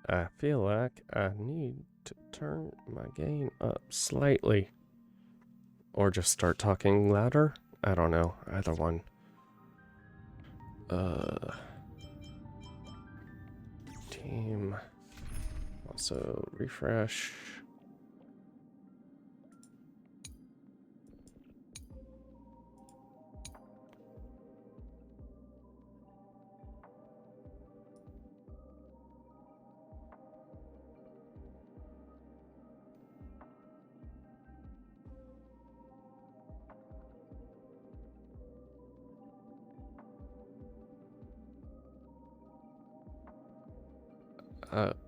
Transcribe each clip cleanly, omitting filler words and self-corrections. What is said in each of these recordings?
I feel like I need to turn my gain up slightly. Or just start talking louder? I don't know. Either one. Team. Also, refresh.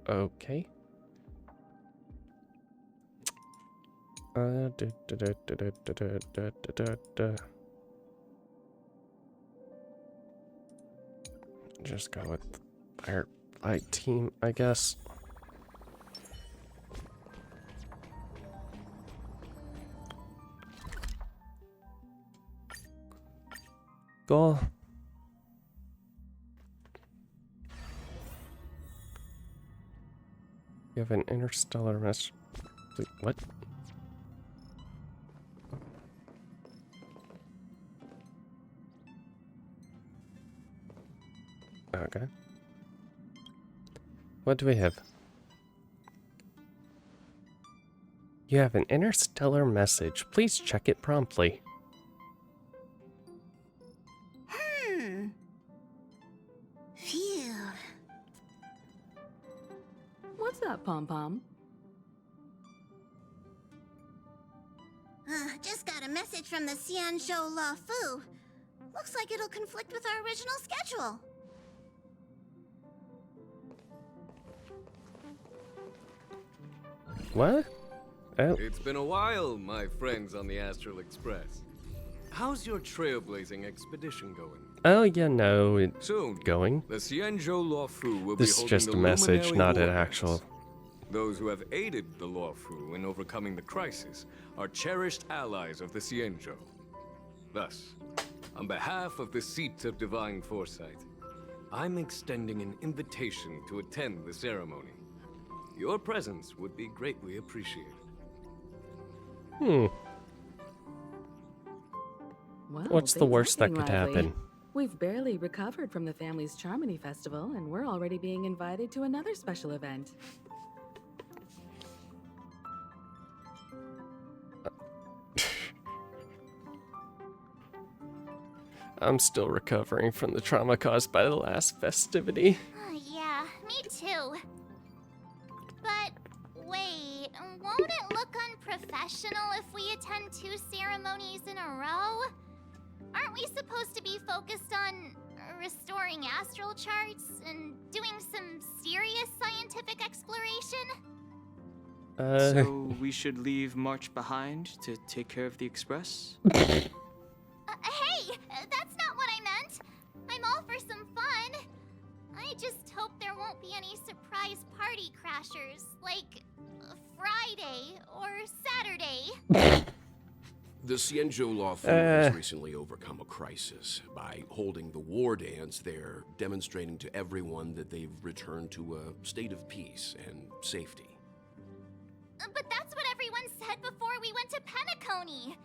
Okay. Just go with Firelight team, I guess. Go. You have an interstellar message. What? Okay. What do we have? You have an interstellar message. Please check it promptly. Phew. What's up, Pom-Pom? Just got a message from the Xianzhou La Fu. Looks like it'll conflict with our original schedule. What? Oh. It's been a while, my friends on the Astral Express. How's your trailblazing expedition going? Oh, yeah, no, it's Soon, going. the Xianzhou Luofu will This be is holding just the a message, Luminary not an War actual. Dance. Those who have aided the Luofu in overcoming the crisis are cherished allies of the Xianzhou. Thus, on behalf of the Seat of Divine Foresight, I'm extending an invitation to attend the ceremony. Your presence would be greatly appreciated. Hmm. Well, What's the things are worst that getting could lively. happen? We've barely recovered from the family's Charmony Festival, and we're already being invited to another special event. I'm still recovering from the trauma caused by the last festivity. Yeah, me too. But wait, won't it look unprofessional if we attend 2 ceremonies in a row? Aren't we supposed to be focused on restoring astral charts and doing some serious scientific exploration? So we should leave March behind to take care of the Express? Hey, that's not what I meant. I'm all for some fun. I just hope there won't be any surprise party crashers, like Friday or Saturday. The Xianzhou Law Firm has recently overcome a crisis. By holding the war dance, they're demonstrating to everyone that they've returned to a state of peace and safety. But that's what everyone said before we went to Penacony.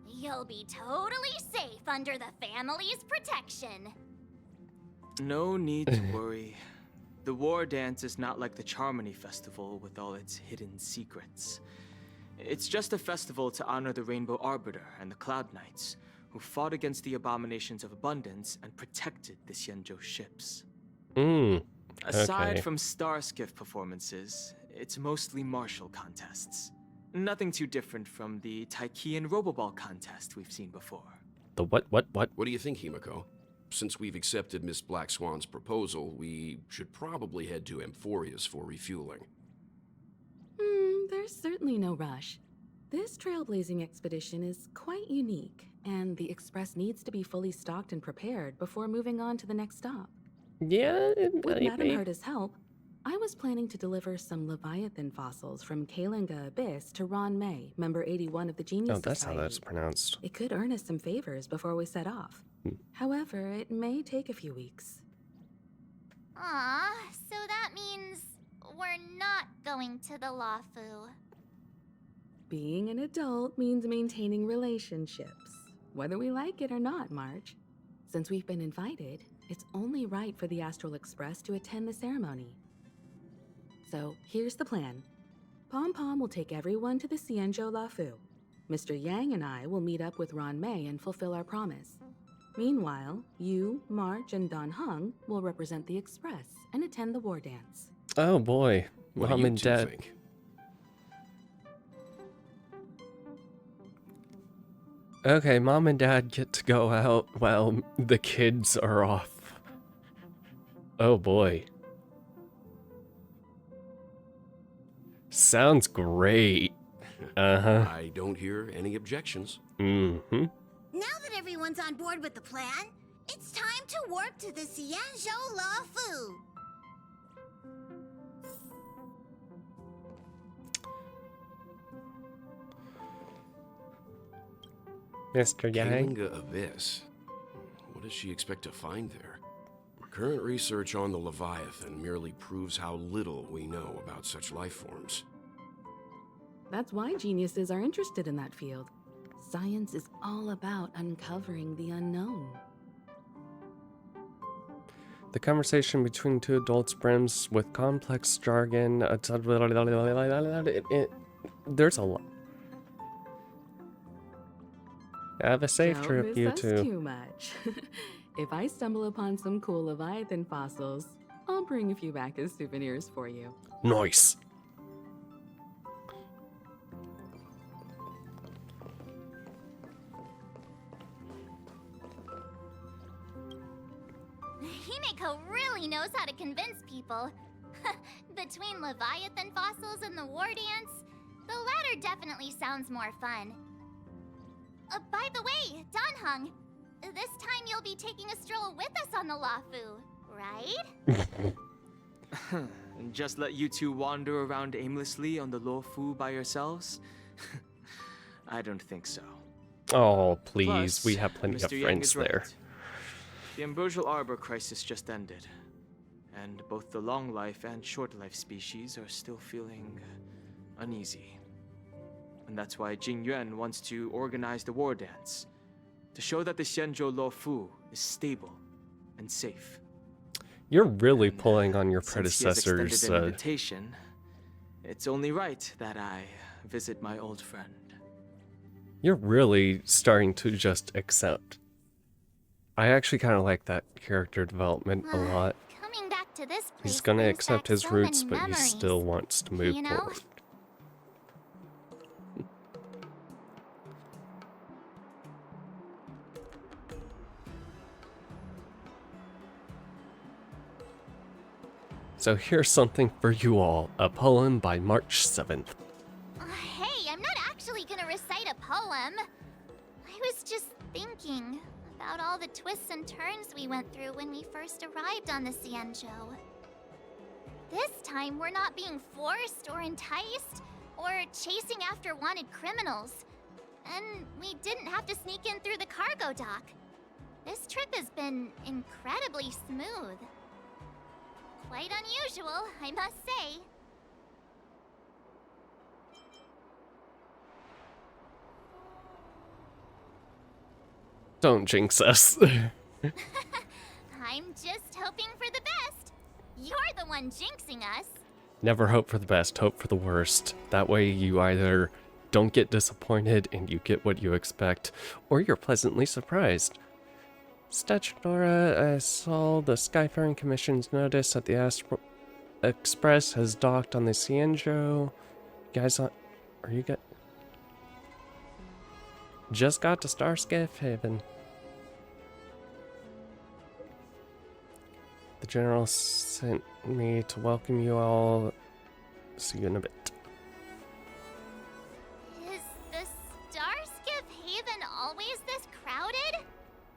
You'll be totally safe under the family's protection. No need to worry. The War Dance is not like the Charmony Festival with all its hidden secrets. It's just a festival to honor the Rainbow Arbiter and the Cloud Knights, who fought against the abominations of abundance and protected the Xianzhou ships. Aside Okay. from star skiff performances, it's mostly martial contests. Nothing too different from the Taiki and Roboball contest we've seen before. The what? What do you think, Himiko? Since we've accepted Miss Black Swan's proposal, we should probably head to Amphorius for refueling. There's certainly no rush. This trailblazing expedition is quite unique, and the Express needs to be fully stocked and prepared before moving on to the next stop. Yeah, it With might Madame be. Harda's help, I was planning to deliver some Leviathan fossils from Kalinga Abyss to Ron May, member 81 of the Genius Oh, that's Society. how that's pronounced. It could earn us some favors before we set off. However, it may take a few weeks. Aw, so that means going to the Lawfu? Being an adult means maintaining relationships, whether we like it or not, March. Since we've been invited, it's only right for the Astral Express to attend the ceremony. So here's the plan. Pom Pom will take everyone to the Xianzhou Lawfu. Mr. Yang and I will meet up with Ron Mei and fulfill our promise. Meanwhile, you, March, and Don Hung will represent the Express and attend the war dance. Oh boy. What do Mom you and two Dad. think? Okay, Mom and Dad get to go out while the kids are off. Oh boy. Sounds great. Uh-huh. I don't hear any objections. Mm-hmm. Now that everyone's on board with the plan, it's time to warp to the Xianzhou Lawfu. Mr. Yang. Kalinga Abyss. What does she expect to find there? Current research on the Leviathan merely proves how little we know about such life forms. That's why geniuses are interested in that field. Science is all about uncovering the unknown. The conversation between two adults brims with complex jargon. There's a lot. Have a safe Don't trip, miss you us two. too much. If I stumble upon some cool Leviathan fossils, I'll bring a few back as souvenirs for you. Nice. Himeko really knows how to convince people. Between Leviathan fossils and the war dance, the latter definitely sounds more fun. By the way, Don Hung, this time you'll be taking a stroll with us on the Lawfu, right? And just let you two wander around aimlessly on the Luofu by yourselves? I don't think so. Oh, please. Plus, We have plenty Mr. of Yang friends is there. right. The Ambrosial Arbor crisis just ended, and both the long life and short life species are still feeling uneasy. And that's why Jing Yuan wants to organize the war dance, to show that the Xianzhou Luofu is stable and safe. You're really And, pulling on your since he has predecessor's. extended an invitation, it's only right that I visit my old friend. You're really starting to just accept. I actually kind of like that character development a lot. Coming back to this place He's gonna brings accept back his so roots, many but he memories. still wants to move You know? forward. So here's something for you all, a poem by March 7th. Hey, I'm not actually gonna recite a poem. I was just thinking about all the twists and turns we went through when we first arrived on the Xianzhou. This time, we're not being forced or enticed or chasing after wanted criminals. And we didn't have to sneak in through the cargo dock. This trip has been incredibly smooth. Quite unusual, I must say. Don't jinx us. I'm just hoping for the best. You're the one jinxing us. Never hope for the best, hope for the worst. That way you either don't get disappointed and you get what you expect, or you're pleasantly surprised. Statutora, I saw the Skyfaring Commission's notice that the Astral Express has docked on the Xianzhou. Guys, are you good? Just got to Starscape Haven. The General sent me to welcome you all. See you in a bit. Is the Starskip Haven always this crowded?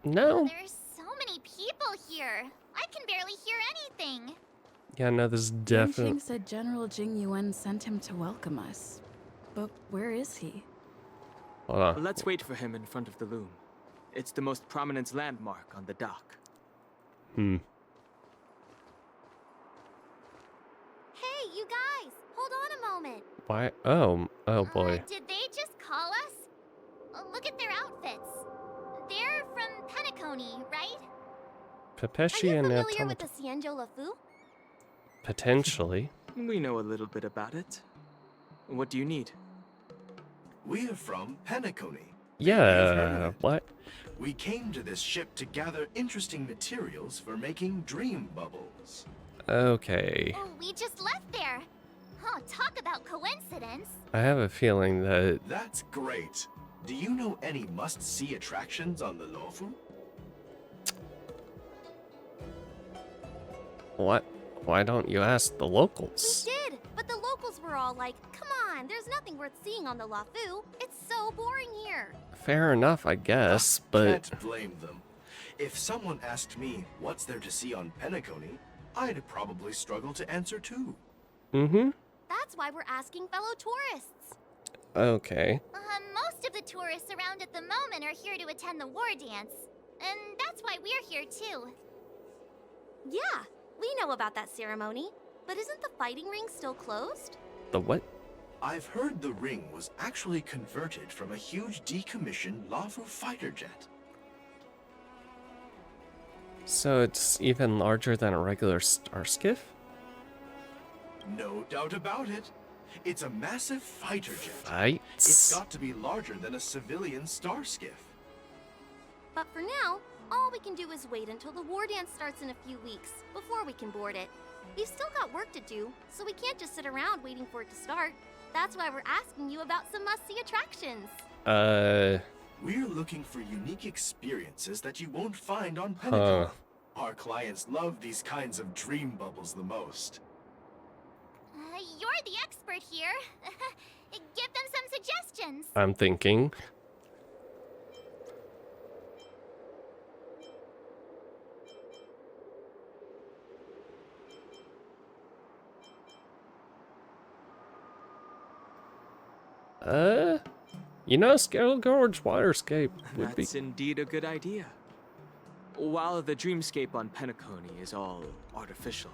No. There's so many people here. I can barely hear anything. Yeah, no, this is Yan definitely. Qing said General Jing Yuan sent him to welcome us. But where is he? Hold on. Let's wait for him in front of the loom. It's the most prominent landmark on the dock. Hmm. Hey, you guys, hold on a moment. Why? Oh boy. Did they just call us? Look at their outfits. They're from Penacony, right? Pepeshi Are you and familiar with Automata. the Cienjo Lafu? Potentially. We know a little bit about it. What do you need? We're from Penacony. Yeah. What? We came to this ship to gather interesting materials for making dream bubbles. Okay. Oh, we just left there. Oh, talk about coincidence. I have a feeling that That's great. Do you know any must-see attractions on the Lofu? what? Why don't you ask the We locals? did, but the locals were all like, come on, there's nothing worth seeing on the Lafu. It's so boring here. Fair enough, I guess, but Can't blame them. If someone asked me what's there to see on Penacony, I'd probably struggle to answer too. mm-hmm. That's why we're asking fellow tourists. Okay. Most of the tourists around at the moment are here to attend the war dance. And that's why we're here too. Yeah, we know about that ceremony, but isn't the fighting ring still closed? The what? I've heard the ring was actually converted from a huge decommissioned Lafu fighter jet. So it's even larger than a regular star skiff? No doubt about it. It's a massive fighter jet. It's Fights? got to be larger than a civilian star skiff. But for now, all we can do is wait until the war dance starts in a few weeks before we can board it. We've still got work to do, so we can't just sit around waiting for it to start. That's why we're asking you about some must-see attractions. We're looking for unique experiences that you won't find on Penacony. Our clients love these kinds of dream bubbles the most. You're the expert here. Give them some suggestions. I'm thinking. You know, Scale Gorge Waterscape would be. That's indeed a good idea. While the dreamscape on Penacony is all artificial,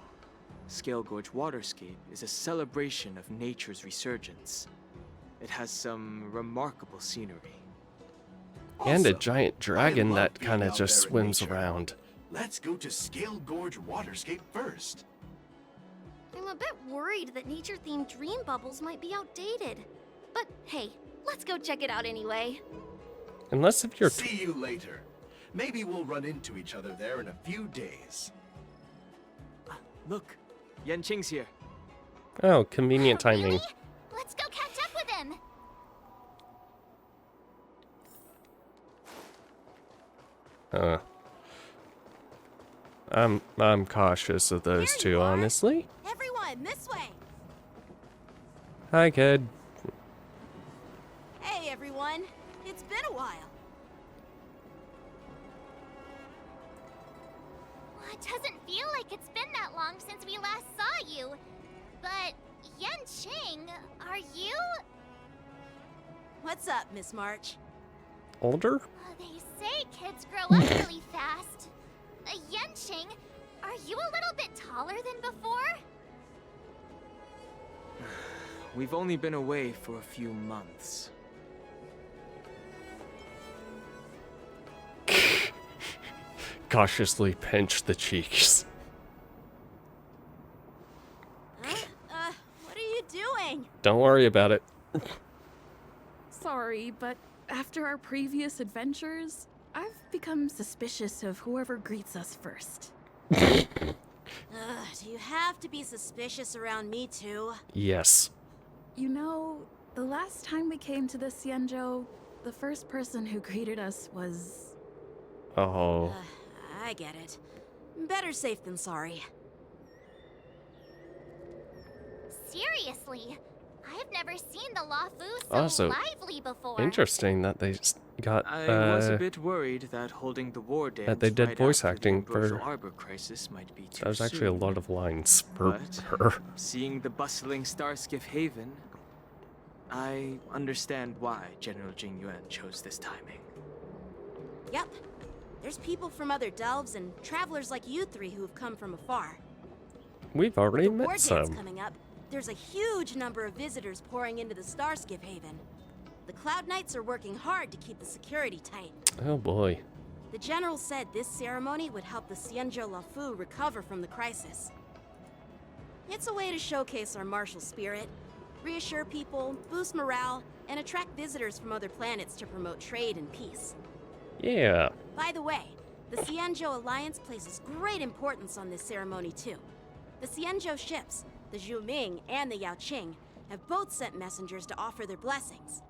Scale Gorge Waterscape is a celebration of nature's resurgence. It has some remarkable scenery. And a Awesome. giant dragon I love that being kind of out just there in swims nature. around. Let's go to Scale Gorge Waterscape first. I'm a bit worried that nature-themed dream bubbles might be outdated. But hey, let's go check it out anyway. Unless if you're. See you later. Maybe we'll run into each other there in a few days. Look, Yanqing's here. Oh, convenient timing. Really? Let's go catch up with him. I'm cautious of those There two, you are. honestly. Everyone, this way! Hi, kid. Hey, everyone. It's been a while. Well, it doesn't feel like it's been that long since we last saw you. But, Yanqing, are you? What's up, Miss March? Older? They say kids grow up really fast. Yanqing, are you a little bit taller than before? We've only been away for a few months. Cautiously pinch the cheeks. What are you doing? Don't worry about it. Sorry, but after our previous adventures, I've become suspicious of whoever greets us first. Do you have to be suspicious around me too? Yes. You know, the last time we came to the Cienjo, the first person who greeted us was... Oh. I get it. Better safe than sorry. Seriously, I've never seen the Lafu so Also, lively before. Interesting that they got I was a bit worried that holding the war dance they did right voice after acting the Ambrosial for- Arbor crisis might be too that was actually a soon. lot of lines for But her. seeing the bustling Starskiff Haven, I understand why General Jing Yuan chose this timing. Yep. There's people from other delves and travelers like you three who have come from afar. We've already With the war met dance some. coming up, there's a huge number of visitors pouring into the Starskip Haven. The Cloud Knights are working hard to keep the security tight. Oh boy. The General said this ceremony would help the Xianzhou Luofu recover from the crisis. It's a way to showcase our martial spirit, reassure people, boost morale, and attract visitors from other planets to promote trade and peace. Yeah. By the way, the Xianzhou Alliance places great importance on this ceremony too. The Xianzhou ships, the Zhuming and the Yaoqing, have both sent messengers to offer their blessings.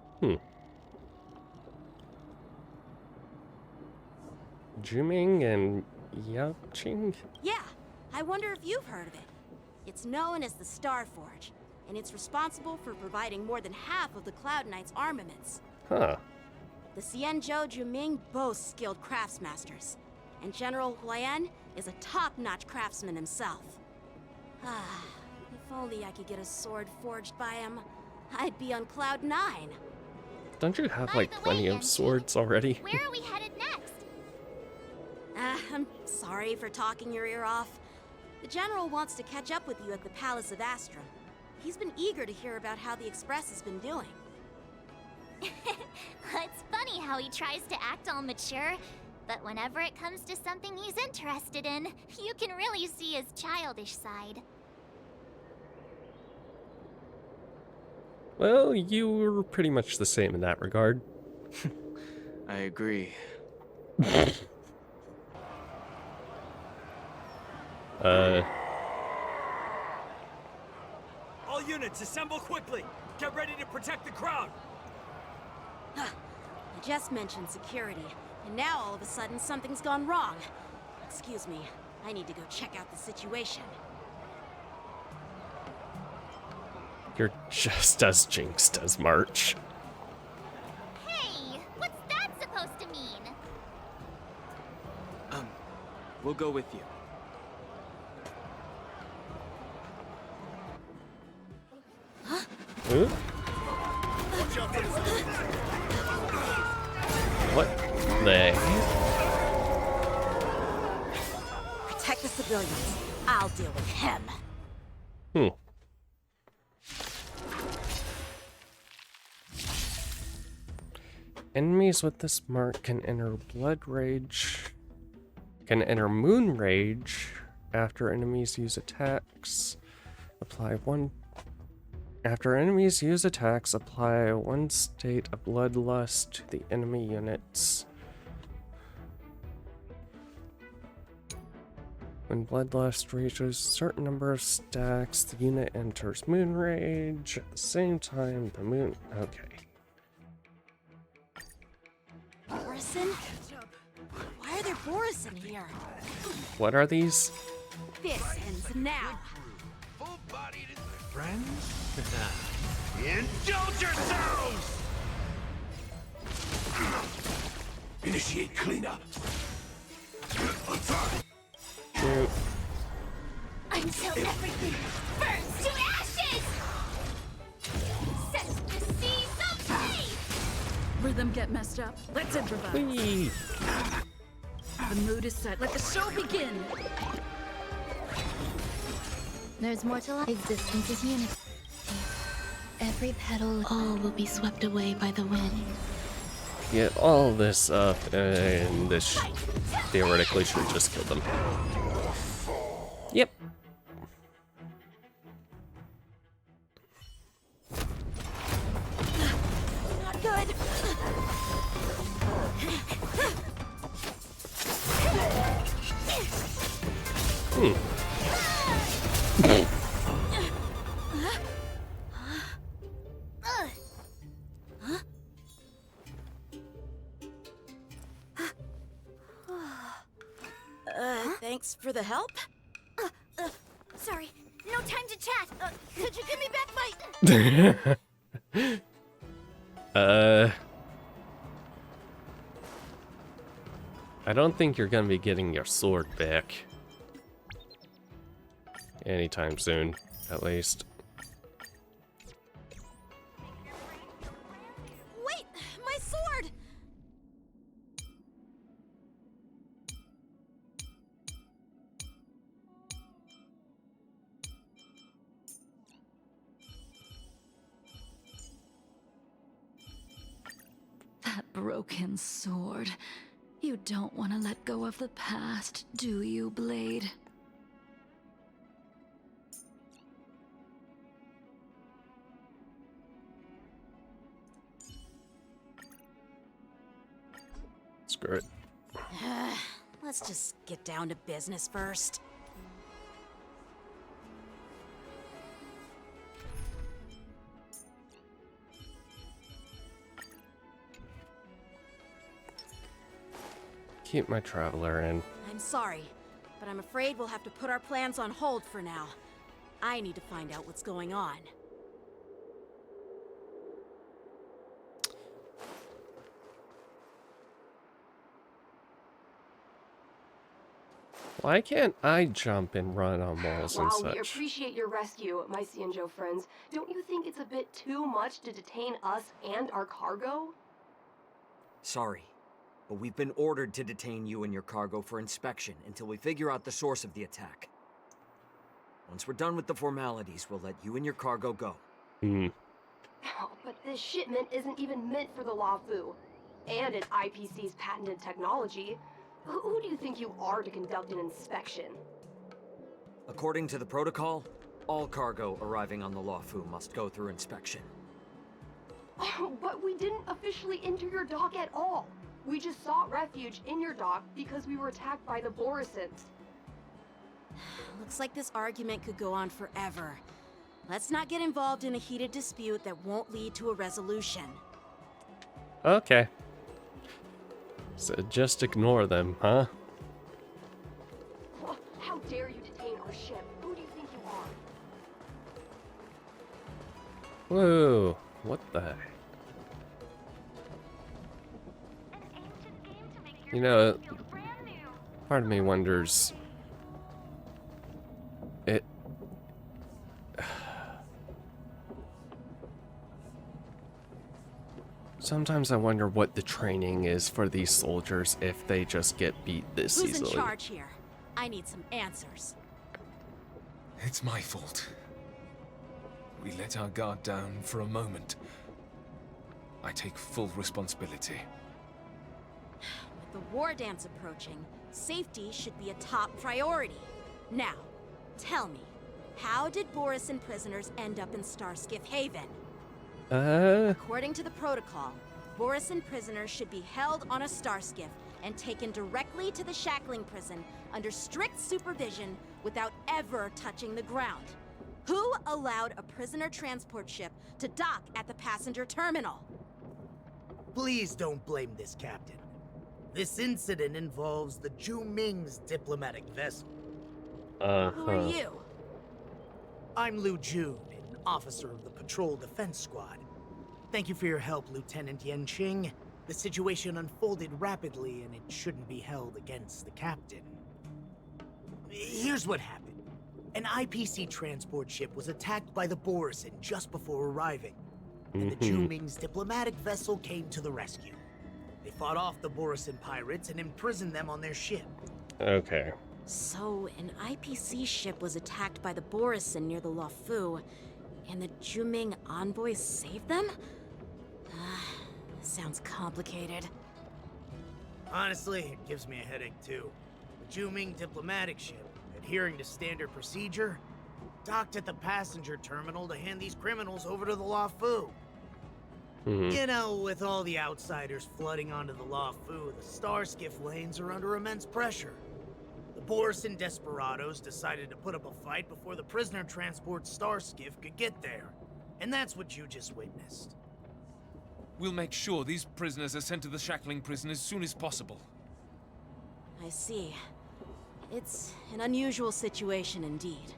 Juming and Yaoqing? Yeah, I wonder if you've heard of it. It's known as the Star Forge, and it's responsible for providing more than half of the Cloud Knights' armaments. Huh. The Xianzhou Juming boasts skilled craftsmasters, and General Huayan is a top-notch craftsman himself. Ah, if only I could get a sword forged by him, I'd be on Cloud 9. Don't you have like By the plenty way, of Yanqing, swords already? Where are we headed next? I'm sorry for talking your ear off. The General wants to catch up with you at the Palace of Astrum. He's been eager to hear about how the Express has been doing. It's funny how he tries to act all mature, but whenever it comes to something he's interested in, you can really see his childish side. Well, you were pretty much the same in that regard. I agree. All units, assemble quickly! Get ready to protect the crowd! I just mentioned security, and now all of a sudden something's gone wrong. Excuse me, I need to go check out the situation. You're just as jinxed as March. Hey, what's that supposed to mean? We'll go with you. Huh? What the heck? Protect the civilians. I'll deal with him. Enemies with this mark can enter Moon Rage after enemies use attacks. After enemies use attacks, apply one state of Bloodlust to the enemy units. When Bloodlust reaches a certain number of stacks, the unit enters Moon Rage. At the same time, the moon... Okay. Borison? Why are there Borison here? What are these? This ends now. Friends? Indulge yourselves! Initiate cleanup. Shoot. Until everything burns to ashes! Set the seas ablaze! Rhythm get messed up. Let's improvise. Whee! The mood is set. Let the show begin. There's more to life. Existence is unity. Every petal, all will be swept away by the wind. Get all this up, and this theoretically should just kill them. Yep. Not good. Thanks for the help. Sorry, no time to chat. Could you give me back my... I don't think you're gonna be getting your sword back. Anytime soon, at least. Wait! My sword! broken sword. You don't want to let go of the past, do you, Blade? Screw it. Let's just get down to business first. Keep my traveler in. I'm sorry, but I'm afraid we'll have to put our plans on hold for now. I need to find out what's going on. Why can't I jump and run on walls and While we such? appreciate your rescue, my Xianzhou friends, don't you think it's a bit too much to detain us and our cargo? Sorry, but we've been ordered to detain you and your cargo for inspection until we figure out the source of the attack. Once we're done with the formalities, we'll let you and your cargo go. Hmm. Oh, but this shipment isn't even meant for the Luofu, and it's IPC's patented technology. Who do you think you are to conduct an inspection? According to the protocol, all cargo arriving on the Luofu must go through inspection. Oh, but we didn't officially enter your dock at all. We just sought refuge in your dock because we were attacked by the Borisons. Looks like this argument could go on forever. Let's not get involved in a heated dispute that won't lead to a resolution. Okay. So just ignore them, huh? How dare you detain our ship? Who do you think you are? Whoa, what the heck? You know, part of me wonders... Sometimes I wonder what the training is for these soldiers if they just get beat this Who's easily. in charge here? I need some answers. It's my fault. We let our guard down for a moment. I take full responsibility. With the war dance approaching, safety should be a top priority. Now, tell me, how did Borisin prisoners end up in Starskiff Haven? According to the protocol, Borisin prisoners should be held on a starskiff and taken directly to the shackling prison under strict supervision without ever touching the ground. Who allowed a prisoner transport ship to dock at the passenger terminal? Please don't blame this captain. This incident involves the Zhu-Ming's diplomatic vessel. Who are you? I'm Lu Jun, an officer of the Patrol Defense Squad. Thank you for your help, Lieutenant Yanqing. The situation unfolded rapidly, and it shouldn't be held against the captain. Here's what happened. An IPC transport ship was attacked by the Borisin just before arriving, and the Zhu-Ming's diplomatic vessel came to the rescue. They fought off the Borisin pirates and imprisoned them on their ship. Okay. So, an IPC ship was attacked by the Borisin near the Luofu, and the Zhu-Ming envoys saved them? Sounds complicated. Honestly, it gives me a headache too. The Zhu-Ming diplomatic ship, adhering to standard procedure, docked at the passenger terminal to hand these criminals over to the Luofu. You know, with all the outsiders flooding onto the Luofu, the Starskiff lanes are under immense pressure. The Borisin desperados decided to put up a fight before the prisoner transport Starskiff could get there. And that's what you just witnessed. We'll make sure these prisoners are sent to the shackling prison as soon as possible. I see. It's an unusual situation indeed.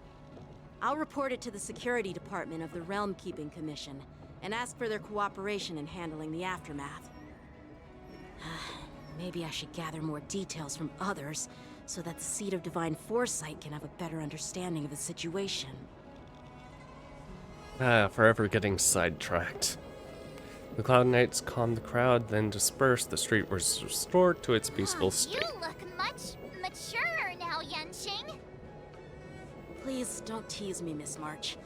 I'll report it to the security department of the Realm Keeping Commission and ask for their cooperation in handling the aftermath. Maybe I should gather more details from others so that the Seat of Divine Foresight can have a better understanding of the situation. Forever getting sidetracked. The Cloud Knights calmed the crowd, then dispersed. The street was restored to its peaceful state. You look much maturer now, Yanqing. Please don't tease me, Miss March.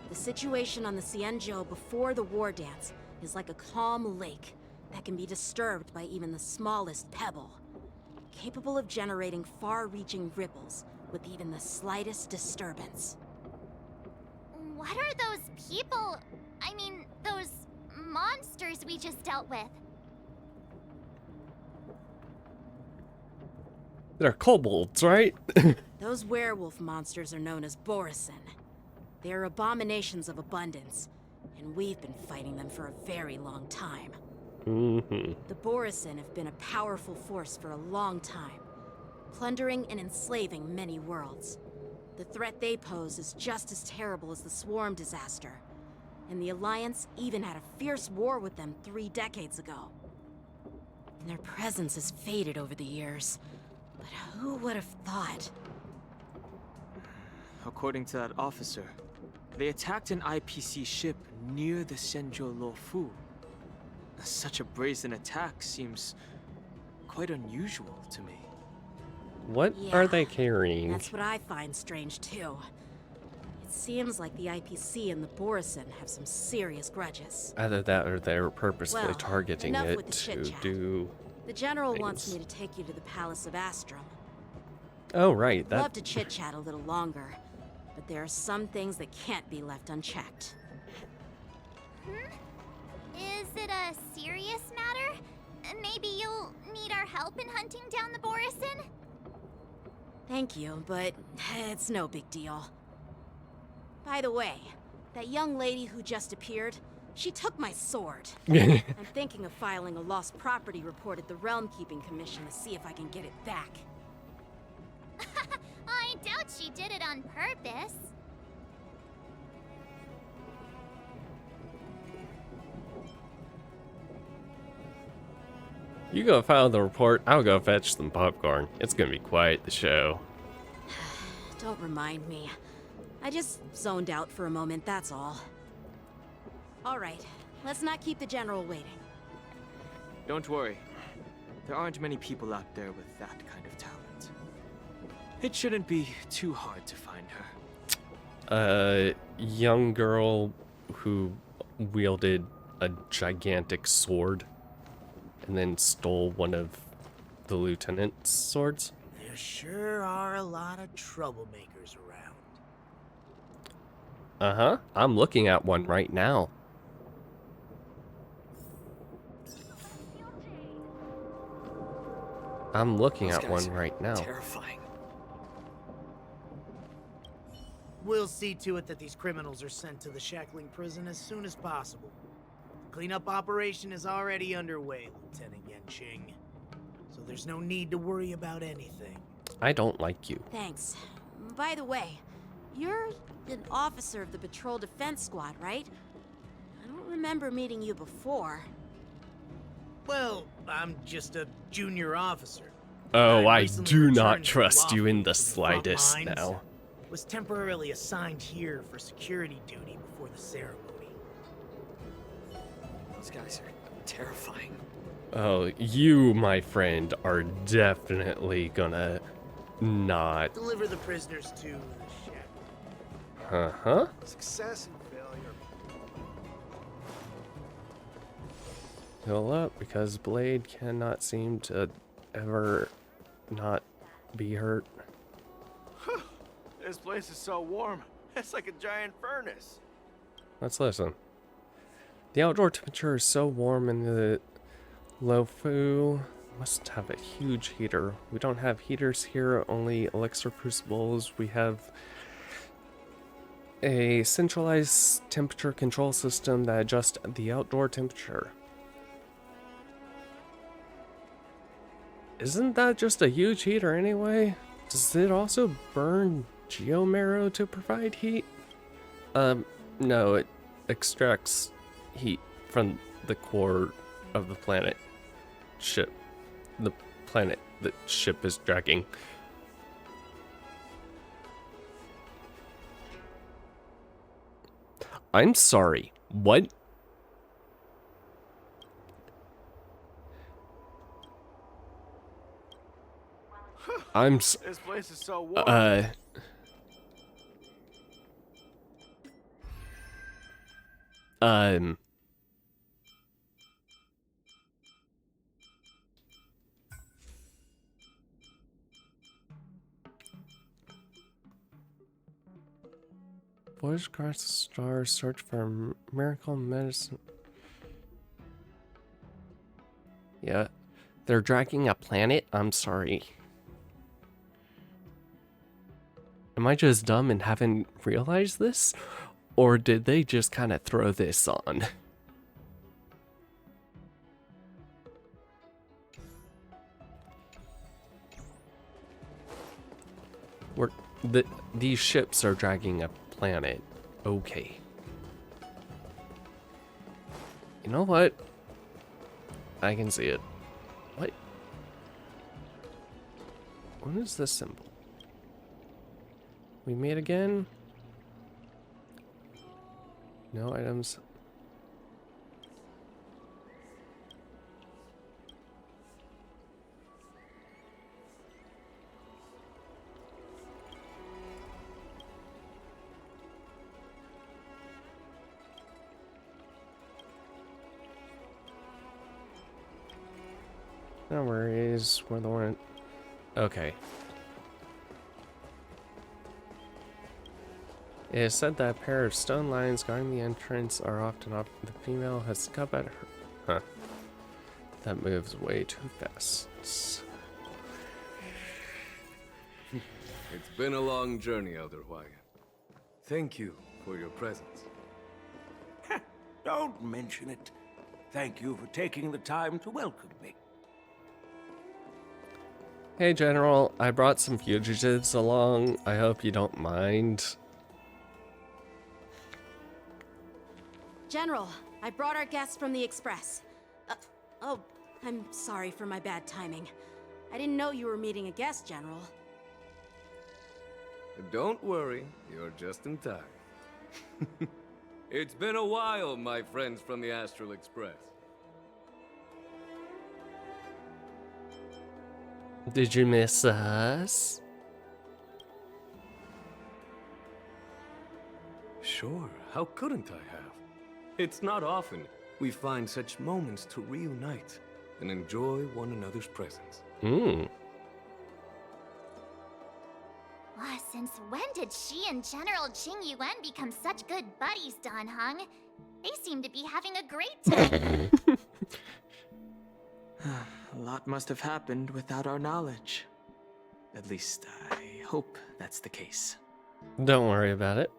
The situation on the Xianzhou before the war dance is like a calm lake, that can be disturbed by even the smallest pebble, capable of generating far-reaching ripples with even the slightest disturbance. What are those people? I mean, those monsters we just dealt with? They're kobolds, right? Those werewolf monsters are known as Borisin. They are abominations of abundance, and we've been fighting them for a very long time. The Borisin have been a powerful force for a long time, plundering and enslaving many worlds. The threat they pose is just as terrible as the Swarm disaster, and the Alliance even had a fierce war with them 3 decades ago. And their presence has faded over the years, but who would have thought? According to that officer, they attacked an IPC ship near the Xianzhou Luofu. Such a brazen attack seems quite unusual to me. What are they carrying? That's what I find strange too. It seems like the IPC and the Borisin have some serious grudges. Either that or they're purposefully Well, targeting enough it with the to chit-chat. do. The General things. wants me to take you to the Palace of Astrum. Oh, right. I'd That. love to chit-chat a little longer, but there are some things that can't be left unchecked. Is it a serious matter? Maybe you'll need our help in hunting down the Borisin? Thank you, but it's no big deal. By the way, that young lady who just appeared, she took my sword. I'm thinking of filing a lost property report at the Realm Keeping Commission to see if I can get it back. I doubt she did it on purpose. You go file the report, I'll go fetch some popcorn. It's gonna be quite the show. Don't remind me. I just zoned out for a moment, that's all. Alright, let's not keep the General waiting. Don't worry. There aren't many people out there with that kind of talent. It shouldn't be too hard to find her. Young girl who wielded a gigantic sword and then stole one of the lieutenant's swords. There sure are a lot of troublemakers around. Uh-huh. I'm looking at one right now. I'm looking Those at guys one are right now. Terrifying. We'll see to it that these criminals are sent to the Shackling prison as soon as possible. The cleanup operation is already underway, Lieutenant Yanqing. So there's no need to worry about anything. I don't like you. Thanks. By the way, you're an officer of the Patrol Defense Squad, right? I don't remember meeting you before. Well, I'm just a junior officer. Oh, I recently do returned not to trust you in Luofu the from front slightest lines. now. Was temporarily assigned here for security duty before the ceremony. Those guys are terrifying. Oh, you, my friend, are definitely gonna not. Deliver the prisoners to the shack. Uh-huh. Success and failure. Heal up, because Blade cannot seem to ever not be hurt. This place is so warm. It's like a giant furnace. Let's listen. The outdoor temperature is so warm in the Luofu. Must have a huge heater. We don't have heaters here, only elixir crucibles. We have a centralized temperature control system that adjusts the outdoor temperature. Isn't that just a huge heater anyway? Does it also burn geomarrow to provide heat? No, it extracts heat from the core of the planet ship. The planet the ship is dragging. I'm sorry. What? This place is so warm. Voyage across the stars, search for miracle medicine. Yeah, they're dragging a planet? I'm sorry. Am I just dumb and haven't realized this? Or did they just kind of throw this on? These ships are dragging a planet. Okay. You know what? I can see it. What? What is this symbol? We meet again? No items. No worries, we're the one. Okay. It is said that a pair of stone lions guarding the entrance are often off. The female has cut at her. Huh. That moves way too fast. It's been a long journey, Elder Wyatt. Thank you for your presence. Don't mention it. Thank you for taking the time to welcome me. Hey General, I brought some fugitives along. I hope you don't mind. General, I brought our guests from the Express. Oh, I'm sorry for my bad timing. I didn't know you were meeting a guest, General. Don't worry, you're just in time. It's been a while, my friends from the Astral Express. Did you miss us? Sure, how couldn't I have? It's not often we find such moments to reunite and enjoy one another's presence. Since when did she and General Qing Yuan become such good buddies, Dan Heng? They seem to be having a great time. A lot must have happened without our knowledge. At least, I hope that's the case. Don't worry about it.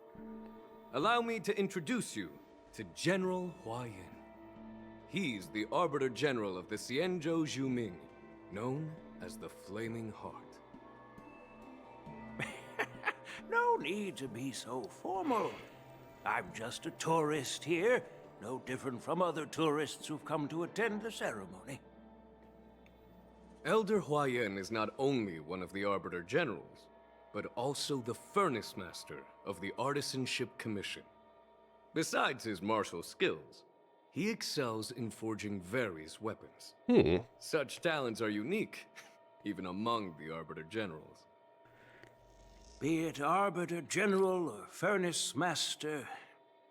Allow me to introduce you to General Huayan. He's the Arbiter General of the Xianzhou Zhuming, known as the Flaming Heart. No need to be so formal. I'm just a tourist here, no different from other tourists who've come to attend the ceremony. Elder Huayan is not only one of the Arbiter Generals, but also the Furnace Master of the Artisanship Commission. Besides his martial skills, he excels in forging various weapons. Such talents are unique, even among the Arbiter Generals. Be it Arbiter General or Furnace Master,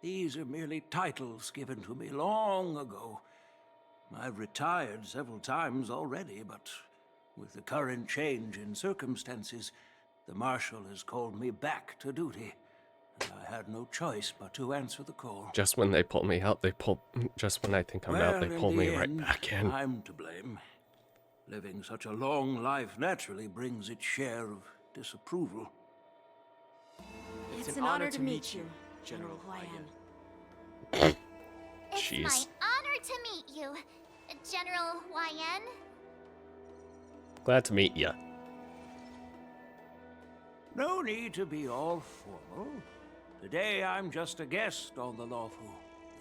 these are merely titles given to me long ago. I've retired several times already, but with the current change in circumstances, the Marshal has called me back to duty. And I had no choice but to answer the call. Just when they pull me out, just when I think I'm out, they pull me right back in. I'm to blame. Living such a long life naturally brings its share of disapproval. It's an honor to meet you, General Huayan. It's my honor to meet you, General Huayan. Glad to meet ya. No need to be all formal. Today I'm just a guest on the Luofu,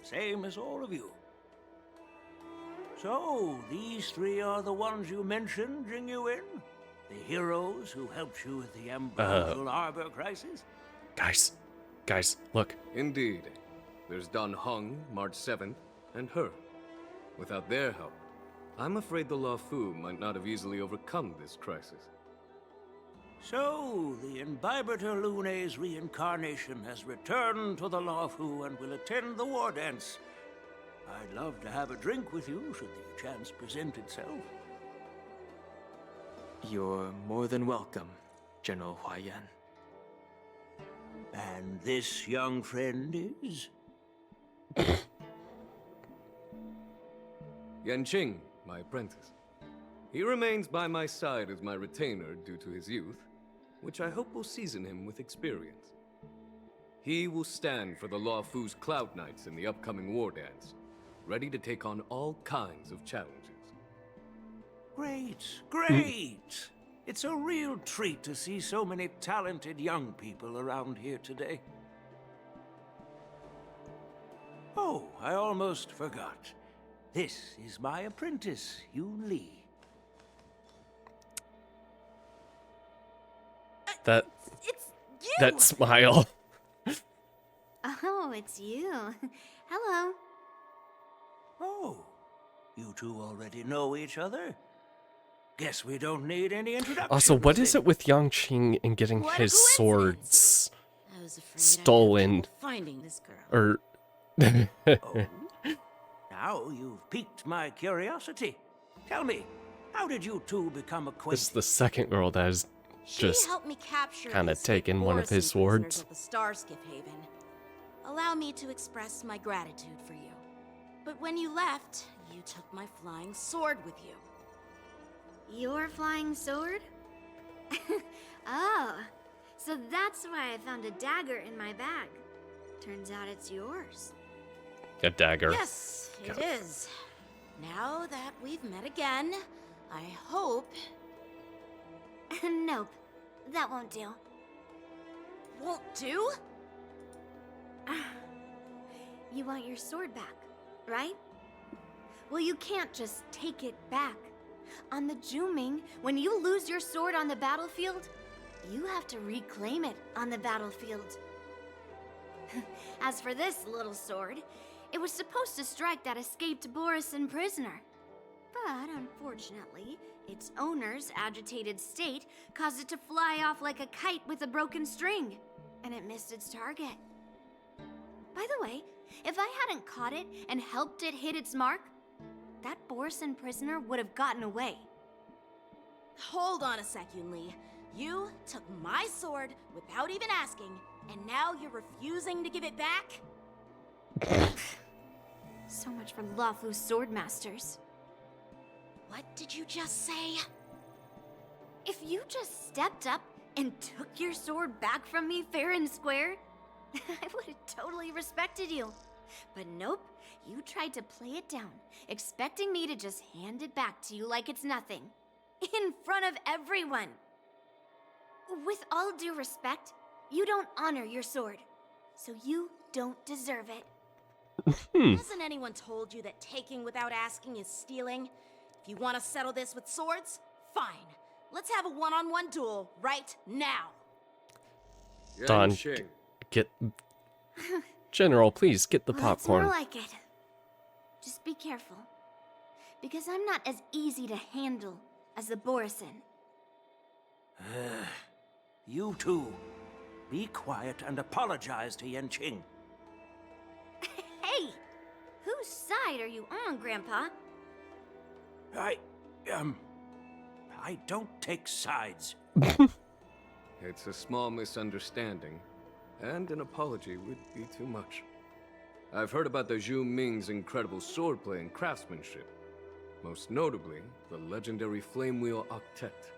same as all of you. So, these three are the ones you mentioned, Jing Yuan? The heroes who helped you with the Ambrosial Arbor crisis? Guys, look. Indeed. There's Dan Heng, March 7th, and her. Without their help, I'm afraid the Luofu might not have easily overcome this crisis. So, the Imbibitor Lune's reincarnation has returned to the Luofu and will attend the war dance. I'd love to have a drink with you should the chance present itself. You're more than welcome, General Huayan. And this young friend is? Yanqing, my apprentice. He remains by my side as my retainer due to his youth, which I hope will season him with experience. He will stand for the Law Fu's Cloud Knights in the upcoming war dance, ready to take on all kinds of challenges. Great, great! It's a real treat to see so many talented young people around here today. Oh, I almost forgot. This is my apprentice, Yoon Lee. That smile. Oh, it's you. Hello. Oh, you two already know each other? Guess we don't need any introduction. Also, what is it with Yanqing and getting his swords I was afraid stolen? finding this girl. Or Now you've piqued my curiosity. Tell me, how did you two become acquainted? this is the second girl that has She just helped me capture kind of these taken one of Borison his prisoners swords. at the Starskiff Haven. Allow me to express my gratitude for you. But when you left, you took my flying sword with you. Your flying sword? Oh, so that's why I found a dagger in my bag. Turns out it's yours. A dagger. Yes, it is. Now that we've met again, I hope... Nope, that won't do. Won't do? You want your sword back, right? Well, you can't just take it back. On the Juming, when you lose your sword on the battlefield, you have to reclaim it on the battlefield. As for this little sword, it was supposed to strike that escaped Borison prisoner. But unfortunately, its owner's agitated state caused it to fly off like a kite with a broken string, and it missed its target. By the way, if I hadn't caught it and helped it hit its mark, that Borison prisoner would have gotten away. Hold on a sec, Yoon Lee. You took my sword without even asking, and now you're refusing to give it back? So much for Luofu Swordmasters. What did you just say? If you just stepped up and took your sword back from me fair and square, I would have totally respected you. But nope, you tried to play it down, expecting me to just hand it back to you like it's nothing. In front of everyone. With all due respect, you don't honor your sword, so you don't deserve it. Hasn't anyone told you that taking without asking is stealing? If you want to settle this with swords, fine. Let's have a one-on-one duel right now. Don, get... General, please get the Well, popcorn. It's more like it. Just be careful. Because I'm not as easy to handle as the Borison. You two, be quiet and apologize to Yanqing. Hey! Whose side are you on, Grandpa? I don't take sides. It's a small misunderstanding, and an apology would be too much. I've heard about the Zhu Ming's incredible swordplay and craftsmanship, most notably the legendary Flame Wheel Octet.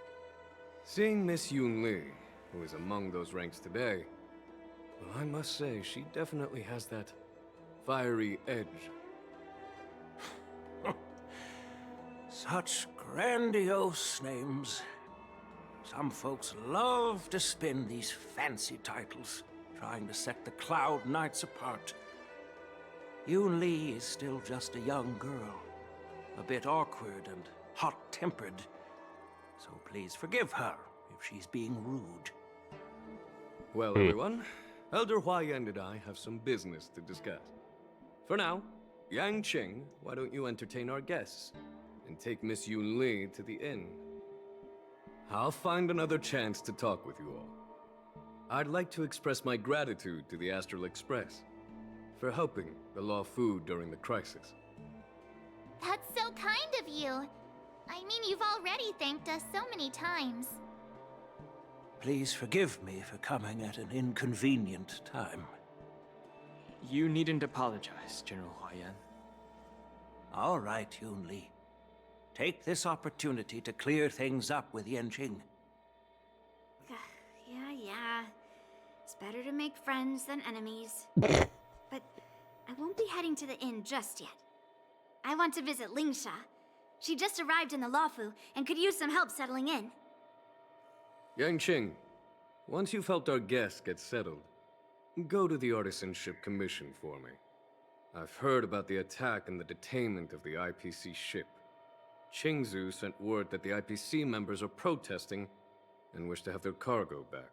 Seeing Miss Yoon Lee, who is among those ranks today, well, I must say she definitely has that fiery edge. Such grandiose names. Some folks love to spin these fancy titles, trying to set the Cloud Knights apart. Yoon Lee is still just a young girl, a bit awkward and hot-tempered. So please forgive her if she's being rude. Well, everyone, Elder Huayan and I have some business to discuss. For now, Yanqing, why don't you entertain our guests and take Miss Yoon Lee to the inn? I'll find another chance to talk with you all. I'd like to express my gratitude to the Astral Express for helping the Law Fu during the crisis. That's so kind of you. I mean, you've already thanked us so many times. Please forgive me for coming at an inconvenient time. You needn't apologize, General Huayan. All right, Yunli. Take this opportunity to clear things up with Yanqing. Yeah. It's better to make friends than enemies. But I won't be heading to the inn just yet. I want to visit Lingsha. She just arrived in the Luofu and could use some help settling in. Yanqing, once you've helped our guests get settled, go to the Artisanship Commission for me. I've heard about the attack and the detainment of the IPC ship. Qingzu sent word that the IPC members are protesting and wish to have their cargo back.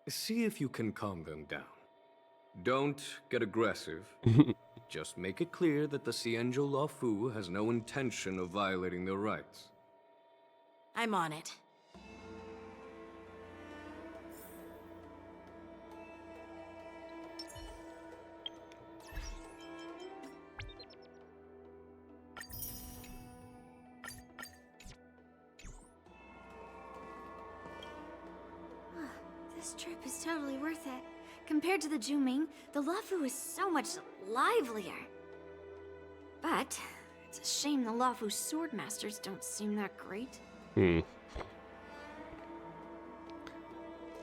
See if you can calm them down. Don't get aggressive. Just make it clear that the Xianzhou Luofu has no intention of violating their rights. I'm on it. This trip is totally worth it. Compared to the Zhuming, the Luofu is so much livelier. But it's a shame the Luofu swordmasters don't seem that great.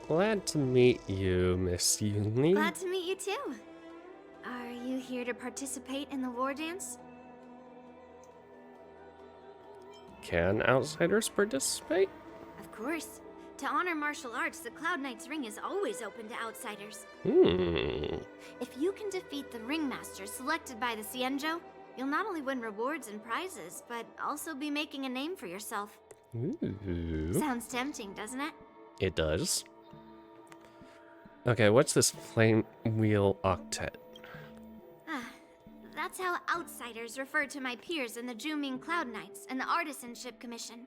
Glad to meet you, Miss Yunli. Glad to meet you too. Are you here to participate in the war dance? Can outsiders participate? Of course. To honor martial arts, the Cloud Knight's ring is always open to outsiders. If you can defeat the ringmaster selected by the Xianzhou, you'll not only win rewards and prizes, but also be making a name for yourself. Ooh. Sounds tempting, doesn't it? It does. Okay, what's this Flame Wheel Octet? That's how outsiders refer to my peers in the Zhuming Cloud Knights and the Artisanship Commission.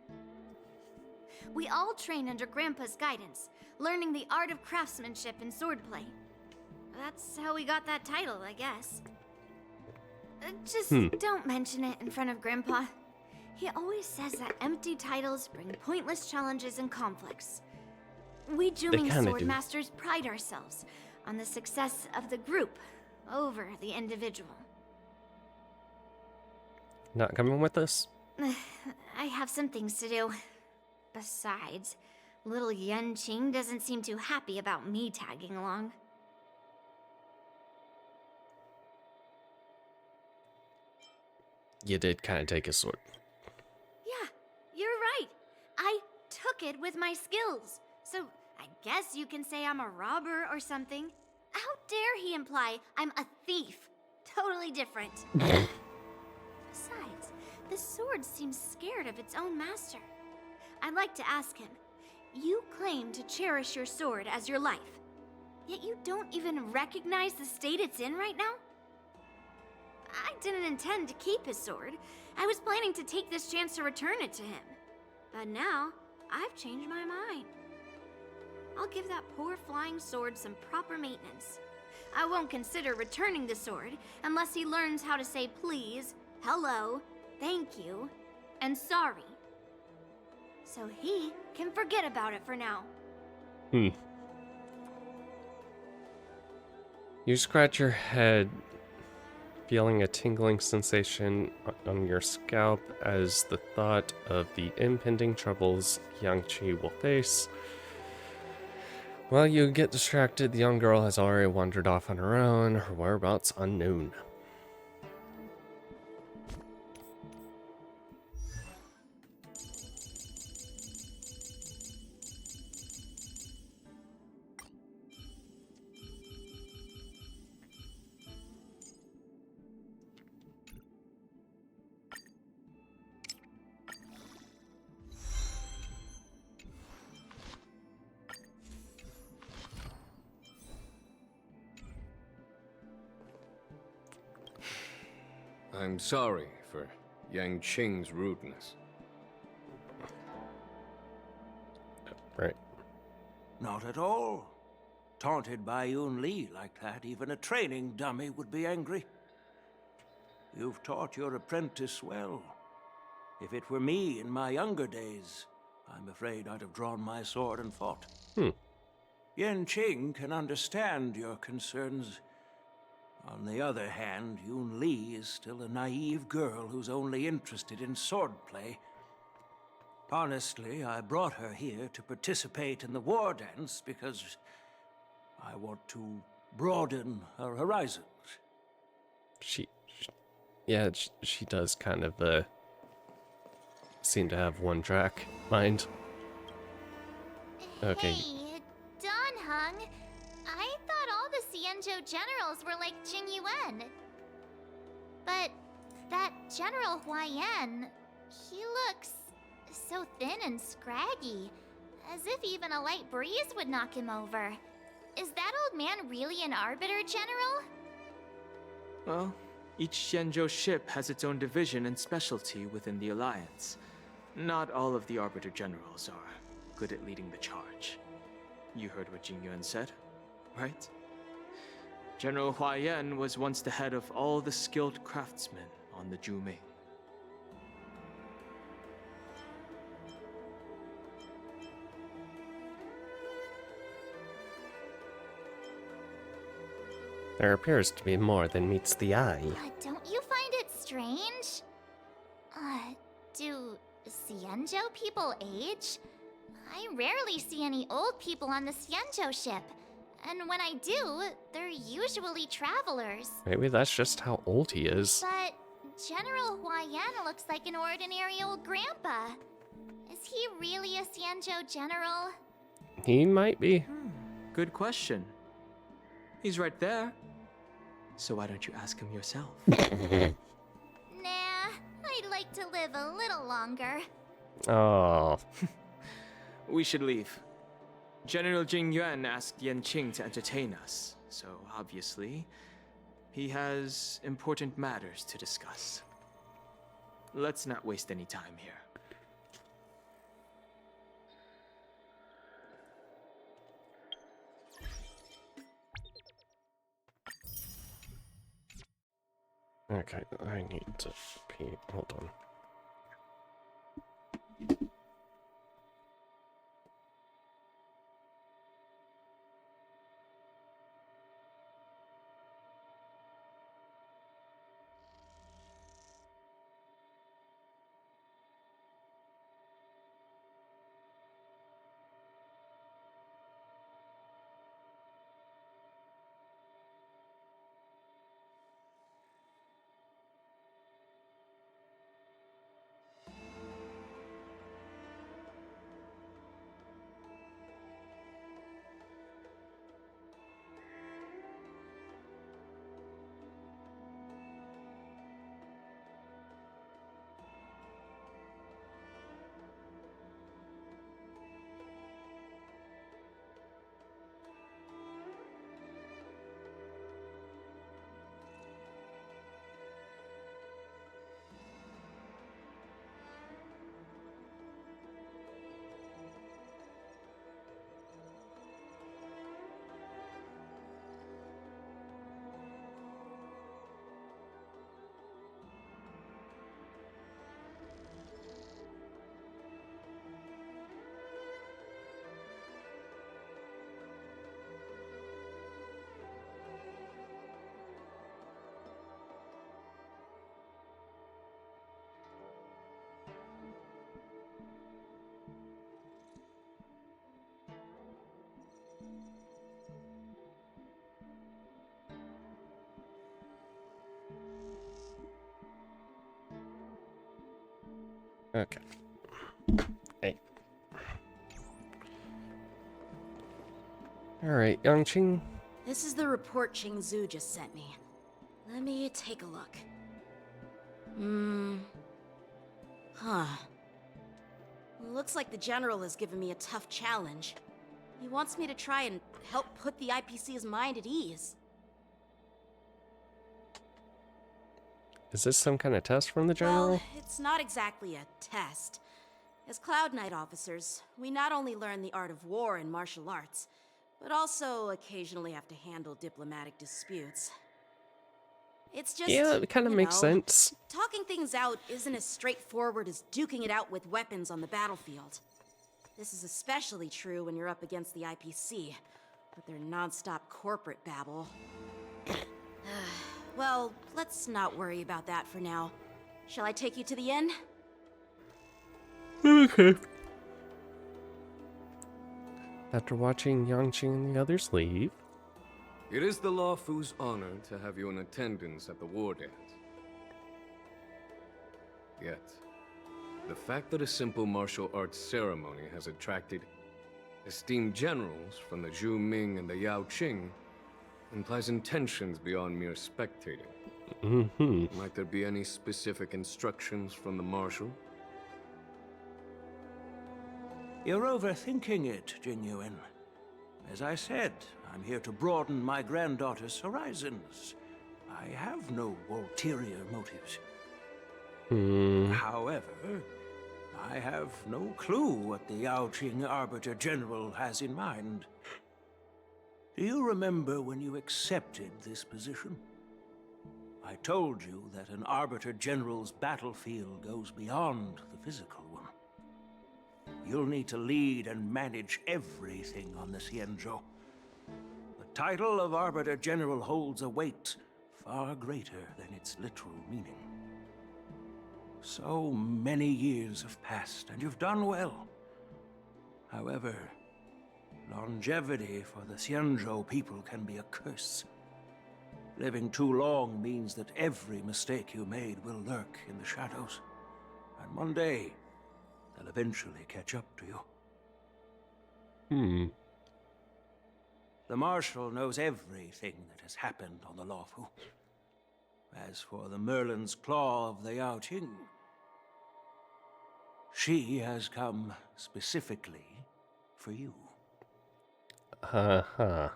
We all train under Grandpa's guidance, learning the art of craftsmanship and swordplay. That's how we got that title, I guess. Just don't mention it in front of Grandpa. He always says that empty titles bring pointless challenges and conflicts. We Zhuming swordmasters pride ourselves on the success of the group over the individual. Not coming with us? I have some things to do. Besides, little Yanqing doesn't seem too happy about me tagging along. You did kind of take his sword. Yeah, you're right. I took it with my skills. So I guess you can say I'm a robber or something. How dare he imply I'm a thief? Totally different. Besides, the sword seems scared of its own master. I'd like to ask him, you claim to cherish your sword as your life, yet you don't even recognize the state it's in right now? I didn't intend to keep his sword. I was planning to take this chance to return it to him. But now, I've changed my mind. I'll give that poor flying sword some proper maintenance. I won't consider returning the sword unless he learns how to say please, hello, thank you, and sorry. So he can forget about it for now. You scratch your head, feeling a tingling sensation on your scalp as the thought of the impending troubles Yanqi will face. While you get distracted, the young girl has already wandered off on her own, her whereabouts unknown. I'm sorry for Yanqing's rudeness. Right. Not at all. Taunted by Yunli like that, even a training dummy would be angry. You've taught your apprentice well. If it were me in my younger days, I'm afraid I'd have drawn my sword and fought. Hmm. Qing can understand your concerns. On the other hand, Yun Li is still a naive girl who's only interested in swordplay. Honestly, I brought her here to participate in the war dance because I want to broaden her horizons. Yeah, she does kind of seem to have one track mind. Okay. Hey, Don Hung. I thought all the Xianzhou generals were like Jing Yuan. But that General Huaiyan, he looks so thin and scraggy, as if even a light breeze would knock him over. Is that old man really an Arbiter, General? Well, each Xianzhou ship has its own division and specialty within the Alliance. Not all of the Arbiter Generals are good at leading the charge. You heard what Jing Yuan said, right? General Huaiyan was once the head of all the skilled craftsmen on the Zhuming. There appears to be more than meets the eye. Don't you find it strange? Do Xianzhou people age? I rarely see any old people on the Xianzhou ship. And when I do, they're usually travelers. Maybe that's just how old he is. But General Huaiyan looks like an ordinary old grandpa. Is he really a Xianzhou general? He might be. Good question. He's right there. So why don't you ask him yourself? Nah, I'd like to live a little longer. Oh. We should leave. General Jing Yuan asked Yanqing to entertain us, so obviously, he has important matters to discuss. Let's not waste any time here. Okay, I need to pee. Hold on. Okay. Hey. Alright, Yanqing. This is the report Qingzu just sent me. Let me take a look. Huh. Looks like the General has given me a tough challenge. He wants me to try and help put the IPC's mind at ease. Is this some kind of test from the General? Well, it's not exactly a test. As Cloud Knight officers, we not only learn the art of war and martial arts, but also occasionally have to handle diplomatic disputes. It's just, yeah, it kind of makes sense. Talking things out isn't as straightforward as duking it out with weapons on the battlefield. This is especially true when you're up against the IPC, with their non-stop corporate babble. Well, let's not worry about that for now. Shall I take you to the inn? Okay. After watching Yangqing and the others leave, It is the Luofu's honor to have you in attendance at the war dance. Yet, the fact that a simple martial arts ceremony has attracted esteemed generals from the Zhu Ming and the Yao Qing implies intentions beyond mere spectating. Might there be any specific instructions from the marshal? You're overthinking it, Jingyuan. As I said, I'm here to broaden my granddaughter's horizons. I have no ulterior motives. However, I have no clue what the Yaoqing Arbiter General has in mind. Do you remember when you accepted this position? I told you that an Arbiter General's battlefield goes beyond the physical one. You'll need to lead and manage everything on the Xianzhou. The title of Arbiter General holds a weight far greater than its literal meaning. So many years have passed, and you've done well. However, longevity for the Xianzhou people can be a curse. Living too long means that every mistake you made will lurk in the shadows. And one day, they'll eventually catch up to you. The Marshal knows everything that has happened on the Luofu. As for the Merlin's Claw of the Yaoqing, she has come specifically for you. I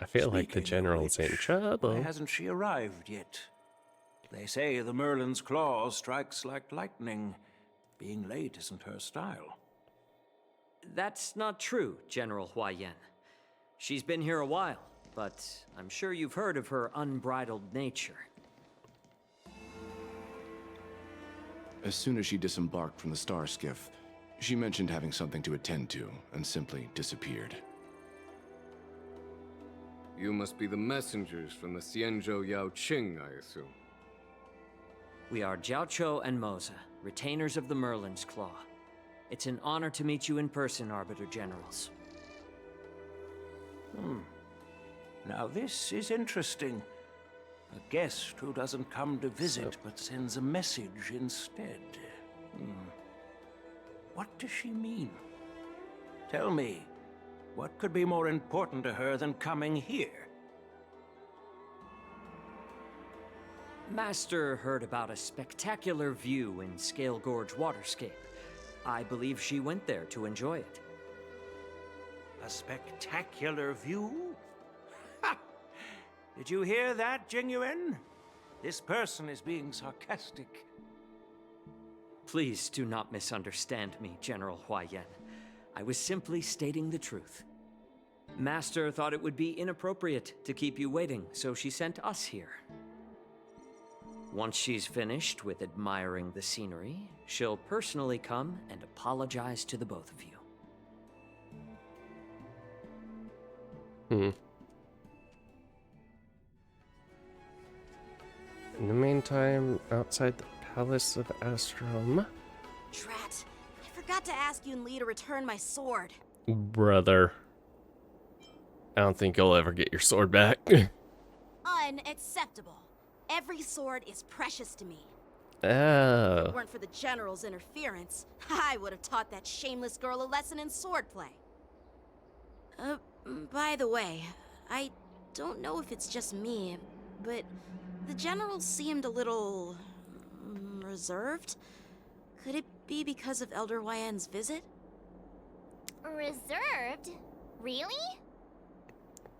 feel like the general's in trouble. Why hasn't she arrived yet? They say the Merlin's Claw strikes like lightning. Being late isn't her style. That's not true, General Huaiyan. She's been here a while, but I'm sure you've heard of her unbridled nature. As soon as she disembarked from the star skiff, she mentioned having something to attend to and simply disappeared. You must be the messengers from the Xianzhou Yaoqing, I assume. We are Jiaoqiu and Moza, retainers of the Merlin's Claw. It's an honor to meet you in person, Arbiter Generals. Now this is interesting. A guest who doesn't come to visit but sends a message instead. What does she mean? Tell me, what could be more important to her than coming here? Master heard about a spectacular view in Scale Gorge Waterscape. I believe she went there to enjoy it. A spectacular view? Ha! Did you hear that, Jingyuan? This person is being sarcastic. Please do not misunderstand me, General Huaiyan. I was simply stating the truth. Master thought it would be inappropriate to keep you waiting, so she sent us here. Once she's finished with admiring the scenery, she'll personally come and apologize to the both of you. In the meantime, outside the Palace of Astrum. Drat, I forgot to ask Yun Li to return my sword. Brother. I don't think you'll ever get your sword back. Unacceptable. Every sword is precious to me. Oh. If it weren't for the General's interference, I would have taught that shameless girl a lesson in swordplay. By the way, I don't know if it's just me, but the General seemed a little reserved. Could it be because of Elder Huaiyan's visit? Reserved? Really?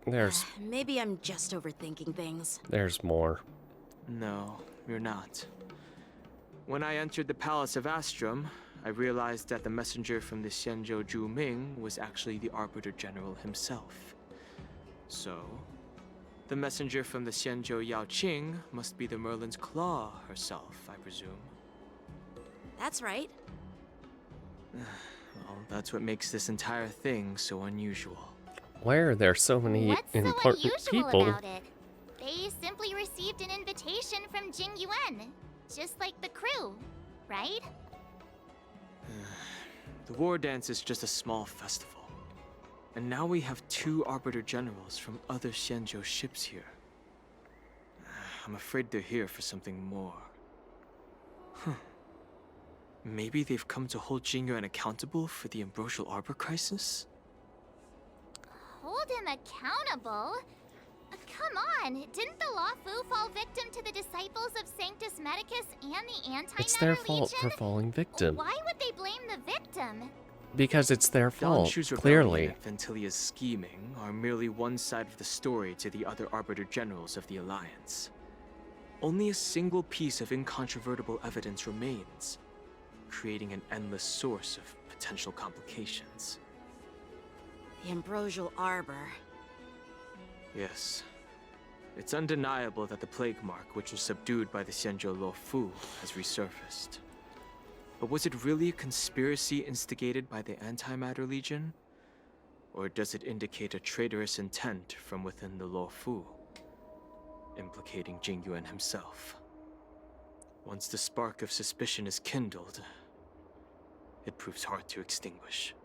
There's Maybe I'm just overthinking things. There's more. No, you're not. When I entered the Palace of Astrum, I realized that the messenger from the Xianzhou Zhu Ming was actually the Arbiter General himself. So, the messenger from the Xianzhou Yaoqing must be the Merlin's Claw herself, I presume. That's right. Well, that's what makes this entire thing so unusual. Why are there so many What's so important unusual people? about it? They simply received an invitation from Jing Yuan, just like the crew, right? The war dance is just a small festival. And now we have 2 Arbiter Generals from other Xianzhou ships here. I'm afraid they're here for something more. Maybe they've come to hold Jing Yuan accountable for the Ambrosial Arbor crisis? Hold him accountable? Come on, didn't the Luofu fall victim to the disciples of Sanctus Medicus and the Antimatter It's their fault Legion? for falling victim. Why would they blame the victim? Because it's their fault, Danshu's clearly. rebellion and Ventilia's scheming are merely one side of the story to the other Arbiter Generals of the Alliance. Only a single piece of incontrovertible evidence remains, creating an endless source of potential complications. The Ambrosial Arbor. Yes. It's undeniable that the Plague Mark, which was subdued by the Xianzhou Luofu, has resurfaced. But was it really a conspiracy instigated by the Antimatter Legion? Or does it indicate a traitorous intent from within the Luofu, implicating Jing Yuan himself? Once the spark of suspicion is kindled, it proves hard to extinguish.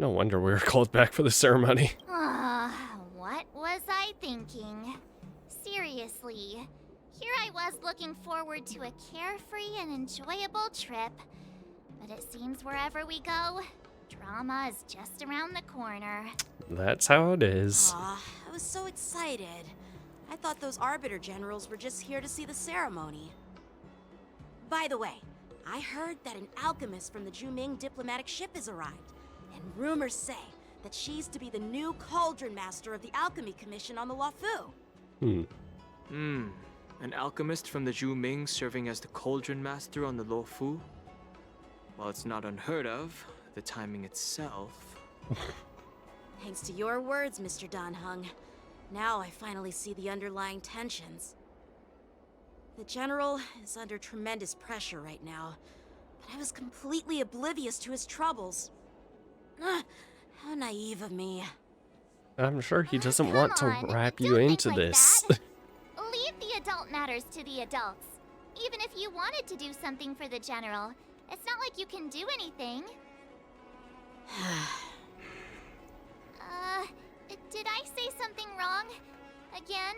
No wonder we were called back for the ceremony. What was I thinking? Seriously, here I was looking forward to a carefree and enjoyable trip. But it seems wherever we go, drama is just around the corner. That's how it is. Aw, I was so excited. I thought those Arbiter Generals were just here to see the ceremony. By the way, I heard that an alchemist from the Zhuming diplomatic ship has arrived. And rumors say that she's to be the new Cauldron Master of the Alchemy Commission on the Luofu. An alchemist from the Zhuming serving as the Cauldron Master on the Luofu? While it's not unheard of, the timing itself... Thanks to your words, Mr. Dan Heng. Now I finally see the underlying tensions. The General is under tremendous pressure right now, but I was completely oblivious to his troubles. How naive of me. I'm sure he doesn't want to on, wrap you into like this. Leave the adult matters to the adults. Even if you wanted to do something for the General, it's not like you can do anything. Did I say something wrong? Again?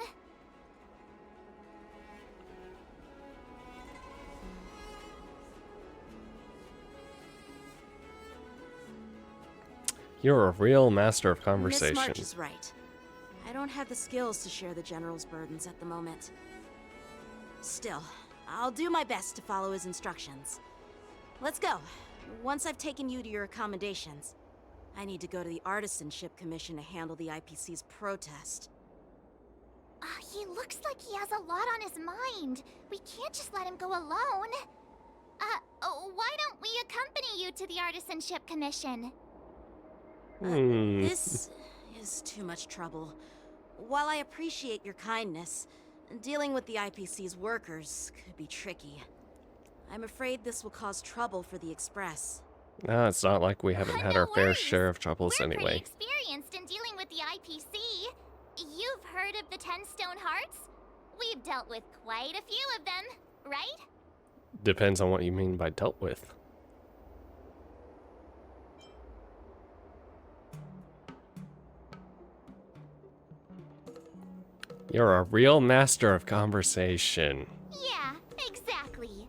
You're a real master of Miss conversation. March is right. I don't have the skills to share the General's burdens at the moment. Still, I'll do my best to follow his instructions. Let's go. Once I've taken you to your accommodations, I need to go to the Artisanship Commission to handle the IPC's protest. He looks like he has a lot on his mind. We can't just let him go alone. Why don't we accompany you to the Artisanship Commission? This is too much trouble. While I appreciate your kindness, dealing with the IPC's workers could be tricky. I'm afraid this will cause trouble for the Express. No, it's not like we haven't had our fair share of troubles We're anyway. pretty experienced in dealing with the IPC. You've heard of the 10 Stone Hearts? We've dealt with quite a few of them, right? Depends on what you mean by dealt with. You're a real master of conversation. Yeah, exactly.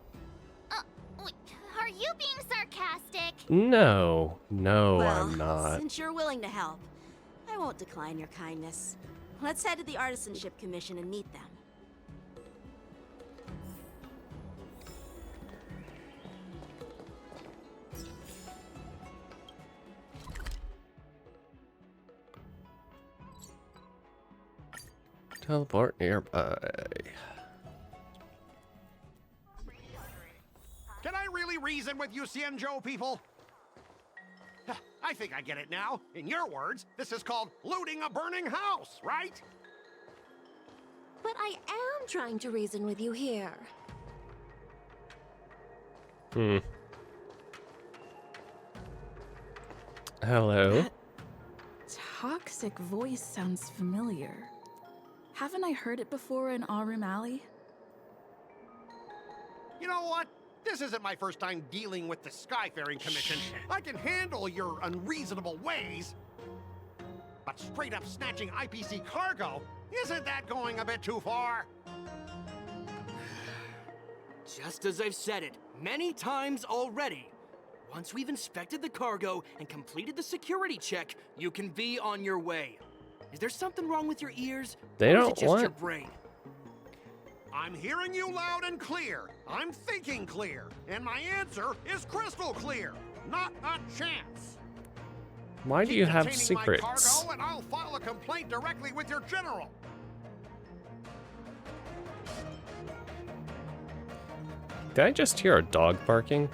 Wait, are you being sarcastic? No, Well, I'm not. Since you're willing to help, I won't decline your kindness. Let's head to the Artisanship Commission and meet them. Teleport nearby. Can I really reason with you, Xianzhou people? I think I get it now. In your words, this is called looting a burning house, right? But I am trying to reason with you here. Hello. That toxic voice sounds familiar. Haven't I heard it before in Aurum Alley? You know what? This isn't my first time dealing with the Skyfaring Commission. I can handle your unreasonable ways. But straight up snatching IPC cargo, isn't that going a bit too far? Just as I've said it many times already. Once we've inspected the cargo and completed the security check, you can be on your way. Is there something wrong with your ears? They or is don't it just your want- brain? I'm hearing you loud and clear. I'm thinking clear. And my answer is crystal clear. Not a chance. Why do you have Detaining my secrets? cargo and I'll file a complaint directly with your general. Did I just hear a dog barking?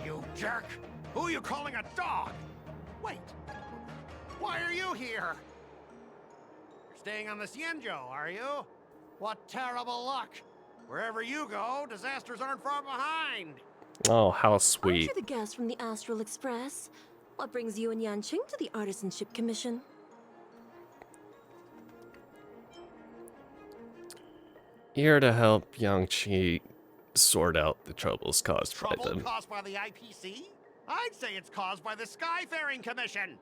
You jerk! Who are you calling a dog? Wait. Why are you here? You're staying on the Cienjo, are you? What terrible luck. Wherever you go, disasters aren't far behind. Oh, how Aren't sweet. you the guest from the Astral Express? What brings you and Yanqing to the Artisanship Commission? Here to help Yang-Chi sort out the troubles caused by Trouble them. caused by the IPC? I'd say it's caused by the Skyfaring Commission.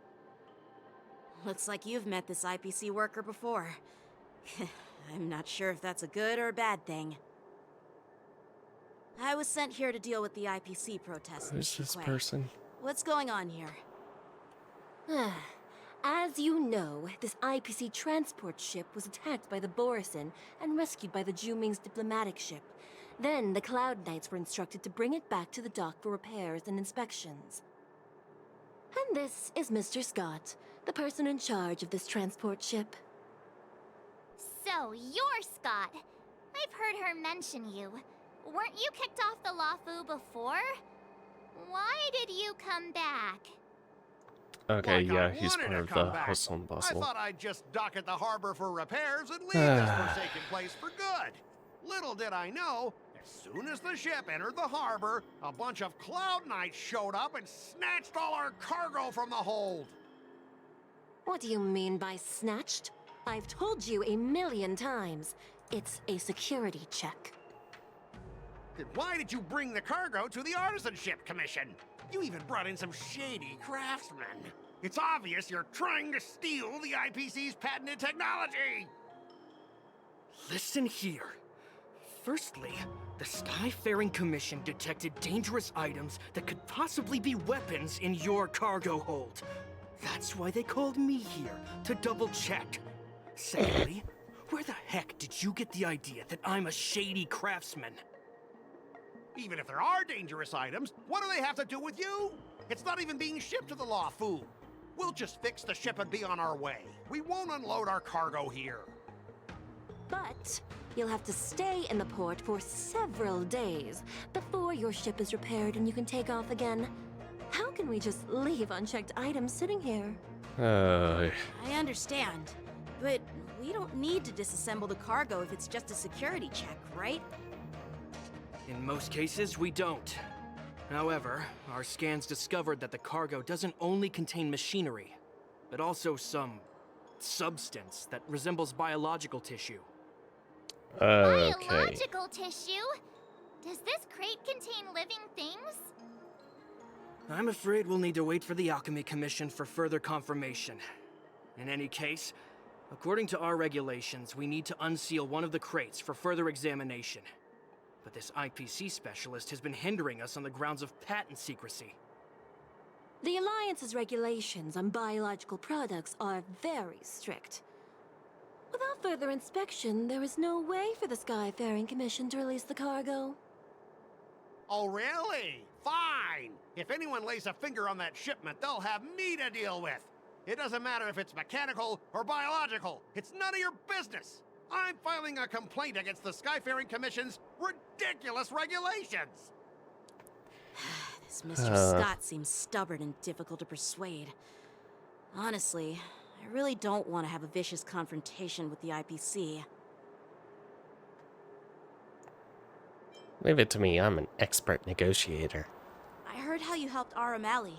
Looks like you've met this IPC worker before. I'm not sure if that's a good or a bad thing. I was sent here to deal with the IPC protests. Who's this Wei. person? What's going on here? As you know, this IPC transport ship was attacked by the Borisin and rescued by the Juming's diplomatic ship. Then the Cloud Knights were instructed to bring it back to the dock for repairs and inspections. And this is Mr. Scott, the person in charge of this transport ship. So, you're Scott. I've heard her mention you. Weren't you kicked off the Lafu before? Why did you come back? Okay, Like I yeah, he's wanted part to of come the back. hustle and I bustle. thought I'd just dock at the harbor for repairs and leave this forsaken place for good. Little did I know, as soon as the ship entered the harbor, a bunch of Cloud Knights showed up and snatched all our cargo from the hold. What do you mean by snatched? I've told you 1,000,000 times. It's a security check. Then why did you bring the cargo to the Artisanship Commission? You even brought in some shady craftsmen. It's obvious you're trying to steal the IPC's patented technology. Listen here. Firstly, the Skyfaring Commission detected dangerous items that could possibly be weapons in your cargo hold. That's why they called me here, to double-check. Secondly, where the heck did you get the idea that I'm a shady craftsman? Even if there are dangerous items, what do they have to do with you? It's not even being shipped to the Lafu. We'll just fix the ship and be on our way. We won't unload our cargo here. But you'll have to stay in the port for several days before your ship is repaired and you can take off again. How can we just leave unchecked items sitting here? I understand, but we don't need to disassemble the cargo if it's just a security check, right? In most cases, we don't. However, our scans discovered that the cargo doesn't only contain machinery, but also some substance that resembles biological tissue. Okay. Biological tissue? Does this crate contain living things? I'm afraid we'll need to wait for the Alchemy Commission for further confirmation. In any case, according to our regulations, we need to unseal one of the crates for further examination. But this IPC specialist has been hindering us on the grounds of patent secrecy. The Alliance's regulations on biological products are very strict. Without further inspection, there is no way for the Skyfaring Commission to release the cargo. Oh, really? Fine. If anyone lays a finger on that shipment, they'll have me to deal with. It doesn't matter if it's mechanical or biological. It's none of your business. I'm filing a complaint against the Skyfaring Commission's ridiculous regulations. This Mr. Scott seems stubborn and difficult to persuade. Honestly, I really don't want to have a vicious confrontation with the IPC. Leave it to me, I'm an expert negotiator. I heard how you helped Aramali.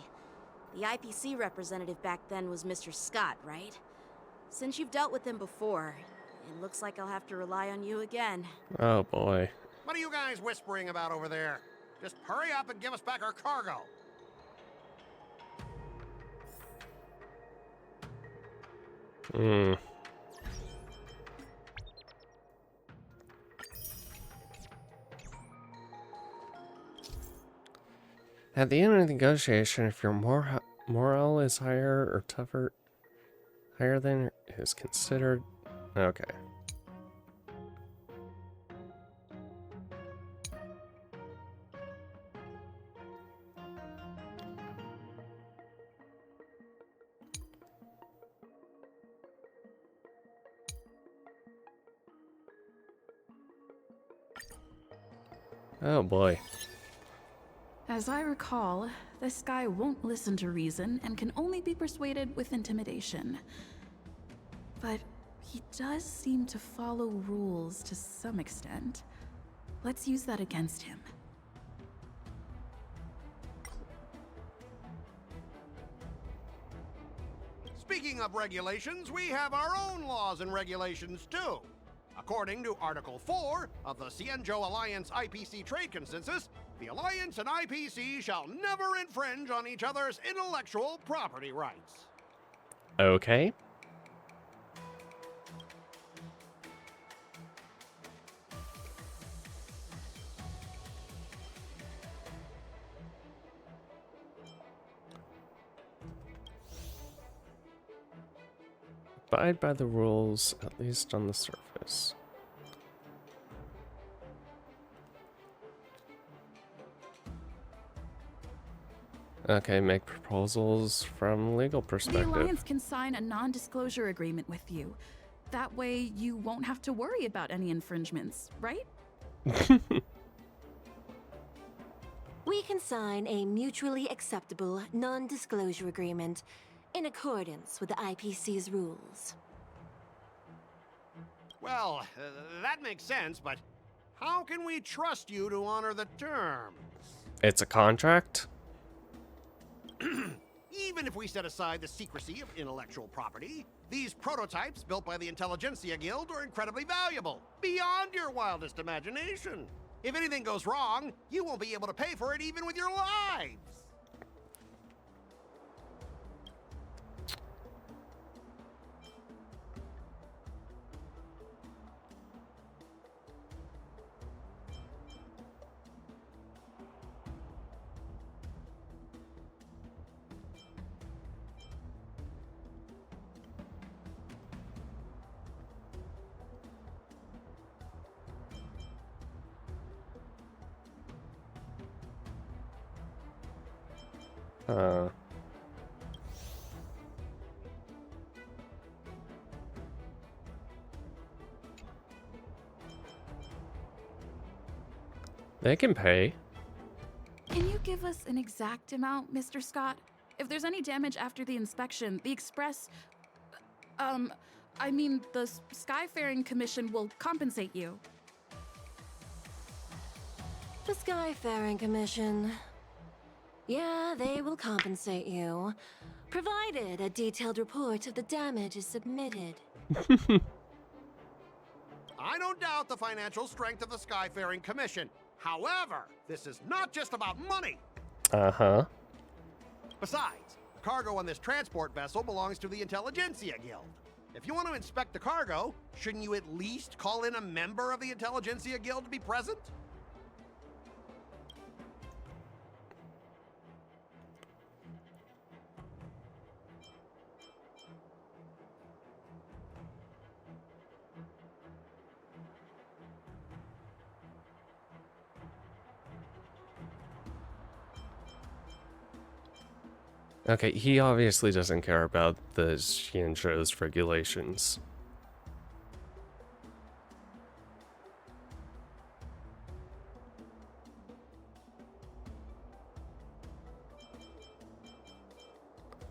The IPC representative back then was Mr. Scott, right? Since you've dealt with him before, it looks like I'll have to rely on you again. Oh boy. What are you guys whispering about over there? Just hurry up and give us back our cargo. Hmm. At the end of the negotiation, if your morale is higher or tougher, higher than is considered. Okay. Oh boy. As I recall, this guy won't listen to reason and can only be persuaded with intimidation. But he does seem to follow rules to some extent. Let's use that against him. Speaking of regulations, we have our own laws and regulations too. According to Article 4 of the Xianzhou Alliance IPC Trade Consensus, the Alliance and IPC shall never infringe on each other's intellectual property rights. Okay. Abide by the rules, at least on the surface. Okay, make proposals from legal The perspective. Alliance can sign a non-disclosure agreement with you. That way, you won't have to worry about any infringements, right? We can sign a mutually acceptable non-disclosure agreement in accordance with the IPC's rules. Well, that makes sense, but how can we trust you to honor the terms? It's a contract? Even if we set aside the secrecy of intellectual property, these prototypes built by the Intelligentsia Guild are incredibly valuable, beyond your wildest imagination. If anything goes wrong, you won't be able to pay for it even with your lives. They can pay. Can you give us an exact amount, Mr. Scott? If there's any damage after the inspection, the Express... I mean, the Skyfaring Commission will compensate you. The Skyfaring Commission. Yeah, they will compensate you, provided a detailed report of the damage is submitted. I don't doubt the financial strength of the Skyfaring Commission. However, this is not just about money. Uh-huh. Besides, the cargo on this transport vessel belongs to the Intelligentsia Guild. If you want to inspect the cargo, shouldn't you at least call in a member of the Intelligentsia Guild to be present? Okay, he obviously doesn't care about the Xianzhou's regulations.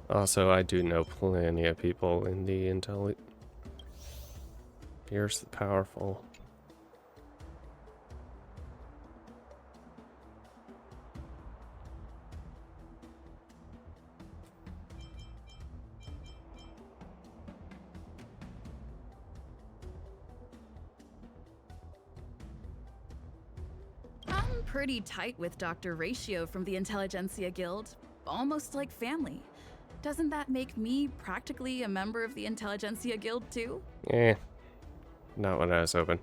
Also, I do know plenty of people in the intel. Here's the powerful. pretty tight with Dr. Ratio from the Intelligentsia Guild, almost like family. Doesn't that make me practically a member of the Intelligentsia Guild too? Not what I was hoping.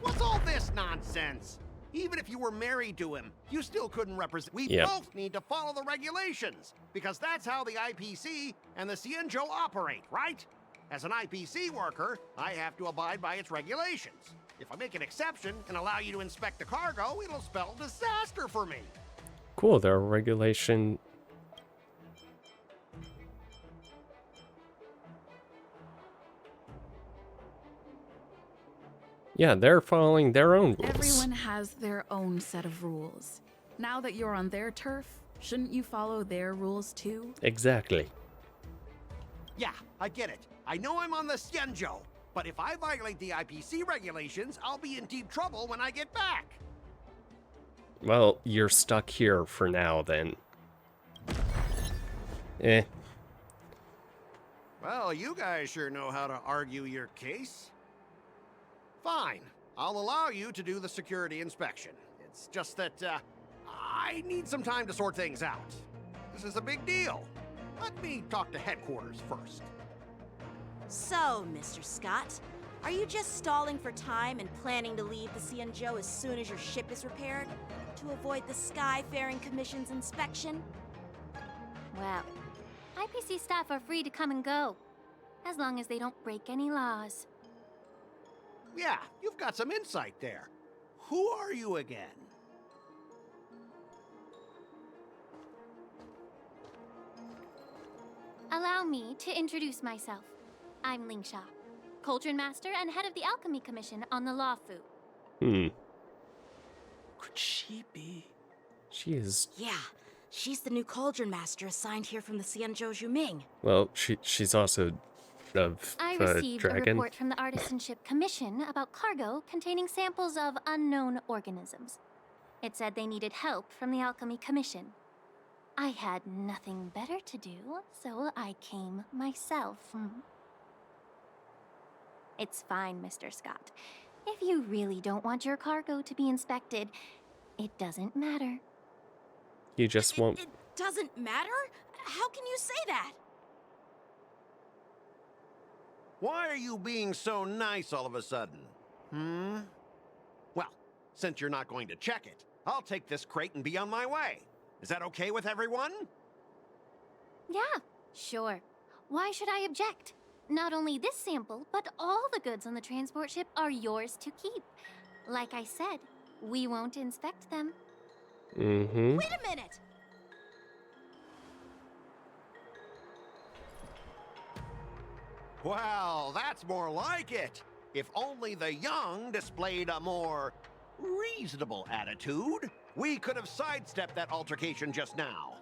What's all this nonsense? Even if you were married to him, you still couldn't represent. We both need to follow the regulations, because that's how the IPC and the Cienjo operate, right? As an IPC worker, I have to abide by its regulations. If I make an exception and allow you to inspect the cargo, it'll spell disaster for me. Cool, there are regulation. Yeah, they're following their own rules. Everyone has their own set of rules. Now that you're on their turf, shouldn't you follow their rules too? Exactly. Yeah, I get it. I know I'm on the Cienjo, but if I violate the IPC regulations, I'll be in deep trouble when I get back. Well, you're stuck here for now, then. Well, you guys sure know how to argue your case. Fine. I'll allow you to do the security inspection. It's just that, I need some time to sort things out. This is a big deal. Let me talk to headquarters first. So, Mr. Scott, are you just stalling for time and planning to leave the Cienjo as soon as your ship is repaired? To avoid the Skyfaring Commission's inspection? Well, IPC staff are free to come and go, as long as they don't break any laws. Yeah, you've got some insight there. Who are you again? Allow me to introduce myself. I'm Ling Sha, Cauldron Master and head of the Alchemy Commission on the Lawfu. Could she be? She is. Yeah, she's the new Cauldron Master assigned here from the Cienjo Zhuming. Well, she's also of I a received a dragon. report from the Artisanship Commission about cargo containing samples of unknown organisms. It said they needed help from the Alchemy Commission. I had nothing better to do, so I came myself. It's fine, Mr. Scott. If you really don't want your cargo to be inspected, it doesn't matter. You just won't. It doesn't matter? How can you say that? Why are you being so nice all of a sudden? Well, since you're not going to check it, I'll take this crate and be on my way. Is that okay with everyone? Yeah, sure. Why should I object? Not only this sample, but all the goods on the transport ship are yours to keep. Like I said, we won't inspect them. Wait a minute! Well, that's more like it. If only the young displayed a more reasonable attitude, we could have sidestepped that altercation just now.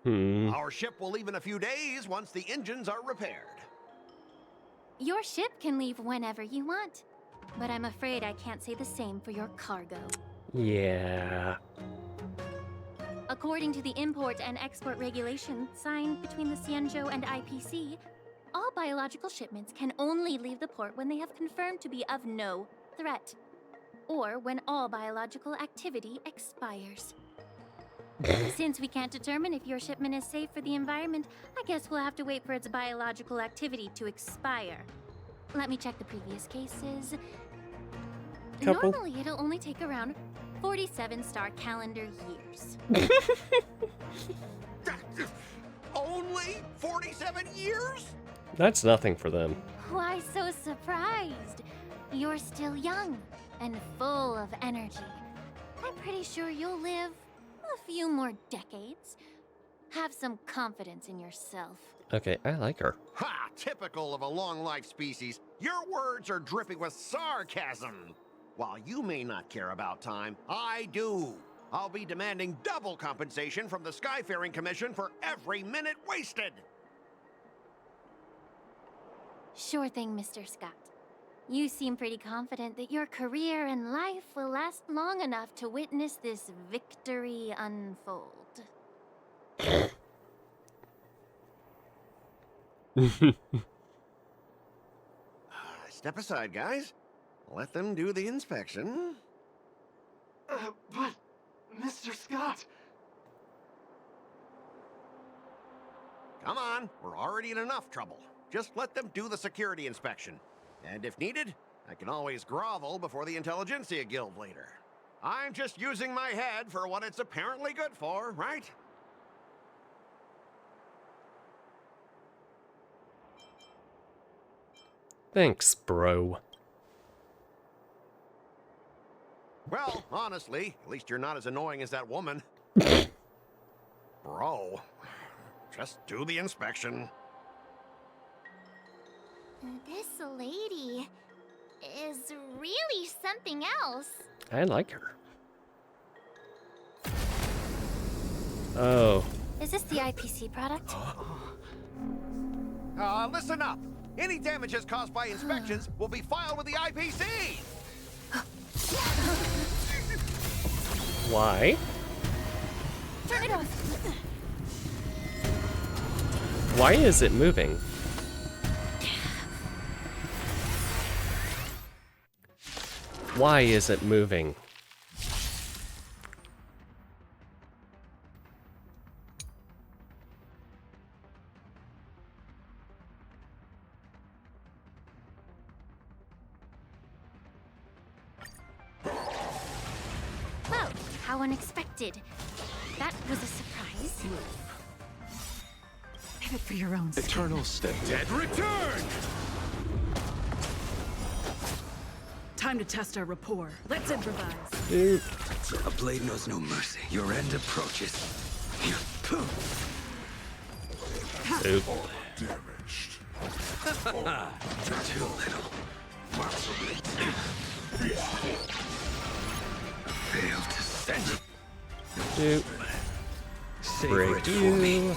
Our ship will leave in a few days once the engines are repaired. Your ship can leave whenever you want, but I'm afraid I can't say the same for your cargo. Yeah. According to the import and export regulations signed between the Cienjo and IPC, all biological shipments can only leave the port when they have confirmed to be of no threat, or when all biological activity expires. Since we can't determine if your shipment is safe for the environment, I guess we'll have to wait for its biological activity to expire. Let me check the previous cases. Normally, it'll only take around 47 star calendar years. Only 47 years? That's nothing for them. Why so surprised? You're still young and full of energy. I'm pretty sure you'll live a few more decades. Have some confidence in yourself. Okay, I like her. Ha! Typical of a long-life species. Your words are dripping with sarcasm. While you may not care about time, I do. I'll be demanding double compensation from the Skyfaring Commission for every minute wasted. Sure thing, Mr. Scott. You seem pretty confident that your career and life will last long enough to witness this victory unfold. Step aside, guys. Let them do the inspection. But, Mr. Scott... Come on, we're already in enough trouble. Just let them do the security inspection. And if needed, I can always grovel before the Intelligentsia Guild later. I'm just using my head for what it's apparently good for, right? Thanks, bro. Well, honestly, at least you're not as annoying as that woman. Bro, just do the inspection. This lady is really something else. I like her. Oh. Is this the IPC product? Listen up. Any damages caused by inspections will be filed with the IPC. Why? Turn it off. Why is it moving? Why is it moving? Well, how unexpected. That was a surprise. Pivot for your own sake. Eternal state. Dead return! Time to test our rapport. Let's improvise. Dude. A blade knows no mercy. Your end approaches. Soup. Damaged. Too little. Failed to send you. Dude. Break you.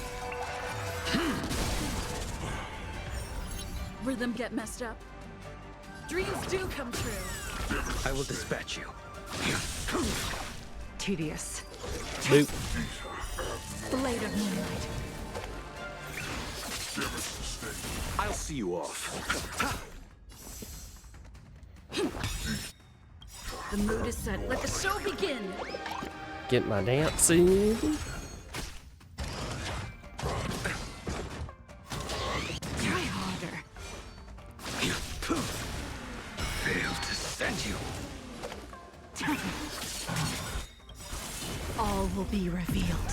Rhythm get messed up. Dreams do come true. I will dispatch you. Tedious. Boop. Blade of moonlight. I'll see you off. The mood is set. Let the show begin. Get my dancing. Try harder. Failed to send you. All will be revealed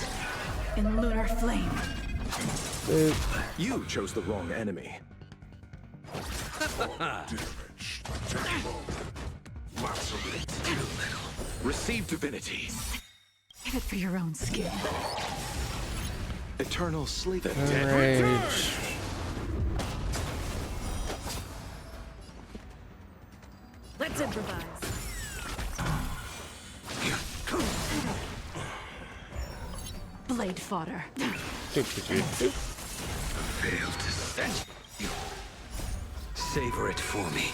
in lunar flame. You chose the wrong enemy. Receive divinity. Pivot for your own skin. Eternal sleep. The dead return. Let's improvise. Blade fodder. Failed to send you. Savor it for me.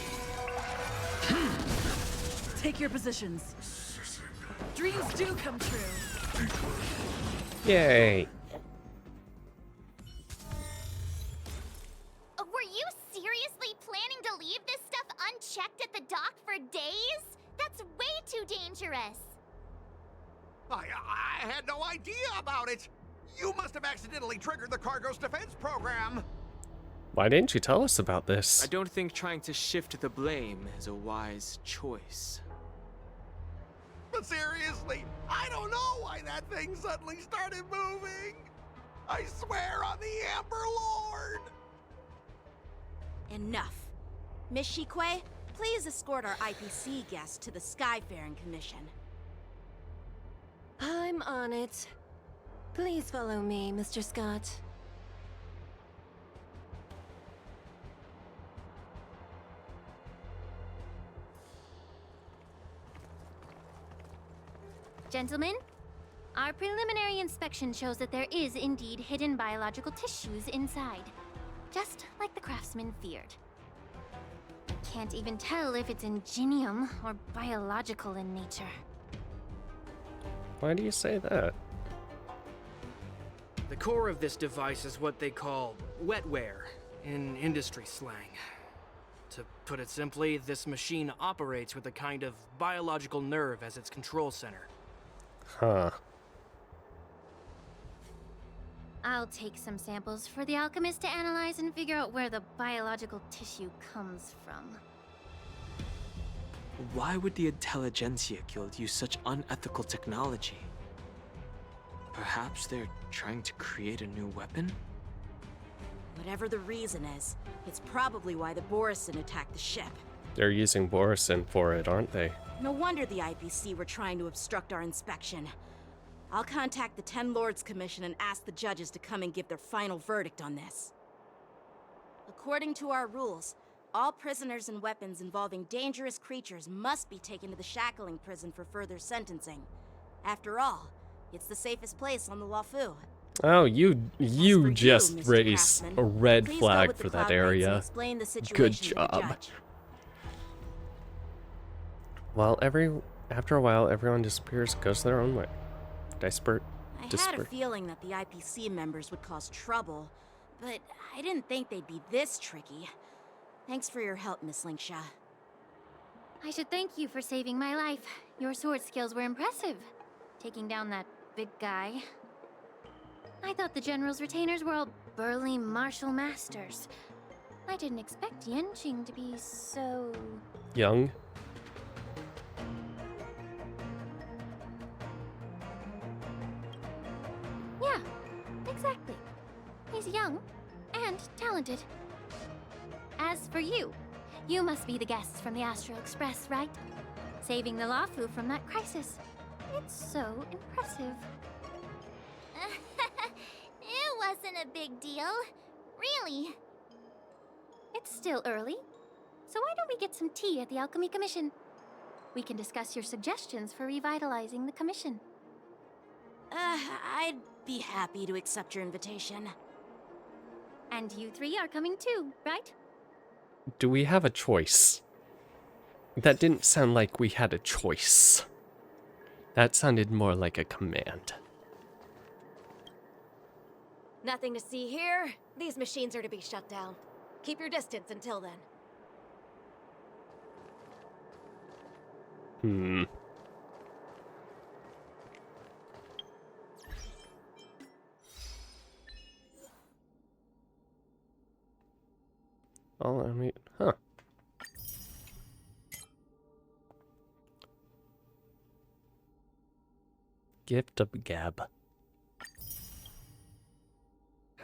Take your positions. Dreams do come true. Yay. Were you seriously planning to leave this stuff unchecked at the dock for days? That's way too dangerous. I had no idea about it. You must have accidentally triggered the cargo's defense program. Why didn't you tell us about this? I don't think trying to shift the blame is a wise choice. But seriously, I don't know why that thing suddenly started moving. I swear on the Amber Lord. Enough. Miss Shikwe, please escort our IPC guests to the Skyfaring Commission. I'm on it. Please follow me, Mr. Scott. Gentlemen, our preliminary inspection shows that there is indeed hidden biological tissues inside, just like the craftsman feared. Can't even tell if it's ingenium or biological in nature. Why do you say that? The core of this device is what they call wetware in industry slang. To put it simply, this machine operates with a kind of biological nerve as its control center. Huh. I'll take some samples for the alchemist to analyze and figure out where the biological tissue comes from. Why would the Intelligentsia Guild use such unethical technology? Perhaps they're trying to create a new weapon? Whatever the reason is, it's probably why the Borisin attacked the ship. They're using Borisin for it, aren't they? No wonder the IPC were trying to obstruct our inspection. I'll contact the Ten Lords Commission and ask the judges to come and give their final verdict on this. According to our rules, all prisoners and weapons involving dangerous creatures must be taken to the Shackling prison for further sentencing. After all, it's the safest place on the Luofu. Oh, you just Mr. raised Craftsman, a red please go flag with the for that Cloud Knights and area. explain the situation Good to the job. judge. Well, after a while, everyone disappears, goes their own way. I had a feeling that the IPC members would cause trouble, but I didn't think they'd be this tricky. Thanks for your help, Miss Linksha. I should thank you for saving my life. Your sword skills were impressive. Taking down that big guy. I thought the General's retainers were all burly martial masters. I didn't expect Yenqing to be so... Young. Yeah, exactly. He's young and talented. As for you, you must be the guests from the Astral Express, right? Saving the Luofu from that crisis. It's so impressive. It wasn't a big deal. Really. It's still early, so why don't we get some tea at the Alchemy Commission? We can discuss your suggestions for revitalizing the commission. I'd be happy to accept your invitation. And you three are coming too, right? Do we have a choice? That didn't sound like we had a choice. That sounded more like a command. Nothing to see here. These machines are to be shut down. Keep your distance until then. Oh, I mean, huh. Gift of Gab.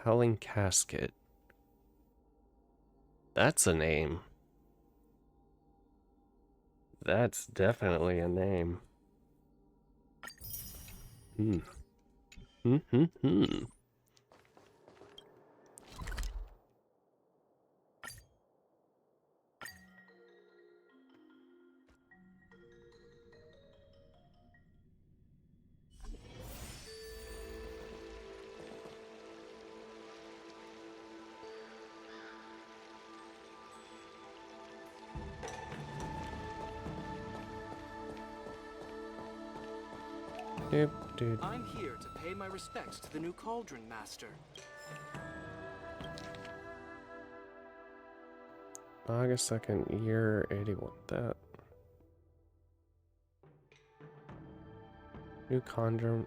Howling Casket. That's a name. That's definitely a name. Dude. I'm here to pay my respects to the new Cauldron Master. August 2nd, year 81. That. New Conjure.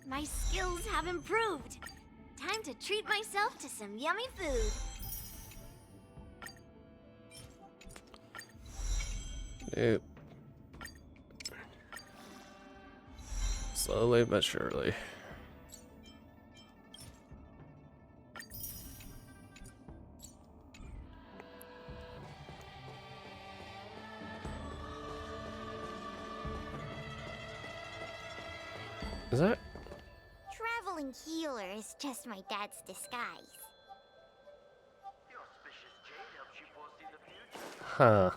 My skills have improved. Time to treat myself to some yummy food. Yep. Slowly but surely. Is that? Traveling healer is just my dad's disguise. Huh.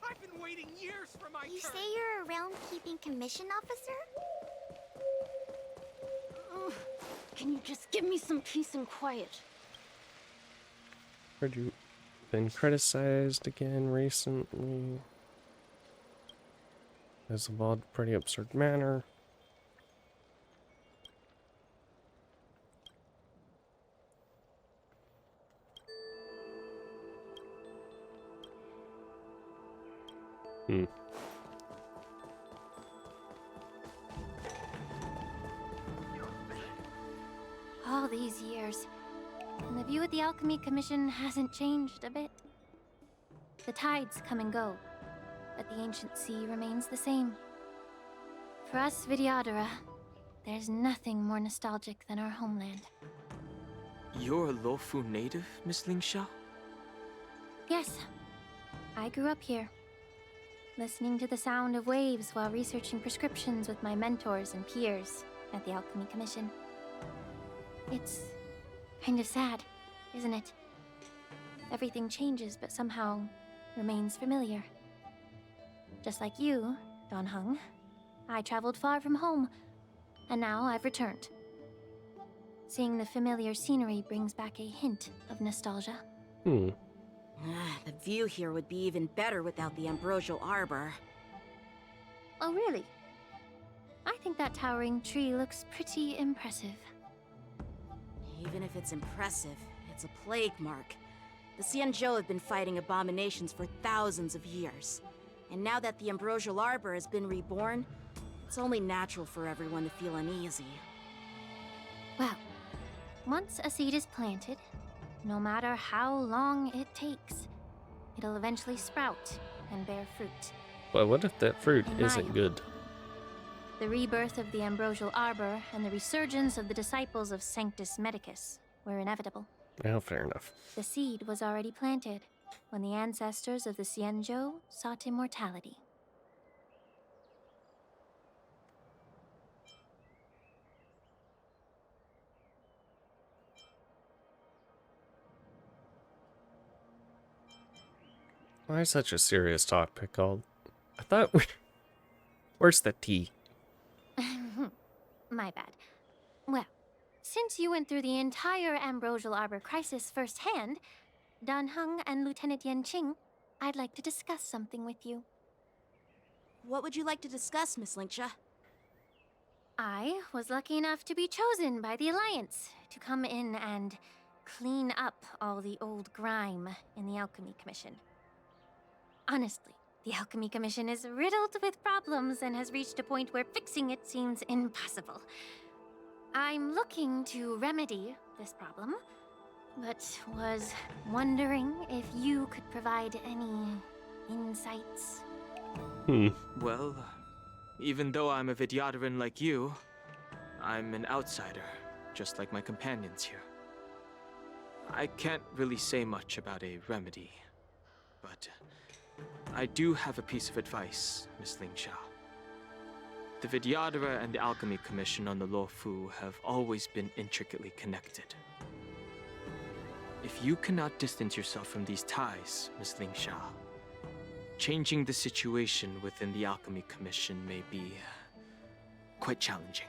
I've been waiting years for my You turn. say you're a realm-keeping commission officer? Can you just give me some peace and quiet? Heard you been criticized again recently. Has evolved in a pretty absurd manner. All these years, and the view of the Alchemy Commission hasn't changed a bit. The tides come and go, but the ancient sea remains the same. For us Vidyadhara, there's nothing more nostalgic than our homeland. You're a Luofu native, Miss Lingsha? Yes, I grew up here, listening to the sound of waves while researching prescriptions with my mentors and peers at the Alchemy Commission. It's kind of sad, isn't it? Everything changes, but somehow remains familiar. Just like you, Dan Heng, I traveled far from home, and now I've returned. Seeing the familiar scenery brings back a hint of nostalgia. The view here would be even better without the Ambrosial Arbor. Oh, really? I think that towering tree looks pretty impressive. Even if it's impressive, it's a plague mark. The Xianzhou have been fighting abominations for thousands of years. And now that the Ambrosial Arbor has been reborn, it's only natural for everyone to feel uneasy. Well, once a seed is planted, no matter how long it takes, it'll eventually sprout and bear fruit. But what if that fruit In my isn't good? The rebirth of the Ambrosial Arbor and the resurgence of the disciples of Sanctus Medicus were inevitable. Well, fair enough. The seed was already planted when the ancestors of the Xianzhou sought immortality. Why such a serious topic called? I thought we... Where's the tea? My bad. Well, since you went through the entire Ambrosial Arbor crisis firsthand, Dan Heng and Lieutenant Yanqing, I'd like to discuss something with you. What would you like to discuss, Miss Lingsha? I was lucky enough to be chosen by the Alliance to come in and clean up all the old grime in the Alchemy Commission. Honestly, the Alchemy Commission is riddled with problems and has reached a point where fixing it seems impossible. I'm looking to remedy this problem, but was wondering if you could provide any insights. Well, even though I'm a Vidyadharan like you, I'm an outsider, just like my companions here. I can't really say much about a remedy, but I do have a piece of advice, Miss Lingsha. The Vidyadhara and the Alchemy Commission on the Luofu have always been intricately connected. If you cannot distance yourself from these ties, Miss Lingsha, changing the situation within the Alchemy Commission may be quite challenging.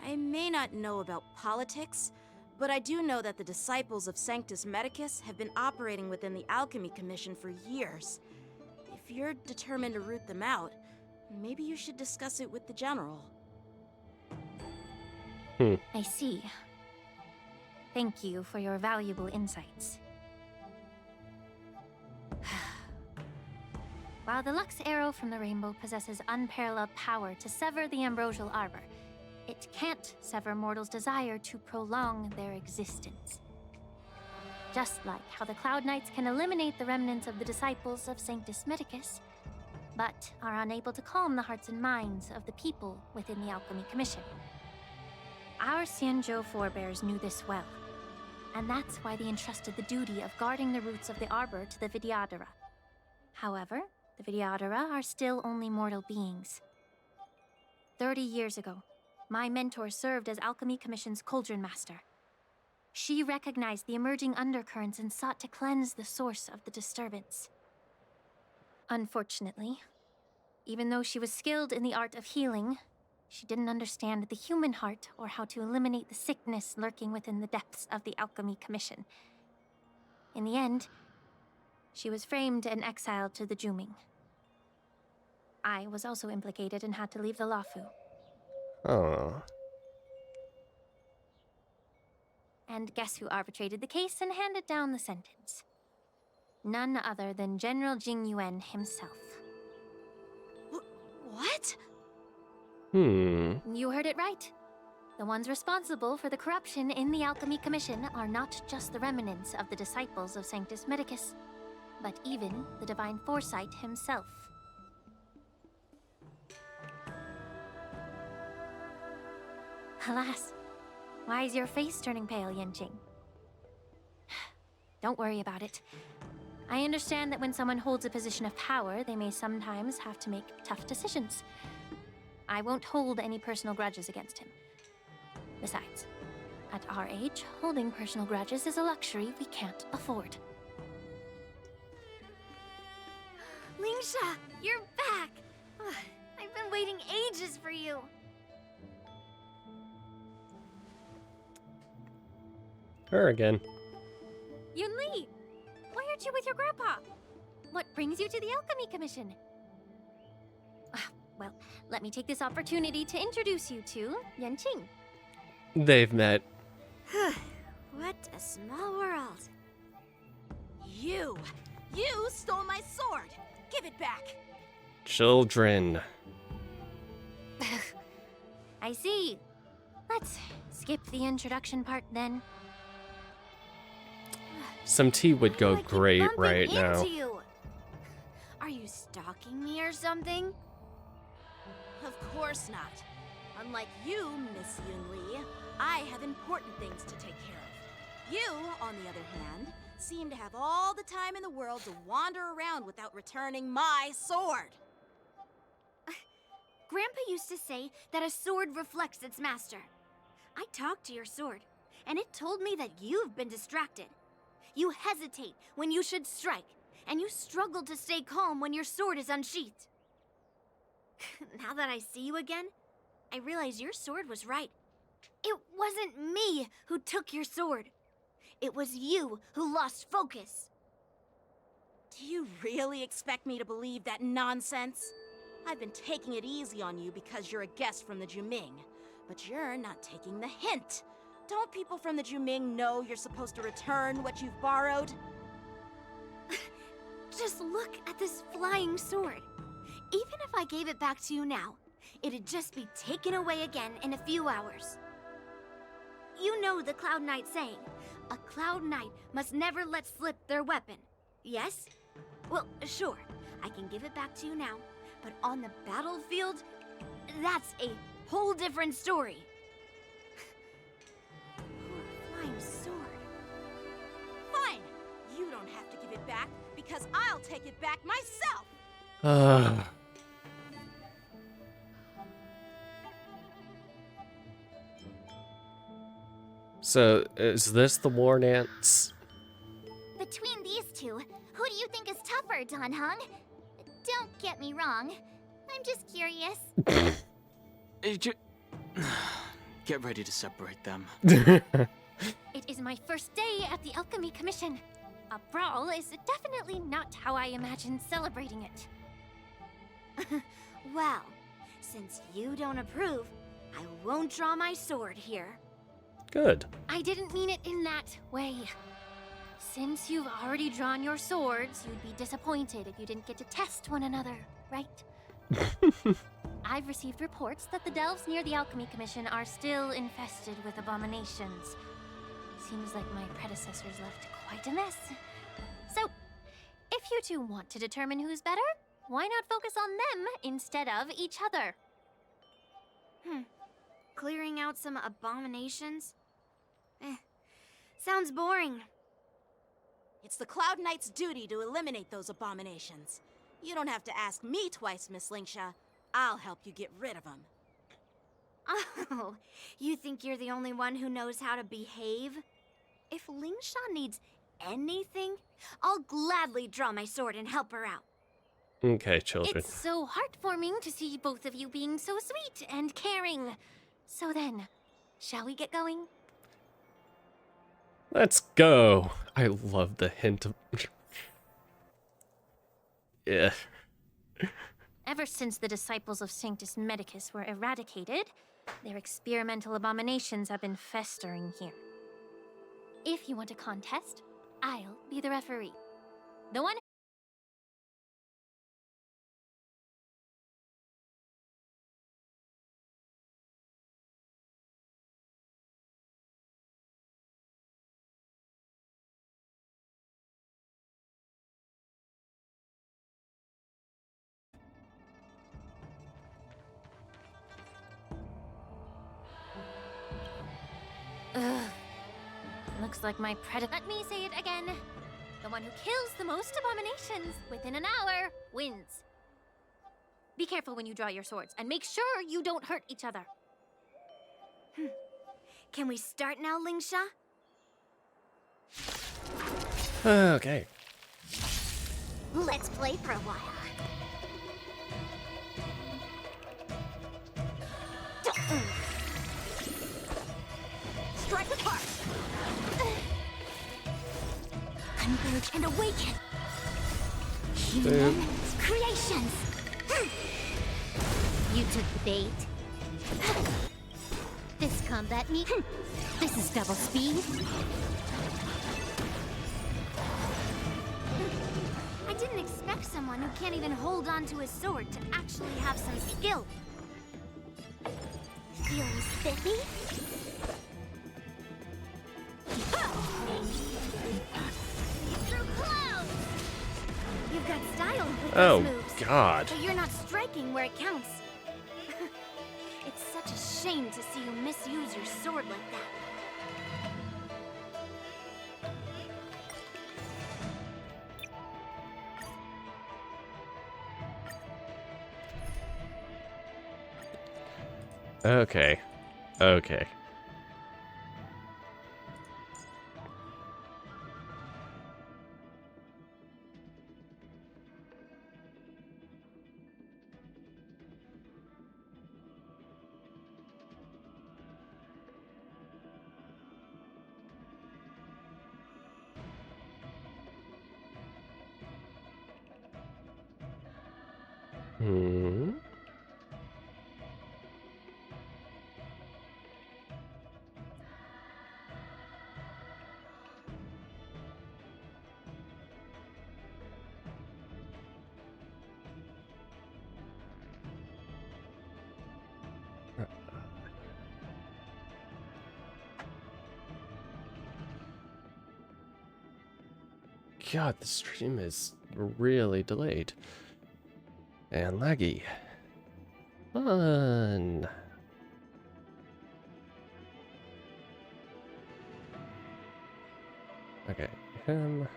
I may not know about politics, but I do know that the disciples of Sanctus Medicus have been operating within the Alchemy Commission for years. If you're determined to root them out, maybe you should discuss it with the General. I see. Thank you for your valuable insights. While the Lux Arrow from the Rainbow possesses unparalleled power to sever the Ambrosial Arbor, it can't sever mortals' desire to prolong their existence. Just like how the Cloud Knights can eliminate the remnants of the disciples of Sanctus Medicus, but are unable to calm the hearts and minds of the people within the Alchemy Commission. Our Xianzhou forebears knew this well, and that's why they entrusted the duty of guarding the roots of the Arbor to the Vidyadhara. However, the Vidyadhara are still only mortal beings. 30 years ago, My mentor served as Alchemy Commission's Cauldron Master. She recognized the emerging undercurrents and sought to cleanse the source of the disturbance. Unfortunately, even though she was skilled in the art of healing, she didn't understand the human heart or how to eliminate the sickness lurking within the depths of the Alchemy Commission. In the end, she was framed and exiled to the Juming. I was also implicated and had to leave the Luofu. Oh. And guess who arbitrated the case and handed down the sentence? None other than General Jing Yuan himself. What? You heard it right. The ones responsible for the corruption in the Alchemy Commission are not just the remnants of the disciples of Sanctus Medicus, but even the Divine Foresight himself. Alas, why is your face turning pale, Yanqing? Don't worry about it. I understand that when someone holds a position of power, they may sometimes have to make tough decisions. I won't hold any personal grudges against him. Besides, at our age, holding personal grudges is a luxury we can't afford. Lingsha, you're back! Ugh, I've been waiting ages for you. Her again. Yunli! Why aren't you with your grandpa? What brings you to the Alchemy Commission? Well, let me take this opportunity to introduce you to Yanqing. They've met. What a small world. You stole my sword. Give it back. Children. I see. Let's skip the introduction part then. Some tea would go great right now. You. Are you stalking me or something? Of course not. Unlike you, Miss Yunli, I have important things to take care of. You, on the other hand, seem to have all the time in the world to wander around without returning my sword. Grandpa used to say that a sword reflects its master. I talked to your sword, and it told me that you've been distracted. You hesitate when you should strike, and you struggle to stay calm when your sword is unsheathed. Now that I see you again, I realize your sword was right. It wasn't me who took your sword. It was you who lost focus. Do you really expect me to believe that nonsense? I've been taking it easy on you because you're a guest from the Juming, but you're not taking the hint. Don't people from the Juming know you're supposed to return what you've borrowed? Just look at this flying sword. Even if I gave it back to you now, it'd just be taken away again in a few hours. You know the Cloud Knight saying, a Cloud Knight must never let slip their weapon. Yes? Well, sure, I can give it back to you now, but on the battlefield, that's a whole different story. Flying sword. Fine! You don't have to give it back, because I'll take it back myself! So, is this the war dance? Between these two, who do you think is tougher, Dan Heng? Don't get me wrong. I'm just curious. Get ready to separate them. It is my first day at the Alchemy Commission. A brawl is definitely not how I imagined celebrating it. Well, since you don't approve, I won't draw my sword here. Good. I didn't mean it in that way. Since you've already drawn your swords, you'd be disappointed if you didn't get to test one another, right? I've received reports that the delves near the Alchemy Commission are still infested with abominations. Seems like my predecessors left quite a mess. So, if you two want to determine who's better, why not focus on them instead of each other? Clearing out some abominations? Sounds boring. It's the Cloud Knight's duty to eliminate those abominations. You don't have to ask me twice, Miss Lingsha. I'll help you get rid of them. Oh, you think you're the only one who knows how to behave? If Lingsha needs anything, I'll gladly draw my sword and help her out. Okay, children. It's so heartwarming to see both of you being so sweet and caring. So then, shall we get going? Let's go. I love the hint of... yeah. Ever since the disciples of Sanctus Medicus were eradicated, their experimental abominations have been festering here. If you want a contest, I'll be the referee. The one looks like my predecessor. Let me say it again. The one who kills the most abominations within an hour wins. Be careful when you draw your swords, and make sure you don't hurt each other. Can we start now, Lingsha? Okay. Let's play for a while. Strike apart! Converge and awaken! Humans, creations! You took the bait. This combat meet. This is double speed. I didn't expect someone who can't even hold on to his sword to actually have some skill. Feeling spiffy? Through clouds! You've got style with Oh, those moves. God. But you're not striking where it counts. It's such a shame to see you misuse your sword like that. Okay. Okay. Hmm. God, the stream is really delayed. And laggy. Fun. Okay, him.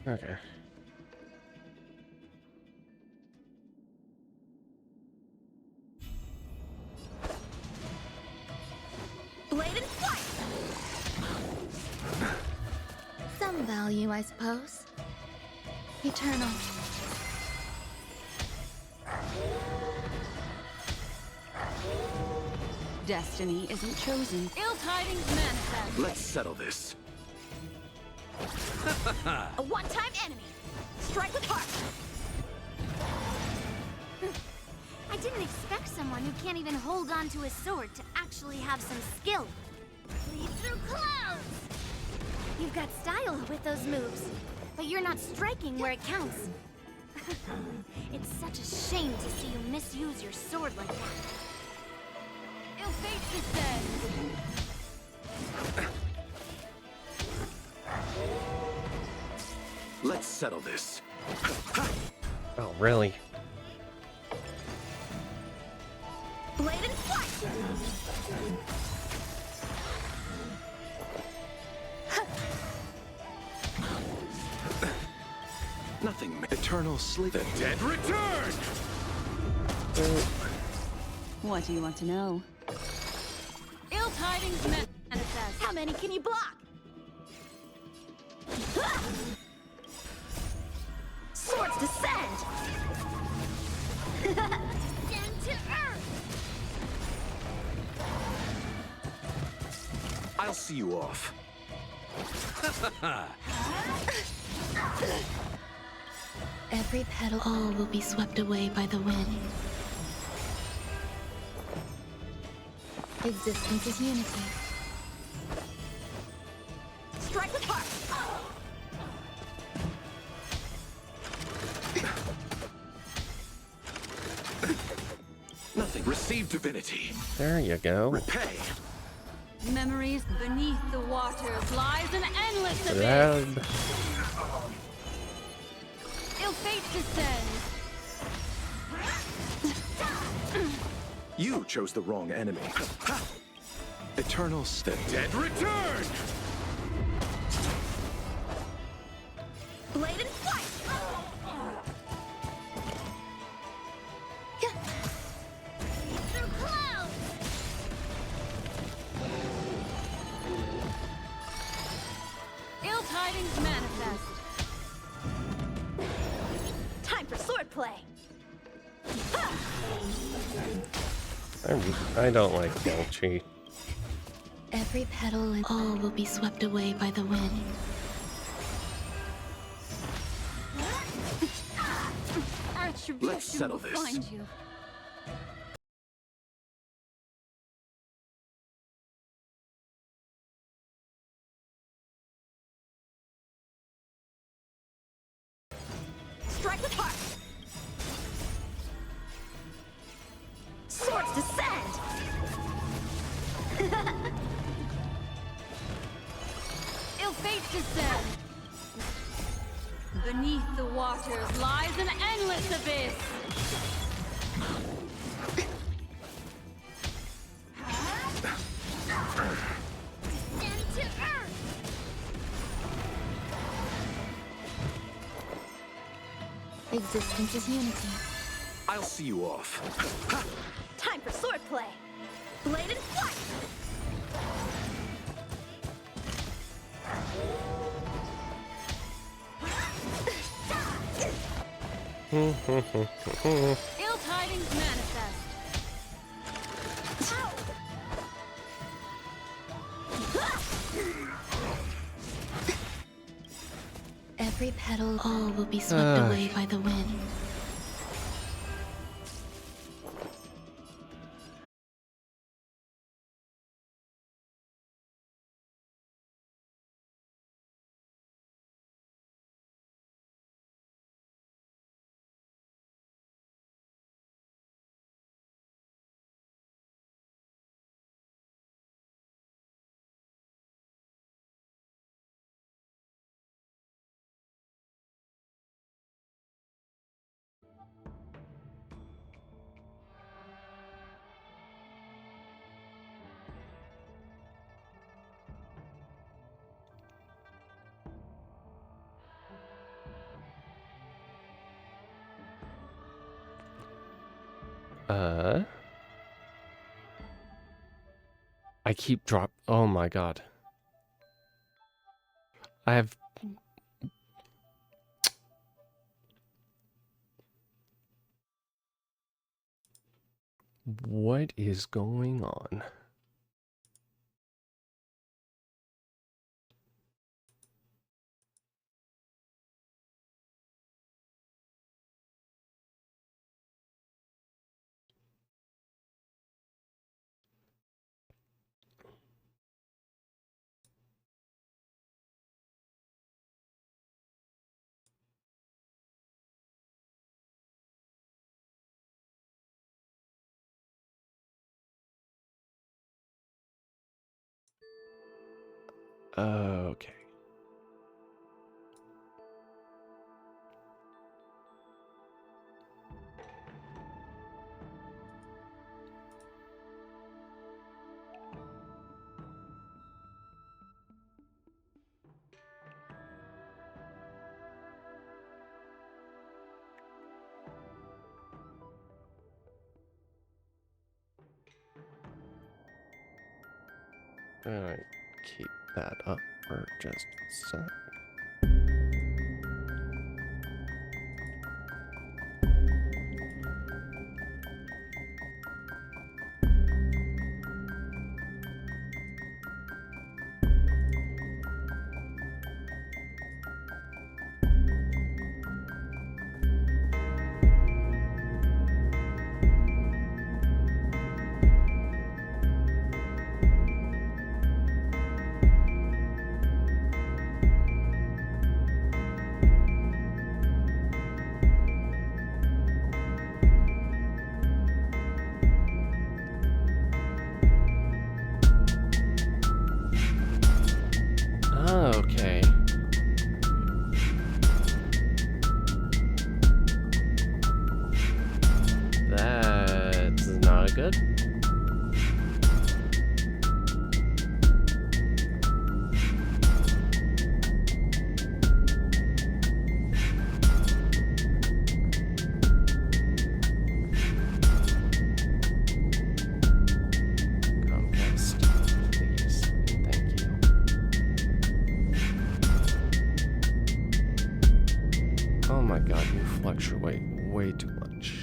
Okay. Blade and flight! Some value, I suppose. Eternal. Destiny isn't chosen. Ill tidings manifest. Let's settle this. A one-time enemy! Strike apart! I didn't expect someone who can't even hold on to his sword to actually have some skill. Lead through clouds! You've got style with those moves, but you're not striking where it counts. It's such a shame to see you misuse your sword like that. Ill fate descends. settle this. Oh, really? Blade and flight! Nothing. Eternal sleep. The dead return! What do you want to know? Ill tidings manifest. How many can you block? Swords descend! Descend to earth! I'll see you off. Every petal, all will be swept away by the wind. Existence is unity. Strike with heart! Nothing. Receive divinity. There you go. Repay. Memories beneath the waters lies an endless abyss. Red. Ill fate descends. You chose the wrong enemy. Eternal. The dead return! Blade and flight! Through clouds! Ill tidings manifest. Time for swordplay! I don't like Belchi. Every petal and all will be swept away by the wind. Retribution Let's settle will this. find you. Strike with heart! Swords descend! Ill fate descends. Beneath the waters lies an endless abyss. Descend to earth! Existence is unity. I'll see you off. Time for swordplay! Blade and flight! Ill tidings manifest. Every petal, all will be swept away by the wind. I keep oh my god. I have... What is going on? Okay. gonna keep that up for just a sec. Okay. That's not good. Comcast, please, thank you. Oh my god, you fluctuate way too much.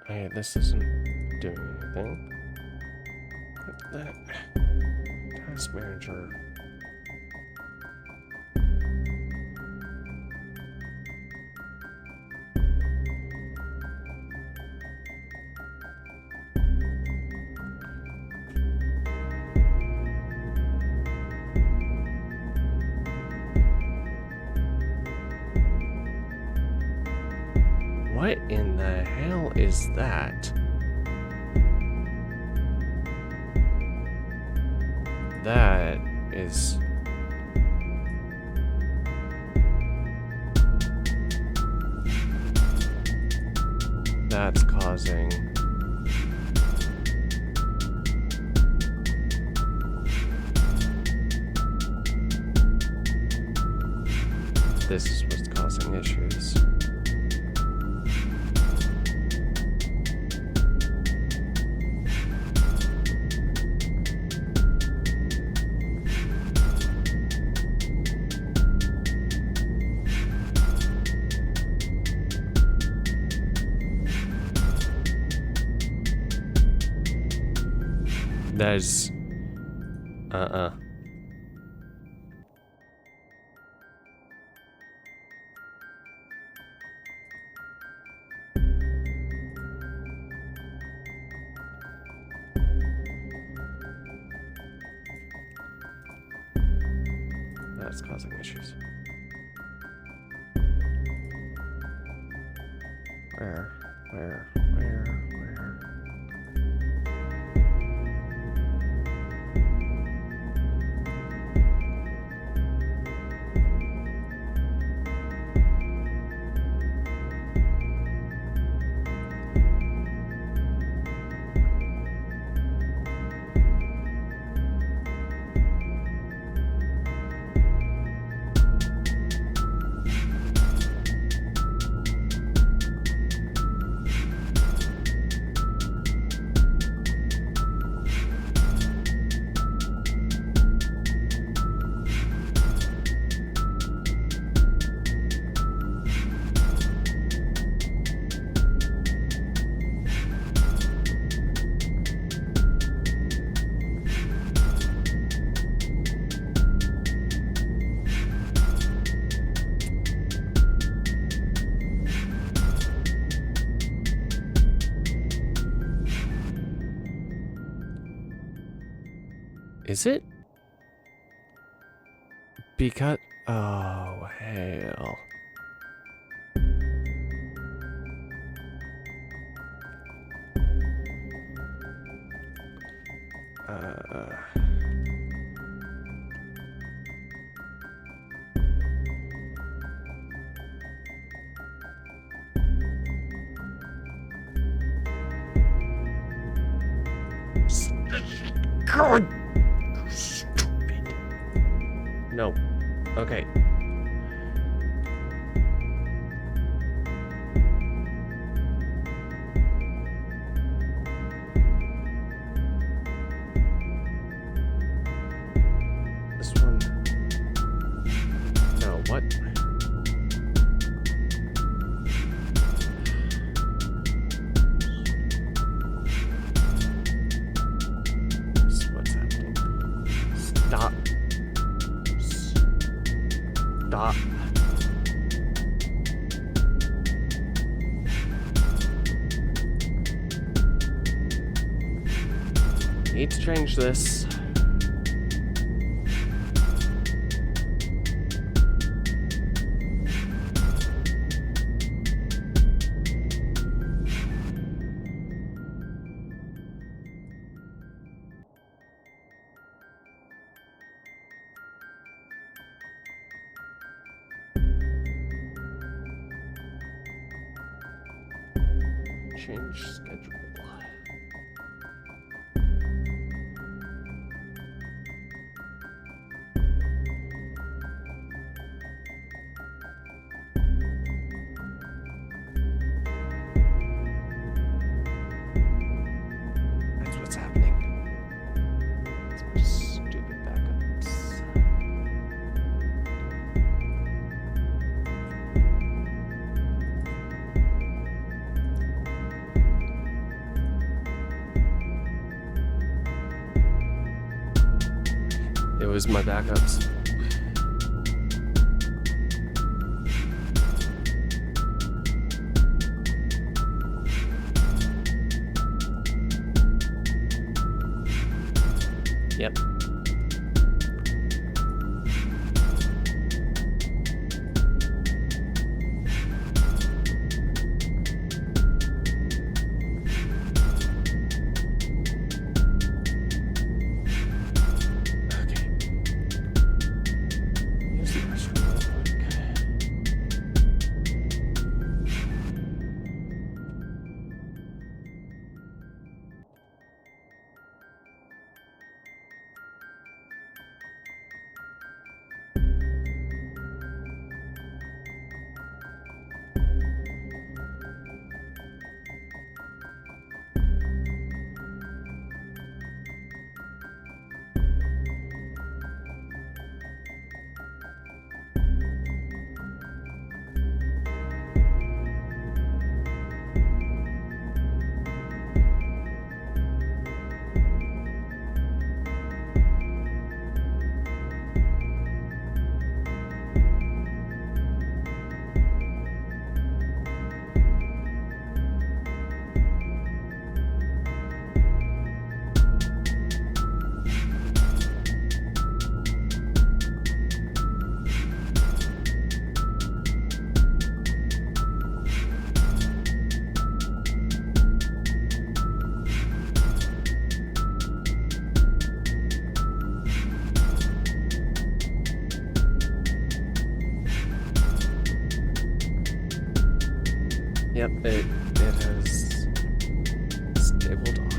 Hey, this isn't doing anything. What the? Task manager. What in the hell is that? That is... That's causing... This is what's causing issues. There's... That's causing issues. Where? Is it? Because... Oh, hell. God! Stupid. No. Okay. This one. No, what? What's happening? Stop. Stop. Need to change this. Change schedule. That's what's happening. It's my stupid backups. It was my backups. Yep. Use the restroom real quick. Yep, it has stabled off.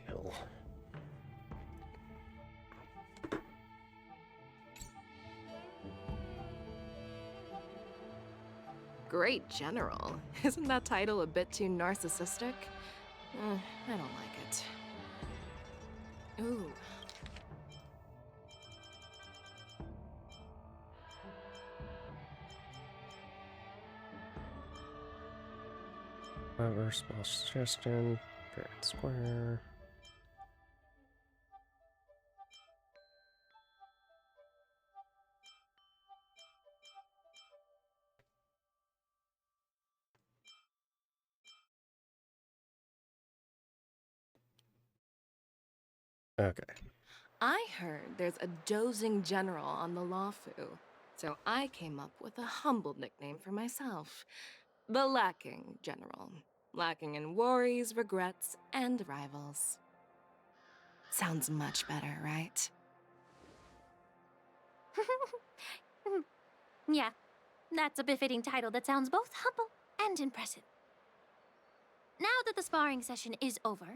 Hell. Great General. Isn't that title a bit too narcissistic? I don't like it. Ooh. Small suggestion. Fair and square. Okay. I heard there's a dozing general on the Luofu, so I came up with a humble nickname for myself. The Lacking General. Lacking in worries, regrets, and rivals. Sounds much better, right? Yeah, that's a befitting title that sounds both humble and impressive. Now that the sparring session is over,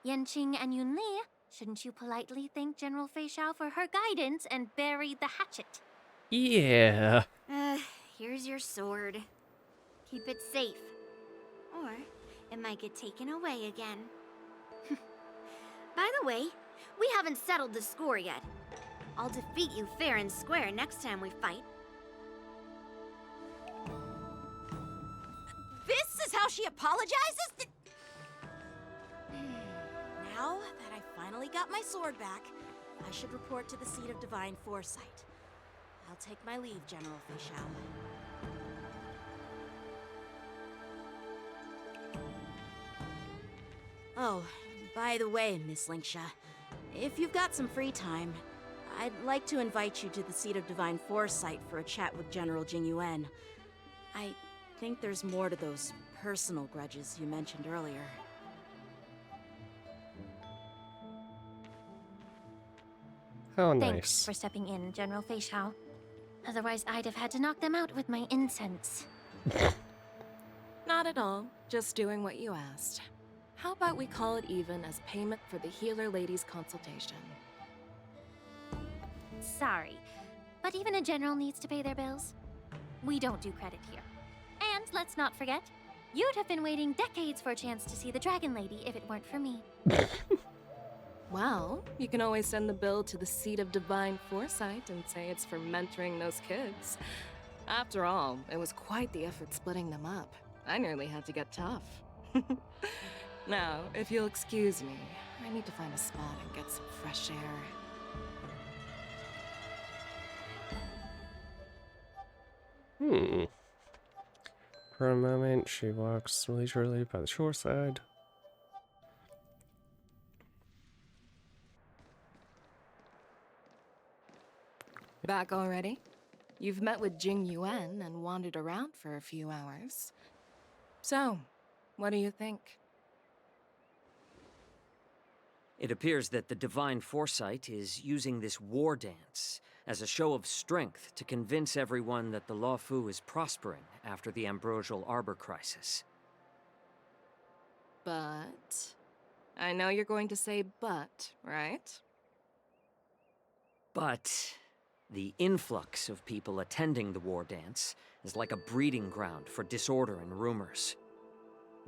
Yanqing and Yunli, shouldn't you politely thank General Fei Xiao for her guidance and bury the hatchet? Yeah. Here's your sword. Keep it safe. Or it might get taken away again. By the way, we haven't settled the score yet. I'll defeat you fair and square next time we fight. This is how she apologizes? Now that I finally got my sword back, I should report to the seat of divine foresight. I'll take my leave, General Fei Xiao. Oh, by the way, Miss Linksha, if you've got some free time, I'd like to invite you to the seat of divine foresight for a chat with General Jingyuan. I think there's more to those personal grudges you mentioned earlier. How Thanks nice. for stepping in, General Fei Xiao. Otherwise, I'd have had to knock them out with my incense. Not at all. Just doing what you asked. How about we call it even as payment for the healer lady's consultation? Sorry, but even a general needs to pay their bills. We don't do credit here. And let's not forget, you'd have been waiting decades for a chance to see the Dragon Lady if it weren't for me. Well, you can always send the bill to the seat of divine foresight and say it's for mentoring those kids. After all, it was quite the effort splitting them up. I nearly had to get tough. Now, if you'll excuse me, I need to find a spot and get some fresh air. For a moment, she walks leisurely by the shoreside. Back already? You've met with Jingyuan and wandered around for a few hours. So, what do you think? It appears that the Divine Foresight is using this war dance as a show of strength to convince everyone that the Luofu is prospering after the Ambrosial Arbor crisis. But... I know you're going to say but, right? But the influx of people attending the war dance is like a breeding ground for disorder and rumors.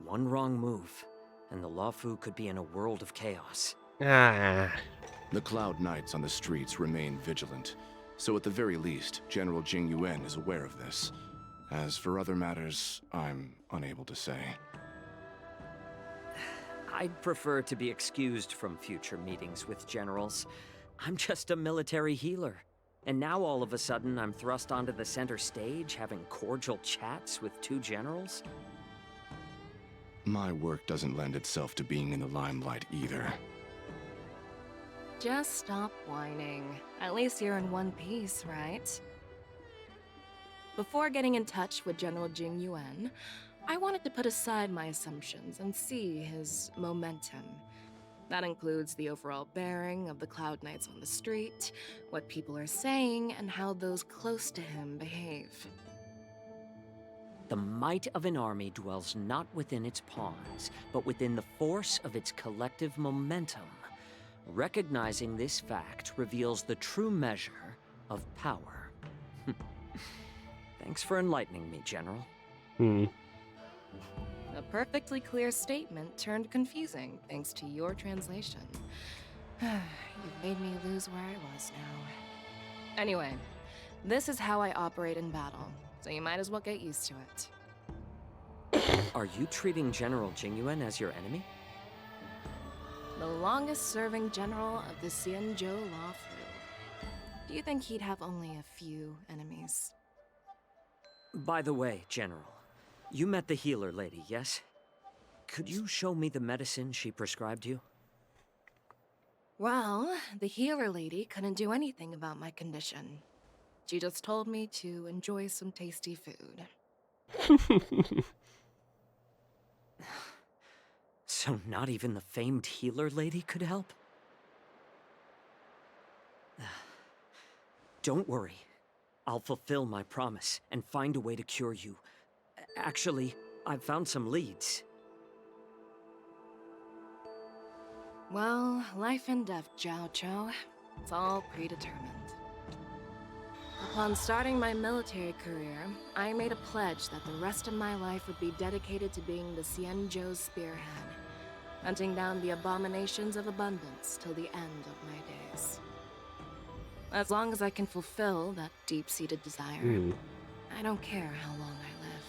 One wrong move, and the Luofu could be in a world of chaos. The Cloud Knights on the streets remain vigilant, so at the very least, General Jingyuan is aware of this. As for other matters, I'm unable to say. I'd prefer to be excused from future meetings with generals. I'm just a military healer. And now all of a sudden I'm thrust onto the center stage having cordial chats with two generals? My work doesn't lend itself to being in the limelight either. Just stop whining. At least you're in one piece, right? Before getting in touch with General Jingyuan, I wanted to put aside my assumptions and see his momentum. That includes the overall bearing of the Cloud Knights on the street, what people are saying, and how those close to him behave. The might of an army dwells not within its pawns, but within the force of its collective momentum. Recognizing this fact reveals the true measure of power. Thanks for enlightening me, General. A perfectly clear statement turned confusing thanks to your translation. You've made me lose where I was now. Anyway, this is how I operate in battle, so you might as well get used to it. Are you treating General Jingyuan as your enemy? The longest-serving general of the Xianzhou Luofu. Do you think he'd have only a few enemies? By the way, General, you met the healer lady, yes? Could you show me the medicine she prescribed you? Well, the healer lady couldn't do anything about my condition. She just told me to enjoy some tasty food. So not even the famed healer lady could help? Don't worry. I'll fulfill my promise and find a way to cure you. Actually, I've found some leads. Well, life and death, Jiao Cho. It's all predetermined. Upon starting my military career, I made a pledge that the rest of my life would be dedicated to being the Xianzhou spearhead, hunting down the abominations of abundance till the end of my days. As long as I can fulfill that deep-seated desire, I don't care how long I live.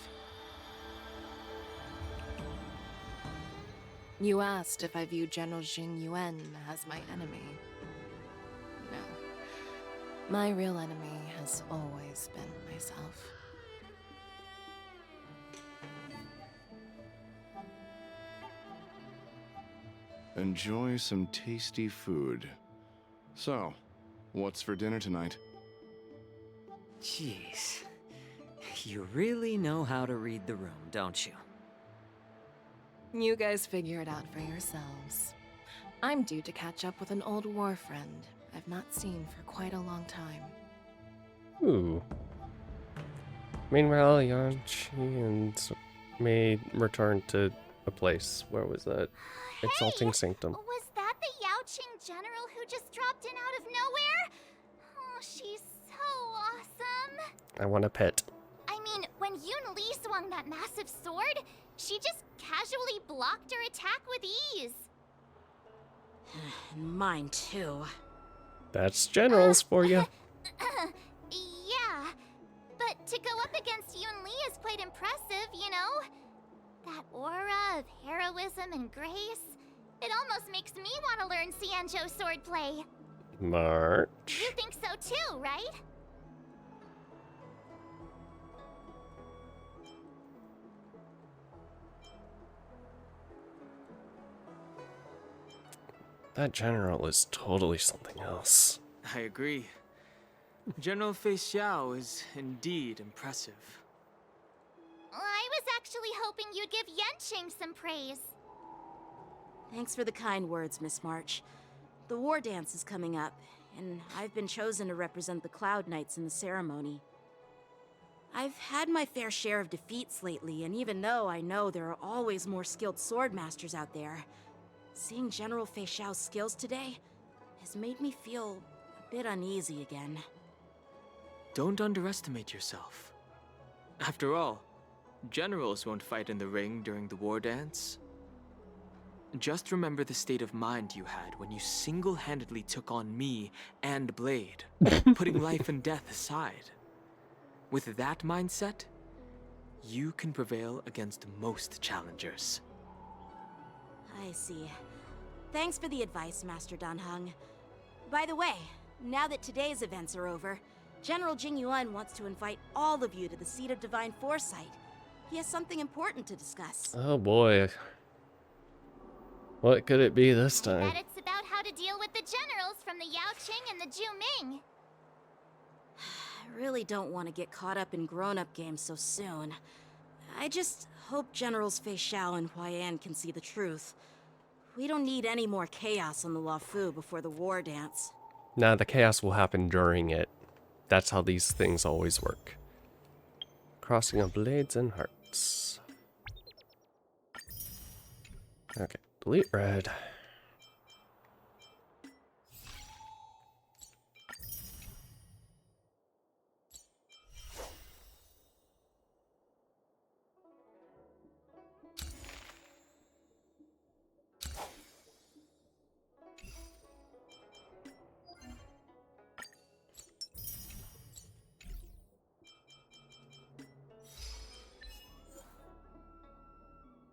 You asked if I view General Jing Yuan as my enemy. No. My real enemy has always been myself. Enjoy some tasty food. So, what's for dinner tonight? Jeez. You really know how to read the room, don't you? You guys figure it out for yourselves. I'm due to catch up with an old war friend I've not seen for quite a long time. Ooh. Meanwhile, Yanchi and May return to a place. Where was that? Exalting Sanctum. Was that the Yaoqing general who just dropped in out of nowhere? Oh, she's so awesome. I want a pet. I mean, when Yun Li swung that massive sword, she just casually blocked her attack with ease. Mine too. That's generals for you. Yeah, but to go up against Yun Li is quite impressive, you know? That aura of heroism and grace. It almost makes me want to learn Xianzhou swordplay. March. You think so too, right? That general is totally something else. I agree. General Fei Xiao is indeed impressive. I was actually hoping you'd give Yanqing some praise. Thanks for the kind words, Miss March. The war dance is coming up, and I've been chosen to represent the Cloud Knights in the ceremony. I've had my fair share of defeats lately, and even though I know there are always more skilled swordmasters out there, seeing General Fei Xiao's skills today has made me feel a bit uneasy again. Don't underestimate yourself. After all, generals won't fight in the ring during the war dance. Just remember the state of mind you had when you single-handedly took on me and Blade, putting life and death aside. With that mindset, you can prevail against most challengers. I see. Thanks for the advice, Master Dan Heng. By the way, now that today's events are over, General Jing Yuan wants to invite all of you to the Seat of Divine Foresight. He has something important to discuss. Oh boy. What could it be this time? Bet it's about how to deal with the generals from the Yaoqing and the Zhuming. I really don't want to get caught up in grown-up games so soon. I just hope Generals Fei Xiao and Huaiyan can see the truth. We don't need any more chaos on the Luofu before the war dance. Nah, the chaos will happen during it. That's how these things always work. Crossing of blades and hearts. Okay, delete red.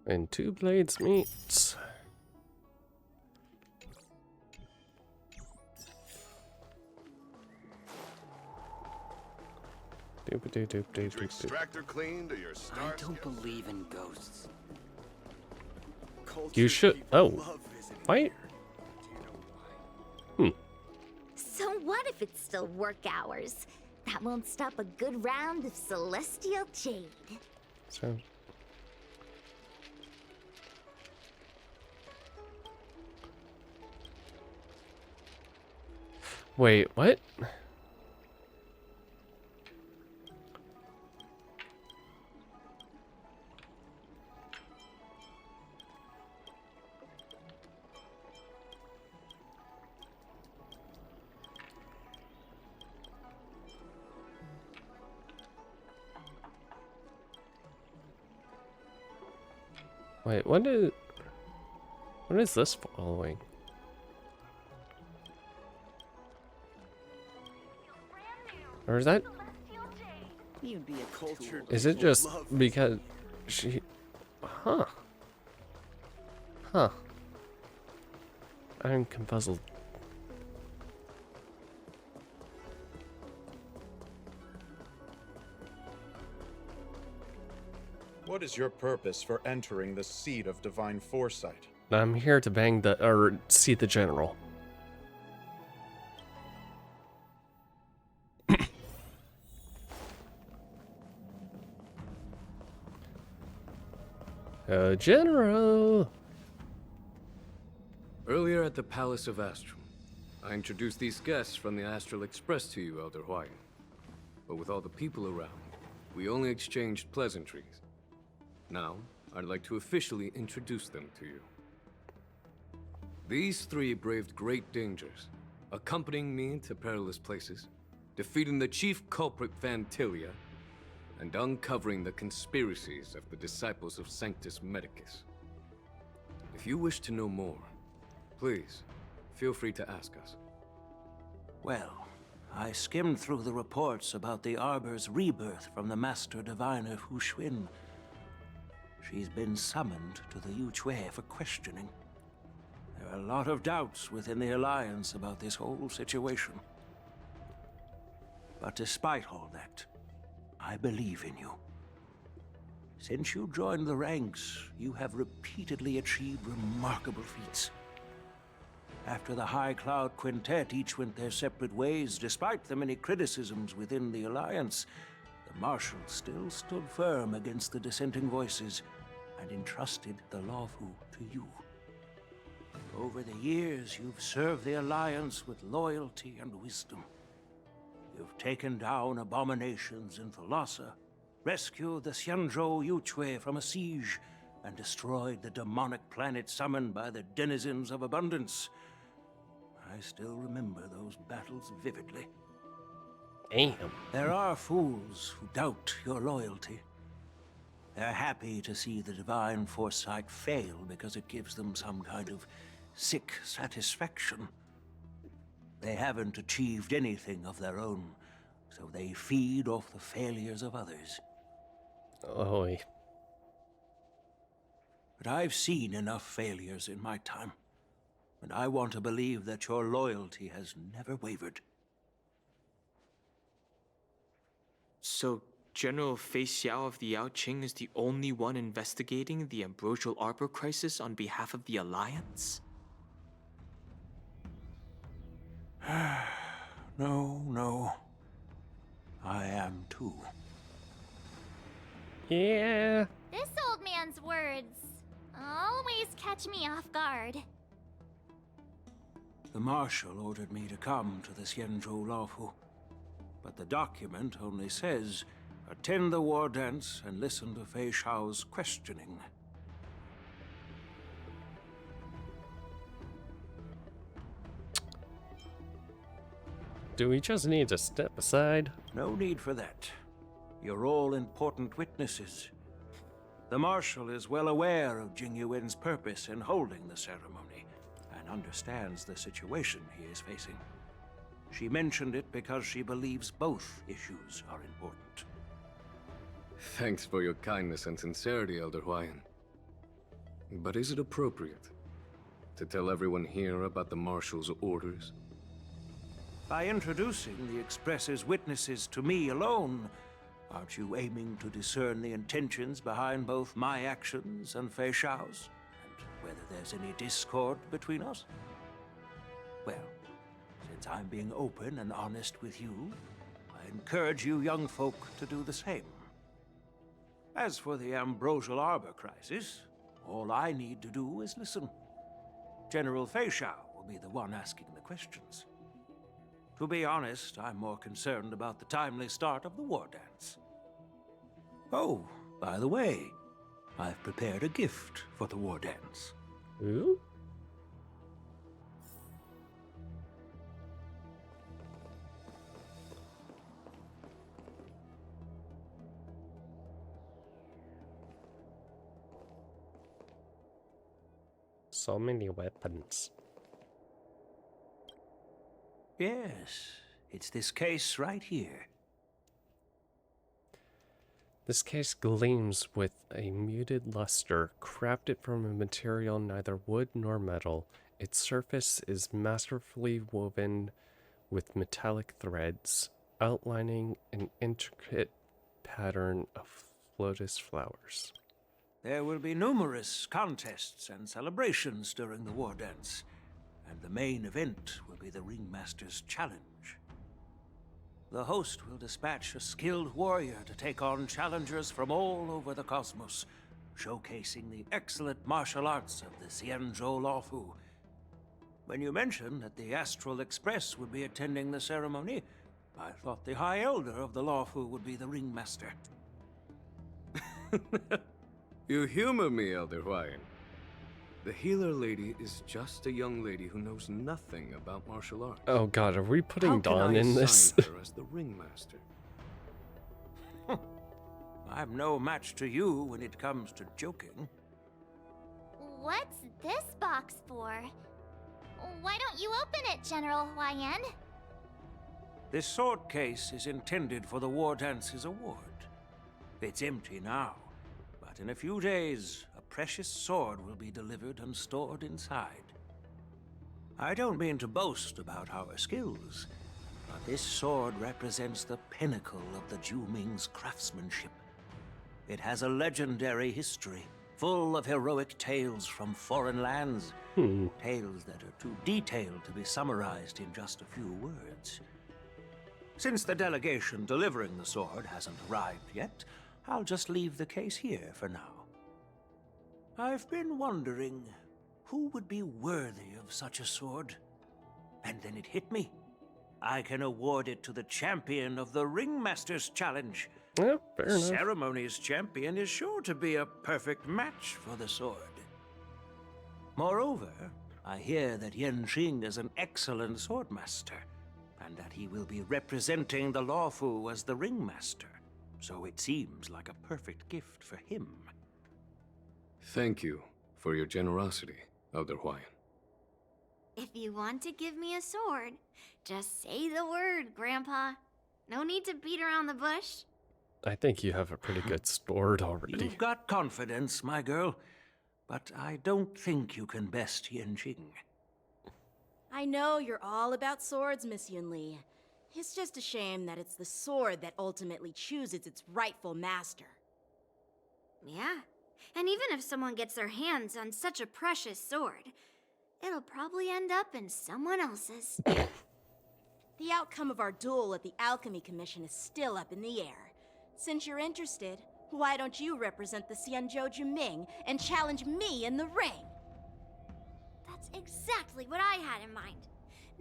And two blades meet. Your extractor cleaned or your star I don't believe in ghosts. You should. Oh, why? it's still work hours. That won't stop a good round of celestial jade. So. Wait, what? Wait, what is this following? Or is that? You'd be a cultured. Is it just because she? Huh. Huh. I'm confuzzled. What is your purpose for entering the seat of divine foresight? I'm here to bang the or see the general. General! Earlier at the Palace of Astral, I introduced these guests from the Astral Express to you, Elder Huayan. But with all the people around, we only exchanged pleasantries. Now, I'd like to officially introduce them to you. These three braved great dangers, accompanying me to perilous places, defeating the chief culprit Vantilia, and uncovering the conspiracies of the disciples of Sanctus Medicus. If you wish to know more, please, feel free to ask us. Well, I skimmed through the reports about the Arbor's rebirth from the Master Diviner Hu Xuan. She's been summoned to the Yu Chui for questioning. There are a lot of doubts within the Alliance about this whole situation. But despite all that, I believe in you. Since you joined the ranks, you have repeatedly achieved remarkable feats. After the High Cloud Quintet each went their separate ways, despite the many criticisms within the Alliance, the Marshal still stood firm against the dissenting voices and entrusted the Luofu to you. Over the years, you've served the Alliance with loyalty and wisdom. You've taken down abominations in Thalassa, rescued the Xianzhou Yu Chui from a siege, and destroyed the demonic planet summoned by the denizens of abundance. I still remember those battles vividly. Damn. There are fools who doubt your loyalty. They're happy to see the divine foresight fail because it gives them some kind of sick satisfaction. They haven't achieved anything of their own, so they feed off the failures of others. Oi. But I've seen enough failures in my time, and I want to believe that your loyalty has never wavered. So, General Fei Xiao of the Yao Qing is the only one investigating the Ambrosial Arbor crisis on behalf of the Alliance? No. I am too. Yeah. This old man's words always catch me off guard. The Marshal ordered me to come to the Xianzhou Luofu, but the document only says, attend the war dance and listen to Fei Xiao's questioning. Do we just need to step aside? No need for that. You're all important witnesses. The Marshal is well aware of Jing Yuan's purpose in holding the ceremony, and understands the situation he is facing. She mentioned it because she believes both issues are important. Thanks for your kindness and sincerity, Elder Huayan. But is it appropriate to tell everyone here about the Marshal's orders? By introducing the Express's witnesses to me alone, aren't you aiming to discern the intentions behind both my actions and Fei Xiao's? And whether there's any discord between us? Well, Since I'm being open and honest with you, I encourage you young folk to do the same. As for the Ambrosial Arbor crisis, all I need to do is listen. General Feixiao will be the one asking the questions. To be honest, I'm more concerned about the timely start of the war dance. Oh, by the way, I've prepared a gift for the war dance. Ooh? So many weapons. Yes, it's this case right here. This case gleams with a muted luster, crafted from a material neither wood nor metal. Its surface is masterfully woven with metallic threads, outlining an intricate pattern of lotus flowers. There will be numerous contests and celebrations during the war dance, and the main event will be the Ringmaster's Challenge. The host will dispatch a skilled warrior to take on challengers from all over the cosmos, showcasing the excellent martial arts of the Xianzhou Luofu. When you mentioned that the Astral Express would be attending the ceremony, I thought the High Elder of the Luofu would be the Ringmaster. You humor me, Elder Huayan. The healer lady is just a young lady who knows nothing about martial arts. Oh god, are we putting How Dawn can I in this? assign her as the ringmaster? I'm no match to you when it comes to joking. What's this box for? Why don't you open it, General Huayan? This sword case is intended for the War Dance's award. It's empty now, but in a few days, a precious sword will be delivered and stored inside. I don't mean to boast about our skills, but this sword represents the pinnacle of the Zhuming's craftsmanship. It has a legendary history, full of heroic tales from foreign lands. Tales that are too detailed to be summarized in just a few words. Since the delegation delivering the sword hasn't arrived yet, I'll just leave the case here for now. I've been wondering who would be worthy of such a sword. And then it hit me. I can award it to the champion of the Ringmaster's Challenge. Yeah, fair the enough. ceremony's champion is sure to be a perfect match for the sword. Moreover, I hear that Yanqing is an excellent swordmaster, and that he will be representing the Luofu as the Ringmaster. So it seems like a perfect gift for him. Thank you for your generosity, Elder Huayan. If you want to give me a sword, just say the word, Grandpa. No need to beat around the bush. I think you have a pretty good sword already. You've got confidence, my girl, but I don't think you can best Yanqing. I know you're all about swords, Miss Yunli. It's just a shame that it's the sword that ultimately chooses its rightful master. Yeah, and even if someone gets their hands on such a precious sword, it'll probably end up in someone else's. The outcome of our duel at the Alchemy Commission is still up in the air. Since you're interested, why don't you represent the Xianzhou Juming and challenge me in the ring? That's exactly what I had in mind.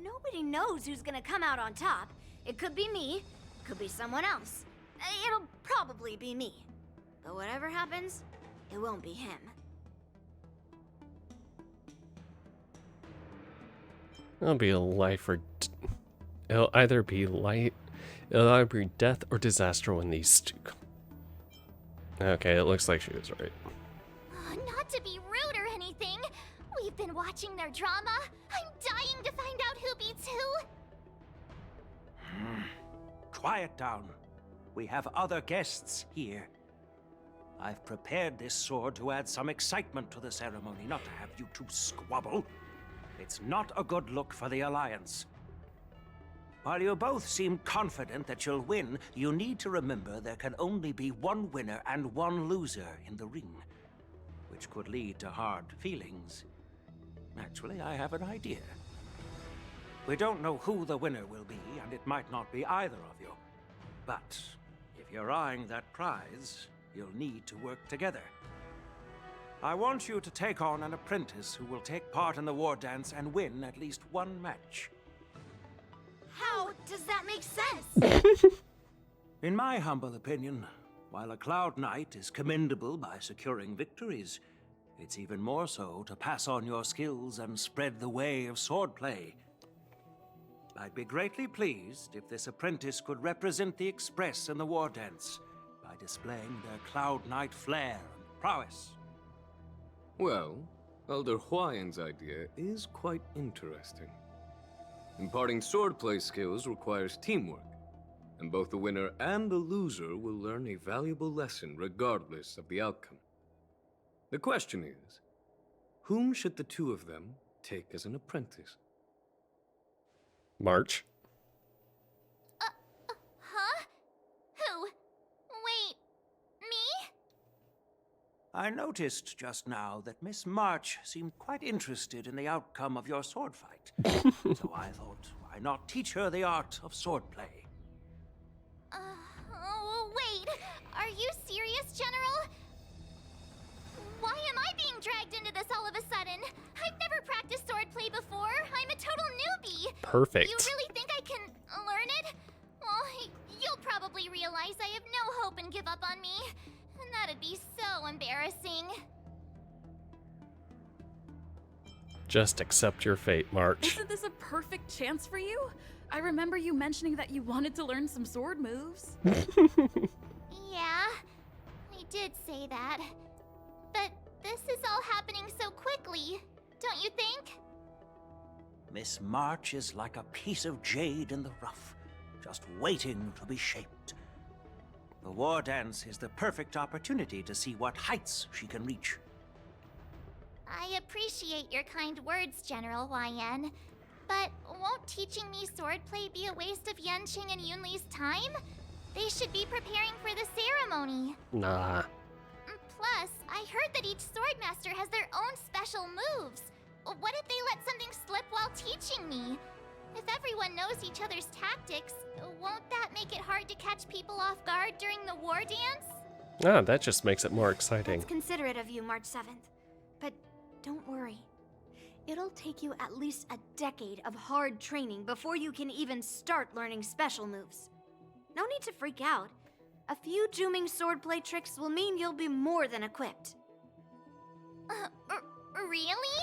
Nobody knows who's gonna come out on top. It could be me, could be someone else. It'll probably be me. But whatever happens, it won't be him. It'll be a life or... It'll either be death or disaster when these two... Okay, it looks like she was right. Not to be rude or anything, we've been watching their drama. I'm dying to find out who beats who. Quiet down. We have other guests here. I've prepared this sword to add some excitement to the ceremony, not to have you two squabble. It's not a good look for the Alliance. While you both seem confident that you'll win, you need to remember there can only be one winner and one loser in the ring, which could lead to hard feelings. Actually, I have an idea. We don't know who the winner will be, and it might not be either of you. But if you're eyeing that prize, you'll need to work together. I want you to take on an apprentice who will take part in the war dance and win at least one match. How does that make sense? In my humble opinion, while a Cloud Knight is commendable by securing victories, it's even more so to pass on your skills and spread the way of swordplay. I'd be greatly pleased if this apprentice could represent the Express in the war dance by displaying their Cloud Knight flair and prowess. Well, Elder Huayan's idea is quite interesting. Imparting swordplay skills requires teamwork, and both the winner and the loser will learn a valuable lesson regardless of the outcome. The question is, whom should the two of them take as an apprentice? March. Huh? Who? Wait, me? I noticed just now that Miss March seemed quite interested in the outcome of your sword fight. So I thought, why not teach her the art of swordplay? Oh, wait. Are you serious, General? Why am I being dragged into this all of a sudden? I've never practiced swordplay before. I'm a total newbie. Perfect. You really think I can learn it? Well, you'll probably realize I have no hope and give up on me. And that'd be so embarrassing. Just accept your fate, March. Isn't this a perfect chance for you? I remember you mentioning that you wanted to learn some sword moves. Yeah, I did say that. But this is all happening so quickly, don't you think? Miss March is like a piece of jade in the rough, just waiting to be shaped. The war dance is the perfect opportunity to see what heights she can reach. I appreciate your kind words, General Huayan. But won't teaching me swordplay be a waste of Yanqing and Yunli's time? They should be preparing for the ceremony. Nah. Plus, I heard that each swordmaster has their own special moves. What if they let something slip while teaching me? If everyone knows each other's tactics, won't that make it hard to catch people off guard during the war dance? Ah, that just makes it more exciting. That's considerate of you, March 7th. But don't worry. It'll take you at least a decade of hard training before you can even start learning special moves. No need to freak out. A few Juming swordplay tricks will mean you'll be more than equipped. Really?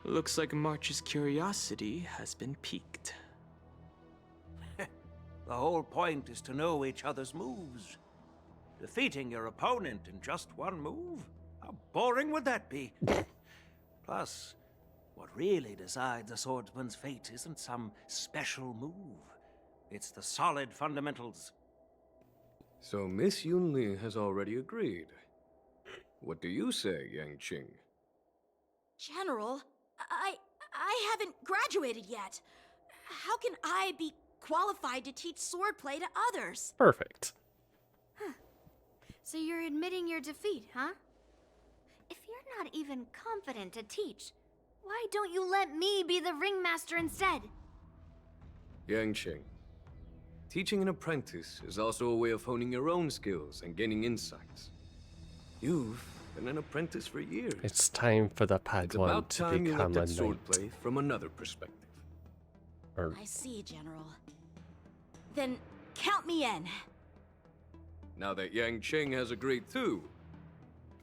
Looks like March's curiosity has been piqued. The whole point is to know each other's moves. Defeating your opponent in just one move? How boring would that be? Plus, what really decides a swordsman's fate isn't some special move. It's the solid fundamentals. So Miss Yunli has already agreed. What do you say, Yanqing? General, I haven't graduated yet. How can I be qualified to teach swordplay to others? Perfect. So you're admitting your defeat, huh? If you're not even confident to teach, why don't you let me be the ringmaster instead? Yanqing, teaching an apprentice is also a way of honing your own skills and gaining insights. You've been an apprentice for years. It's time for the It's Padawan about to time you become looked a at knight. swordplay from another perspective. Or I see, General. Then count me in. Now that Yanqing has agreed too,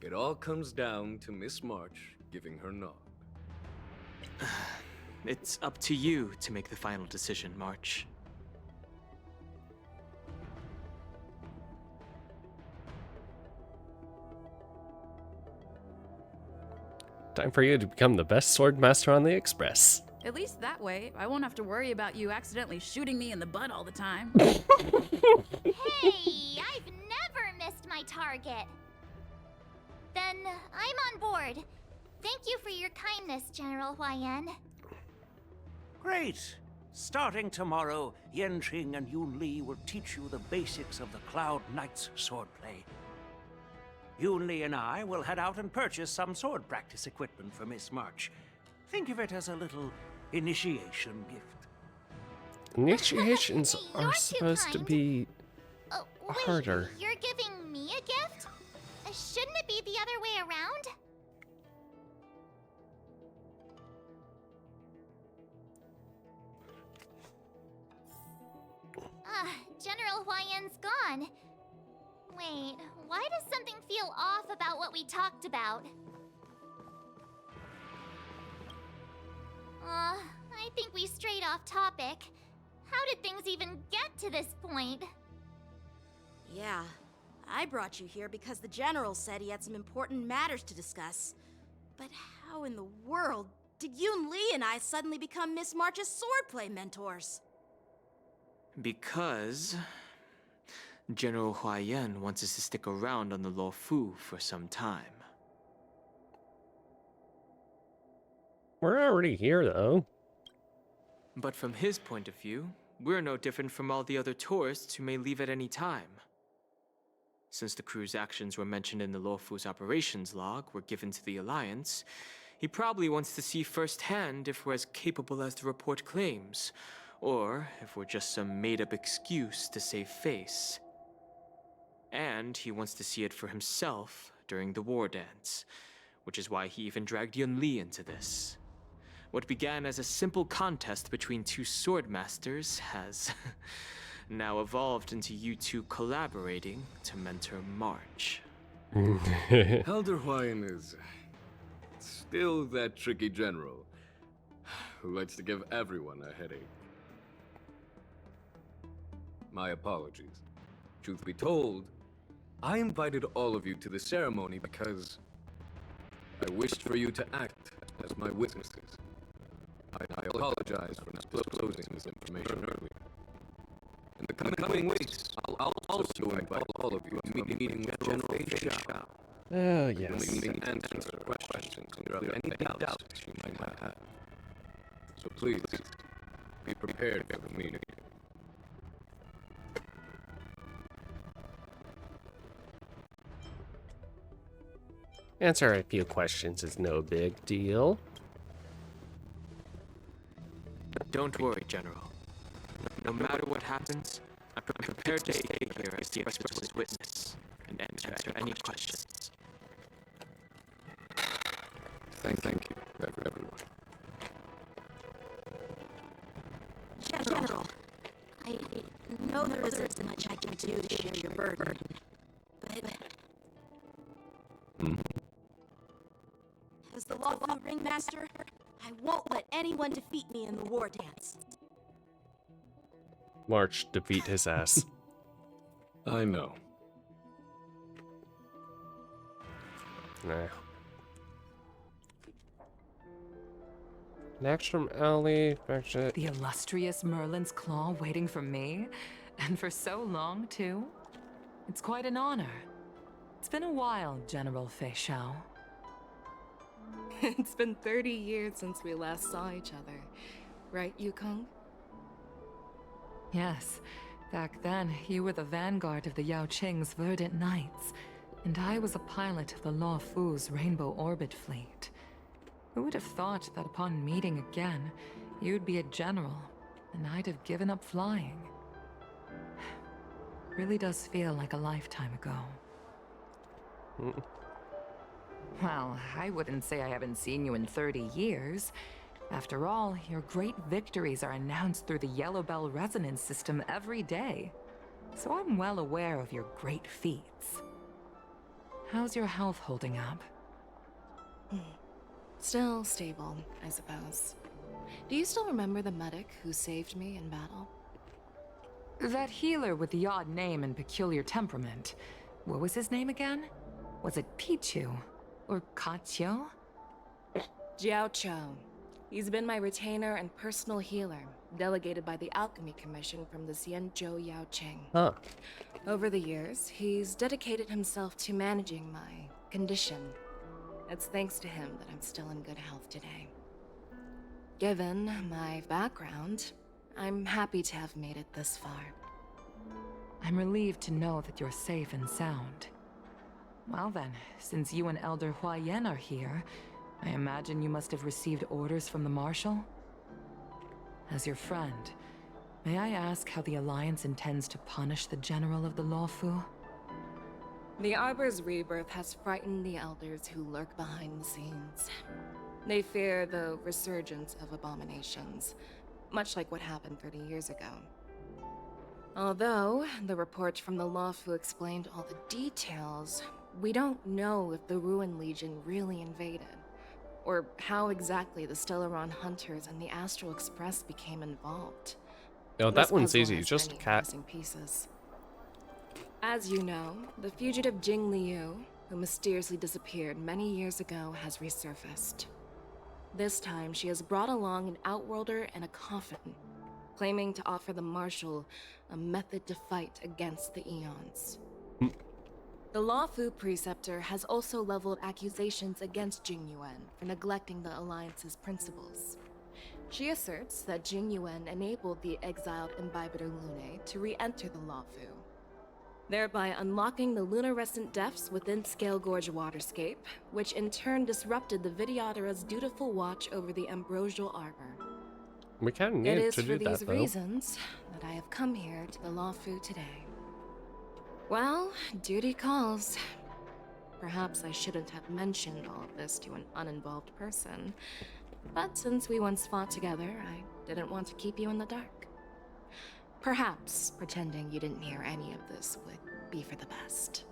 it all comes down to Miss March giving her nod. It's up to you to make the final decision, March. time for you to become the best swordmaster on the Express. At least that way, I won't have to worry about you accidentally shooting me in the butt all the time. Hey, I've never missed my target. Then I'm on board. Thank you for your kindness, General Huayan. Great! Starting tomorrow, Yanqing and Yunli will teach you the basics of the Cloud Knight's swordplay. Yunli and I will head out and purchase some sword practice equipment for Miss March. Think of it as a little initiation gift. Initiations are supposed to be Wait, harder. you're giving me a gift? Shouldn't it be the other way around? General Huayan's gone. Wait, why does something feel off about what we talked about? I think we strayed off topic. How did things even get to this point? Yeah, I brought you here because the General said he had some important matters to discuss. But how in the world did Yun Li and I suddenly become Miss March's swordplay mentors? Because General Huayan wants us to stick around on the Luofu for some time. We're already here, though. But from his point of view, we're no different from all the other tourists who may leave at any time. Since the crew's actions were mentioned in the Luofu's operations log were given to the Alliance, he probably wants to see firsthand if we're as capable as the report claims, or if we're just some made-up excuse to save face. And he wants to see it for himself during the war dance, which is why he even dragged Yun Li into this. What began as a simple contest between two sword masters has now evolved into you two collaborating to mentor March. Elder Huayan is still that tricky general who likes to give everyone a headache. My apologies. Truth be told, I invited all of you to the ceremony because I wished for you to act as my witnesses. I apologize for disclosing this information earlier. In the coming weeks, I'll also invite all of you to a meeting with General Fei Xiao. Oh, yes. We can answer questions and clear up any doubts you might have. So please, be prepared for the meeting. Answer a few questions is no big deal. Don't worry, General. No matter what happens, I'm prepared to stay here as the expert's witness and answer any questions. Thank you, everyone. General, I know there isn't much I can do to share your burden, but... As the Luofu Ringmaster, I won't let anyone defeat me in the war dance. March, defeat his ass. I know. Nah. Next from Ellie, The illustrious Merlin's Claw waiting for me? And for so long, too? It's quite an honor. It's been a while, General Fei Xiao. It's been 30 years since we last saw each other. Right, Yukong? Yes. Back then, you were the vanguard of the Yao Qing's Verdant Knights, and I was a pilot of the Luofu's Rainbow Orbit fleet. Who would have thought that upon meeting again, you'd be a general, and I'd have given up flying? Really does feel like a lifetime ago. Well, I wouldn't say I haven't seen you in 30 years. After all, your great victories are announced through the Yellow Bell resonance system every day. So I'm well aware of your great feats. How's your health holding up? Still stable, I suppose. Do you still remember the medic who saved me in battle? That healer with the odd name and peculiar temperament. What was his name again? Was it Pichu? Or Kachio? Jiao Cho. He's been my retainer and personal healer, delegated by the Alchemy Commission from the Xianzhou Yao Qing. Huh. Over the years, he's dedicated himself to managing my condition. It's thanks to him that I'm still in good health today. Given my background, I'm happy to have made it this far. I'm relieved to know that you're safe and sound. Well then, since you and Elder Huayan are here, I imagine you must have received orders from the Marshal? As your friend, may I ask how the Alliance intends to punish the General of the Lawfu? The Arbor's rebirth has frightened the elders who lurk behind the scenes. They fear the resurgence of abominations, much like what happened 30 years ago. Although the report from the Lawfu explained all the details, we don't know if the Ruin Legion really invaded, or how exactly the Stellaron Hunters and the Astral Express became involved. Oh, This that one's puzzle easy. has Just a many cat. missing pieces. As you know, the fugitive Jing Liu, who mysteriously disappeared many years ago, has resurfaced. This time, she has brought along an Outworlder and a coffin, claiming to offer the Marshal a method to fight against the Eons. The Lawfu Preceptor has also leveled accusations against Jing Yuan for neglecting the Alliance's principles. She asserts that Jing Yuan enabled the exiled Imbibitor Lunae to re-enter the Lawfu, thereby unlocking the lunarescent depths within Scale Gorge Waterscape, which in turn disrupted the Vidyadhara's dutiful watch over the Ambrosial Arbor. We kind of It need is to for do these that, though. reasons that I have come here to the Lawfu today. Well, duty calls. Perhaps I shouldn't have mentioned all of this to an uninvolved person, but since we once fought together, I didn't want to keep you in the dark. Perhaps pretending you didn't hear any of this would be for the best.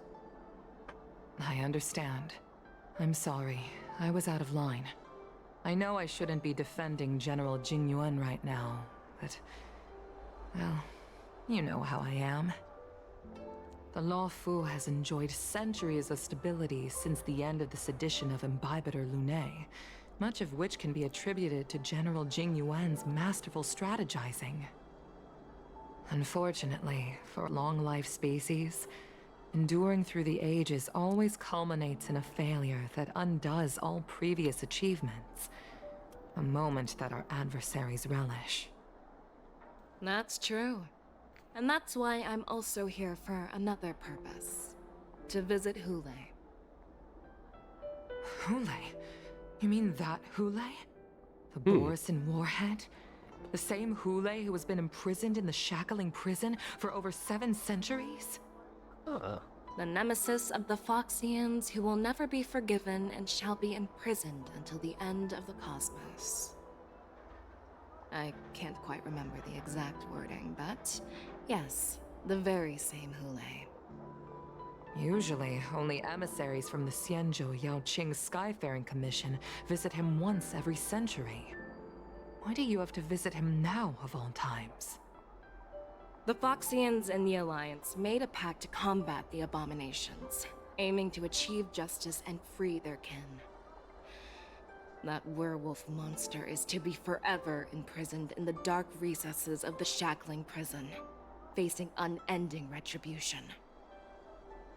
I understand. I'm sorry. I was out of line. I know I shouldn't be defending General Jing Yuan right now, but... well, you know how I am. The Lawfu has enjoyed centuries of stability since the end of the sedition of Imbibitor Lunae, much of which can be attributed to General Jing Yuan's masterful strategizing. Unfortunately, for a long-life species, enduring through the ages always culminates in a failure that undoes all previous achievements. A moment that our adversaries relish. That's true. And that's why I'm also here for another purpose. To visit Hule. Hule? You mean that Hule? The Borisin Warhead? The same Hule who has been imprisoned in the Shackling Prison for over 7 centuries? The nemesis of the Foxians who will never be forgiven and shall be imprisoned until the end of the cosmos. I can't quite remember the exact wording, but yes, the very same Hule. Usually, only emissaries from the Xianzhou Yaoqing Skyfaring Commission visit him once every century. Why do you have to visit him now, of all times? The Foxians and the Alliance made a pact to combat the abominations, aiming to achieve justice and free their kin. That werewolf monster is to be forever imprisoned in the dark recesses of the Shackling Prison, facing unending retribution.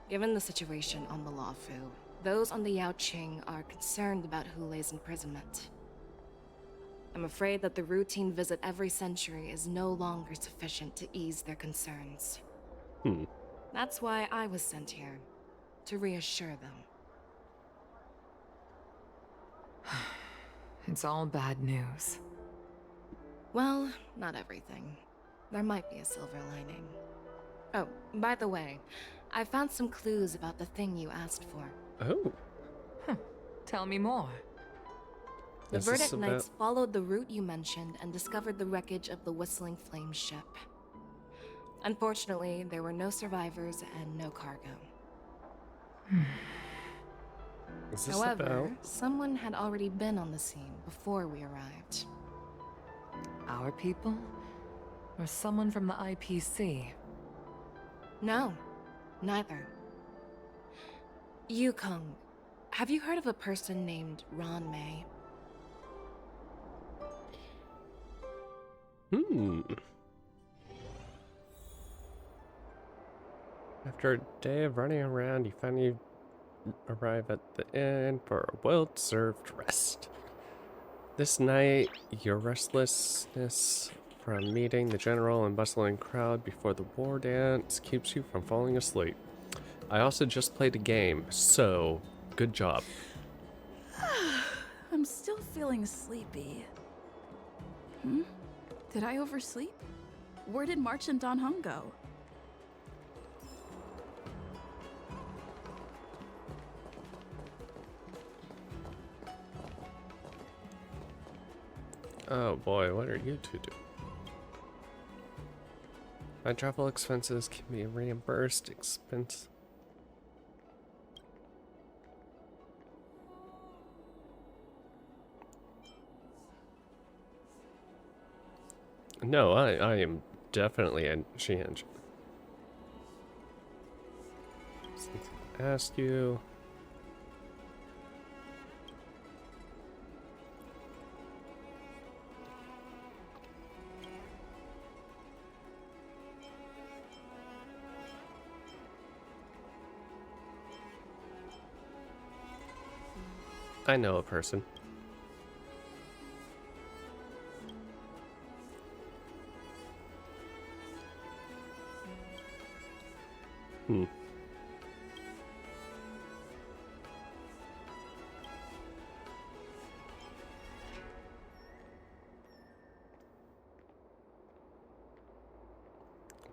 Given the situation on the Lawfu, those on the Yaoqing are concerned about Hule's imprisonment. I'm afraid that the routine visit every century is no longer sufficient to ease their concerns. That's why I was sent here, to reassure them. It's all bad news. Well, not everything. There might be a silver lining. Oh, by the way, I found some clues about the thing you asked for. Oh. Tell me more. The Verdict Knights followed the route you mentioned and discovered the wreckage of the Whistling Flame ship. Unfortunately, there were no survivors and no cargo. However, someone had already been on the scene before we arrived. Our people? Or someone from the IPC? No, neither. Yukong, have you heard of a person named Ron May? After a day of running around, you finally arrive at the inn for a well-deserved rest. This night, your restlessness from meeting the general and bustling crowd before the war dance keeps you from falling asleep. I also just played a game, so good job. I'm still feeling sleepy. Did I oversleep? Where did March and Dan Heng go? Oh boy, what are you two doing? My travel expenses can be reimbursed. Expense. No, I am definitely a Xianzhou. Ask you. I know a person.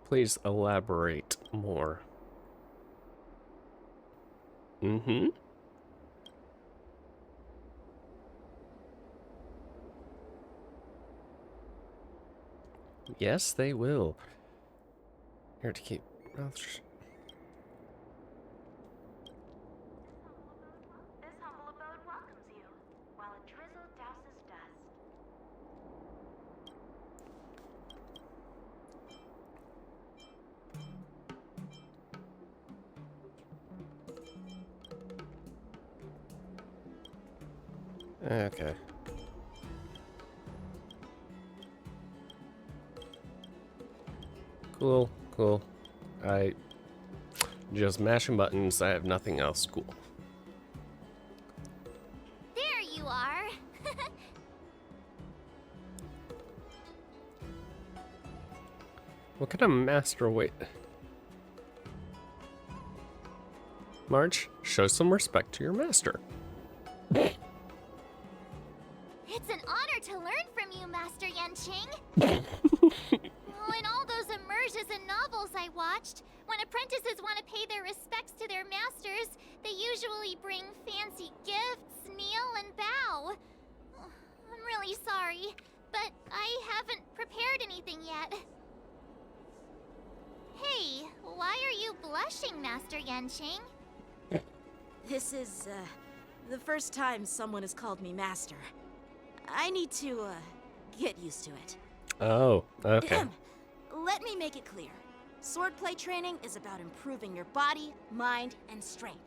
Please elaborate more. Mm-hmm. Yes, they will. Here to keep mouth shut. This humble abode welcomes you, while a drizzle douses dust. Okay. Cool, cool. I just mashing buttons. I have nothing else. Cool. There you are. What kind of master wait? March, show some respect to your master. It's an honor to learn from you, Master Yanqing. Oh, in all those immersions and novels I watched, when apprentices want to pay their respects to their masters, they usually bring fancy gifts, kneel, and bow. Oh, I'm really sorry, but I haven't prepared anything yet. Hey, why are you blushing, Master Yanqing? This is, the first time someone has called me master. I need to, get used to it. Oh, okay. Let me make it clear. Swordplay training is about improving your body, mind, and strength.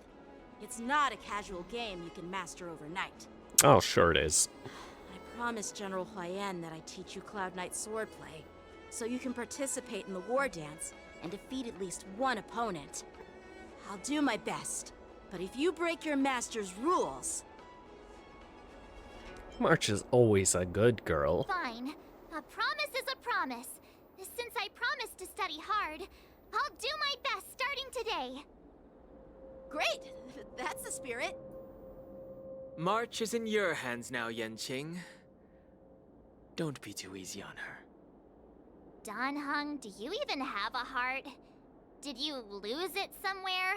It's not a casual game you can master overnight. Oh, sure it is. I promised General Huayan that I'd teach you Cloud Knight swordplay, so you can participate in the war dance and defeat at least one opponent. I'll do my best, but if you break your master's rules... March is always a good girl. Fine. A promise is a promise. Since I promised to study hard, I'll do my best starting today. Great! That's the spirit. March is in your hands now, Yanqing. Don't be too easy on her. Dan Heng, do you even have a heart? Did you lose it somewhere?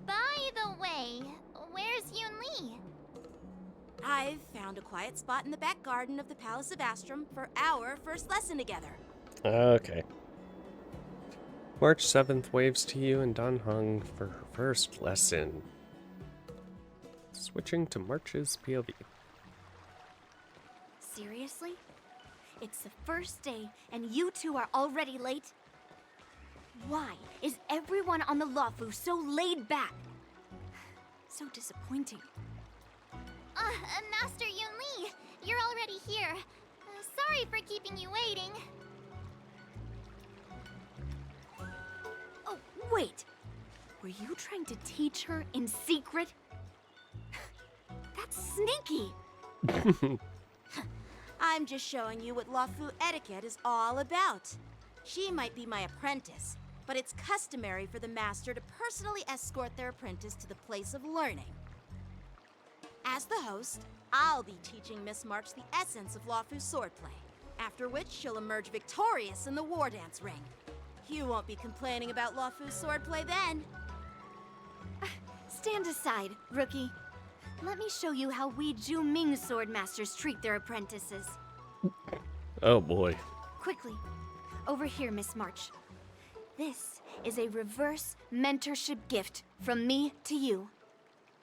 By the way, where's Yunli? I've found a quiet spot in the back garden of the Palace of Astrum for our first lesson together. Okay. March 7th waves to you and Dan Heng for her first lesson. Switching to March's POV. Seriously? It's the first day and you two are already late? Why is everyone on the Luofu so laid back? So disappointing. Master Yunli, you're already here. Sorry for keeping you waiting. Oh, wait. Were you trying to teach her in secret? That's sneaky. I'm just showing you what Luofu etiquette is all about. She might be my apprentice, but it's customary for the master to personally escort their apprentice to the place of learning. As the host, I'll be teaching Miss March the essence of Luofu swordplay, after which she'll emerge victorious in the war dance ring. You won't be complaining about Luofu swordplay then. Stand aside, rookie. Let me show you how we Zhu Ming sword masters treat their apprentices. Oh boy. Quickly, over here, Miss March. This is a reverse mentorship gift from me to you.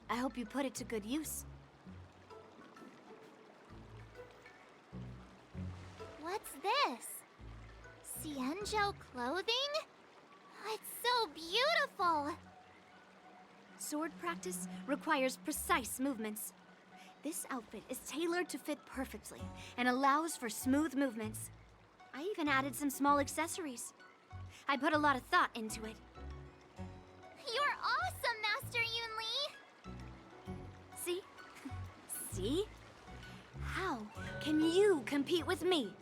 I hope you put it to good use. What's this? Xianzhou clothing? It's so beautiful! Sword practice requires precise movements. This outfit is tailored to fit perfectly and allows for smooth movements. I even added some small accessories. I put a lot of thought into it. You're awesome, Master Yunli! See? See? How can you compete with me?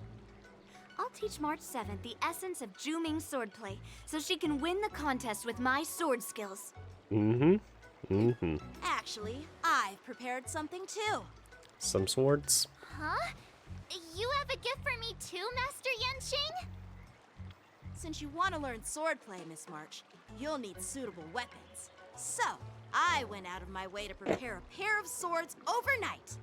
I'll teach March 7th the essence of Zhu Ming swordplay so she can win the contest with my sword skills. Actually, I've prepared something too. Some swords? Huh? You have a gift for me too, Master Yanqing? Since you want to learn swordplay, Miss March, you'll need suitable weapons. So, I went out of my way to prepare a pair of swords overnight.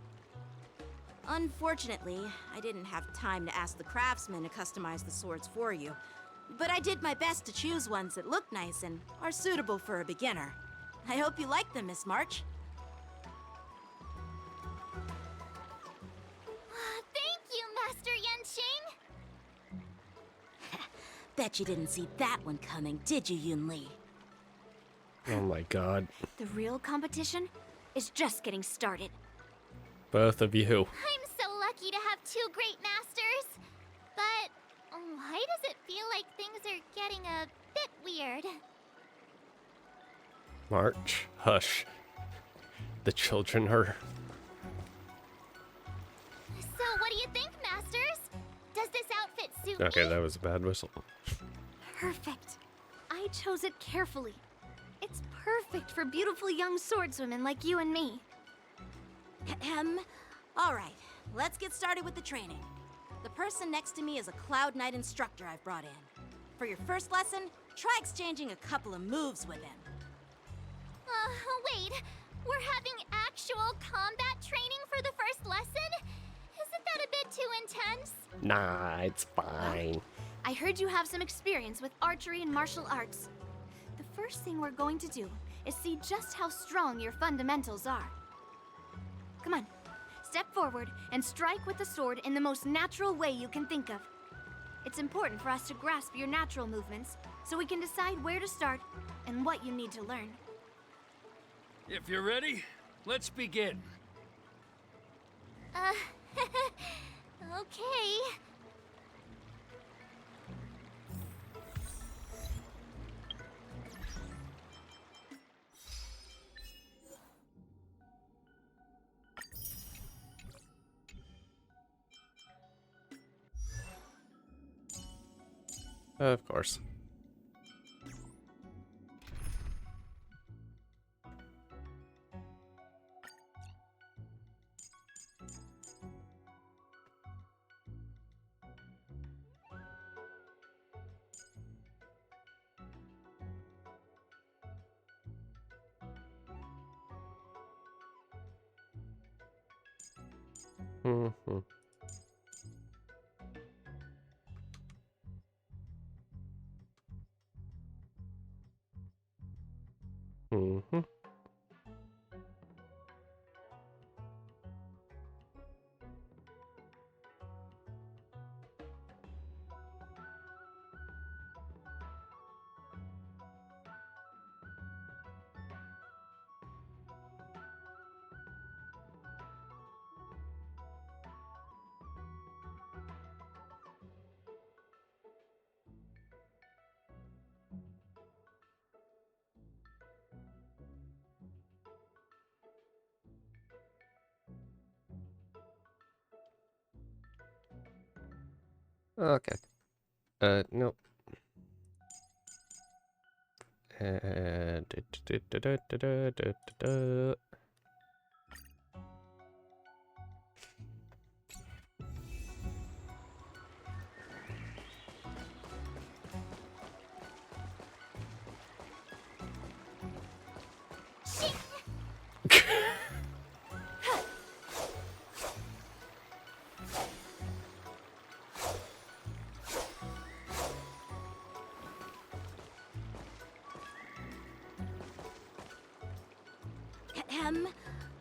Unfortunately, I didn't have time to ask the craftsman to customize the swords for you. But I did my best to choose ones that look nice and are suitable for a beginner. I hope you like them, Miss March. Thank you, Master Yanqing! Bet you didn't see that one coming, did you, Yunli? Oh my god. The real competition is just getting started. Both of you. I'm so lucky to have two great masters. But why does it feel like things are getting a bit weird? March, hush. The children are... So what do you think, masters? Does this outfit suit Okay, me? that was a bad whistle. Perfect. I chose it carefully. It's perfect for beautiful young swordswomen like you and me. All right, let's get started with the training. The person next to me is a Cloud Knight instructor I've brought in. For your first lesson, try exchanging a couple of moves with him. Wait. We're having actual combat training for the first lesson? Isn't that a bit too intense? Nah, it's fine. I heard you have some experience with archery and martial arts. The first thing we're going to do is see just how strong your fundamentals are. Come on, step forward and strike with the sword in the most natural way you can think of. It's important for us to grasp your natural movements so we can decide where to start and what you need to learn. If you're ready, let's begin. Okay. Of course. Mm-hmm. Mm-hmm. Okay. Nope.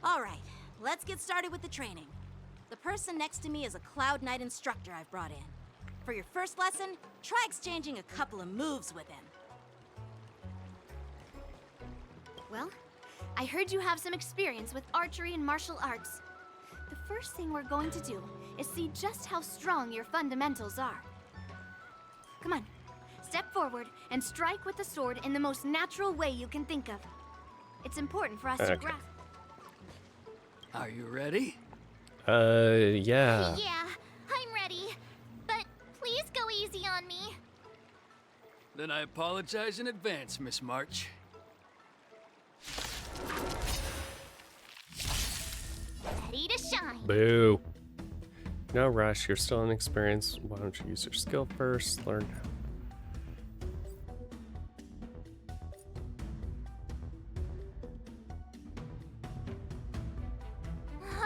All right. Let's get started with the training. The person next to me is a Cloud Knight instructor I've brought in. For your first lesson, try exchanging a couple of moves with him. Well, I heard you have some experience with archery and martial arts. The first thing we're going to do is see just how strong your fundamentals are. Come on, step forward and strike with the sword in the most natural way you can think of. It's important for us to grasp. Are you ready? Yeah. Yeah, I'm ready. But please go easy on me. Then I apologize in advance, Miss March. Ready to shine. Boo. No rush, you're still inexperienced. Why don't you use your skill first? Learn how.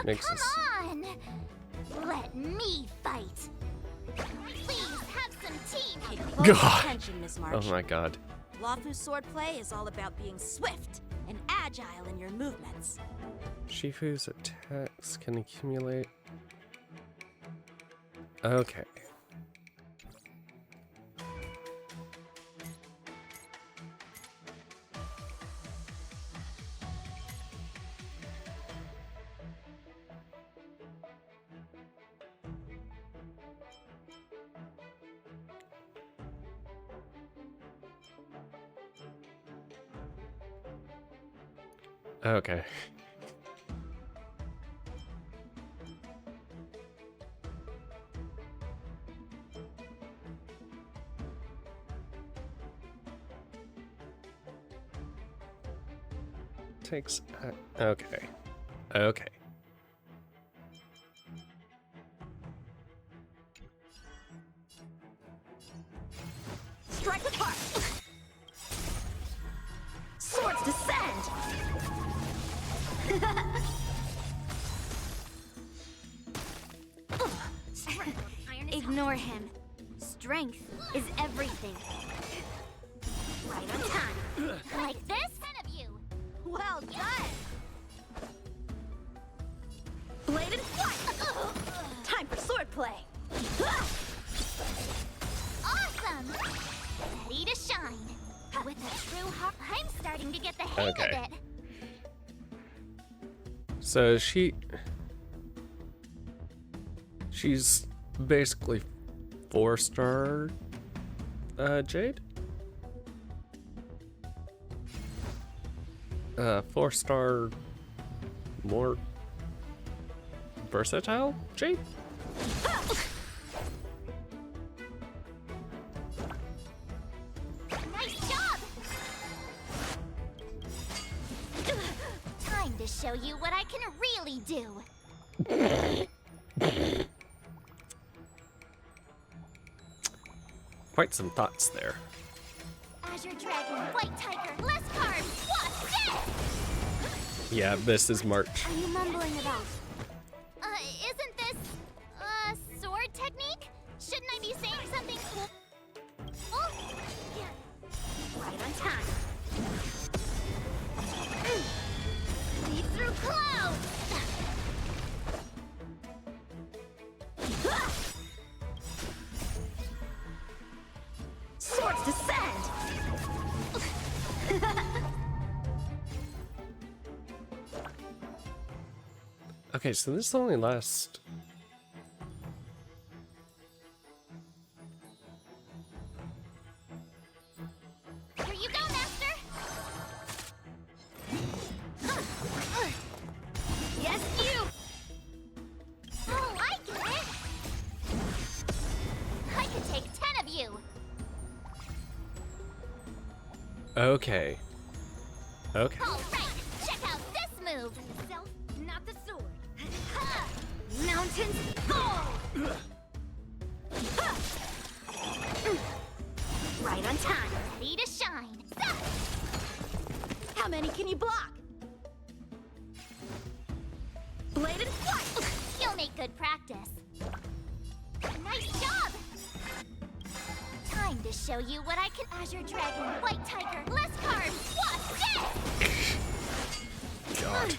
Come on! Let me fight. Please have some tea. Pay close God. attention, Miss March. Oh my god. Luofu's swordplay is all about being swift and agile in your movements. Shifu's attacks can accumulate. Okay. Okay. Takes. Okay. Okay. Strike with heart. Swords descend. Ignore him. Strength is everything. Right on time. Like this? 10 of you. Well done. Bladed flight. Time for swordplay. Awesome. Ready to shine. With a true heart, I'm starting to get the hang Okay. of it. So she's basically 4-star Jade? 4-star more versatile Jade? Nice job. Time to show you what I can really do. Quite some thoughts there. Azure Dragon, White Tiger, less carbs. What's this? Yeah, this is March. Are you mumbling about? Isn't this sword technique? Shouldn't I be saying something cool? Oh, yeah. Right on time. Lead through clouds. Swords descend. Okay, so this only lasts. Here you go, Master. Yes, you. Oh, I get it. I could take 10 of you. Okay. Okay. All right, check out this move. Self, not the sword. Mountains fall. Right on time. Ready to shine. How many can you block? Bladed flight. You'll make good practice. Nice job. Time to show you what I can. Azure Dragon, White Tiger, less carbs. What's this? God.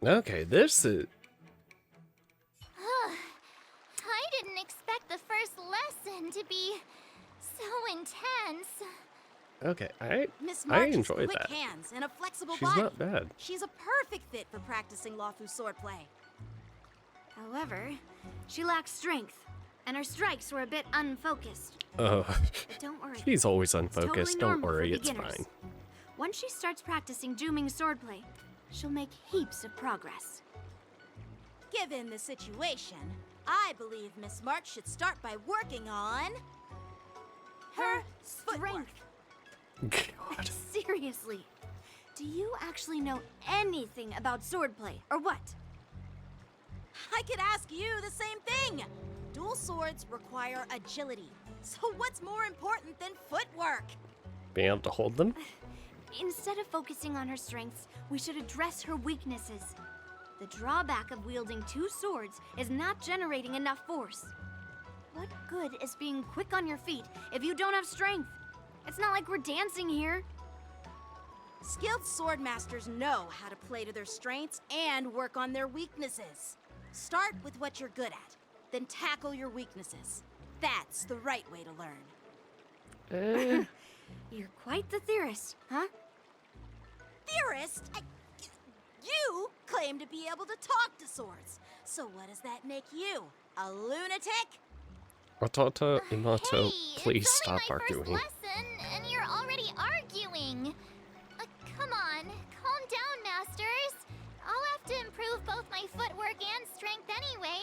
Okay, this is... I didn't expect the first lesson to be so intense. Okay, Miss I March has enjoyed quick that. hands and a flexible She's body. not bad. She's a perfect fit for practicing Lawfu swordplay. However, she lacks strength, and her strikes were a bit unfocused. Oh, But don't worry. she's always It's unfocused. totally Don't normal for worry, it's beginners. fine. Once she starts practicing Juming swordplay, she'll make heaps of progress. Given the situation, I believe Miss March should start by working on her strength. God. Seriously, do you actually know anything about swordplay, or what? I could ask you the same thing. Dual swords require agility. So what's more important than footwork? Being able to hold them? Instead of focusing on her strengths, we should address her weaknesses. The drawback of wielding two swords is not generating enough force. What good is being quick on your feet if you don't have strength? It's not like we're dancing here. Skilled sword masters know how to play to their strengths and work on their weaknesses. Start with what you're good at, then tackle your weaknesses. That's the right way to learn. You're quite the theorist, huh? Theorist? You claim to be able to talk to swords. So what does that make you? A lunatic? Otto, Inato, please It's stop only my arguing. first lesson, and you're already arguing. Come on, calm down, masters. I'll have to improve both my footwork and strength anyway,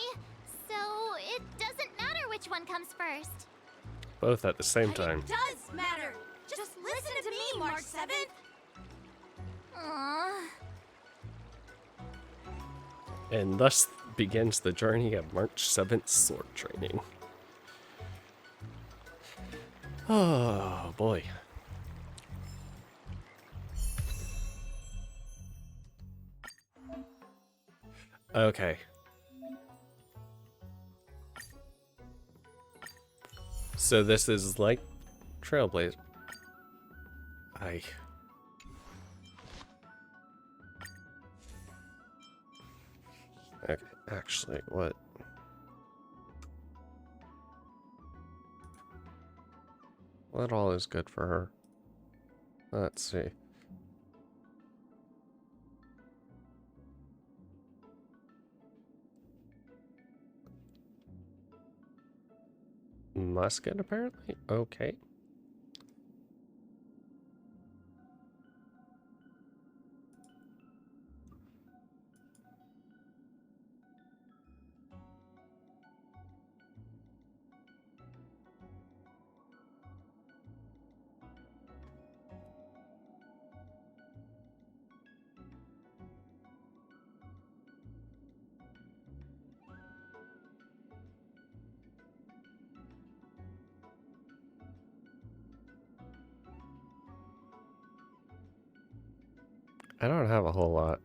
so it doesn't matter which one comes first. Both at the same time. It does matter. Just listen to me, March 7th. Aww. And thus begins the journey of March 7th sword training. Oh boy. Okay. So this is like Trailblazer. Okay, actually, what? What all is good for her? Let's see. Musket, apparently? Okay. I don't have a whole lot.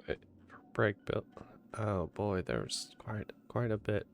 Wait, for break build. Oh boy, there's quite a bit.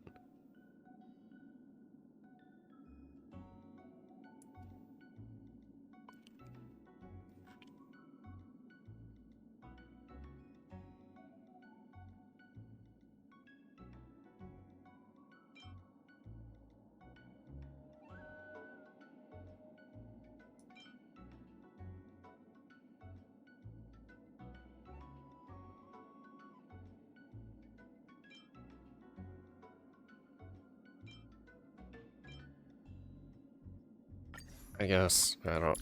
I guess I don't.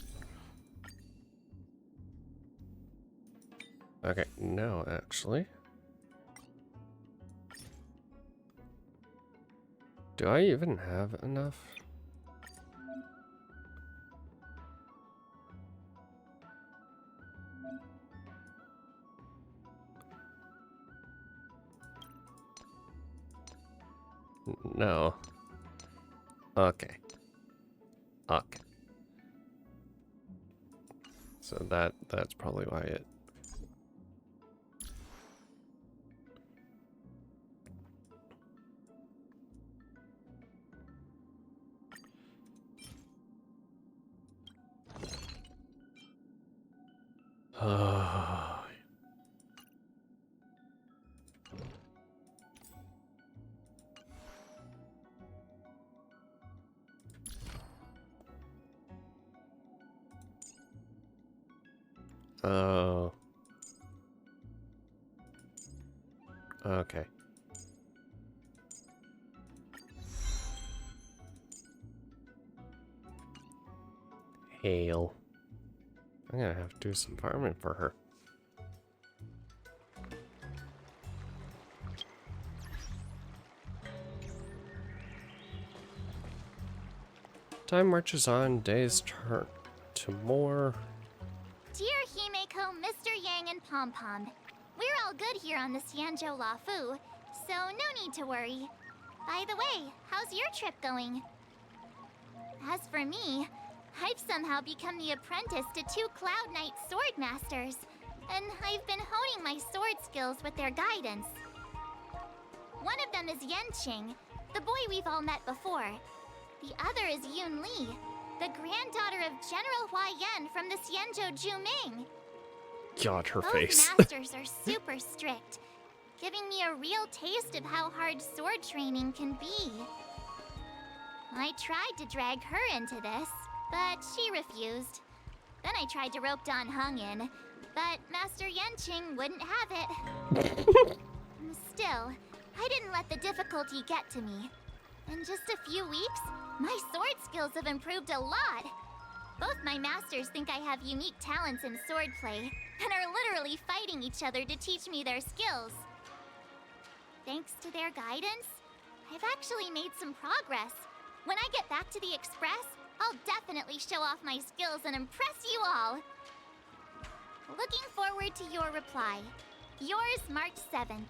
Okay, no, actually. Do I even have enough? No. Okay. Okay. So that's probably why it. Oh. Okay. Hail. I'm gonna have to do some farming for her. Time marches on, days turn to more. Dear Himeko, Mr. Yang, and Pom Pom, we're all good here on the Xianzhou Lafu, so no need to worry. By the way, how's your trip going? As for me, I've somehow become the apprentice to 2 Cloud Knight sword masters, and I've been honing my sword skills with their guidance. One of them is Yanqing, the boy we've all met before. The other is Yun Li, the granddaughter of General Hua Yan from the Xianzhou Juming. God, her Both face. masters are super strict, giving me a real taste of how hard sword training can be. I tried to drag her into this, but she refused. Then I tried to rope Dan Heng in, but Master Yanqing wouldn't have it. Still, I didn't let the difficulty get to me. In just a few weeks, my sword skills have improved a lot. Both my masters think I have unique talents in swordplay, and are literally fighting each other to teach me their skills. Thanks to their guidance, I've actually made some progress. When I get back to the Express, I'll definitely show off my skills and impress you all. Looking forward to your reply. Yours, March 7th.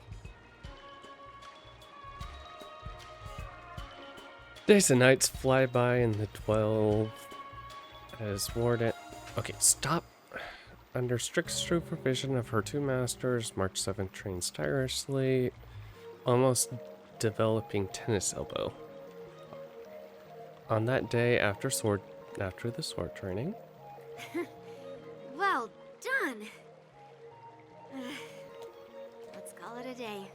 Days and nights fly by in the 12 as Warden. Okay, stop. Under strict supervision of her 2 masters, March 7th trains tirelessly, almost developing tennis elbow. On that day after the sword training. Well done. Let's call it a day.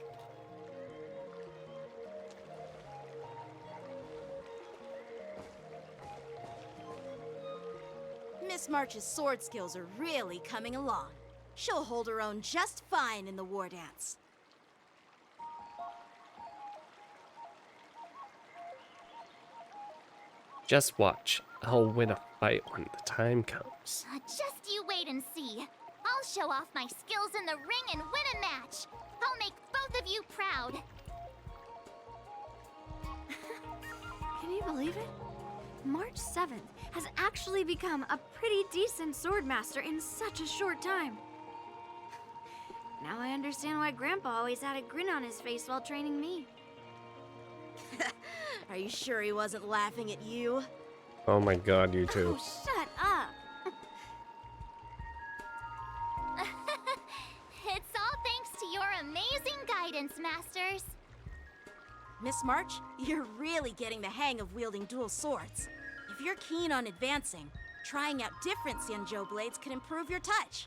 Miss March's sword skills are really coming along. She'll hold her own just fine in the war dance. Just watch. I'll win a fight when the time comes. Just you wait and see. I'll show off my skills in the ring and win a match. I'll make both of you proud. Can you believe it? March 7th has actually become a pretty decent swordmaster in such a short time. Now I understand why Grandpa always had a grin on his face while training me. Are you sure he wasn't laughing at you? Oh my god, you two. Oh, shut up! It's all thanks to your amazing guidance, Masters. Miss March, you're really getting the hang of wielding dual swords. If you're keen on advancing, trying out different Xianzhou blades can improve your touch.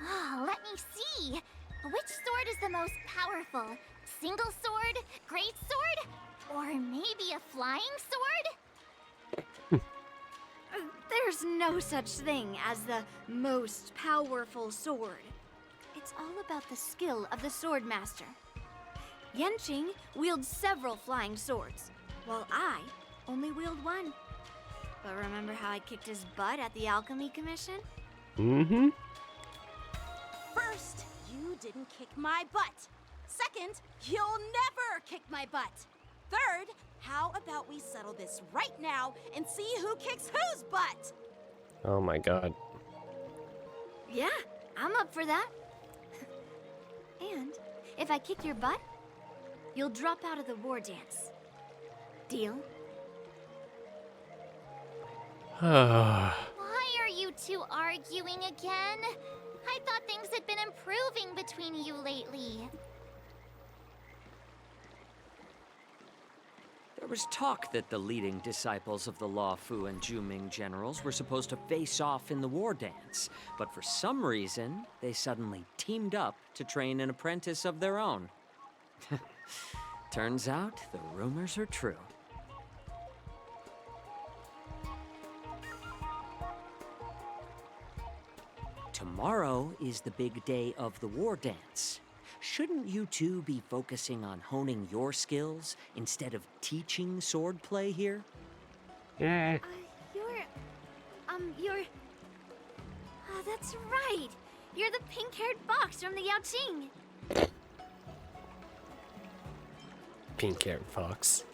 Oh, let me see. Which sword is the most powerful? Single sword? Great sword? Or maybe a flying sword? There's no such thing as the most powerful sword. It's all about the skill of the swordmaster. Yanqing wields several flying swords, while I only wield one. But remember how I kicked his butt at the Alchemy Commission? Mm-hmm. First, you didn't kick my butt. Second, you'll never kick my butt. Third, how about we settle this right now and see who kicks whose butt? Oh my god. Yeah, I'm up for that. And if I kick your butt, you'll drop out of the war dance. Deal? Why are you two arguing again? I thought things had been improving between you lately. There was talk that the leading disciples of the Luofu and Zhuming generals were supposed to face off in the war dance, but for some reason, they suddenly teamed up to train an apprentice of their own. Turns out, the rumors are true. Tomorrow is the big day of the war dance. Shouldn't you two be focusing on honing your skills instead of teaching swordplay here? You're... that's right. You're the pink-haired fox from the Yaoqing. Pink-haired fox.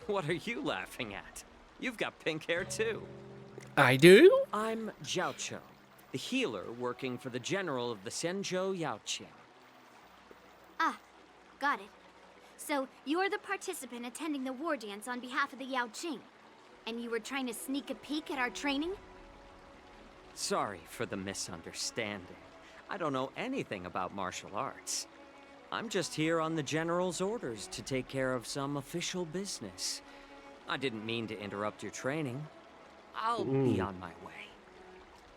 What are you laughing at? You've got pink hair too. I do? I'm Jiaoqiu, the healer working for the general of the Zhenjiu Yaoqing. Ah, got it. So, you're the participant attending the war dance on behalf of the Yaoqing. And you were trying to sneak a peek at our training? Sorry for the misunderstanding. I don't know anything about martial arts. I'm just here on the general's orders to take care of some official business. I didn't mean to interrupt your training. I'll be on my way.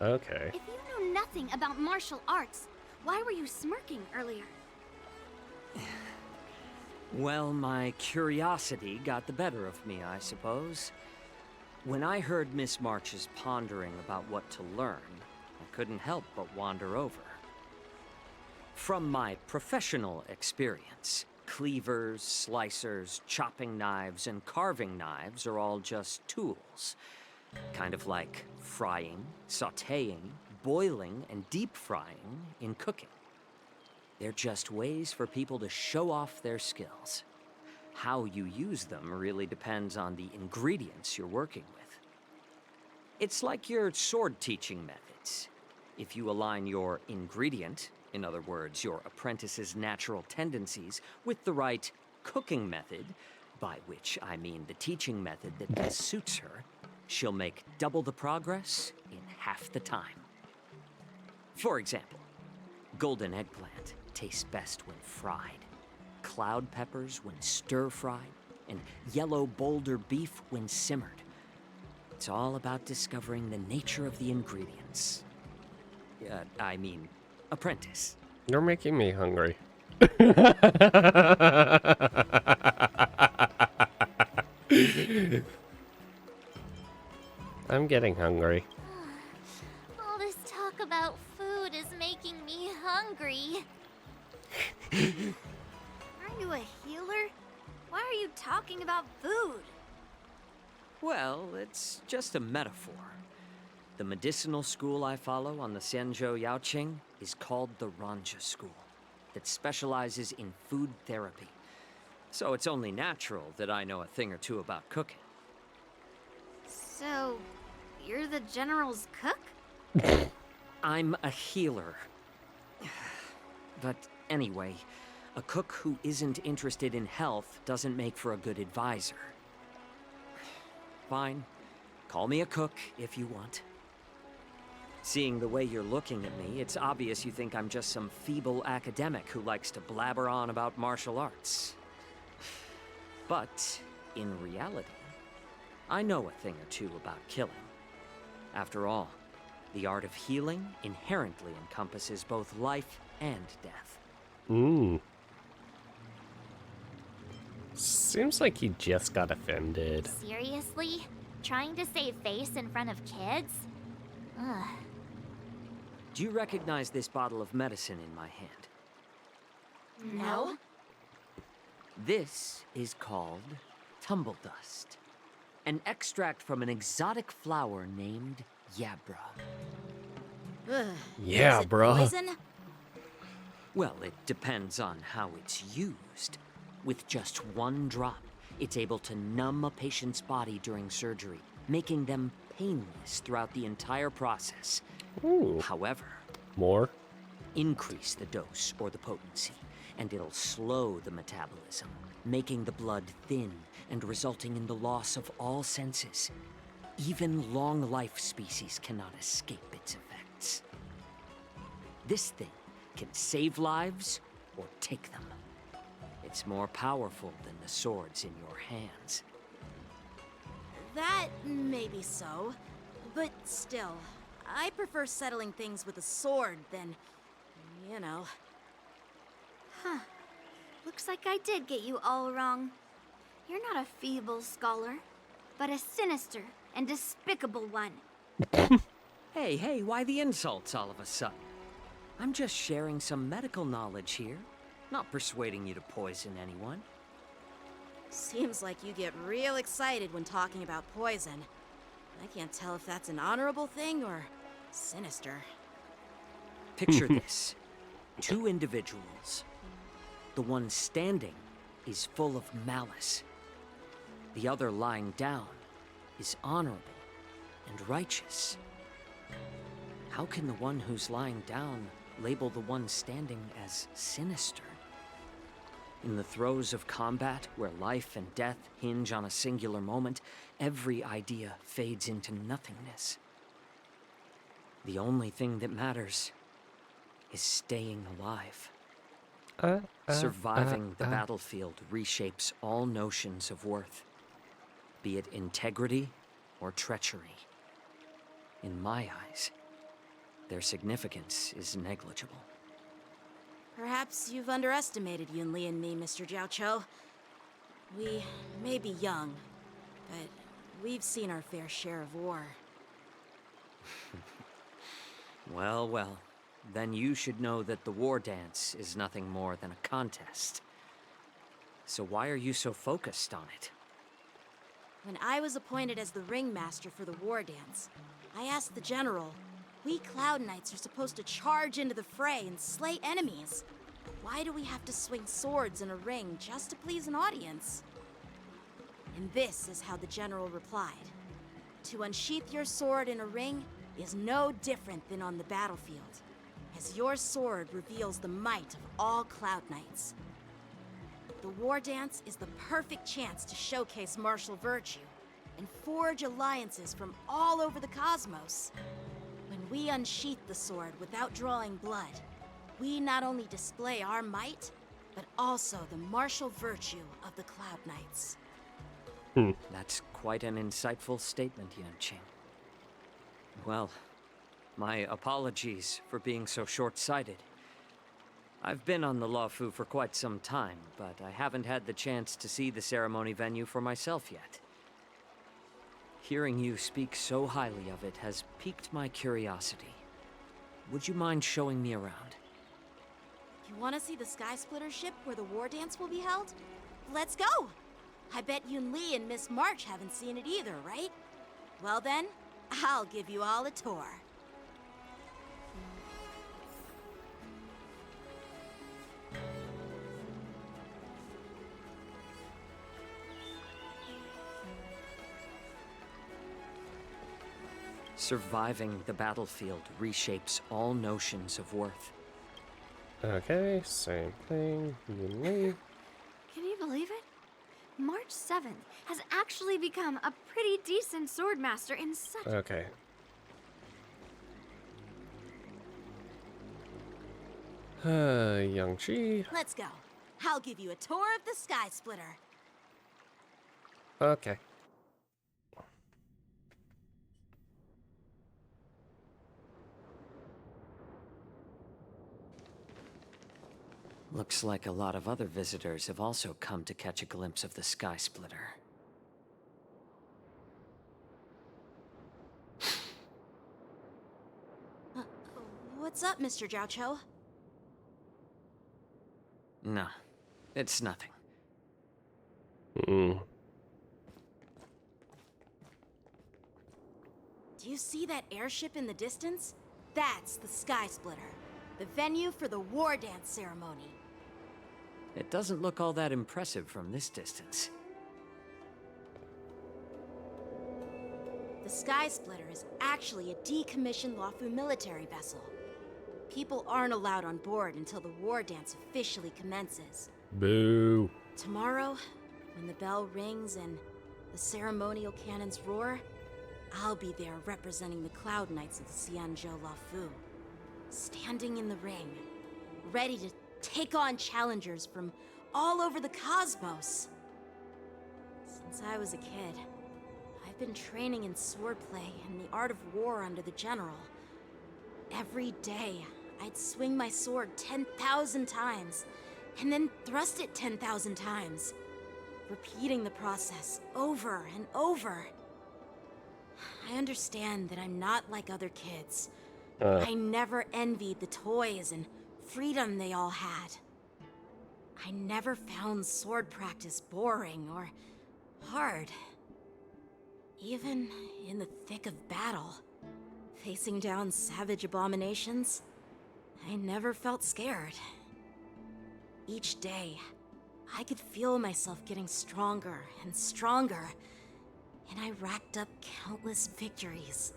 Okay. If you know nothing about martial arts, why were you smirking earlier? Well, my curiosity got the better of me, I suppose. When I heard Miss March's pondering about what to learn, I couldn't help but wander over. From my professional experience, cleavers, slicers, chopping knives, and carving knives are all just tools. Kind of like frying, sautéing, boiling, and deep frying in cooking. They're just ways for people to show off their skills. How you use them really depends on the ingredients you're working with. It's like your sword teaching methods. If you align your ingredient, in other words, your apprentice's natural tendencies, with the right cooking method, by which I mean the teaching method that best suits her, she'll make double the progress in half the time. For example, golden eggplant tastes best when fried, cloud peppers when stir-fried, and yellow boulder beef when simmered. It's all about discovering the nature of the ingredients. I mean, apprentice. You're making me hungry. I'm getting hungry. All this talk about food is making me hungry. Aren't you a healer? Why are you talking about food? Well, it's just a metaphor. The medicinal school I follow on the Zhenjiu Yaoqing is called the Ranja School, that specializes in food therapy. So it's only natural that I know a thing or two about cooking. So, you're the general's cook? I'm a healer. But anyway, a cook who isn't interested in health doesn't make for a good advisor. Fine. Call me a cook if you want. Seeing the way you're looking at me, it's obvious you think I'm just some feeble academic who likes to blabber on about martial arts. But, in reality, I know a thing or two about killing. After all, the art of healing inherently encompasses both life and death. Seems like he just got offended. Seriously? Trying to save face in front of kids? Ugh. Do you recognize this bottle of medicine in my hand? No. This is called tumble dust, an extract from an exotic flower named Yabra. Yeah, Is it bruh. poison? Well, it depends on how it's used. With just one drop, it's able to numb a patient's body during surgery, making them painless throughout the entire process. Ooh. However, More? increase the dose or the potency, and it'll slow the metabolism, making the blood thin and resulting in the loss of all senses. Even long-life species cannot escape its effects. This thing can save lives or take them. It's more powerful than the swords in your hands. That may be so, but still, I prefer settling things with a sword than, you know. Huh. Looks like I did get you all wrong. You're not a feeble scholar, but a sinister and despicable one. Hey, why the insults all of a sudden? I'm just sharing some medical knowledge here, not persuading you to poison anyone. Seems like you get real excited when talking about poison. I can't tell if that's an honorable thing or sinister. Picture this. Two individuals. The one standing is full of malice. The other lying down is honorable and righteous. How can the one who's lying down label the one standing as sinister? In the throes of combat, where life and death hinge on a singular moment, every idea fades into nothingness. The only thing that matters is staying alive. Surviving the battlefield reshapes all notions of worth, be it integrity or treachery. In my eyes, their significance is negligible. Perhaps you've underestimated Yunli and me, Mr. Jiaoqiu. We may be young, but we've seen our fair share of war. Well, then you should know that the war dance is nothing more than a contest. So why are you so focused on it? When I was appointed as the ringmaster for the war dance, I asked the general, we Cloud Knights are supposed to charge into the fray and slay enemies. Why do we have to swing swords in a ring just to please an audience? And this is how the general replied. To unsheath your sword in a ring is no different than on the battlefield, as your sword reveals the might of all Cloud Knights. The war dance is the perfect chance to showcase martial virtue and forge alliances from all over the cosmos. When we unsheath the sword without drawing blood, we not only display our might, but also the martial virtue of the Cloud Knights. That's quite an insightful statement, Yanqing. Well, my apologies for being so short-sighted. I've been on the Luofu for quite some time, but I haven't had the chance to see the ceremony venue for myself yet. Hearing you speak so highly of it has piqued my curiosity. Would you mind showing me around? You want to see the Sky Splitter ship where the war dance will be held? Let's go! I bet Yunli and Miss March haven't seen it either, right? Well then, I'll give you all a tour. Surviving the battlefield reshapes all notions of worth. Okay, same thing. Yunli. Can you believe it? March 7th has actually become a pretty decent swordmaster in such... Okay. Yang-Chi. Let's go. I'll give you a tour of the Sky Splitter. Okay. Looks like a lot of other visitors have also come to catch a glimpse of the Sky Splitter. What's up, Mr. Jiaoqiu? No, it's nothing. Do you see that airship in the distance? That's the Sky Splitter, the venue for the war dance ceremony. It doesn't look all that impressive from this distance. The Sky Splitter is actually a decommissioned Luofu military vessel. People aren't allowed on board until the war dance officially commences. Boo. Tomorrow, when the bell rings and the ceremonial cannons roar, I'll be there representing the Cloud Knights of the Xianzhou Luofu, standing in the ring, ready to take on challengers from all over the cosmos. Since I was a kid, I've been training in swordplay and the art of war under the general. Every day, I'd swing my sword 10,000 times, and then thrust it 10,000 times, repeating the process over and over. I understand that I'm not like other kids. I never envied the toys and freedom they all had. I never found sword practice boring or hard. Even in the thick of battle, facing down savage abominations, I never felt scared. Each day, I could feel myself getting stronger and stronger, and I racked up countless victories.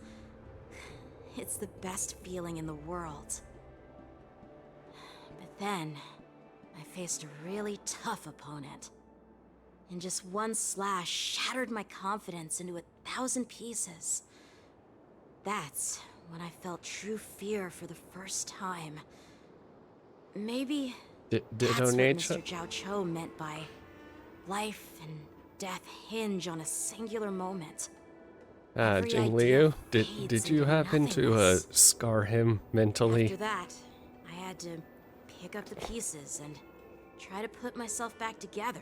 It's the best feeling in the world. But then, I faced a really tough opponent. And just one slash shattered my confidence into 1,000 pieces. That's when I felt true fear for the first time. Maybe that's what Mr. Zhao Cho meant by life and death hinge on a singular moment. Jing Liu, did you happen to scar him mentally? After that, I had to pick up the pieces and try to put myself back together.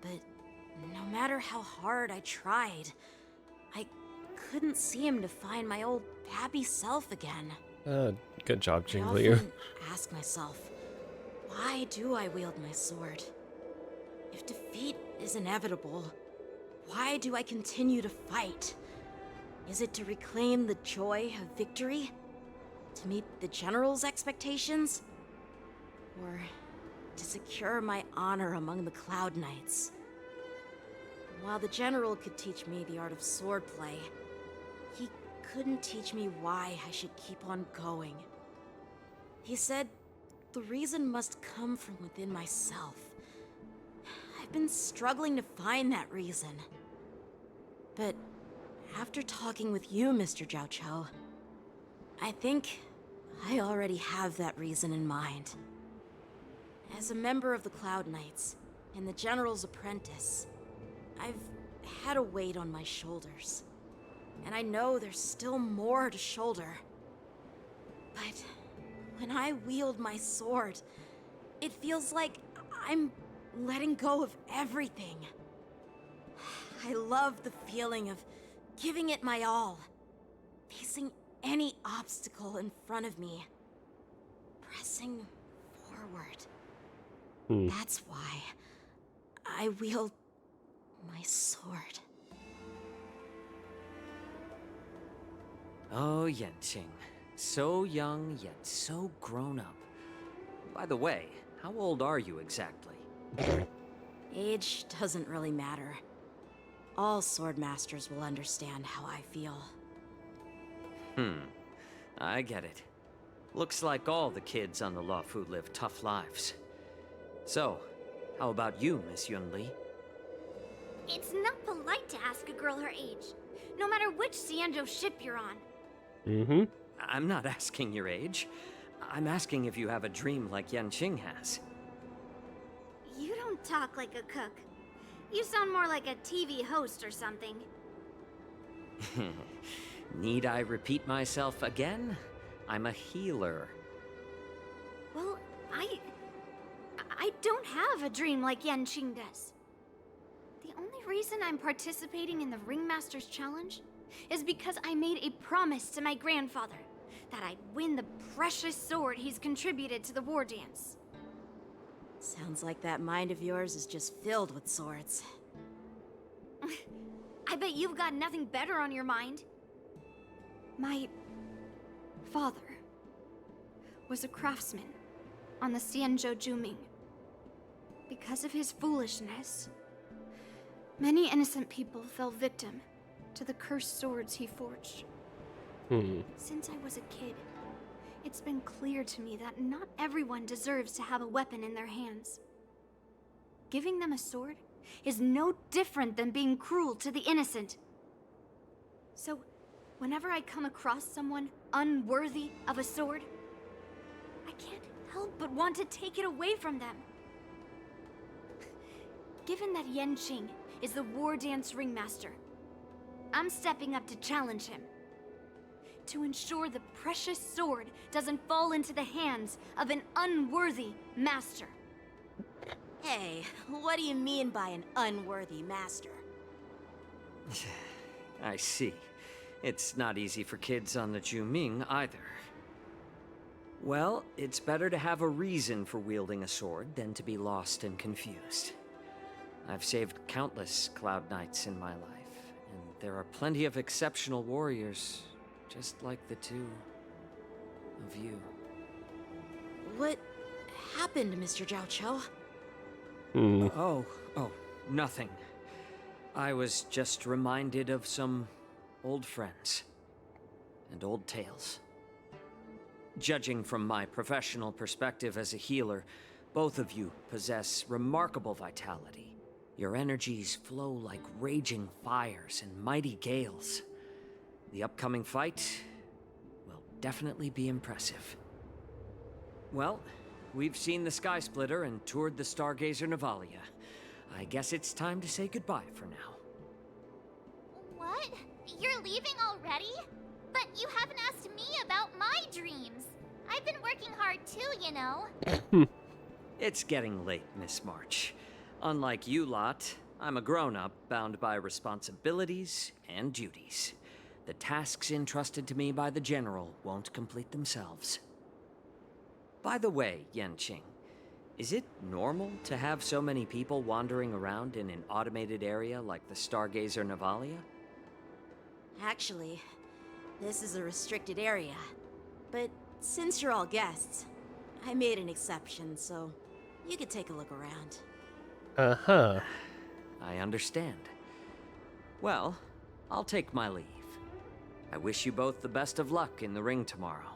But no matter how hard I tried, I couldn't seem to find my old happy self again. Good job, Jing I Liu. often ask myself, why do I wield my sword? If defeat is inevitable, why do I continue to fight? Is it to reclaim the joy of victory? To meet the General's expectations? Or to secure my honor among the Cloud Knights? While the General could teach me the art of swordplay, he couldn't teach me why I should keep on going. He said the reason must come from within myself. I've been struggling to find that reason. But after talking with you, Mr. Zhao Cho, I think I already have that reason in mind. As a member of the Cloud Knights and the General's apprentice, I've had a weight on my shoulders. And I know there's still more to shoulder. But when I wield my sword, it feels like I'm letting go of everything. I love the feeling of giving it my all, facing any obstacle in front of me, pressing forward. That's why I wield my sword. Oh, Yanqing. So young, yet so grown up. By the way, how old are you exactly? Age doesn't really matter. All sword masters will understand how I feel. I get it. Looks like all the kids on the Luofu live tough lives. So, how about you, Miss Yunli? It's not polite to ask a girl her age, no matter which Xianzhou ship you're on. I'm not asking your age. I'm asking if you have a dream like Yanqing has. You don't talk like a cook. You sound more like a TV host or something. Need I repeat myself again? I'm a healer. Well, I don't have a dream like Yanqing does. The only reason I'm participating in the Ringmaster's Challenge is because I made a promise to my grandfather that I'd win the precious sword he's contributed to the war dance. Sounds like that mind of yours is just filled with swords. I bet you've got nothing better on your mind. My father was a craftsman on the Xianzhou Juming. Because of his foolishness, many innocent people fell victim to the cursed swords he forged. Since I was a kid, it's been clear to me that not everyone deserves to have a weapon in their hands. Giving them a sword is no different than being cruel to the innocent. So, whenever I come across someone unworthy of a sword, I can't help but want to take it away from them. Given that Yanqing is the war dance ringmaster, I'm stepping up to challenge him. To ensure the precious sword doesn't fall into the hands of an unworthy master. Hey, what do you mean by an unworthy master? I see. It's not easy for kids on the Juming either. Well, it's better to have a reason for wielding a sword than to be lost and confused. I've saved countless Cloud Knights in my life, and there are plenty of exceptional warriors, just like the two of you. What happened, Mr. Zhao Cho? Oh, nothing. I was just reminded of some old friends and old tales. Judging from my professional perspective as a healer, both of you possess remarkable vitality. Your energies flow like raging fires and mighty gales. The upcoming fight will definitely be impressive. Well, we've seen the Sky Splitter and toured the Stargazer Navalia. I guess it's time to say goodbye for now. What? You're leaving already? But you haven't asked me about my dreams. I've been working hard too, you know. It's getting late, Miss March. Unlike you lot, I'm a grown-up bound by responsibilities and duties. The tasks entrusted to me by the General won't complete themselves. By the way, Yanqing, is it normal to have so many people wandering around in an automated area like the Stargazer Navalia? Actually, this is a restricted area. But since you're all guests, I made an exception, so you could take a look around. Uh-huh. I understand. Well, I'll take my leave. I wish you both the best of luck in the ring tomorrow.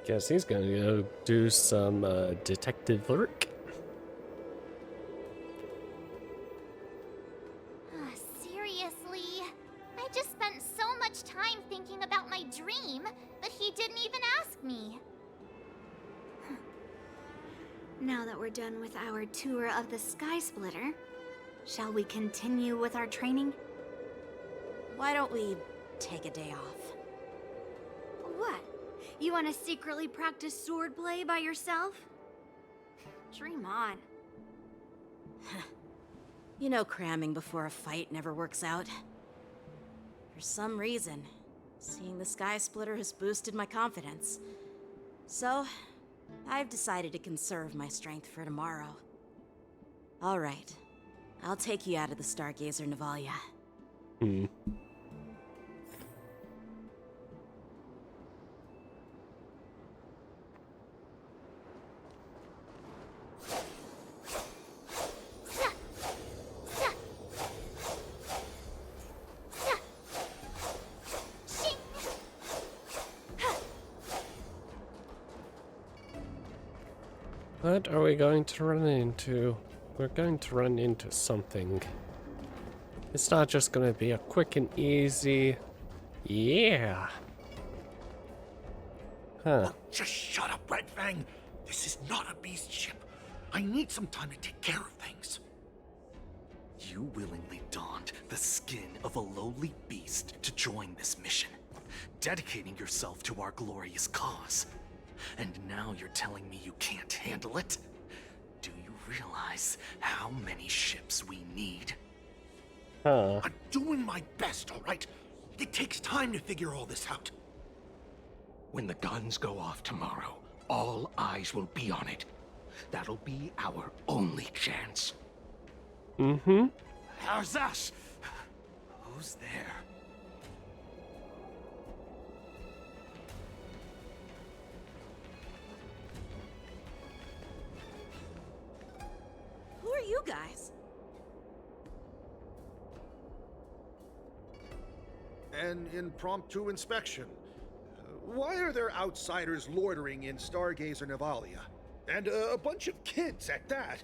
Guess he's gonna go do some detective work. Seriously? I just spent so much time thinking about my dream, but he didn't even ask me. Now that we're done with our tour of the Sky Splitter, shall we continue with our training? Why don't we take a day off? What? You want to secretly practice swordplay by yourself? Dream on. You know cramming before a fight never works out. For some reason, seeing the Sky Splitter has boosted my confidence. So, I've decided to conserve my strength for tomorrow. All right. I'll take you out of the Stargazer Navalia. What are we going to run into? We're going to run into something. It's not just going to be a quick and easy... Yeah. Huh. Oh, just shut up, Red Fang. This is not a beast ship. I need some time to take care of things. You willingly donned the skin of a lowly beast to join this mission, dedicating yourself to our glorious cause. And now you're telling me you can't handle it? Do you realize how many ships we need? I'm doing my best, all right? It takes time to figure all this out. When the guns go off tomorrow, all eyes will be on it. That'll be our only chance. Mm-hmm. How's that? Who's there? you guys? An impromptu inspection. Why are there outsiders loitering in Stargazer Navalia? And a bunch of kids at that.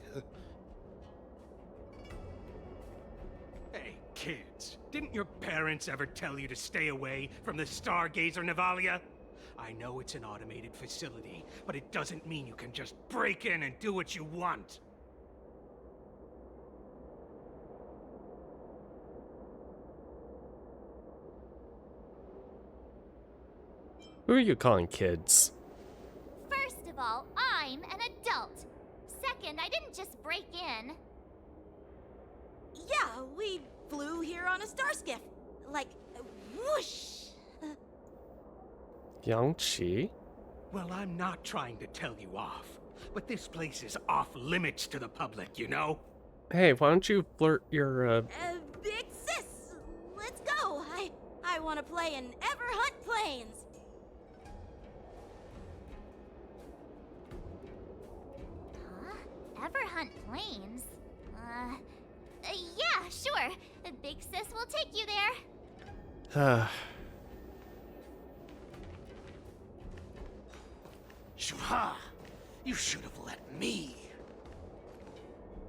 Hey, kids, didn't your parents ever tell you to stay away from the Stargazer Navalia? I know it's an automated facility, but it doesn't mean you can just break in and do what you want. Who are you calling kids? First of all, I'm an adult. Second, I didn't just break in. Yeah, we flew here on a star skiff. Like, whoosh! Yang-Chi? Well, I'm not trying to tell you off, but this place is off limits to the public, you know? Hey, why don't you flirt your, Big sis! Let's go! I want to play in Everhunt Plains! Everhunt Plains? Yeah, sure. Big sis will take you there. Shuha! You should have let me.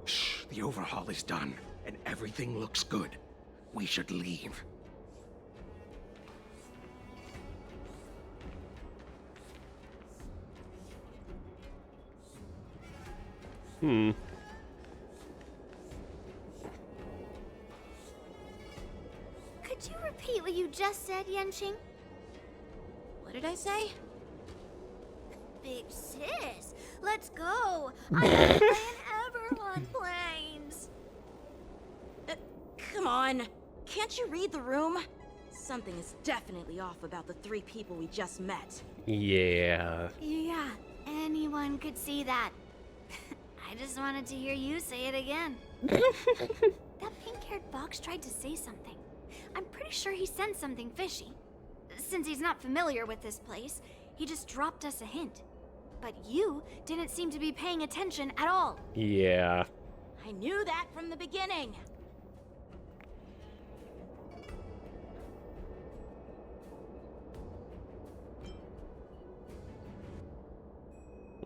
Shh, the overhaul is done, and everything looks good. We should leave. Hmm. Could you repeat what you just said, Yanqing? What did I say? Big sis, let's go. I want to play in Everhunt Plains. Come on. Can't you read the room? Something is definitely off about the 3 people we just met. Yeah. Yeah, anyone could see that. I just wanted to hear you say it again. That pink-haired fox tried to say something. I'm pretty sure he sensed something fishy. Since he's not familiar with this place, he just dropped us a hint. But you didn't seem to be paying attention at all. Yeah. I knew that from the beginning.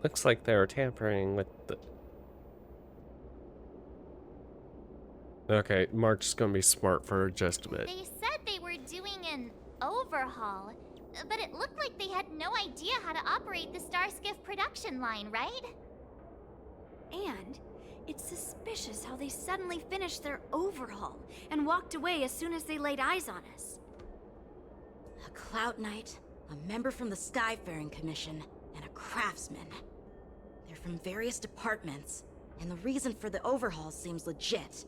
Looks like they're tampering with the... Okay, Mark's gonna be smart for just a bit. They said they were doing an overhaul, but it looked like they had no idea how to operate the Starskiff production line, right? And it's suspicious how they suddenly finished their overhaul and walked away as soon as they laid eyes on us. A Cloud Knight, a member from the Skyfaring Commission, and a craftsman. They're from various departments, and the reason for the overhaul seems legit.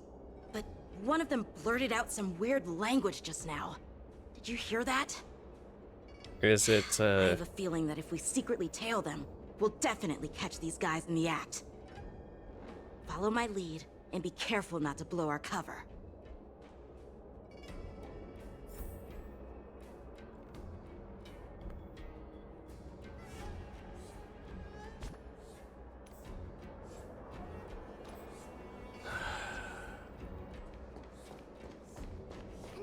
But one of them blurted out some weird language just now. Did you hear that? Is it, I have a feeling that if we secretly tail them, we'll definitely catch these guys in the act. Follow my lead, and be careful not to blow our cover.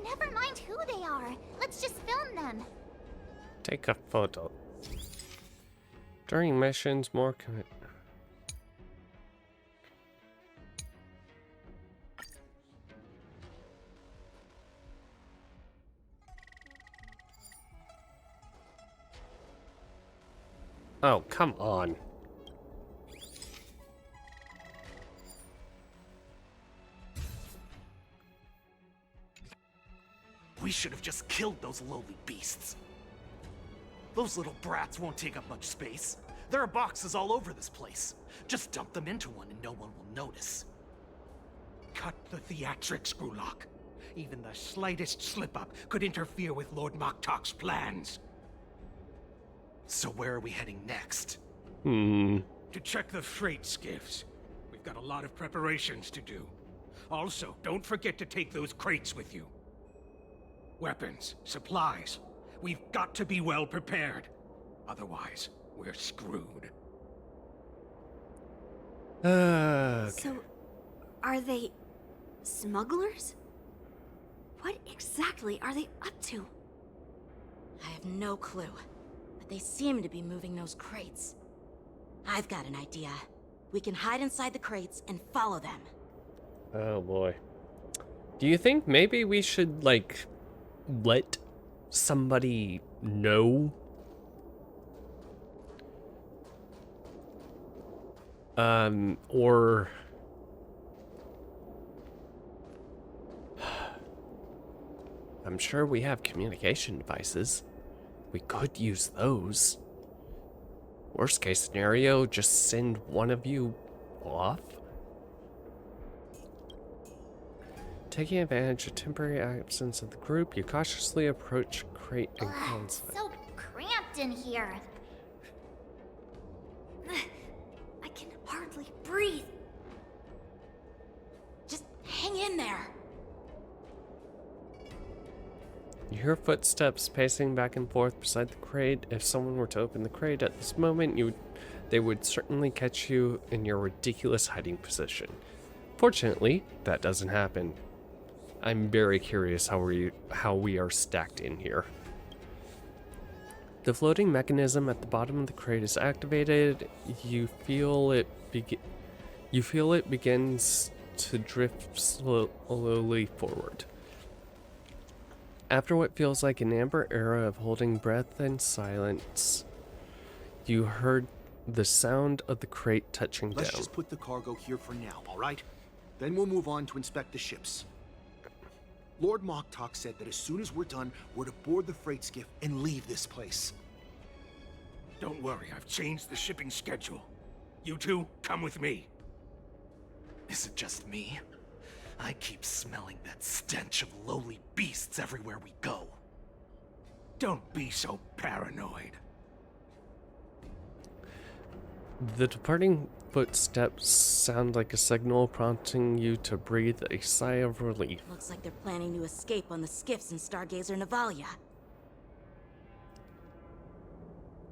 Never mind who they are. Let's just film them. Take a photo. During missions, more commit. Oh, come on. We should have just killed those lowly beasts. Those little brats won't take up much space. There are boxes all over this place. Just dump them into one and no one will notice. Cut the theatrics, Grulok. Even the slightest slip-up could interfere with Lord Moktok's plans. So where are we heading next? To check the freight skiffs. We've got a lot of preparations to do. Also, don't forget to take those crates with you. Weapons, supplies. We've got to be well prepared. Otherwise, we're screwed. Okay. So, Are they smugglers? What exactly are they up to? I have no clue, but they seem to be moving those crates. I've got an idea. We can hide inside the crates and follow them. Oh boy. Do you think maybe we should, like, let somebody know? Or... I'm sure we have communication devices. We could use those. Worst case scenario, just send one of you off. Taking advantage of temporary absence of the group, you cautiously approach crate and console. So cramped in here. I can hardly breathe. Just hang in there. You hear footsteps pacing back and forth beside the crate. If someone were to open the crate at this moment, they would certainly catch you in your ridiculous hiding position. Fortunately, that doesn't happen. I'm very curious how we are stacked in here. The floating mechanism at the bottom of the crate is activated. You feel it begins to drift slowly forward. After what feels like an amber era of holding breath and silence, you heard the sound of the crate touching down. Let's just put the cargo here for now, all right? Then we'll move on to inspect the ships. Lord Moktok said that as soon as we're done, we're to board the freight skiff and leave this place. Don't worry, I've changed the shipping schedule. You two, come with me. Is it just me? I keep smelling that stench of lowly beasts everywhere we go. Don't be so paranoid. The departing footsteps sound like a signal prompting you to breathe a sigh of relief. Looks like they're planning to escape on the skiffs in Stargazer Navalia.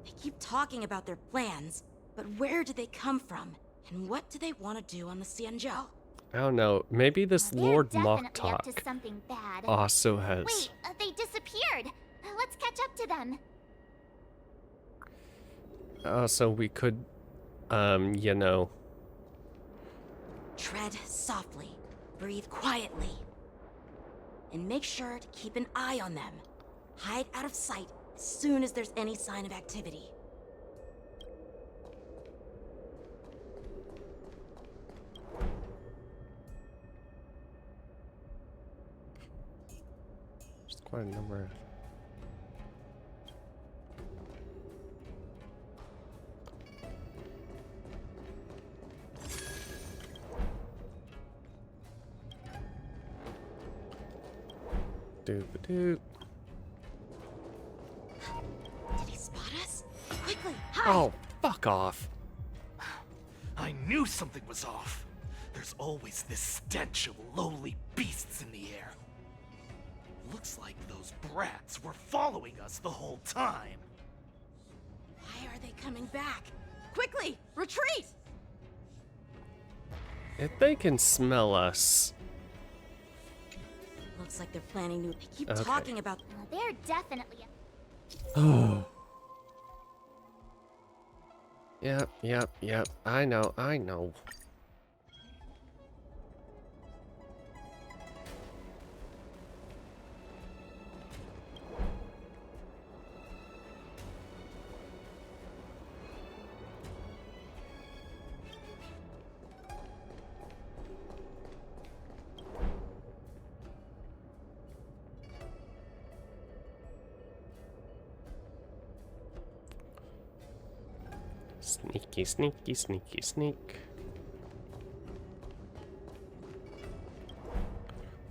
They keep talking about their plans, but where do they come from? And what do they want to do on the Xianzhou? I don't know. Maybe this Lord Definitely up Moktok to something bad. also has... Wait, they disappeared. Let's catch up to them. So we could, you know... Tread softly, breathe quietly, and make sure to keep an eye on them. Hide out of sight as soon as there's any sign of activity. There's quite a number. Doop-a-doop. Did he spot us? Quickly, hide! Oh, fuck off. I knew something was off. There's always this stench of lowly beasts in the air. Looks like those brats were following us the whole time. Why are they coming back? Quickly, retreat! If they can smell us... Looks like they're planning to... They keep Okay. talking about... They're definitely... Oh. Yep. I know. Sneaky, sneaky, sneaky, sneak.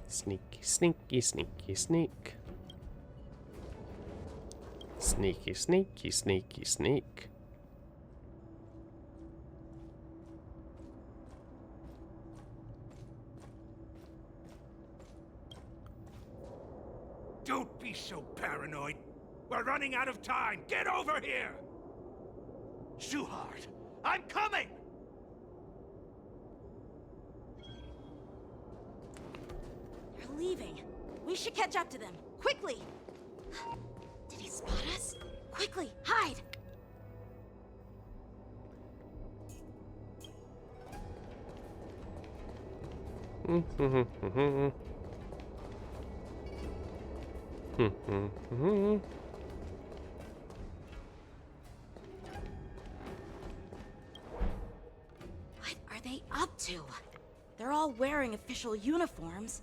Sneaky, sneaky, sneaky, sneak. Sneaky, sneaky, sneaky, sneak. Don't be so paranoid. We're running out of time. Get over here! Shuhart, I'm coming! leaving. We should catch up to them. Quickly! Did he spot us? Quickly, hide! What are they up to? They're all wearing official uniforms,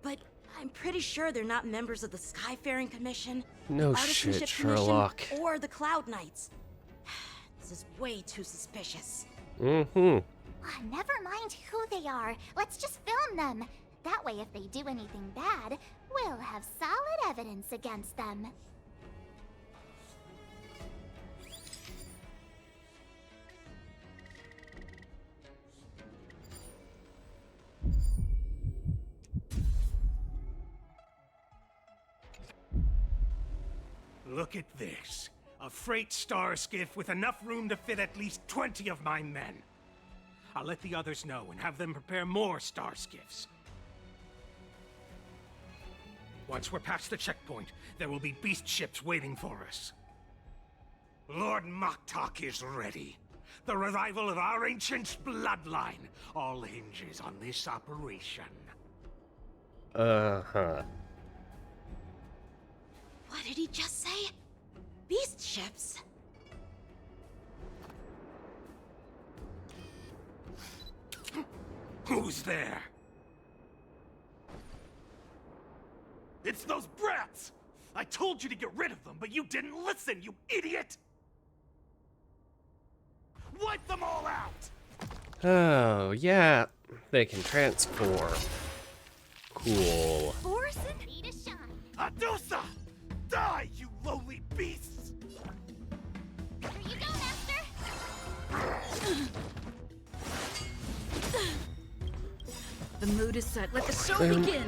but I'm pretty sure they're not members of the Skyfaring Commission, No Artisanship shit, Commission, Sherlock. or the Cloud Knights. This is way too suspicious. Mm-hmm. Never mind who they are. Let's just film them. That way, if they do anything bad, we'll have solid evidence against them. Look at this. A freight star skiff with enough room to fit at least 20 of my men. I'll let the others know and have them prepare more star skiffs. Once we're past the checkpoint, there will be beast ships waiting for us. Lord Moktok is ready. The revival of our ancient bloodline all hinges on this operation. Uh-huh. What did he just say? Beast ships? Who's there? It's those brats! I told you to get rid of them, but you didn't listen, you idiot! Wipe them all out! Oh, yeah. They can transform. Cool. Borson, need a shine. Adusa! Die, you lowly beasts! Here you go, Master. The mood is set. Let the show begin.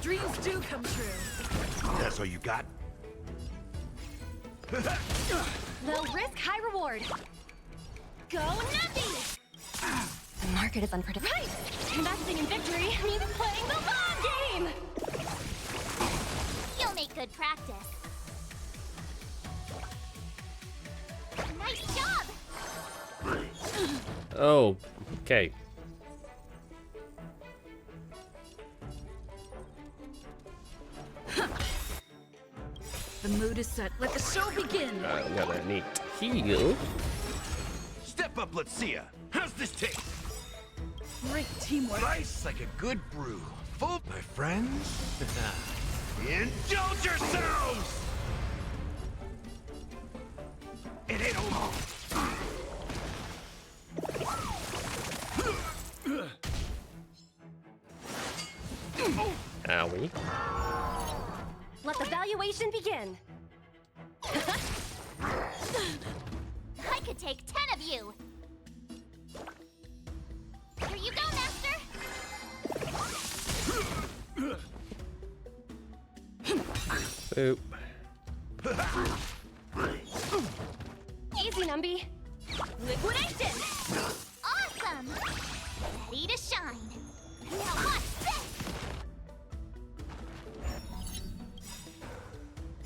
Dreams do come true. That's all you got? Low risk, high reward. Go Nuffy! The market is unpredictable. Right! Investing in victory means playing the long game! You'll make good practice. Nice job! Oh, okay. The mood is set. Let the show begin. I'm gonna need to heal. Step up, let's see ya. How's this taste? Great teamwork. Nice like a good brew. Full, my friends. Indulge yourselves! It ain't alone. Owie. Let the valuation begin. I could take 10 of you. Here you go, Master. Boop. Easy, Numby. Liquidation! Awesome! Ready to shine. Now watch this!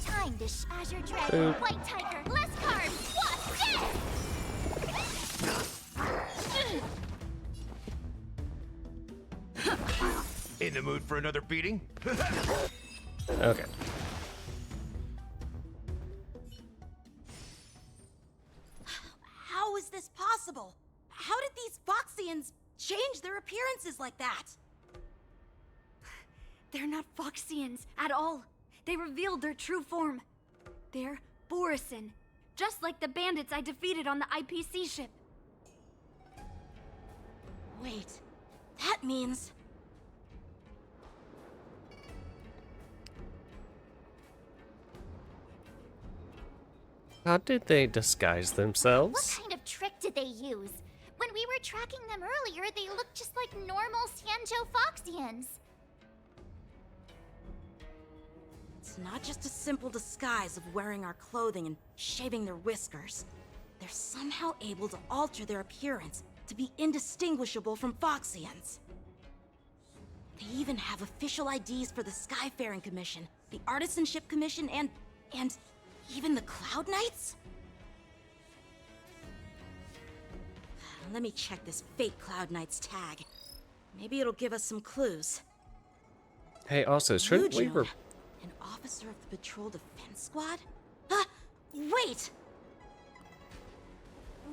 Time to Azure Dragon, White Tiger, less carbs, watch this! In the mood for another beating? Okay. How is this possible? How did these Foxians change their appearances like that? They're not Foxians at all. They revealed their true form. They're Borison, just like the bandits I defeated on the IPC ship. Wait, that means... How did they disguise themselves? What kind of trick did they use? When we were tracking them earlier, they looked just like normal Xianzhou Foxians. It's not just a simple disguise of wearing our clothing and shaving their whiskers. they're somehow able to alter their appearance to be indistinguishable from Foxians. They even have official IDs for the Skyfaring Commission, the Artisanship Commission, and even the Cloud Knights? Let me check this fake Cloud Knight's tag. Maybe it'll give us some clues. Hey, also, shouldn't we... Lujun, an officer of the Patrol Defense Squad? Wait!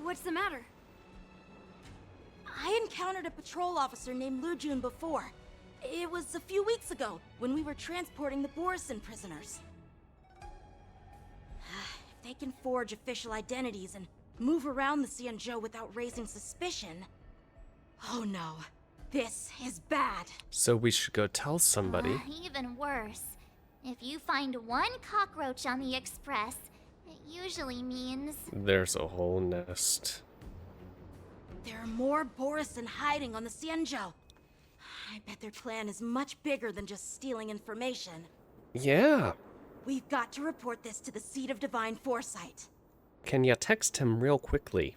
What's the matter? I encountered a patrol officer named Lujun before. It was a few weeks ago, when we were transporting the Borison prisoners. If they can forge official identities and move around the Xianzhou without raising suspicion... Oh no, this is bad. So we should go tell somebody. Even worse. If you find one cockroach on the Express, it usually means... There's a whole nest. There are more Borison hiding on the Xianzhou. I bet their plan is much bigger than just stealing information. Yeah. We've got to report this to the Seat of Divine Foresight. Can you text him real quickly?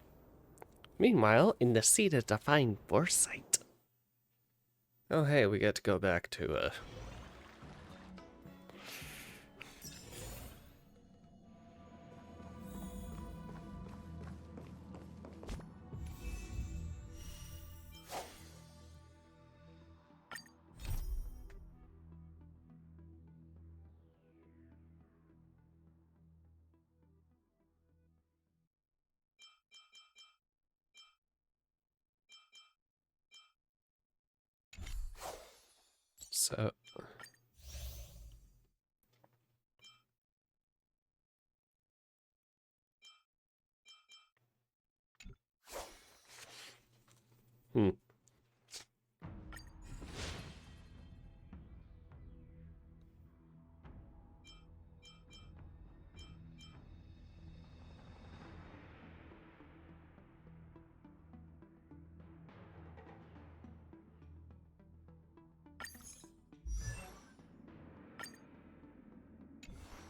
Meanwhile, in the Seat of Divine Foresight. Oh hey, we get to go back to so...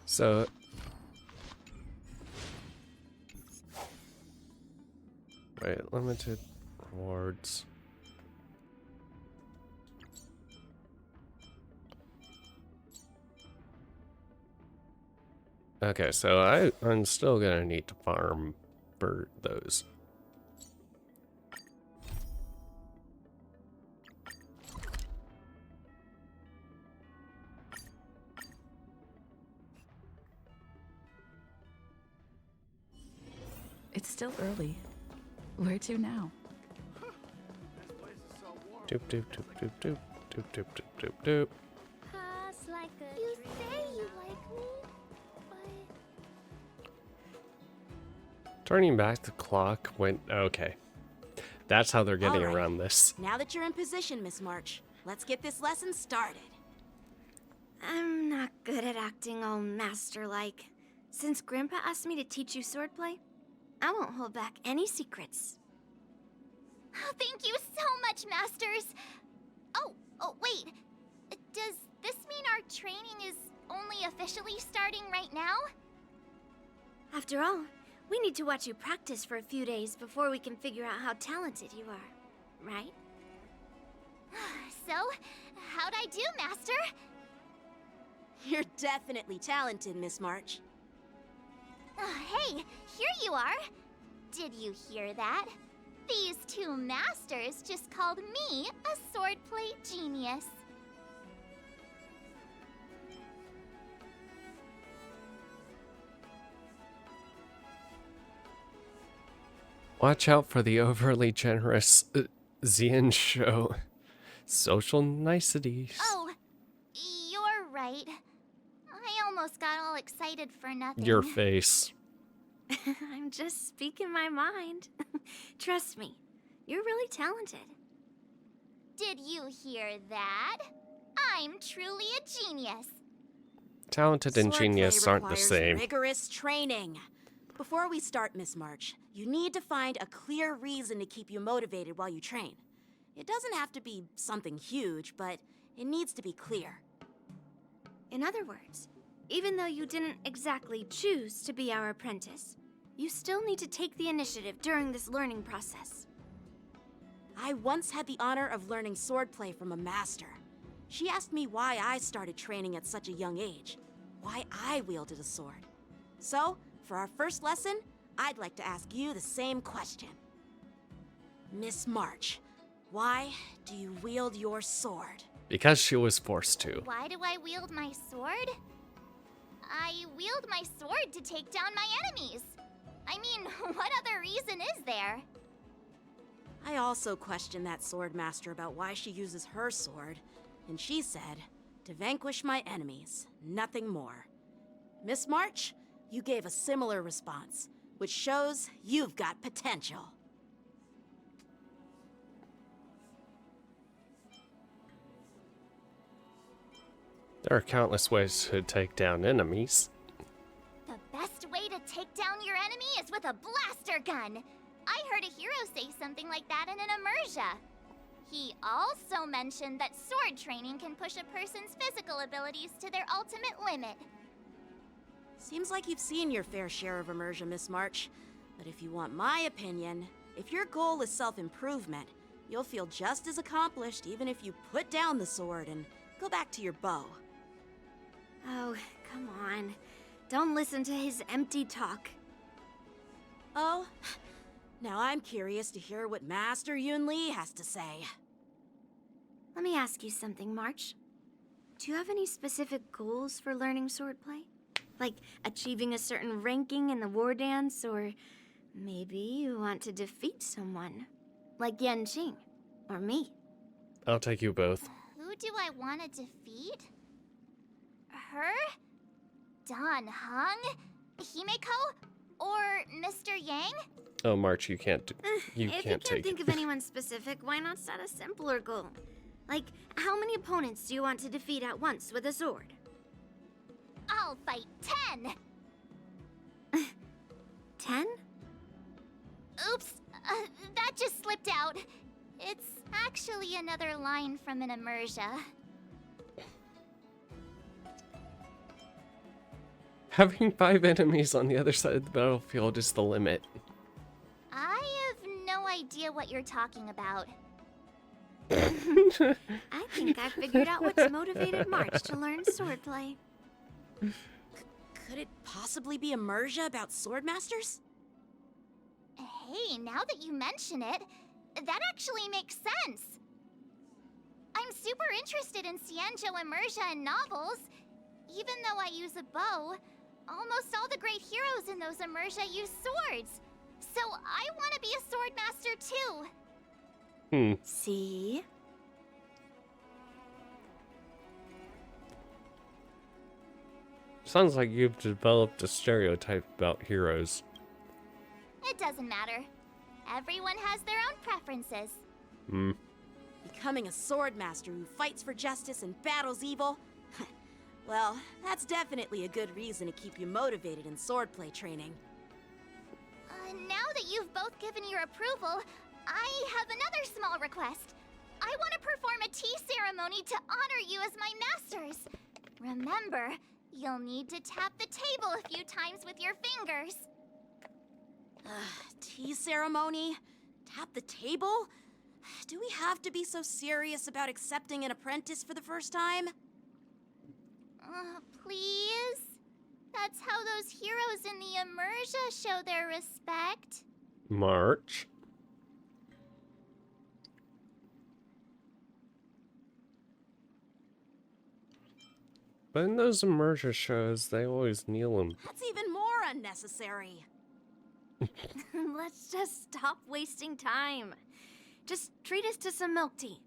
So... Wait, limited rewards. Okay, so I'm still gonna need to farm for those. It's still early. Where to now? Doop doop doop doop doop doop doop doop doop doop. You say you like me, but... Turning back the clock when... Okay. That's how they're getting All right. around this. Now that you're in position, Miss March, let's get this lesson started. I'm not good at acting all master-like. Since Grandpa asked me to teach you swordplay, I won't hold back any secrets. Oh, thank you so much, Masters! Oh, wait. Does this mean our training is only officially starting right now? After all, we need to watch you practice for a few days before we can figure out how talented you are, right? So, how'd I do, Master? You're definitely talented, Miss March. Hey, here you are. Did you hear that? These two masters just called me a swordplay genius. Watch out for the overly generous Xianzhou social niceties. Oh, you're right. I almost got all excited for nothing. Your face. I'm just speaking my mind. Trust me, you're really talented. Did you hear that? I'm truly a genius. Talented and genius aren't the requires same. Rigorous training. Before we start, Miss March, you need to find a clear reason to keep you motivated while you train. It doesn't have to be something huge, but it needs to be clear. In other words, even though you didn't exactly choose to be our apprentice, You still need to take the initiative during this learning process. I once had the honor of learning swordplay from a master. She asked me why I started training at such a young age, why I wielded a sword. So, for our first lesson, I'd like to ask you the same question. Miss March, why do you wield your sword? Because she was forced to. Why do I wield my sword? I wield my sword to take down my enemies. I mean, what other reason is there? I also questioned that sword master about why she uses her sword, and she said, to vanquish my enemies, nothing more. Miss March, you gave a similar response, which shows you've got potential. There are countless ways to take down enemies. The best way to take down your enemy is with a blaster gun. I heard a hero say something like that in an immersia. He also mentioned that sword training can push a person's physical abilities to their ultimate limit. Seems like you've seen your fair share of immersion, Miss March. But if you want my opinion, if your goal is self-improvement, you'll feel just as accomplished even if you put down the sword and go back to your bow. Oh, come on. Don't listen to his empty talk. Oh, now I'm curious to hear what Master Yun Li has to say. Let me ask you something, March. Do you have any specific goals for learning swordplay? Like achieving a certain ranking in the war dance, or maybe you want to defeat someone, like Yanqing, or me? I'll take you both. Who do I want to defeat? Her? Dan Heng? Himeko? Or Mr. Yang? Oh, March, you can't. If you can't think of anyone specific, why not set a simpler goal? Like, how many opponents do you want to defeat at once with a sword? I'll fight 10. 10? Oops, that just slipped out. It's actually another line from an immersia. Having 5 enemies on the other side of the battlefield is the limit. I have no idea what you're talking about. I think I figured out what's motivated March to learn swordplay. Could it possibly be immersia about swordmasters? Hey, now that you mention it, that actually makes sense. I'm super interested in Xianzhou immersia and novels. Even though I use a bow, almost all the great heroes in those immersia use swords. So I want to be a swordmaster too. See? Sounds like you've developed a stereotype about heroes. It doesn't matter. Everyone has their own preferences. Becoming a swordmaster who fights for justice and battles evil? Well, that's definitely a good reason to keep you motivated in swordplay training. Now that you've both given your approval, I have another small request. I want to perform a tea ceremony to honor you as my masters. Remember, you'll need to tap the table a few times with your fingers. Tea ceremony? Tap the table? Do we have to be so serious about accepting an apprentice for the first time? Please? That's how those heroes in the immersia show their respect. March. But in those immersia shows, they always kneel and... That's even more unnecessary. Let's just stop wasting time. Just treat us to some milk tea.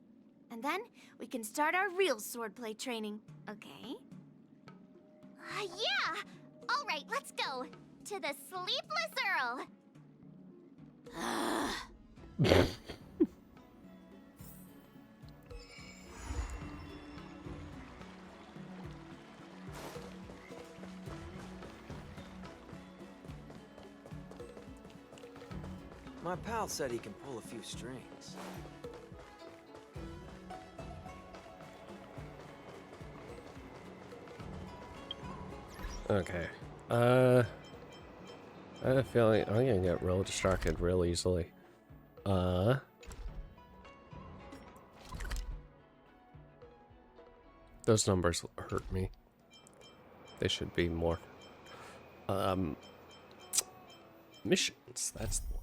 And then we can start our real swordplay training, okay? Yeah! Alright, let's go. To the Sleepless Earl. My pal said he can pull a few strings. Okay. I have a feeling I'm gonna get real distracted real easily. Those numbers hurt me. They should be more. Missions, that's the one.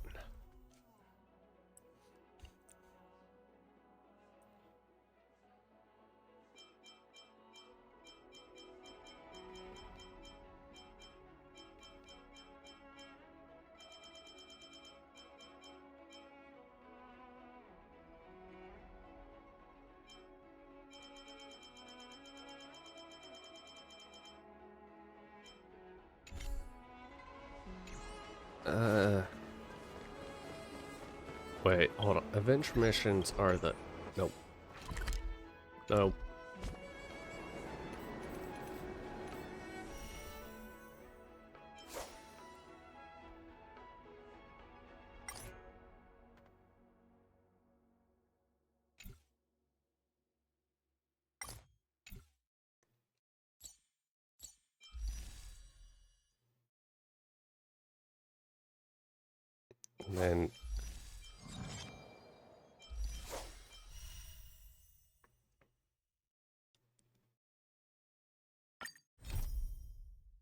Wait, hold on. Adventure missions are the... Nope. Nope. And then...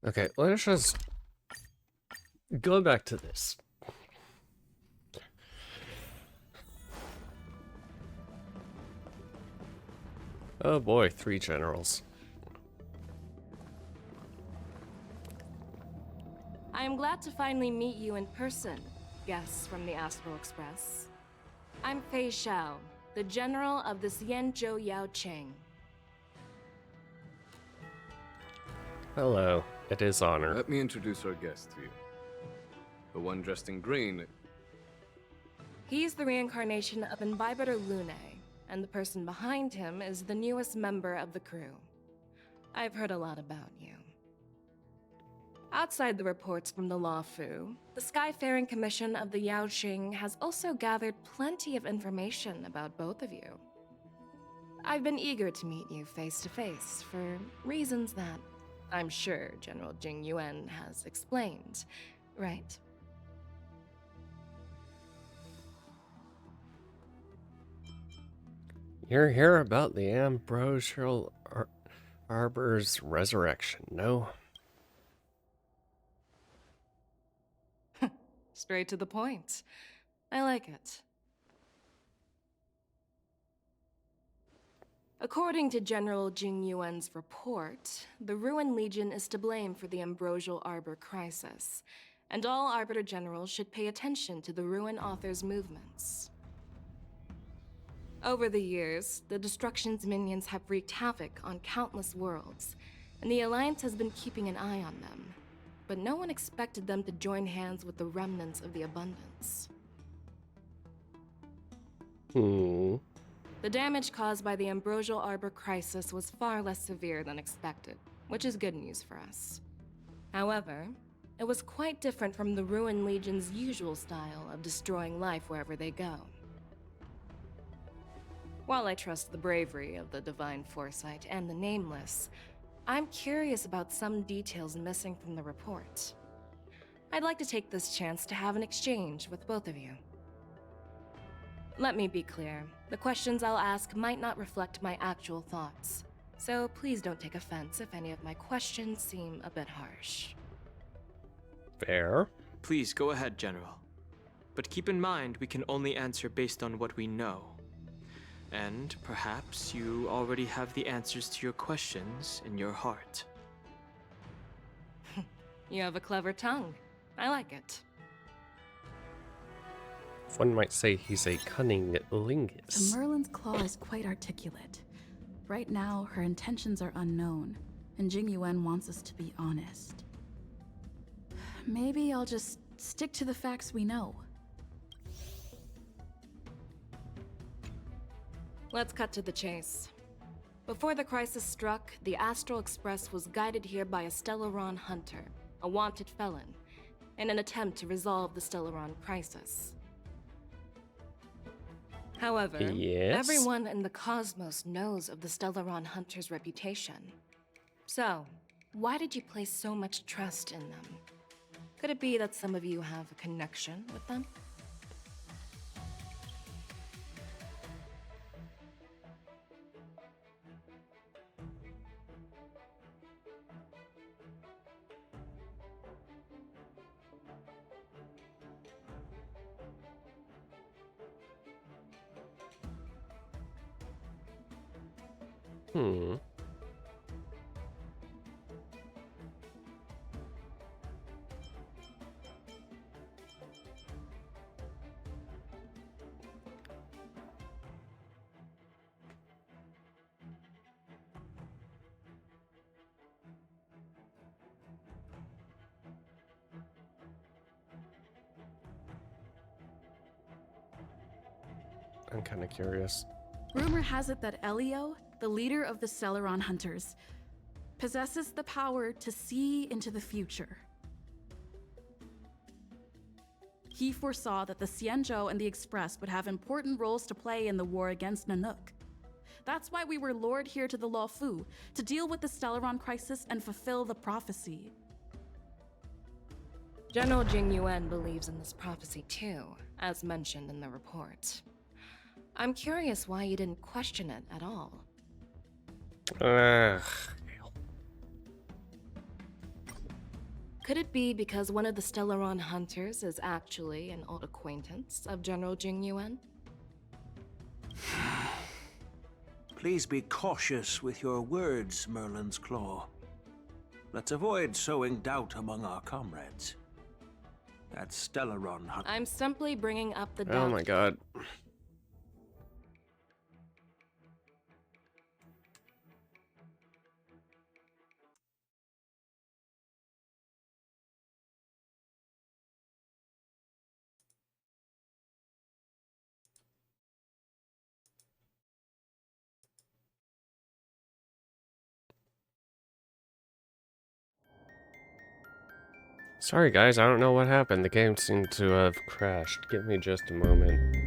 Okay, let's just go back to this. Oh boy, 3 generals. I am glad to finally meet you in person, guests from the Astral Express. I'm Fei Xiao, the general of the Xianzhou Yaoqing. Hello, it is honor. Let me introduce our guest to you. The one dressed in green. He's the reincarnation of Imbibitor Lune, and the person behind him is the newest member of the crew. I've heard a lot about you. Outside the reports from the Luofu, the Skyfaring Commission of the Yaoqing has also gathered plenty of information about both of you. I've been eager to meet you face to face for reasons that I'm sure General Jing Yuan has explained, right? You're here about the Ambrosial Arbor's resurrection, no? Straight to the point. I like it. According to General Jing Yuan's report, the Ruin Legion is to blame for the Ambrosial Arbor crisis, and all Arbiter Generals should pay attention to the Ruin Author's movements. Over the years, the Destruction's minions have wreaked havoc on countless worlds, and the Alliance has been keeping an eye on them. But no one expected them to join hands with the remnants of the Abundance. The damage caused by the Ambrosial Arbor crisis was far less severe than expected, which is good news for us. However, it was quite different from the Ruin Legion's usual style of destroying life wherever they go. While I trust the bravery of the Divine Foresight and the Nameless, I'm curious about some details missing from the report. I'd like to take this chance to have an exchange with both of you. Let me be clear, the questions I'll ask might not reflect my actual thoughts, so please don't take offense if any of my questions seem a bit harsh. Fair. Please go ahead, General. But keep in mind, we can only answer based on what we know. And perhaps you already have the answers to your questions in your heart. You have a clever tongue. I like it. One might say he's a cunning lingus. The Merlin's claw is quite articulate. Right now, her intentions are unknown, and Jing Yuan wants us to be honest. Maybe I'll just stick to the facts we know. Let's cut to the chase. Before the crisis struck, the Astral Express was guided here by a Stellaron hunter, a wanted felon, in an attempt to resolve the Stellaron crisis. However, everyone in the cosmos knows of the Stellaron hunter's reputation. So, why did you place so much trust in them? Could it be that some of you have a connection with them? Hmm. I'm kind of curious. Rumor has it that Elio, the leader of the Celeron Hunters, possesses the power to see into the future. He foresaw that the Xianzhou and the Express would have important roles to play in the war against Nanook. That's why we were lured here to the Luofu, to deal with the Stellaron crisis and fulfill the prophecy. General Jing Yuan believes in this prophecy too, as mentioned in the report. I'm curious why you didn't question it at all. Could it be because one of the Stellaron Hunters is actually an old acquaintance of General Jing Yuan? Please be cautious with your words, Merlin's Claw. Let's avoid sowing doubt among our comrades. That Stellaron Hunter. I'm simply bringing up the doubt. Oh my god. Sorry guys, I don't know what happened. The game seemed to have crashed. Give me just a moment.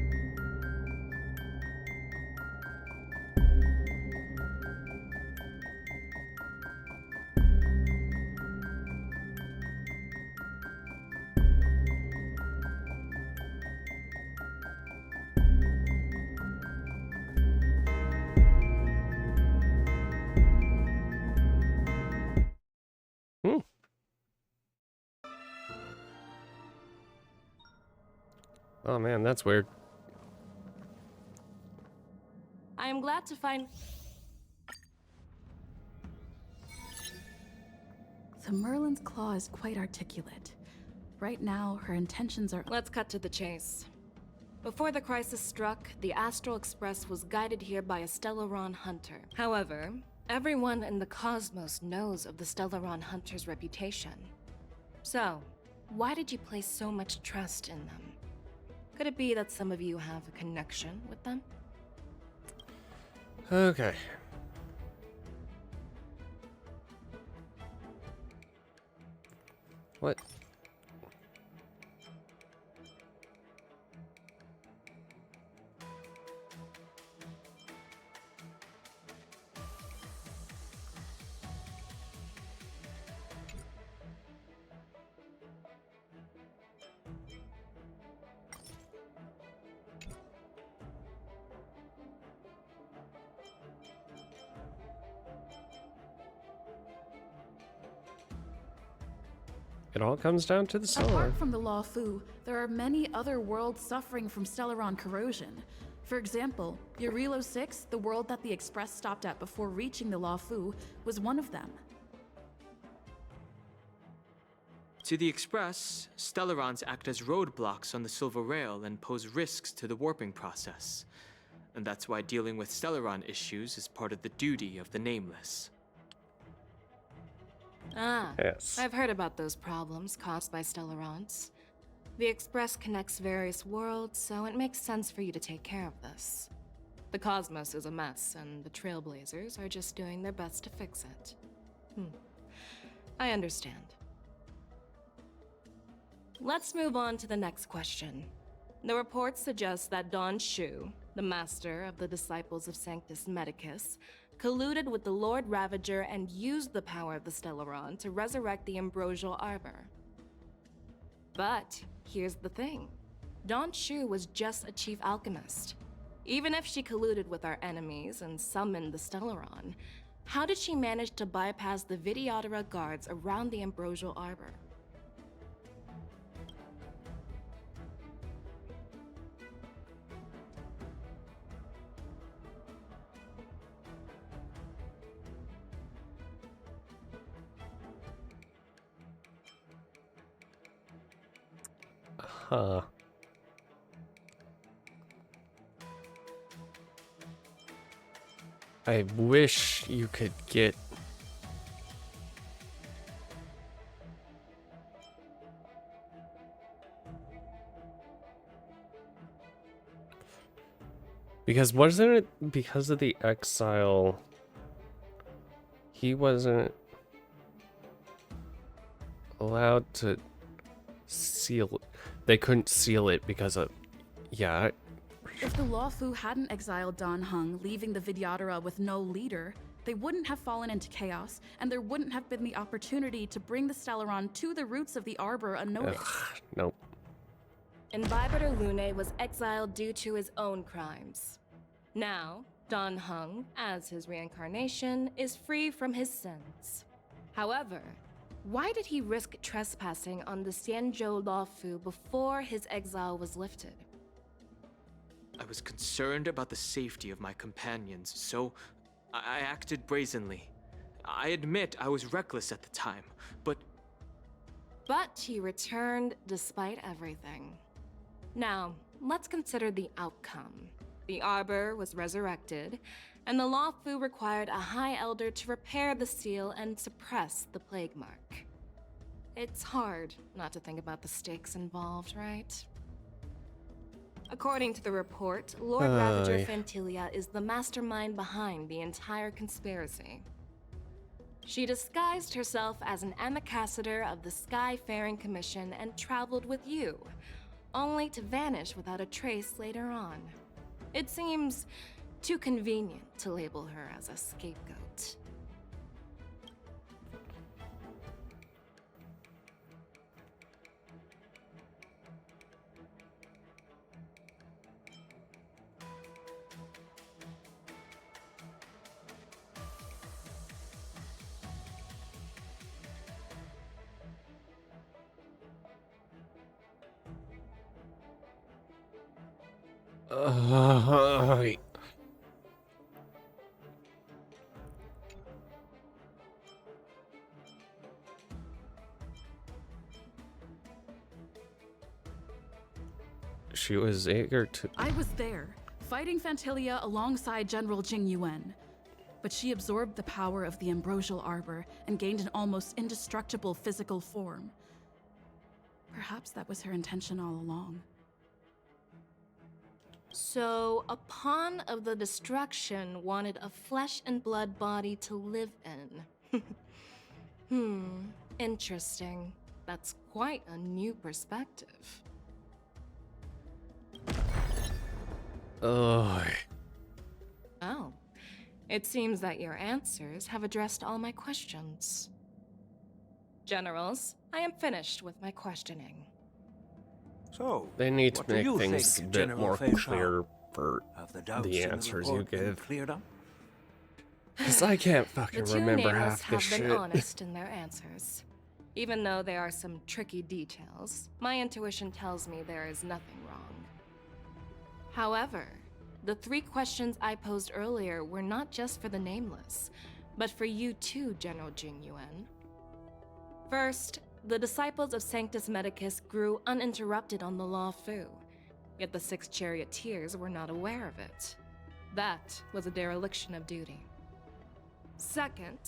Oh man, that's weird. I am glad to find... The Merlin's Claw is quite articulate. Right now, her intentions are... Let's cut to the chase. Before the crisis struck, the Astral Express was guided here by a Stellaron Hunter. However, everyone in the cosmos knows of the Stellaron Hunter's reputation. So, why did you place so much trust in them? Could it be that some of you have a connection with them? Okay. What? It all comes down to the Stellaron. Apart from the Luofu, there are many other worlds suffering from Stellaron corrosion. For example, Eurilo 6, the world that the Express stopped at before reaching the Luofu, was one of them. To the Express, Stellarons act as roadblocks on the Silver Rail and pose risks to the warping process. And that's why dealing with Stellaron issues is part of the duty of the Nameless. Ah, yes. I've heard about those problems caused by Stellarons. The Express connects various worlds, so it makes sense for you to take care of this. The cosmos is a mess, and the Trailblazers are just doing their best to fix it. I understand. Let's move on to the next question. The report suggests that Don Shu, the master of the Disciples of Sanctus Medicus, colluded with the Lord Ravager and used the power of the Stellaron to resurrect the Ambrosial Arbor. But here's the thing. Dawn Shu was just a chief alchemist. Even if she colluded with our enemies and summoned the Stellaron, how did she manage to bypass the Vidyadhara guards around the Ambrosial Arbor? Huh. I wish you could get because wasn't it because of the exile he wasn't allowed to seal it. They couldn't seal it because of yeah. If the Luofu hadn't exiled Dan Heng, leaving the Vidyadhara with no leader, they wouldn't have fallen into chaos, and there wouldn't have been the opportunity to bring the Stellaron to the roots of the Arbor unnoticed. Ugh, nope. Imbibitor Lune was exiled due to his own crimes. Now, Dan Heng, as his reincarnation, is free from his sins. However, why did he risk trespassing on the Xianzhou Luofu before his exile was lifted? I was concerned about the safety of my companions, so I acted brazenly. I admit I was reckless at the time, but he returned despite everything. Now, let's consider the outcome. The Arbor was resurrected, and the Luofu required a High Elder to repair the seal and suppress the plague mark. It's hard not to think about the stakes involved, right? According to the report, Lord Ravager Phantilia is the mastermind behind the entire conspiracy. She disguised herself as an ambassador of the Skyfaring Commission and traveled with you, only to vanish without a trace later on. It seems too convenient to label her as a scapegoat. She was eager to. I was there, fighting Phantilia alongside General Jing Yuan. But she absorbed the power of the Ambrosial Arbor and gained an almost indestructible physical form. Perhaps that was her intention all along. So, a pawn of the destruction wanted a flesh and blood body to live in. Interesting. That's quite a new perspective. Oh. Oh. It seems that your answers have addressed all my questions. Generals, I am finished with my questioning. So, They need to what do make you things think, a bit General more Fei Shao? clear for Have the doubts the in answers you report been give. cleared up? Because I can't The fucking two remember nameless half the have been shit. honest in their answers. Even though there are some tricky details, my intuition tells me there is nothing wrong. However, the 3 questions I posed earlier were not just for the nameless, but for you too, General Jing Yuan. First, the disciples of Sanctus Medicus grew uninterrupted on the Luofu, yet the 6 charioteers were not aware of it. That was a dereliction of duty. Second,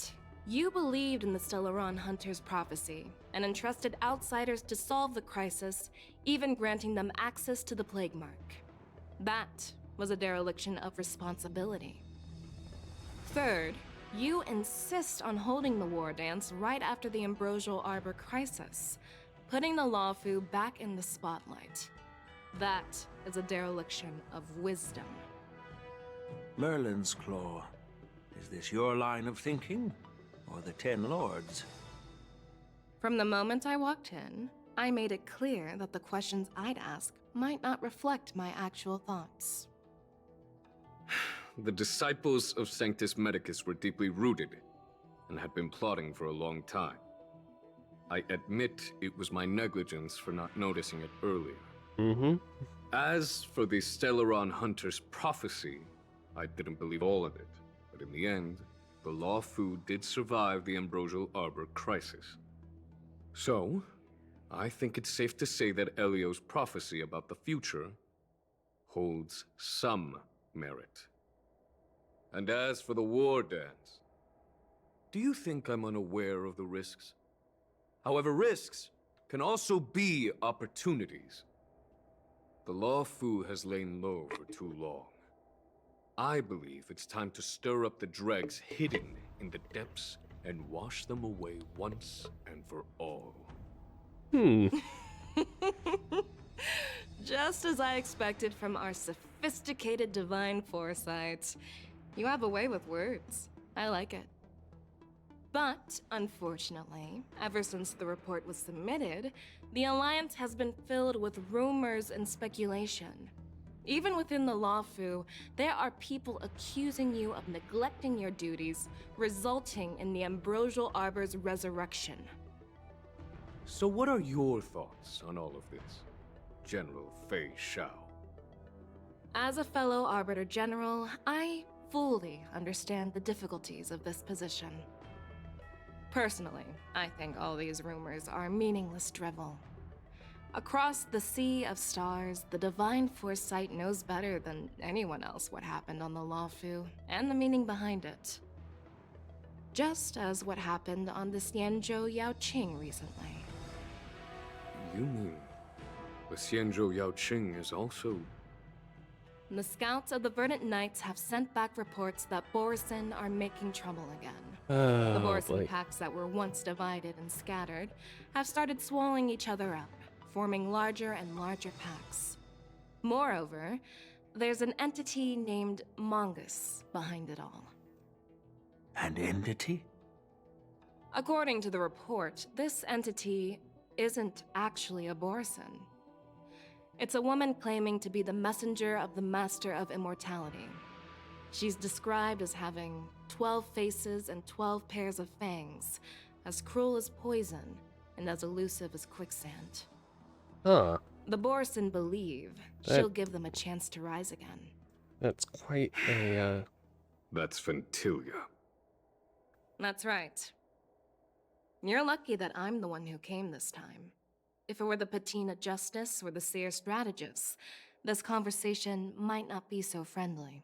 you believed in the Stellaron Hunter's prophecy and entrusted outsiders to solve the crisis, even granting them access to the plague mark. That was a dereliction of responsibility. Third, you insist on holding the war dance right after the Ambrosial Arbor crisis, putting the Luofu back in the spotlight. That is a dereliction of wisdom. Merlin's Claw. Is this your line of thinking? Or the Ten Lords? From the moment I walked in, I made it clear that the questions I'd ask might not reflect my actual thoughts. The disciples of Sanctus Medicus were deeply rooted and had been plotting for a long time. I admit it was my negligence for not noticing it earlier. Mm-hmm. As for the Stellaron Hunter's prophecy, I didn't believe all of it. But in the end, the Lawfu did survive the Ambrosial Arbor crisis. So, I think it's safe to say that Elio's prophecy about the future holds some merit. And as for the war dance, do you think I'm unaware of the risks? However, risks can also be opportunities. The Lawfu has lain low for too long. I believe it's time to stir up the dregs hidden in the depths and wash them away once and for all. Just as I expected from our sophisticated divine foresight. You have a way with words. I like it. But, unfortunately, ever since the report was submitted, the Alliance has been filled with rumors and speculation. Even within the Lawfu, there are people accusing you of neglecting your duties, resulting in the Ambrosial Arbor's resurrection. So what are your thoughts on all of this, General Fei Shao? As a fellow Arbiter General, I fully understand the difficulties of this position. Personally, I think all these rumors are meaningless drivel. Across the sea of stars, the Divine Foresight knows better than anyone else what happened on the Lawfu and the meaning behind it. Just as what happened on the Xianzhou Yaoqing recently. You mean the Xianzhou Yaoqing is also... The scouts of the Verdant Knights have sent back reports that Borisin are making trouble again. The Borisin packs that were once divided and scattered have started swallowing each other up, forming larger and larger packs. Moreover, there's an entity named Mongus behind it all. An entity? According to the report, this entity isn't actually a Borisin. It's a woman claiming to be the messenger of the Master of Immortality. She's described as having 12 faces and 12 pairs of fangs, as cruel as poison, and as elusive as quicksand. Huh. The Borisin believe she'll give them a chance to rise again. That's quite a, That's Ventilia. That's right. You're lucky that I'm the one who came this time. If it were the Patina Justice or the Seer Strategist, this conversation might not be so friendly.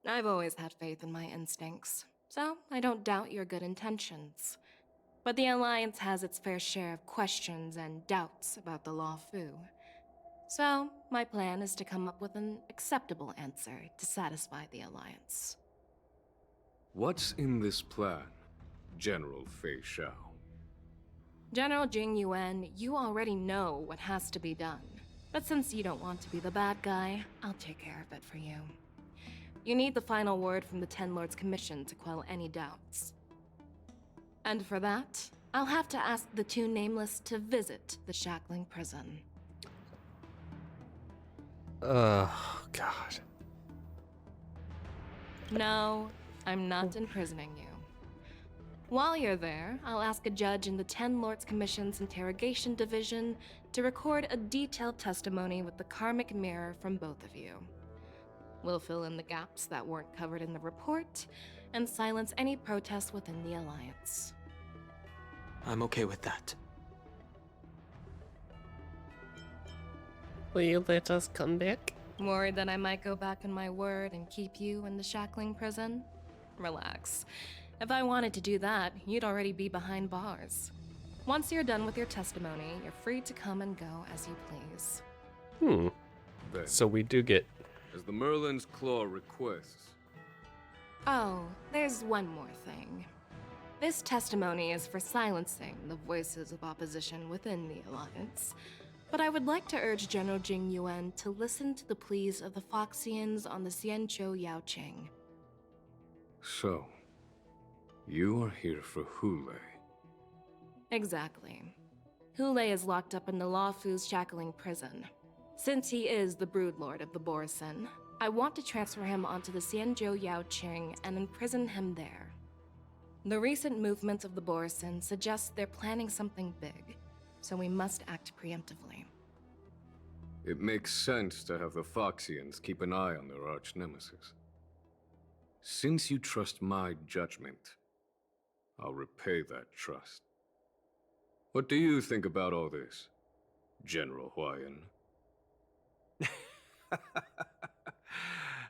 I've always had faith in my instincts, so I don't doubt your good intentions. But the Alliance has its fair share of questions and doubts about the Lawfu. So, my plan is to come up with an acceptable answer to satisfy the Alliance. What's in this plan, General Fei Shao? General Jing Yuan, you already know what has to be done. But since you don't want to be the bad guy, I'll take care of it for you. You need the final word from the Ten Lords Commission to quell any doubts. And for that, I'll have to ask the two Nameless to visit the Shackling Prison. oh, God. No, I'm not imprisoning you. While you're there, I'll ask a judge in the Ten Lords Commission's Interrogation Division to record a detailed testimony with the karmic mirror from both of you. We'll fill in the gaps that weren't covered in the report, and silence any protests within the Alliance. I'm okay with that. Will you let us come back? Worried that I might go back on my word and keep you in the Shackling Prison? Relax. If I wanted to do that, you'd already be behind bars. Once you're done with your testimony, you're free to come and go as you please. Then, So we do get... as the Merlin's Claw requests, Oh, there's one more thing. This testimony is for silencing the voices of opposition within the Alliance, but I would like to urge General Jing Yuan to listen to the pleas of the Foxians on the Xianzhou Yaoqing. so, you are here for Hule. Exactly. Hule is locked up in the Lawfu's shackling prison. Since he is the broodlord of the Borson, I want to transfer him onto the Xianzhou Yaoqing and imprison him there. The recent movements of the Borson suggest they're planning something big, so we must act preemptively. It makes sense to have the Foxians keep an eye on their arch-nemesis. Since you trust my judgment, I'll repay that trust. What do you think about all this, General Huayan?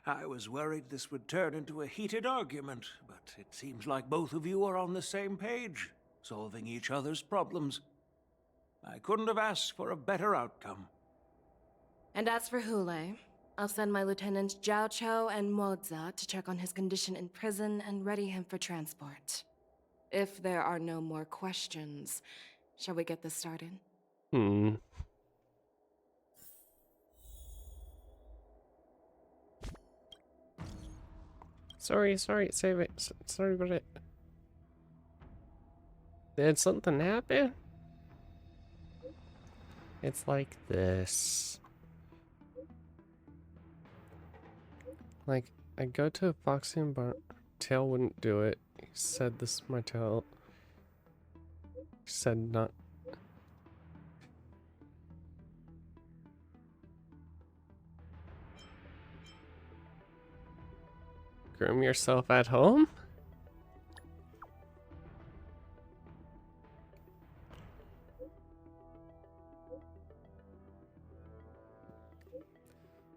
I was worried this would turn into a heated argument, but it seems like both of you are on the same page, solving each other's problems. I couldn't have asked for a better outcome. And as for Hule, I'll send my lieutenants Zhao Chou and Moza to check on his condition in prison and ready him for transport. If there are no more questions, shall we get this started? Sorry, save it. Sorry about it. Did something happen? It's like this. Like, I go to a Foxian bar. Tail wouldn't do it. He said this is my tail. He said not. Groom yourself at home?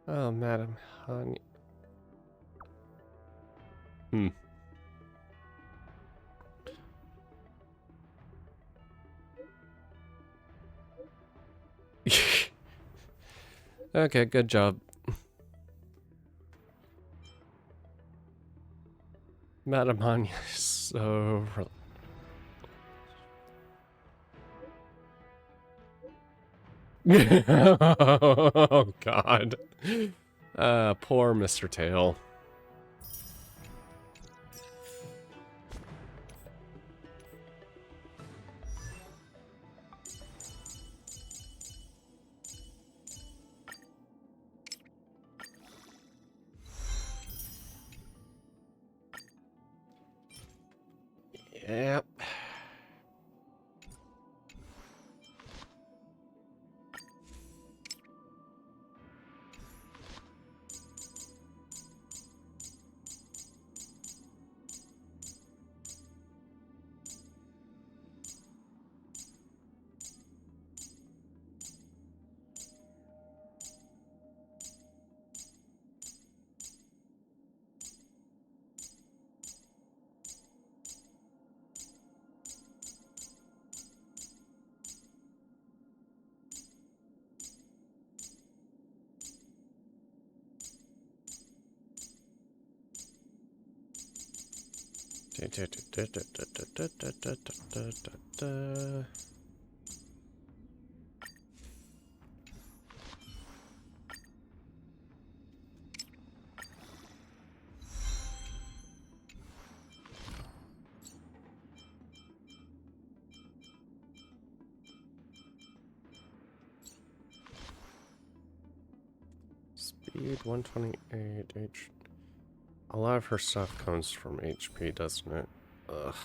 Oh, Madam Honey. Okay, good job. Madam Hanya is so... Oh, God. Poor Mr. Tail. Yep. Speed 128 H. A lot of her stuff comes from HP, doesn't it? Ugh.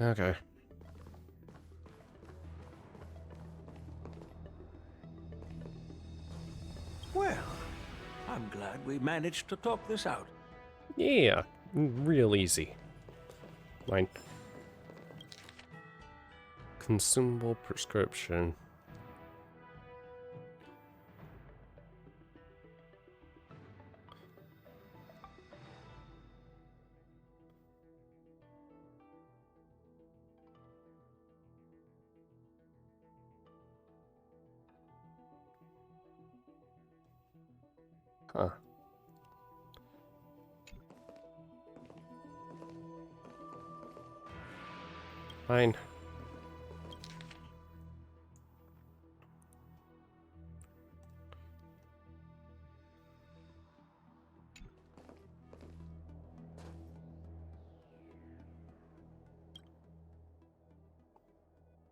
Okay. Well, I'm glad we managed to talk this out. Yeah, real easy. Mine. Consumable prescription. Huh. Fine.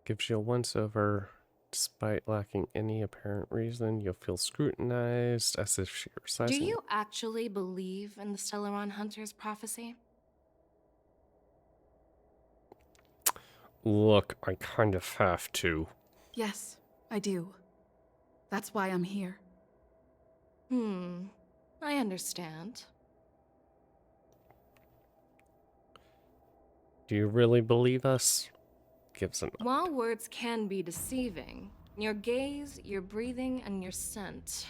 Gives you a once-over. Despite lacking any apparent reason, you'll feel scrutinized as if she were Do sizing. you actually believe in the Stellaron Hunter's prophecy? Look, I kind of have to. Yes, I do. That's why I'm here. I understand. Do you really believe us? Gives an While words can be deceiving, your gaze, your breathing, and your scent,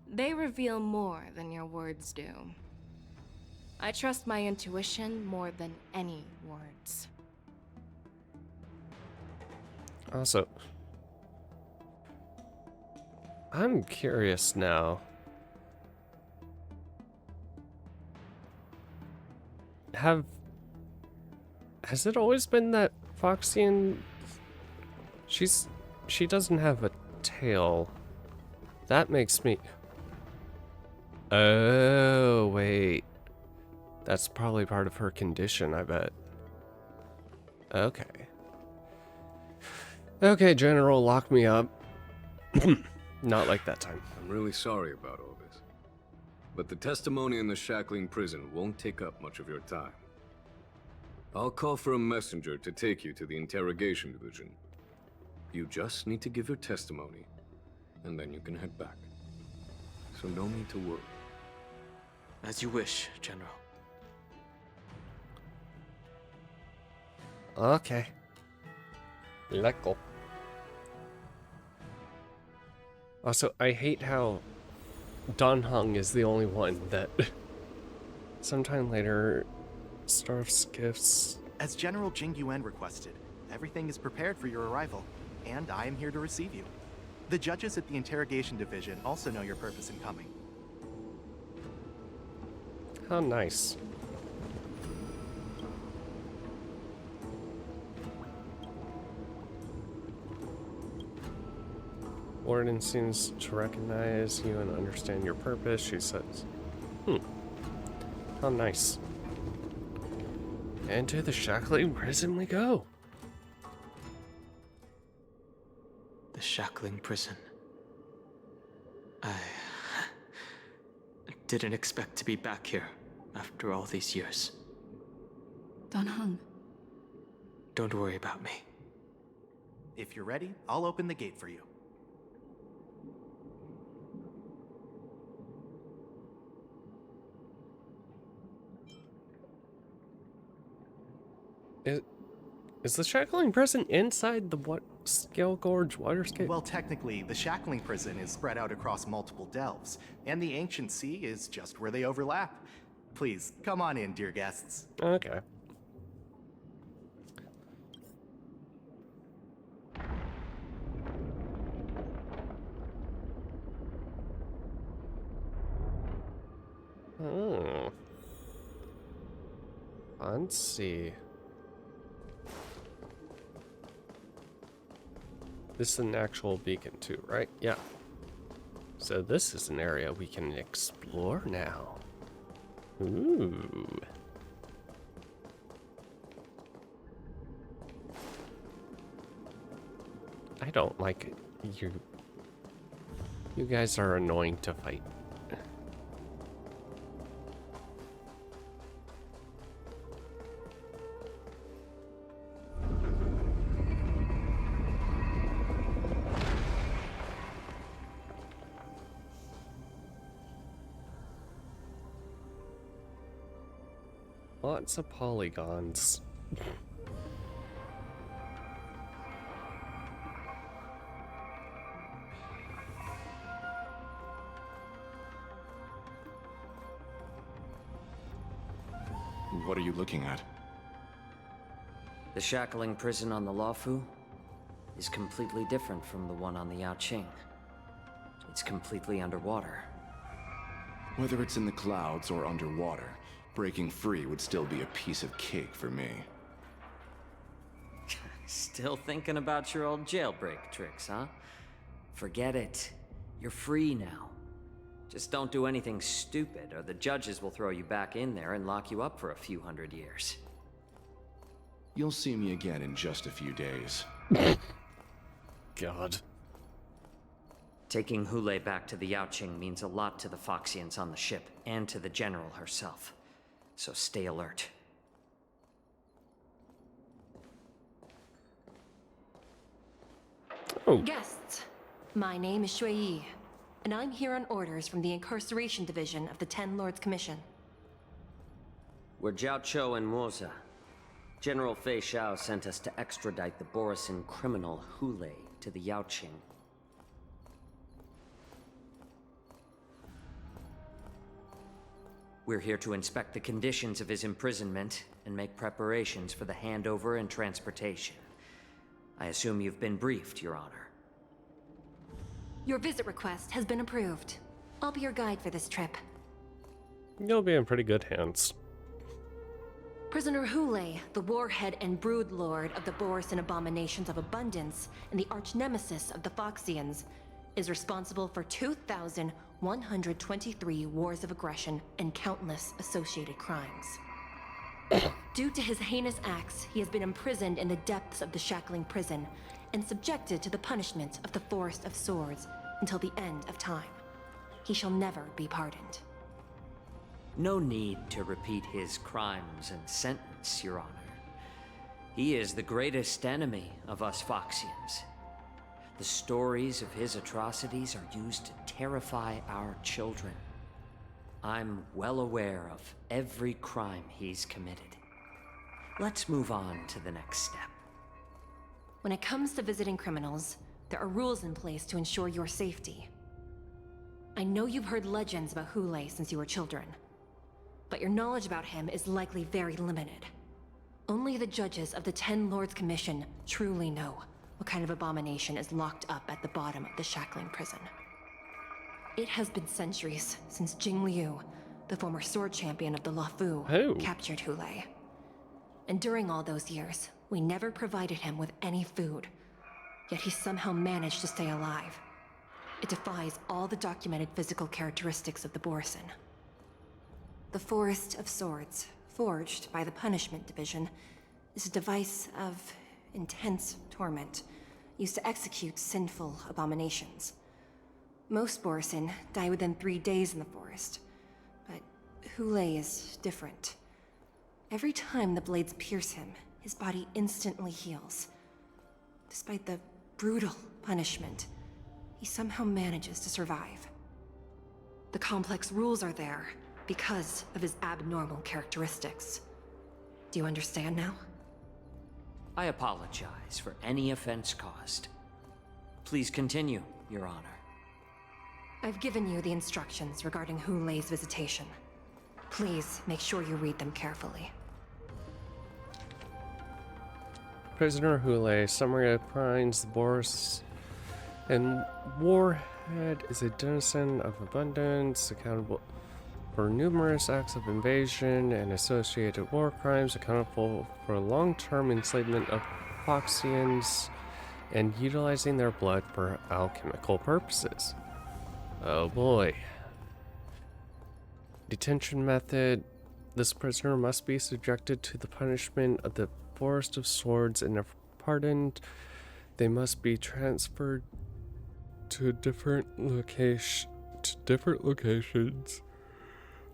they reveal more than your words do. I trust my intuition more than any words. Also, I'm curious now. Has it always been that Foxian? She doesn't have a tail. That makes me. Oh, wait. That's probably part of her condition, I bet. Okay. Okay, General, lock me up. Not like that time. I'm really sorry about all this. But the testimony in the Shackling prison won't take up much of your time. I'll call for a messenger to take you to the interrogation division. You just need to give your testimony, and then you can head back. So no need to worry. As you wish, General. Okay. Let go. Also, I hate how Dan Heng is the only one that sometime later starves gifts. As General Jing Yuan requested, everything is prepared for your arrival, and I am here to receive you. The judges at the interrogation division also know your purpose in coming. How nice. Warden seems to recognize you and understand your purpose, she says. How nice. And to the Shackling prison we go. The Shackling prison. I didn't expect to be back here after all these years. Dan Heng. Don't worry about me. If you're ready, I'll open the gate for you. Is the Shackling prison inside the Scale Gorge waterscape? Well, technically, the Shackling prison is spread out across multiple delves, and the Ancient Sea is just where they overlap. Please, come on in, dear guests. Okay. Oh. Let's see. This is an actual beacon too, right? Yeah. So this is an area we can explore now. Ooh. I don't like it. You guys are annoying to fight. Lots of polygons. What are you looking at? The Shackling prison on the Luofu is completely different from the one on the Yaoqing. It's completely underwater. Whether it's in the clouds or underwater, breaking free would still be a piece of cake for me. Still thinking about your old jailbreak tricks, huh? Forget it. You're free now. Just don't do anything stupid, or the judges will throw you back in there and lock you up for a few hundred years. You'll see me again in just a few days. God. Taking Hule back to the Yaoqing means a lot to the Foxians on the ship, and to the General herself. So stay alert. Oh. Guests, my name is Shui Yi, and I'm here on orders from the Incarceration Division of the Ten Lords Commission. We're Jiao Cho and Moza. General Fei Xiao sent us to extradite the Borisin criminal Hule to the Yaoqing. We're here to inspect the conditions of his imprisonment and make preparations for the handover and transportation. I assume you've been briefed, Your Honor. Your visit request has been approved. I'll be your guide for this trip. You'll be in pretty good hands. Prisoner Hule, the warhead and brood lord of the Borisin Abominations of Abundance and the arch nemesis of the Foxians, is responsible for 2,123 wars of aggression and countless associated crimes. Due to his heinous acts, he has been imprisoned in the depths of the Shackling Prison and subjected to the punishment of the Forest of Swords until the end of time. He shall never be pardoned. No need to repeat his crimes and sentence, Your Honor. He is the greatest enemy of us Foxians. The stories of his atrocities are used to terrify our children. I'm well aware of every crime he's committed. Let's move on to the next step. When it comes to visiting criminals, there are rules in place to ensure your safety. I know you've heard legends about Hule since you were children, but your knowledge about him is likely very limited. Only the judges of the Ten Lords Commission truly know what kind of abomination is locked up at the bottom of the Shackling Prison. It has been centuries since Jing Liu, the former sword champion of the Luofu, captured Hule. And during all those years, we never provided him with any food, yet he somehow managed to stay alive. It defies all the documented physical characteristics of the Borisin. The Forest of Swords, forged by the Punishment Division, is a device of intense torment, used to execute sinful abominations. Most Borisin die within 3 days in the forest, but Hule is different. Every time the blades pierce him, his body instantly heals. Despite the brutal punishment, he somehow manages to survive. The complex rules are there because of his abnormal characteristics. Do you understand now? I apologize for any offense caused. Please continue, Your Honor. I've given you the instructions regarding Hule's visitation. Please make sure you read them carefully. Prisoner Hule, summary finds the Boris and Warhead is a denizen of abundance, accountable for numerous acts of invasion and associated war crimes, accountable for long-term enslavement of Foxians, and utilizing their blood for alchemical purposes. Oh boy. Detention method. This prisoner must be subjected to the punishment of the Forest of Swords, and if pardoned, they must be transferred to different locations.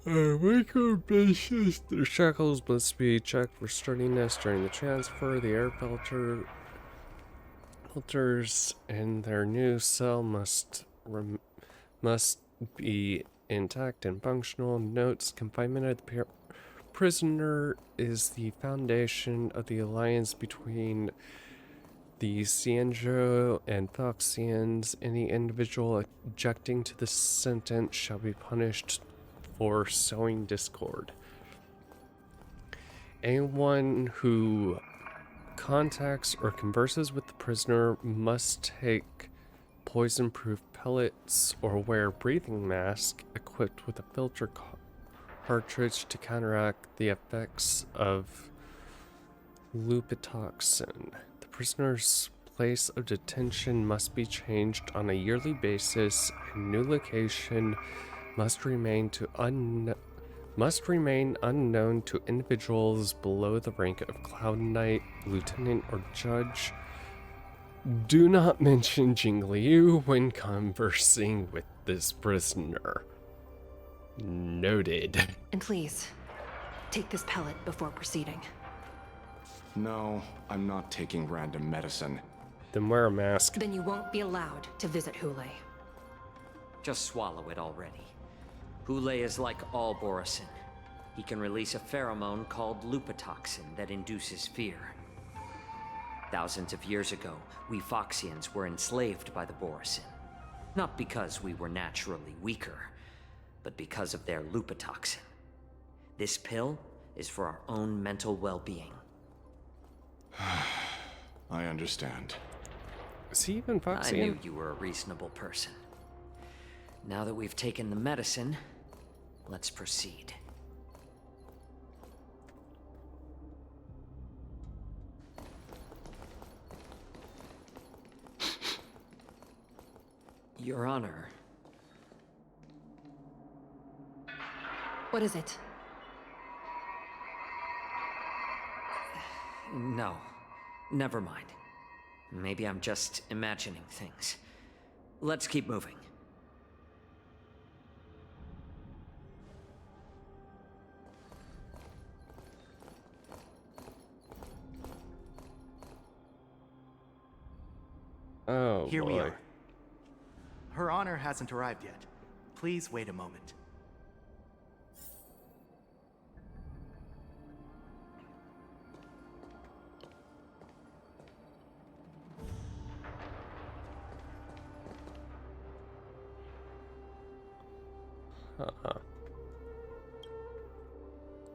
On a weekly basis, their shackles must be checked for sturdiness during the transfer. The air filters in their new cell must be intact and functional. Notes: confinement of the prisoner is the foundation of the alliance between the Xianzhou and Foxians. Any individual objecting to the sentence shall be punished for sowing discord. Anyone who contacts or converses with the prisoner must take poison-proof pellets or wear a breathing mask equipped with a filter cartridge to counteract the effects of lupitoxin. The prisoner's place of detention must be changed on a yearly basis, and new location must remain unknown to individuals below the rank of Cloud Knight, Lieutenant, or Judge. Do not mention Jingliu when conversing with this prisoner. Noted. And please, take this pellet before proceeding. No, I'm not taking random medicine. Then wear a mask. Then you won't be allowed to visit Hule. Just swallow it already. Hule is like all Borisin. He can release a pheromone called lupitoxin that induces fear. Thousands of years ago, we Foxians were enslaved by the Borisin. Not because we were naturally weaker, but because of their lupitoxin. This pill is for our own mental well-being. I understand. Is he even Foxian? I knew you were a reasonable person. Now that we've taken the medicine, let's proceed. Your Honor. What is it? No. Never mind. Maybe I'm just imagining things. Let's keep moving. Oh, Here boy. we are. Her Honor hasn't arrived yet. Please wait a moment.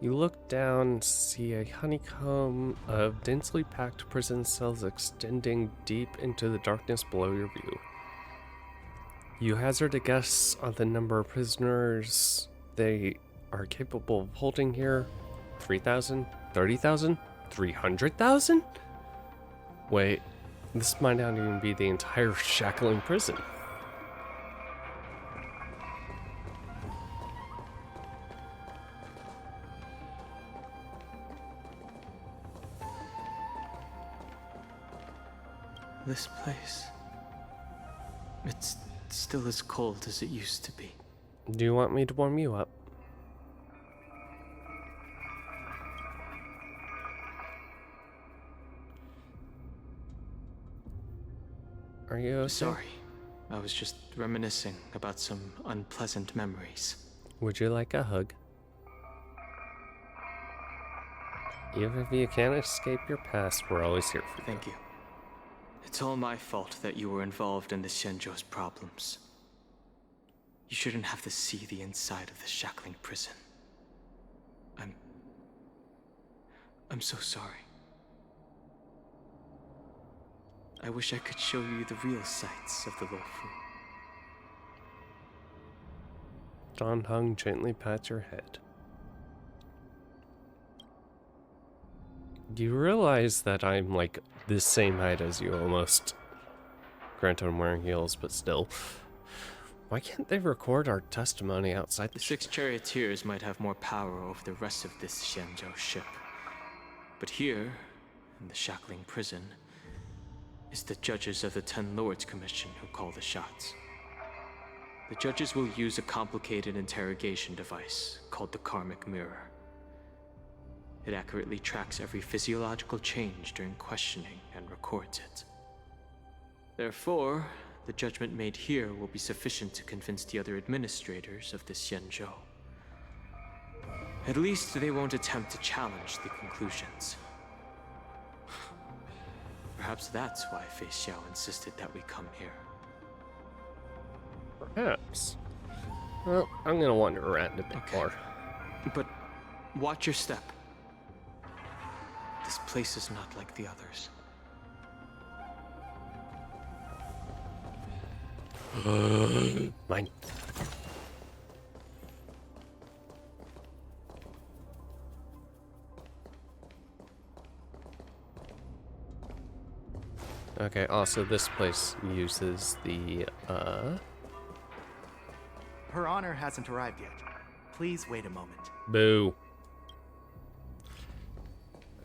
You look down, see a honeycomb of densely packed prison cells extending deep into the darkness below your view. You hazard a guess on the number of prisoners they are capable of holding here. 3,000? 30,000? 300,000? Wait, this might not even be the entire Shackling prison. This place... it's still as cold as it used to be. Do you want me to warm you up? Are you okay? Sorry. I was just reminiscing about some unpleasant memories. Would you like a hug? Even if you can't escape your past, we're always here for you. Thank you. It's all my fault that you were involved in the Xianzhou's problems. You shouldn't have to see the inside of the Shackling prison. I'm so sorry. I wish I could show you the real sights of the Luofu. Dan Heng gently pats your head. You realize that I'm like the same height as you almost. Granted, I'm wearing heels, but still. Why can't they record our testimony outside The 6 charioteers might have more power over the rest of this Xianzhou ship. But here, in the Shackling prison, is the judges of the 10 Lords Commission who call the shots. The judges will use a complicated interrogation device called the Karmic Mirror. It accurately tracks every physiological change during questioning and records it. Therefore, the judgment made here will be sufficient to convince the other administrators of the Xianzhou. At least they won't attempt to challenge the conclusions. Perhaps that's why Fei Xiao insisted that we come here. Perhaps. Well, I'm gonna wander around a bit more. But watch your step. This place is not like the others. Mine. Okay, also this place uses the, Her Honor hasn't arrived yet. Please wait a moment. Boo.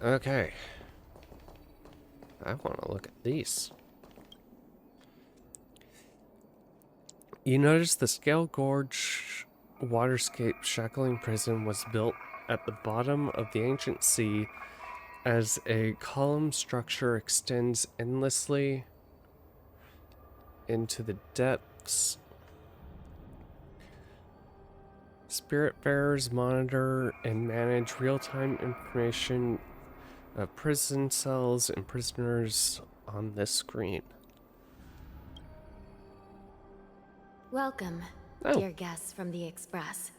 Okay. I want to look at these. You notice the Scale Gorge Waterscape Shackling Prison was built at the bottom of the ancient sea as a column structure extends endlessly into the depths. Spiritfarers monitor and manage real-time information of prison cells and prisoners on this screen. Welcome, dear guests from the Express.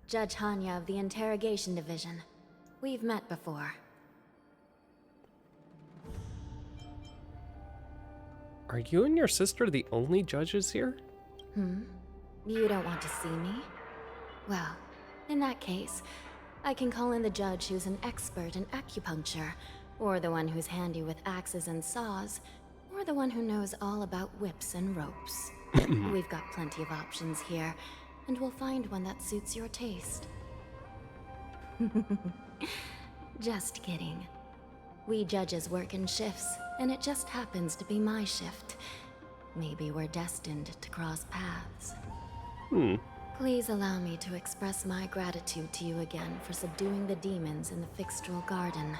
Judge Hanya of the Interrogation Division. We've met before. Are you and your sister the only judges here? You don't want to see me? Well, in that case, I can call in the judge who's an expert in acupuncture, or the one who's handy with axes and saws, or the one who knows all about whips and ropes. We've got plenty of options here, and we'll find one that suits your taste. Just kidding. We judges work in shifts, and it just happens to be my shift. Maybe we're destined to cross paths. Please allow me to express my gratitude to you again for subduing the demons in the Fixtral Garden.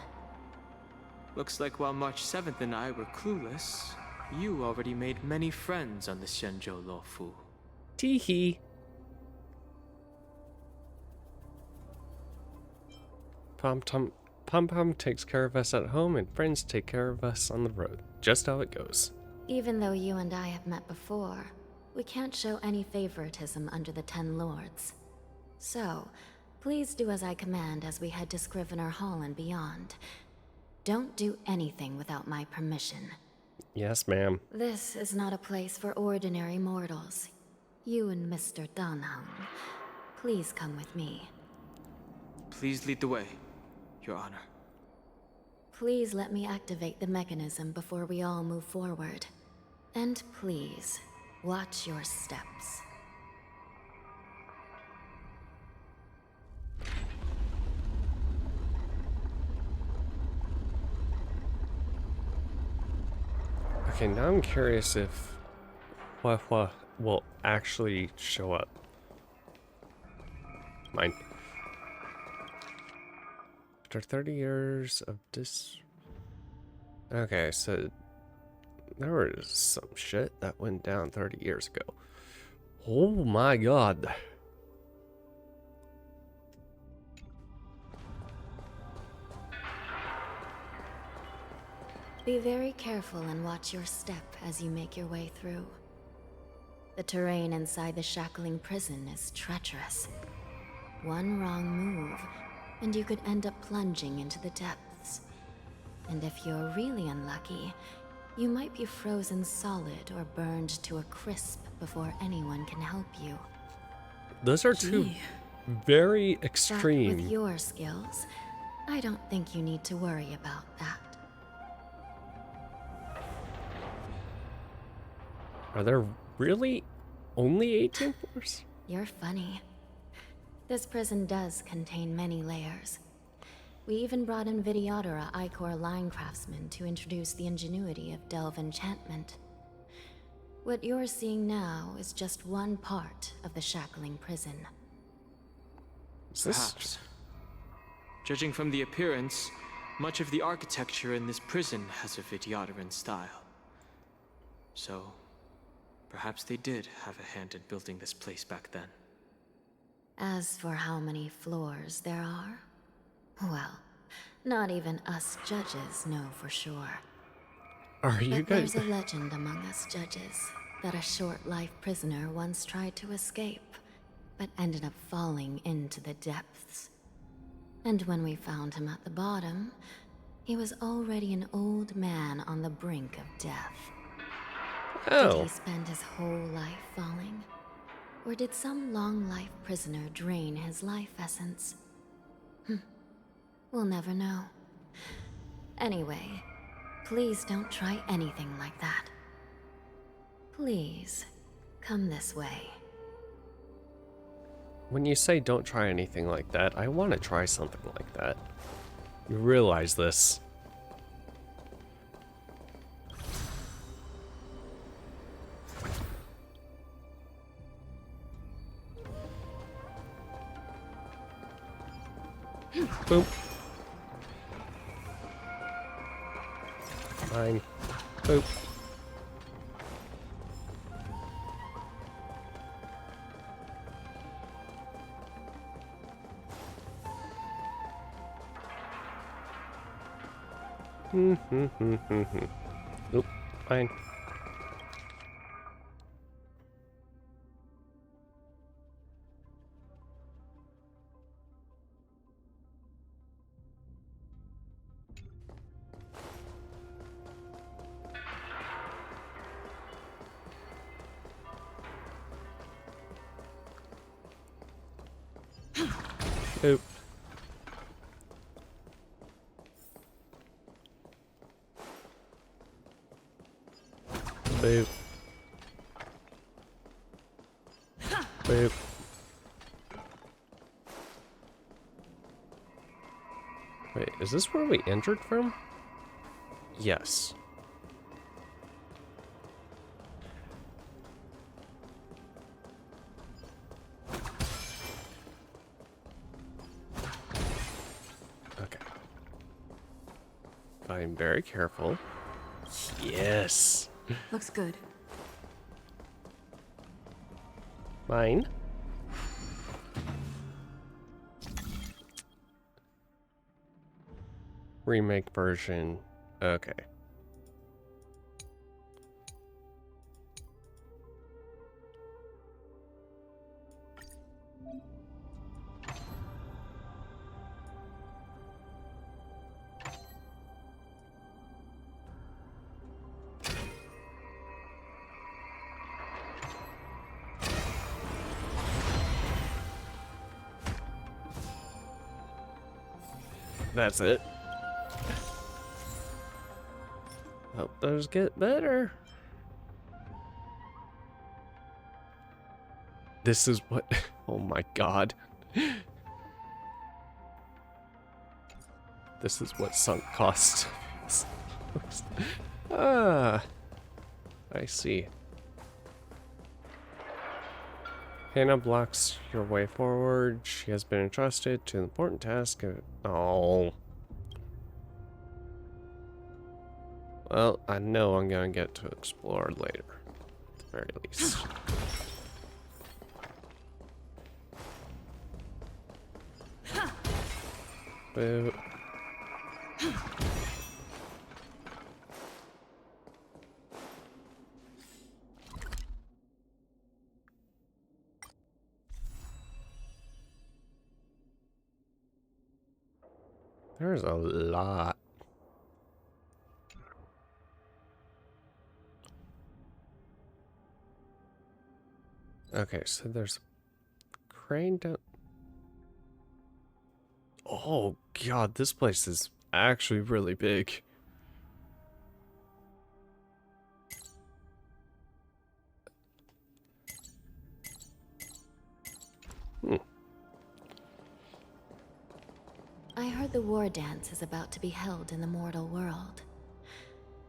Looks like while March 7th and I were clueless, you already made many friends on the Xianzhou Luofu. Teehee. Pom-Pom takes care of us at home, and friends take care of us on the road. Just how it goes. Even though you and I have met before, we can't show any favoritism under the Ten Lords. So, please do as I command as we head to Scrivener Hall and beyond. Don't do anything without my permission. Yes, ma'am. This is not a place for ordinary mortals. You and Mr. Danheng, please come with me. Please lead the way, Your Honor. Please let me activate the mechanism before we all move forward. And please, watch your steps. Okay, now I'm curious if Huehua will actually show up. Mine. After 30 years of Okay, so there was some shit that went down 30 years ago. Oh my god. Be very careful and watch your step as you make your way through. The terrain inside the shackling prison is treacherous. One wrong move, and you could end up plunging into the depths. And if you're really unlucky, you might be frozen solid or burned to a crisp before anyone can help you. Those are two very extreme. But with your skills, I don't think you need to worry about that. Are there really only 18 floors? You're funny. This prison does contain many layers. We even brought in Vidyadhara Ichor line craftsmen to introduce the ingenuity of Delve enchantment. What you're seeing now is just one part of the shackling prison. Perhaps. Judging from the appearance, much of the architecture in this prison has a Vidyadharan style. So, perhaps they did have a hand in building this place back then. As for how many floors there are, well, not even us judges know for sure. Are you But guys... there's a legend among us judges that a short-life prisoner once tried to escape, but ended up falling into the depths. And when we found him at the bottom, he was already an old man on the brink of death. Did Oh. he spend his whole life falling? Or did some long-life prisoner drain his life essence? We'll never know. Anyway, please don't try anything like that. Please, come this way. When you say don't try anything like that, I want to try something like that. You realize this. Boom. Fine. Boop. Oop, fine. Oop. Boop. Boop. Wait, is this where we entered from? Yes. Okay. I'm very careful. Yes. Looks good. Mine. Remake version. Okay. That's it. Hope those get better. This is what... Oh my god. This is what sunk cost. Ah. I see. Hannah blocks your way forward. She has been entrusted to the important task of... Oh. Well, I know I'm gonna get to explore later. At the very least. Boo. There's a lot. Okay, so there's a crane down. Oh god, this place is actually really big. I heard the war dance is about to be held in the mortal world.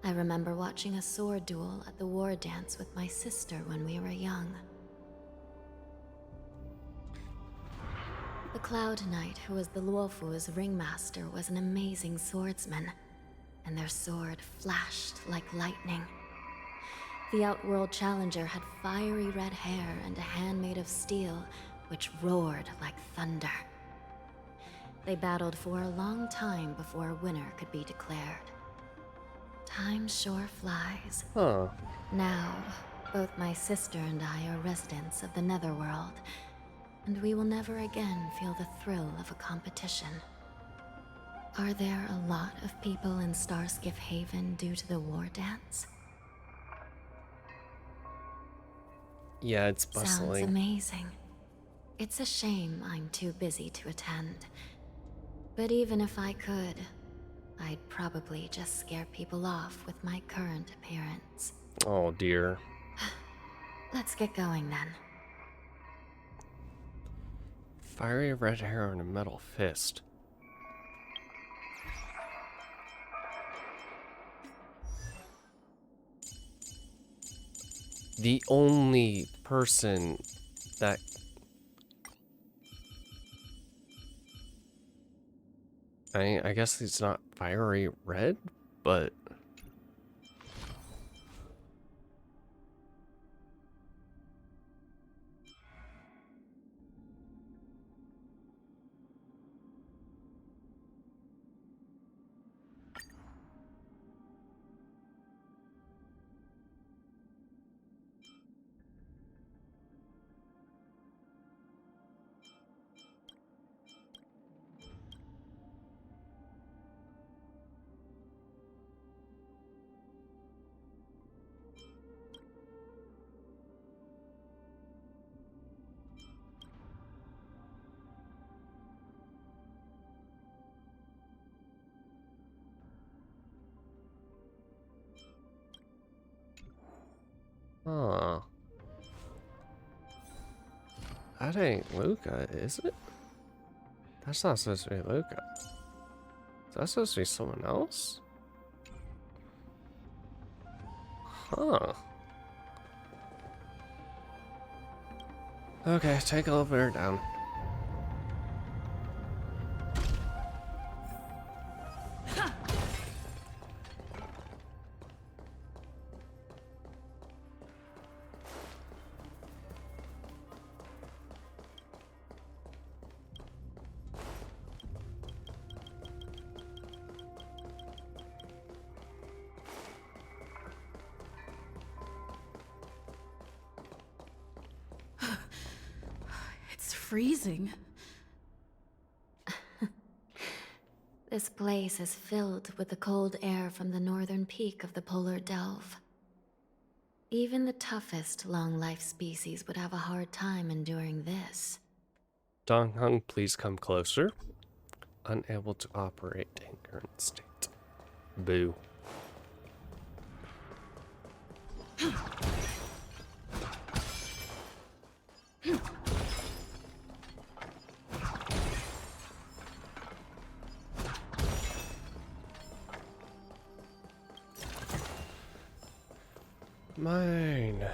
I remember watching a sword duel at the war dance with my sister when we were young. The Cloud Knight, who was the Luofu's ringmaster, was an amazing swordsman, and their sword flashed like lightning. The Outworld Challenger had fiery red hair and a hand made of steel, which roared like thunder. They battled for a long time before a winner could be declared. Time sure flies. Huh. Now, both my sister and I are residents of the Netherworld, and we will never again feel the thrill of a competition. Are there a lot of people in Starskiff Haven due to the war dance? Yeah, it's Sounds bustling. amazing. It's a shame I'm too busy to attend. But even if I could, I'd probably just scare people off with my current appearance. Oh dear. Let's get going then. Fiery red hair and a metal fist. The only person that I guess it's not fiery red, but huh. That ain't Luca, is it? That's not supposed to be Luca. Is that supposed to be someone else? Huh. Okay, take elevator down. It's freezing. This place is filled with the cold air from the northern peak of the polar delve. Even the toughest long-life species would have a hard time enduring this. Dong Hung, please come closer. Unable to operate in current state. Boo. Mine.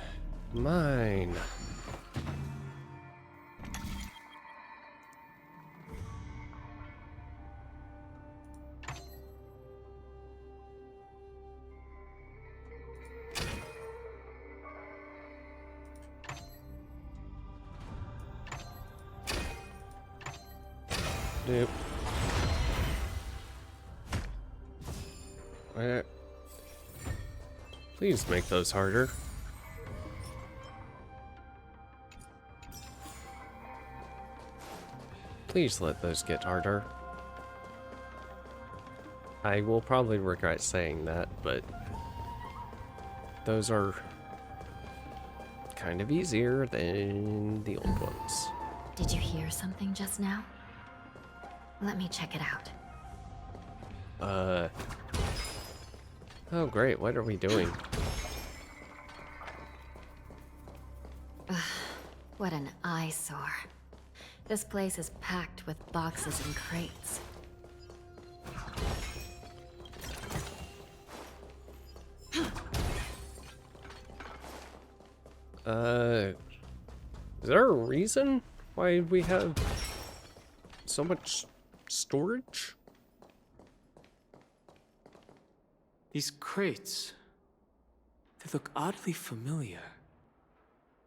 Mine. Nope. Please make those harder. Please let those get harder. I will probably regret saying that, but those are kind of easier than the old ones. Did you hear something just now? Let me check it out. Oh great, what are we doing? Ugh, what an eyesore. This place is packed with boxes and crates. Is there a reason why we have so much storage? These crates, they look oddly familiar.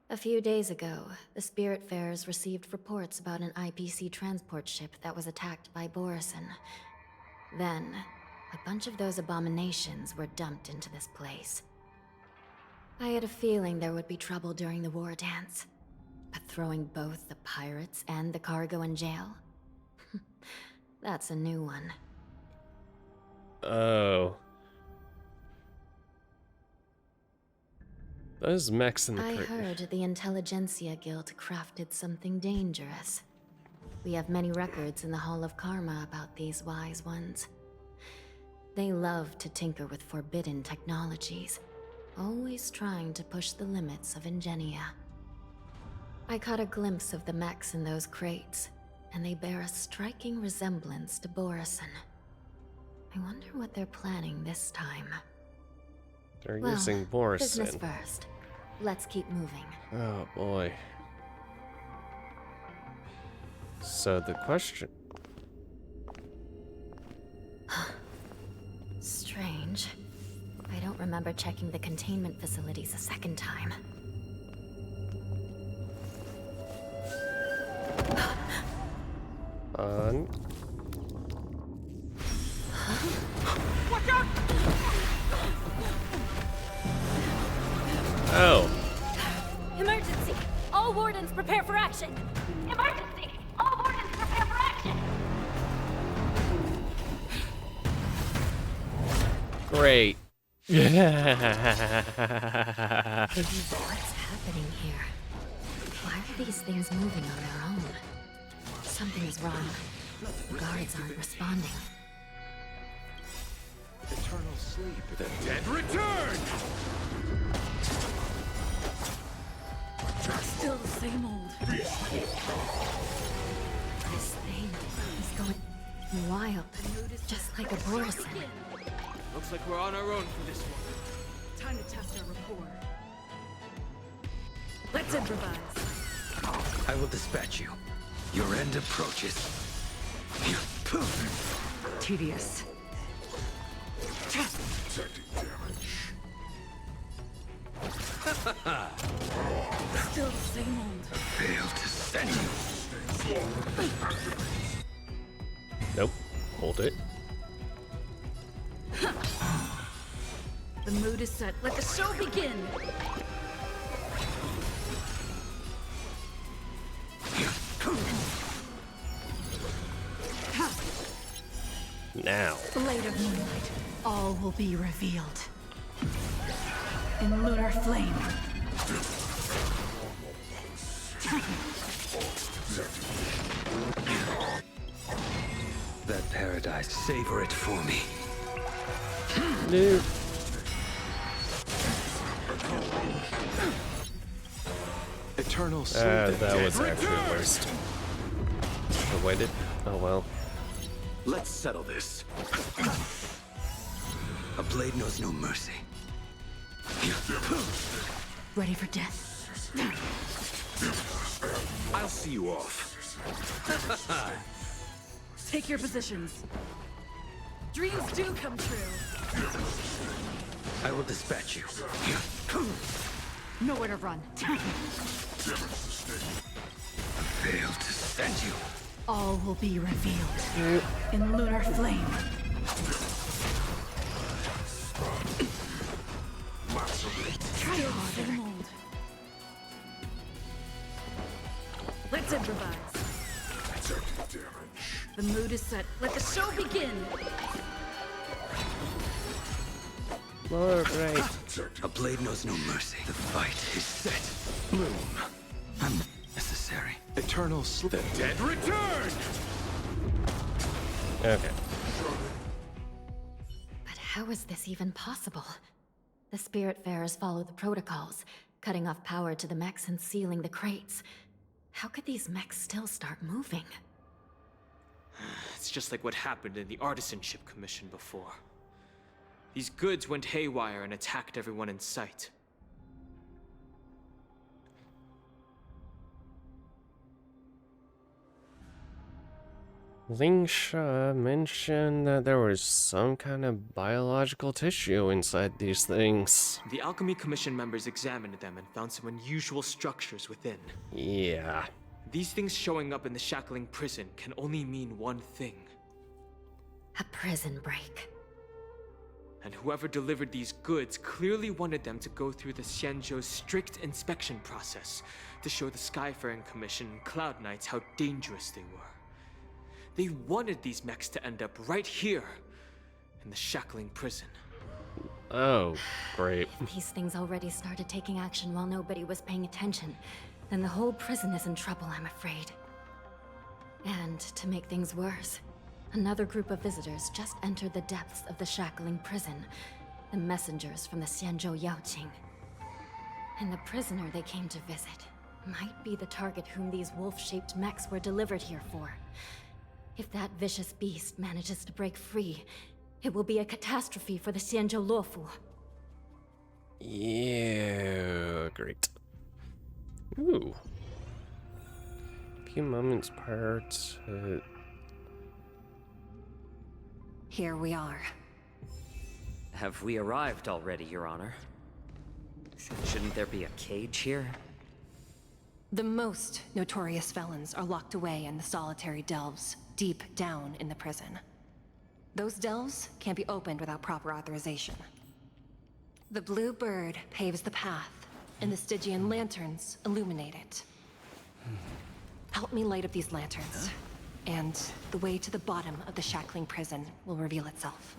A few days ago, the Spiritfarers received reports about an IPC transport ship that was attacked by Borison. Then, a bunch of those abominations were dumped into this place. I had a feeling there would be trouble during the war dance, but throwing both the pirates and the cargo in jail? That's a new one. Oh. Those mechs in the I crate. heard the Intelligentsia Guild crafted something dangerous. We have many records in the Hall of Karma about these wise ones. They love to tinker with forbidden technologies, always trying to push the limits of Ingenia. I caught a glimpse of the mechs in those crates, and they bear a striking resemblance to Borison. I wonder what they're planning this time. They're Well, using business Borison. first. Let's keep moving. Oh boy. So the question. Strange. I don't remember checking the containment facilities a second time. On. Watch out! Oh. Emergency! All wardens prepare for action! Emergency! All wardens prepare for action! Great. What's happening here? Why are these things moving on their own? Something is wrong. The guards aren't responding. Eternal sleep. The dead return! Still the same old. This thing is going wild, just like a Borison. Looks like we're on our own for this one. Time to test our rapport. Let's improvise. I will dispatch you. Your end approaches. Tedious. Still the same old. Failed to send you. Nope. Hold it. The mood is set. Let the show begin. Now. Blade of moonlight. All will be revealed. In lunar flame. That paradise, savor it for me. Dude. Eternal sleep. That was actually worst. I waited. Oh well. Let's settle this. A blade knows no mercy. Ready for death. I'll see you off. Take your positions. Dreams do come true. I will dispatch you. Nowhere to run. Failed to send you. All will be revealed. In lunar flame. Try it harder. Mold. Let's improvise. The mood is set. Let the show begin. Alright. A blade knows no mercy. The fight is set. Bloom. Unnecessary. Eternal sleep. The dead return! Okay. But how is this even possible? The Spiritfarers follow the protocols, cutting off power to the mechs and sealing the crates. How could these mechs still start moving? It's just like what happened in the Artisanship Commission before. These goods went haywire and attacked everyone in sight. Ling Sha mentioned that there was some kind of biological tissue inside these things. The Alchemy Commission members examined them and found some unusual structures within. Yeah. These things showing up in the Shackling prison can only mean one thing. A prison break. And whoever delivered these goods clearly wanted them to go through the Xianzhou's strict inspection process to show the Skyfaring Commission and Cloud Knights how dangerous they were. They wanted these mechs to end up right here in the Shackling prison. Oh, great. If these things already started taking action while nobody was paying attention, then the whole prison is in trouble, I'm afraid. And to make things worse, another group of visitors just entered the depths of the shackling prison. The messengers from the Xianzhou Yaoqing. And the prisoner they came to visit might be the target whom these wolf-shaped mechs were delivered here for. If that vicious beast manages to break free, it will be a catastrophe for the Xianzhou Luofu. Yeah, great. Ooh. A few moments prior to... Here we are. Have we arrived already, Your Honor? Shouldn't there be a cage here? The most notorious felons are locked away in the solitary delves, deep down in the prison. Those delves can't be opened without proper authorization. The blue bird paves the path, and the Stygian lanterns illuminate it. Help me light up these lanterns, and the way to the bottom of the shackling prison will reveal itself.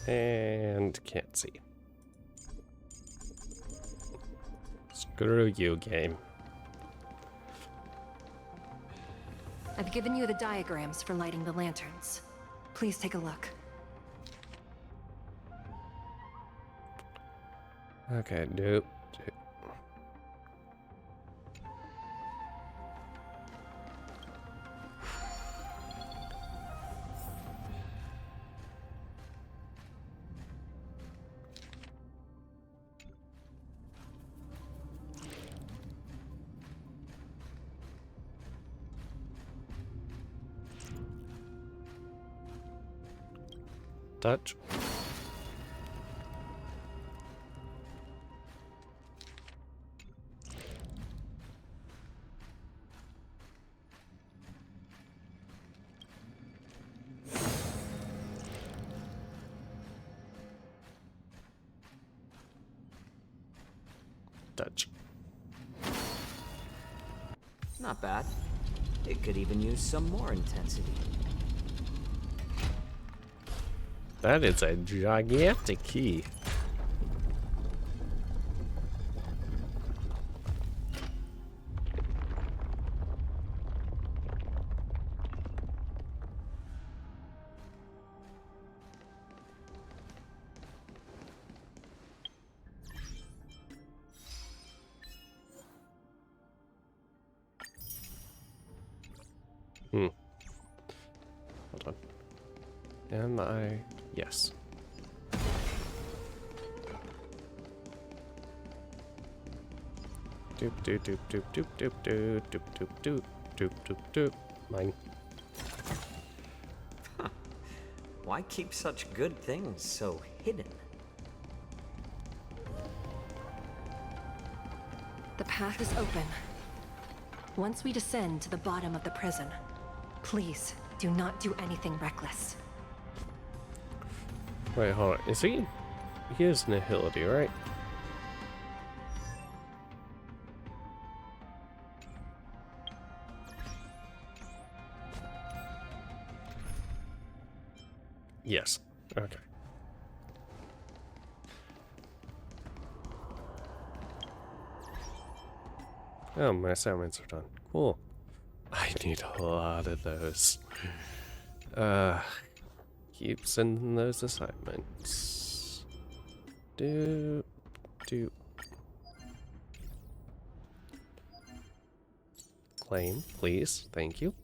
And can't see. Screw you, game. I've given you the diagrams for lighting the lanterns. Please take a look. Okay, nope. Touch. Touch. Not bad. It could even use some more intensity. That is a gigantic key. Hold on. Am I? Yes. Doop doop doop doop doop doop doop doop doop doop doop doop doop. Mine. Huh. Why keep such good things so hidden? The path is open. Once we descend to the bottom of the prison, please do not do anything reckless. Wait, hold on. Is he? He is Nihility, right? Yes. Okay. Oh, my assignments are done. Cool. I need a lot of those. Keep sending those assignments. Do. Claim, please. Thank you.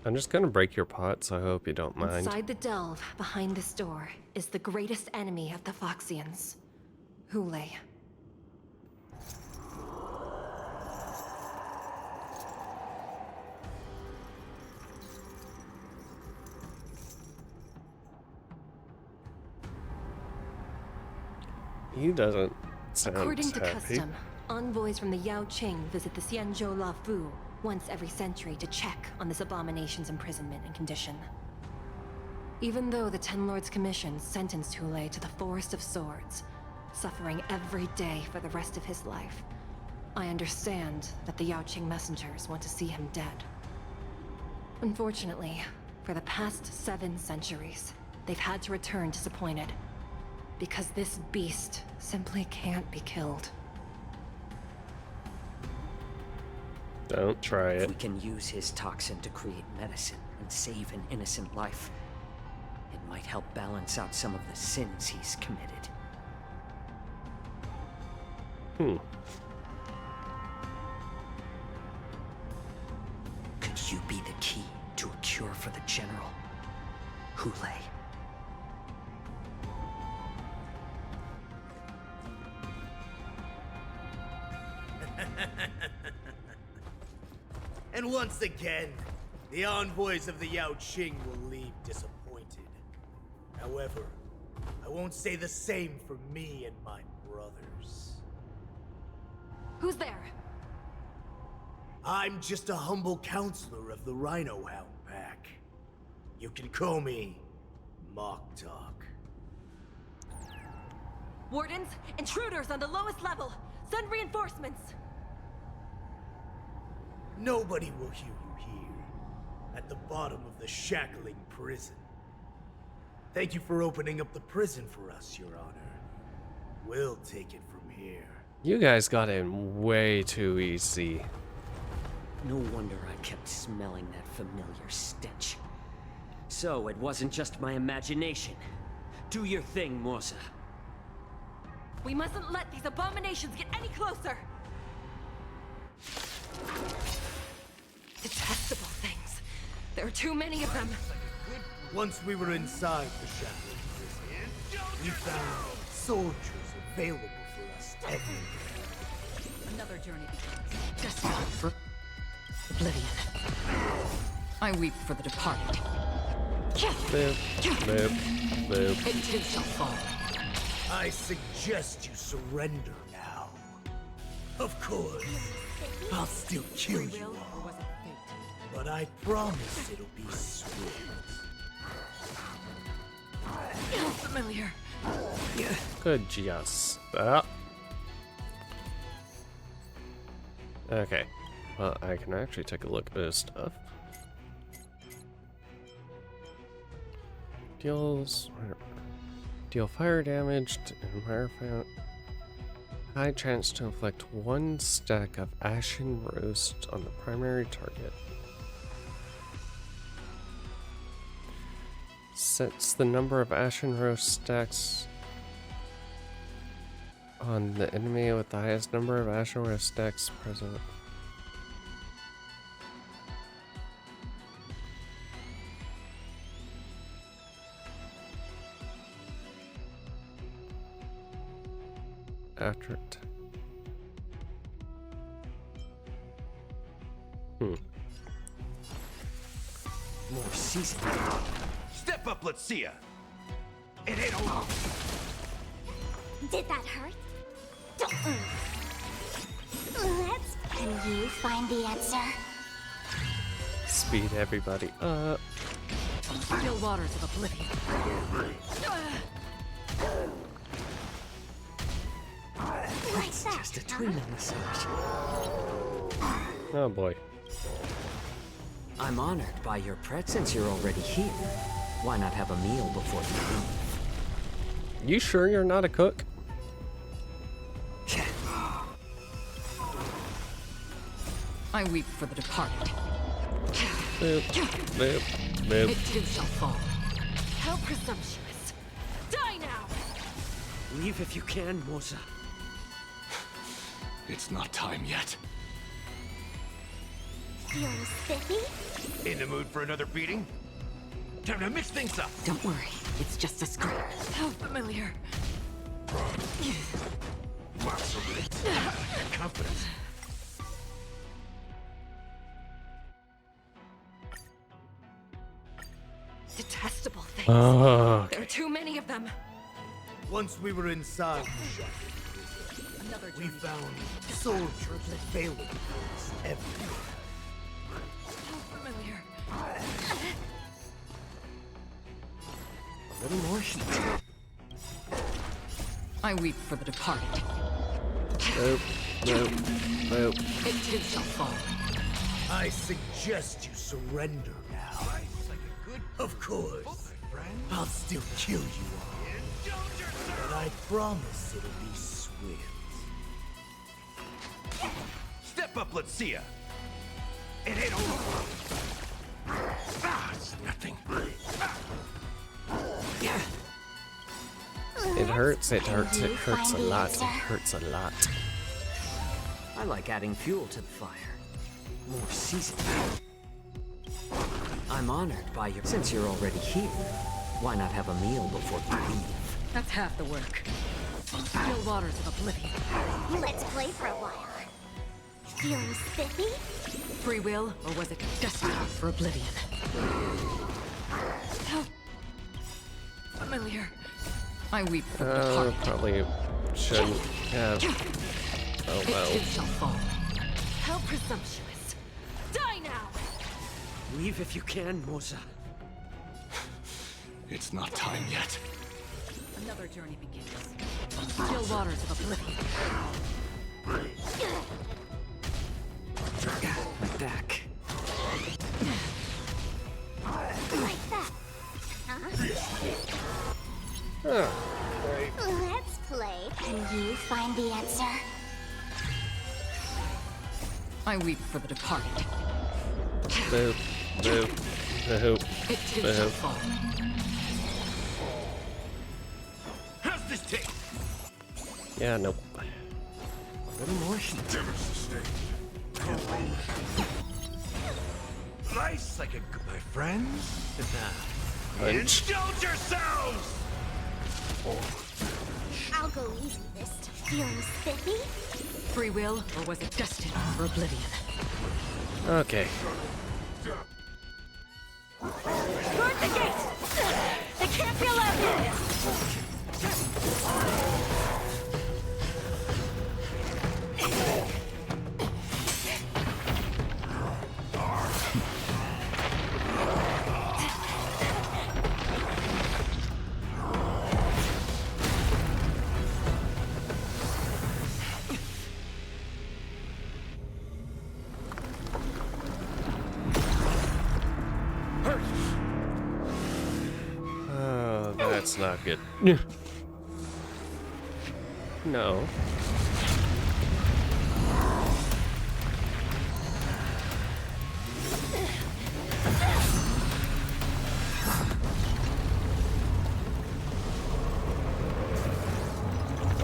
I'm just gonna break your pot, so I hope you don't mind. Inside the delve, behind this door, is the greatest enemy of the Foxians, Hule. He doesn't sound According to happy. custom, envoys from the Yao Qing visit the Xianzhou La Fu once every century to check on this abomination's imprisonment and condition. Even though the Ten Lords Commission sentenced Hule to the Forest of Swords, suffering every day for the rest of his life, I understand that the Yao Qing messengers want to see him dead. Unfortunately, for the past 7 centuries, they've had to return disappointed, because this beast simply can't be killed. Don't try If it. we can use his toxin to create medicine and save an innocent life, it might help balance out some of the sins he's committed. Could you be the key to a cure for the General, Hule? And once again, the envoys of the Yao Qing will leave disappointed. However, I won't say the same for me and my brothers. Who's there? I'm just a humble counselor of the Rhino Hound Pack. You can call me Mock Talk. Wardens, intruders on the lowest level! Send reinforcements! Nobody will hear you here, at the bottom of the shackling prison. Thank you for opening up the prison for us, Your Honor. We'll take it from here. You guys got in way too easy. No wonder I kept smelling that familiar stench. So it wasn't just my imagination. Do your thing, Morza. We mustn't let these abominations get any closer! Detestable things. There are too many of them. Once we were inside the shackling prison, we found soldiers available for us everywhere. Another journey begins. Destiny. Oblivion. I weep for the departed. Boop, boop, boop. It too shall fall. I suggest you surrender now. Of course, I'll still kill you all, but I promise it'll be swift. Familiar. Good just that. Okay. Well, I can actually take a look at this stuff. Deal fire damage and Firefound. High chance to inflict 1 stack of Ashen Roast on the primary target. Sets the number of Ashen Roast stacks on the enemy with the highest number of Ashen Roast stacks present. After it. More seasoning. Step up, let's see ya. It ain't alone. Did that hurt? Let's can you find the answer? Speed everybody up. Still waters of oblivion. What's that? Just a twin massage. Oh boy. I'm honored by your presence. You're already here. Why not have a meal before you leave? You sure you're not a cook? I weep for the departed. Boop, boop, boop. It too shall fall. How presumptuous. Die now! Leave if you can, Morza. It's not time yet. Feeling spiffy? In the mood for another beating? Time to mix things up. Don't worry, it's just a scrape. How familiar. Confidence. Detestable things. Oh, There are too many of them. Once we were inside the shack, we found soldiers failing us everywhere. How familiar. A little more heat. I weep for the departed. nope, nope, nope. It too shall fall. I suggest you surrender now. Of course. I'll still kill you all. But I promise it'll be swift. Step up, let's see ya. It ain't over. It's nothing. It hurts, it hurts, it hurts a lot, it hurts a lot. I like adding fuel to the fire. More seasoning. I'm honored by your... Since you're already here, why not have a meal before you leave? That's half the work. Still waters of oblivion. Let's play for a while. Feeling spiffy? Free will, or was it destiny for oblivion? How familiar. I weep for the Oh, departed. probably shouldn't have. Oh It too well. shall fall. How presumptuous. Die now! Leave if you can, Moza. It's not time yet. Another journey begins. Still waters of oblivion. My back. Like that. Huh. Let's play. Can you find the answer? I weep for the departed. Boop, boop, boop, It too shall boop. fall. How's this taste? Yeah, nope. A little more heat. Nice like a my friends. Punch. Indulge yourselves! I'll go easy this time. Feeling spiffy? Free will, or was it destiny for oblivion? Okay. Guard the gate! They can't be allowed in! Oh, that's not good. No.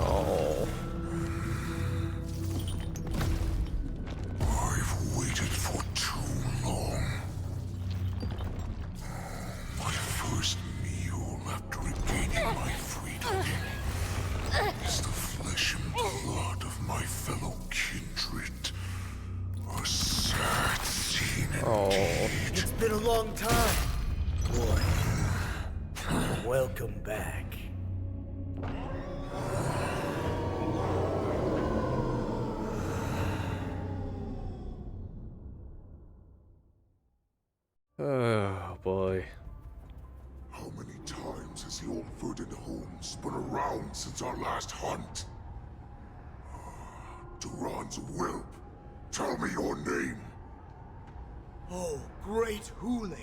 Oh. I've waited for too long. My first meal after regaining my freedom is the flesh and blood of my fellow kindred. A sad scene indeed. It's been a long time, boy. Welcome back. Oh boy. How many times has the old verdant home spun around since our last hunt? Duran's whelp, tell me your name. Oh, great Hule,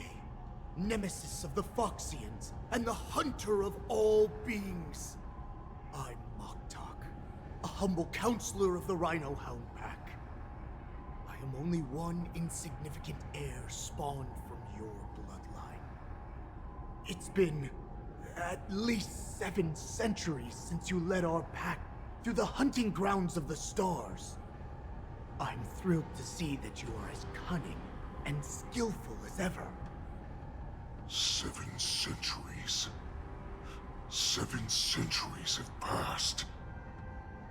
nemesis of the Foxians, and the hunter of all beings. I'm Moktok, a humble counselor of the Rhino Hound Pack. I am only one insignificant heir spawned from your bloodline. It's been at least 7 centuries since you led our pack through the hunting grounds of the stars. I'm thrilled to see that you are as cunning and skillful as ever. 7 centuries. 7 centuries have passed.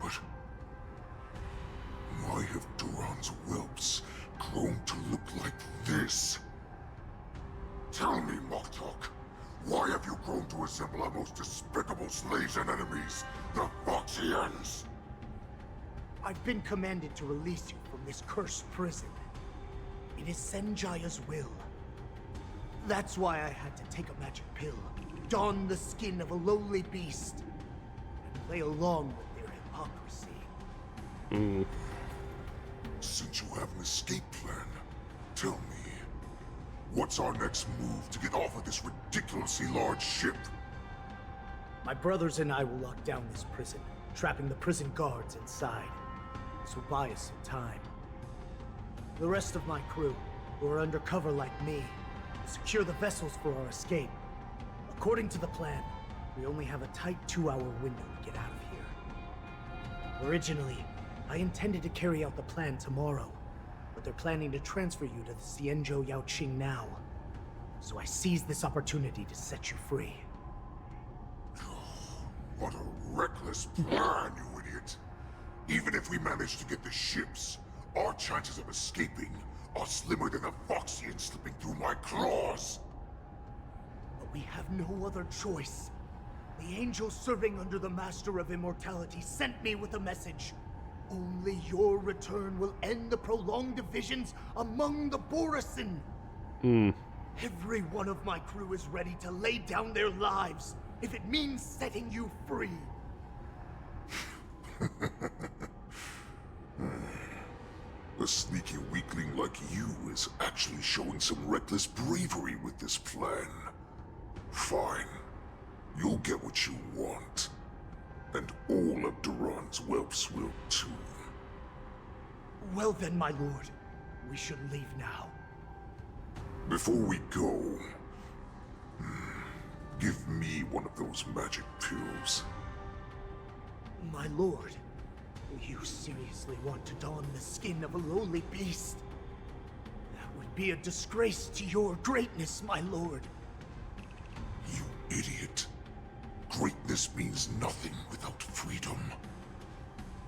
But why have Duran's whelps grown to look like this? Tell me, Moktok, why have you grown to resemble our most despicable slaves and enemies, the Foxians? I've been commanded to release you from this cursed prison. It is Senjaya's will. That's why I had to take a magic pill, don the skin of a lowly beast, and play along with their hypocrisy. Since you have an escape plan, tell me, what's our next move to get off of this ridiculously large ship? My brothers and I will lock down this prison, trapping the prison guards inside. This will buy us some time. The rest of my crew, who are undercover like me, will secure the vessels for our escape. According to the plan, we only have a tight 2-hour window to get out of here. Originally, I intended to carry out the plan tomorrow, but they're planning to transfer you to the Xianzhou Yaoqing now. So I seized this opportunity to set you free. What a reckless plan, you idiot! Even if we manage to get the ships, our chances of escaping are slimmer than a Foxian slipping through my claws! But we have no other choice. The angel serving under the Master of Immortality sent me with a message. Only your return will end the prolonged divisions among the Borisin. Every one of my crew is ready to lay down their lives if it means setting you free. A sneaky weakling like you is actually showing some reckless bravery with this plan. Fine. You'll get what you want. And all of Duran's whelps will too. Well then, my lord. We should leave now. Before we go, give me one of those magic pills. My lord, do you seriously want to don the skin of a lowly beast? That would be a disgrace to your greatness, my lord. You idiot. Greatness means nothing without freedom.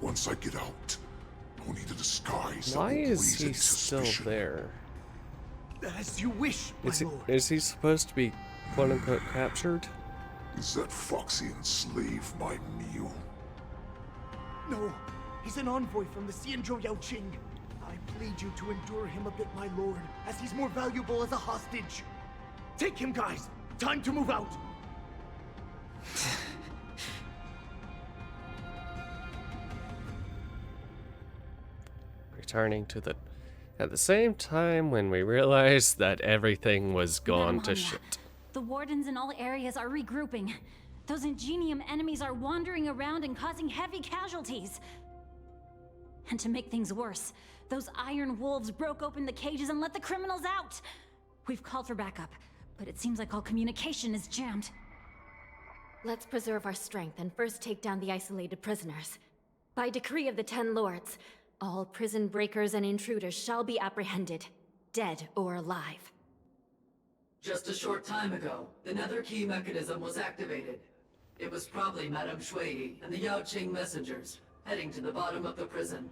Once I get out, I'll need a disguise. Why is he still there? As you wish, my lord. Is he supposed to be quote-unquote captured? Is that Foxian slave my meal? No, he's an envoy from the Xianzhou Yaoqing. I plead you to endure him a bit, my lord, as he's more valuable as a hostage. Take him, guys. Time to move out. Returning to the... At the same time when we realized that everything was gone to shit. The wardens in all areas are regrouping. Those Ingenium enemies are wandering around and causing heavy casualties. And to make things worse, those iron wolves broke open the cages and let the criminals out. We've called for backup, but it seems like all communication is jammed. Let's preserve our strength and first take down the isolated prisoners. By decree of the 10 Lords, all prison breakers and intruders shall be apprehended, dead or alive. Just a short time ago, the Nether Key mechanism was activated. It was probably Madame Shui and the Yaoqing messengers, heading to the bottom of the prison.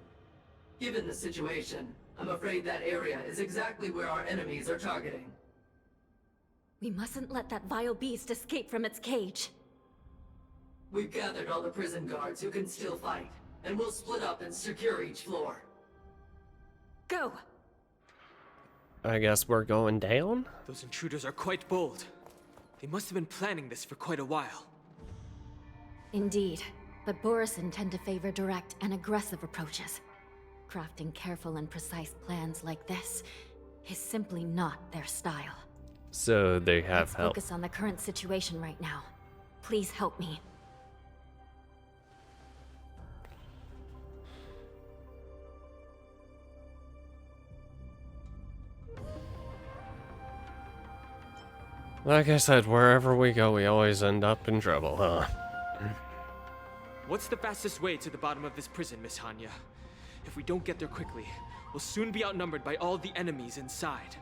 Given the situation, I'm afraid that area is exactly where our enemies are targeting. We mustn't let that vile beast escape from its cage. We've gathered all the prison guards who can still fight, and we'll split up and secure each floor. Go! I guess we're going down? Those intruders are quite bold. They must have been planning this for quite a while. Indeed, but Borisin tend to favor direct and aggressive approaches. Crafting careful and precise plans like this is simply not their style. So they have Let's help. focus on the current situation right now. Please help me. Like I said, wherever we go, we always end up in trouble, huh? What's the fastest way to the bottom of this prison, Miss Hanya? If we don't get there quickly, we'll soon be outnumbered by all the enemies inside.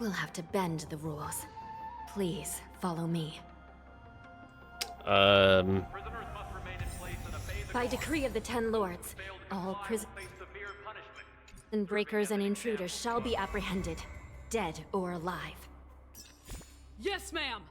We'll have to bend the rules. Please, follow me. By decree of the Ten Lords, all prison breakers and intruders shall be apprehended, dead or alive. Yes, ma'am!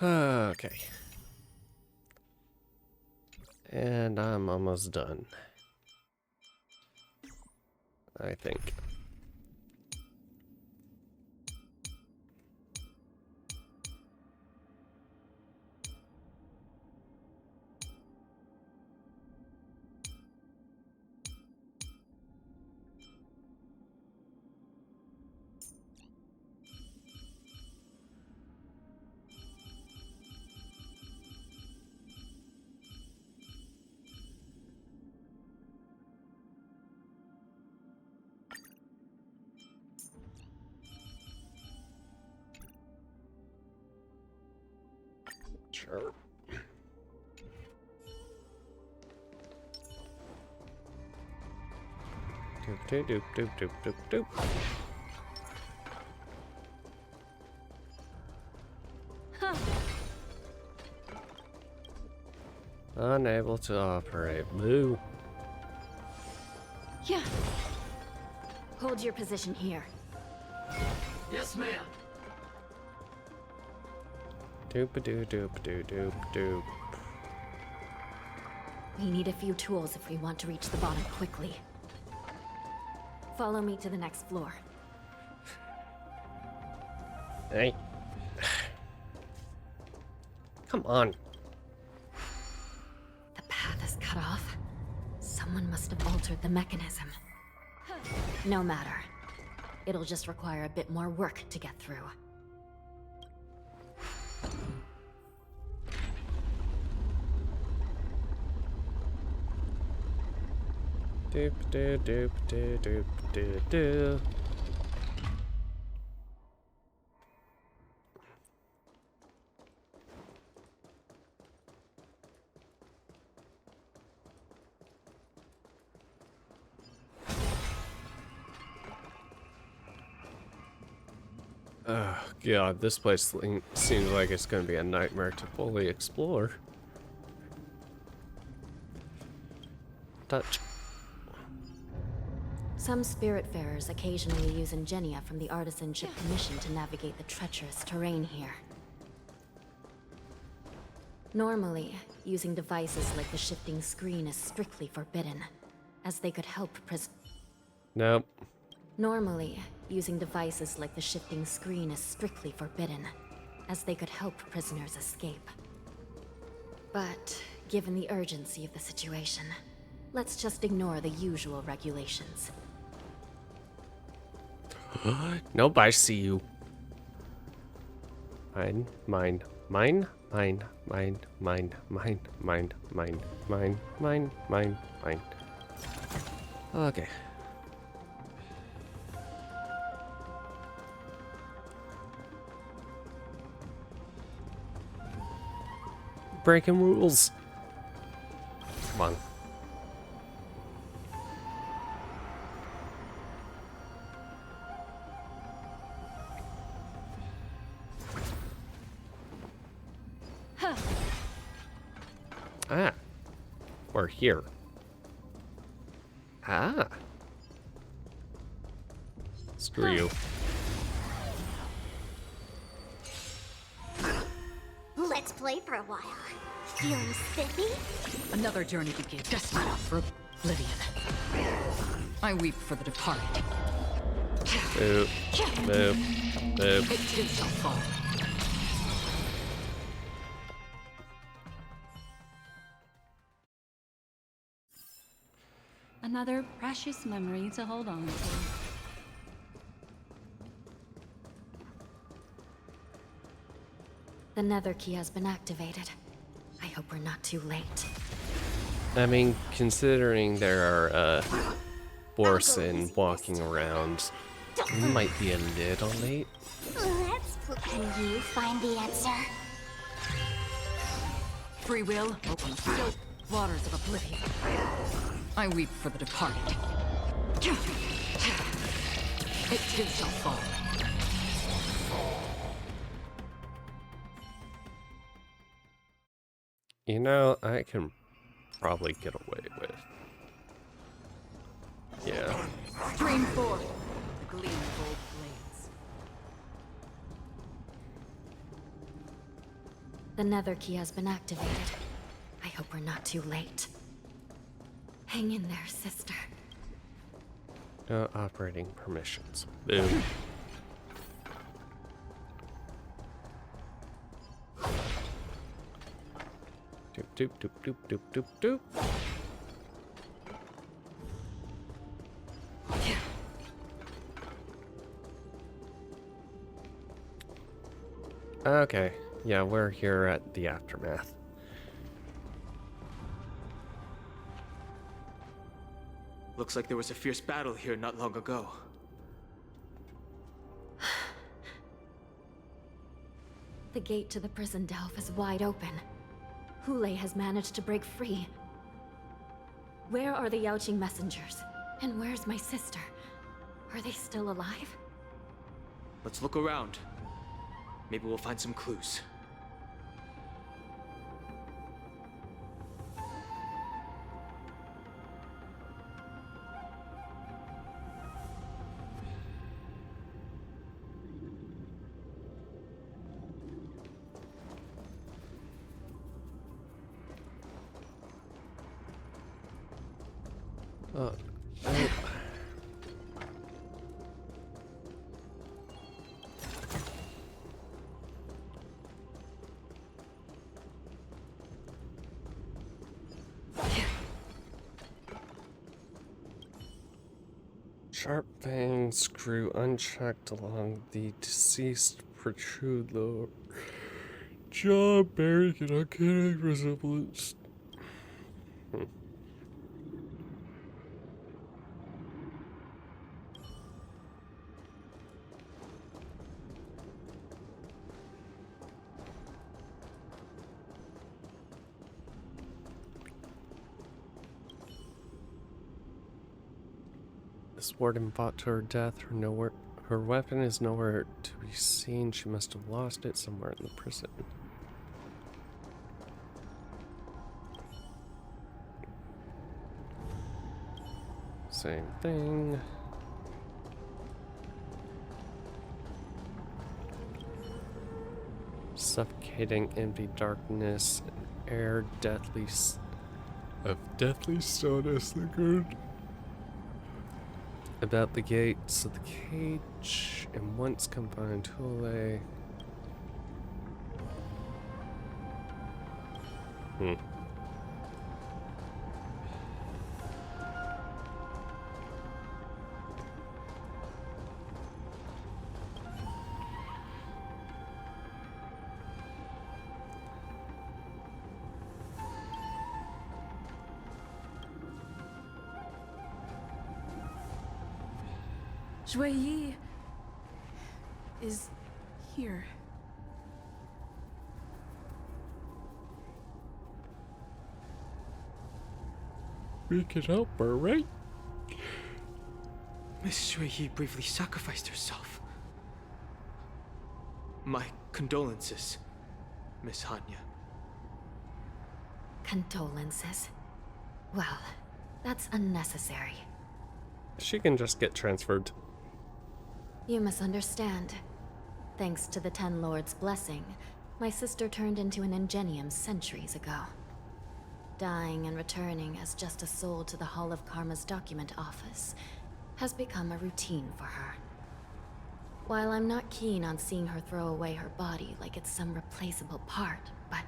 Okay. And I'm almost done. I think. Sure. Doop doop doop doop doop doop. Huh. Unable to operate. Boo. Yeah. Hold your position here. Yes, ma'am. Doop doop doop doop doop doop. We need a few tools if we want to reach the bottom quickly. Follow me to the next floor. Hey. Come on. The path is cut off. Someone must have altered the mechanism. No matter. It'll just require a bit more work to get through. Doop doop doop doop doop doop doop. Oh god, this place seems like it's going to be a nightmare to fully explore. Touch. Some Spiritfarers occasionally use Ingenia from the Artisanship Commission to navigate the treacherous terrain here. Normally, using devices like the shifting screen is strictly forbidden, as they could help Nope. Normally, using devices like the shifting screen is strictly forbidden, as they could help prisoners escape. But, given the urgency of the situation, let's just ignore the usual regulations. Nope, I see you. Mine, mine, mine, mine, mine, mine, mine, mine, mine, mine, mine, mine, mine. Okay. Breaking rules. Come on. Ah. We're here. Ah. Screw you. Let's play for a while. Feeling spiffy? Another journey begins. Destined for oblivion. I weep for the departed. Boop. Boop. Boop. It too shall fall. Another precious memory to hold on to. The Nether Key has been activated. I hope we're not too late. I mean, considering there are Orson walking around might be a little late. Can you find the answer? Free will open the still waters of oblivion. I weep for the departed. It too shall fall. You know, I can probably get away with. Yeah. Stream forth the gleam of old blades. The nether key has been activated. I hope we're not too late. Hang in there, sister. No operating permissions. Boom. Doop doop doop doop doop doop doop. Okay, yeah, we're here at the aftermath. Looks like there was a fierce battle here not long ago. The gate to the prison delve is wide open. Hule has managed to break free. Where are the Yaoqing messengers? And where's my sister? Are they still alive? Let's look around. Maybe we'll find some clues. Sharp fangs screw unchecked along the deceased protrude lower jaw, bearing an uncanny resemblance. This warden fought to her death. Her weapon is nowhere to be seen. She must have lost it somewhere in the prison. Same thing. Suffocating empty darkness and air of deathly stillness lingered about the gates of the cage, and once confined Hule. Shui Yi is here. We can help her, right? Miss Shui Yi briefly sacrificed herself. My condolences, Miss Hanya. Condolences? Well, that's unnecessary. She can just get transferred. You misunderstand. Thanks to the Ten Lords' blessing, my sister turned into an Ingenium centuries ago. Dying and returning as just a soul to the Hall of Karma's document office has become a routine for her. While I'm not keen on seeing her throw away her body like it's some replaceable part, but...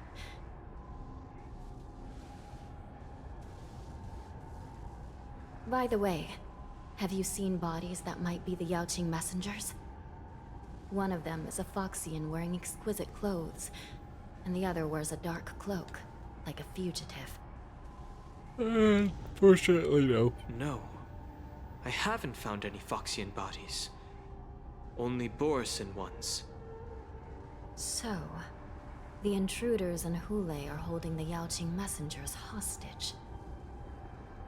By the way, have you seen bodies that might be the Yaoqing messengers? One of them is a Foxian wearing exquisite clothes, and the other wears a dark cloak, like a fugitive. Unfortunately, no. No. I haven't found any Foxian bodies. Only Borisin ones. So, the intruders and Hule are holding the Yaoqing messengers hostage.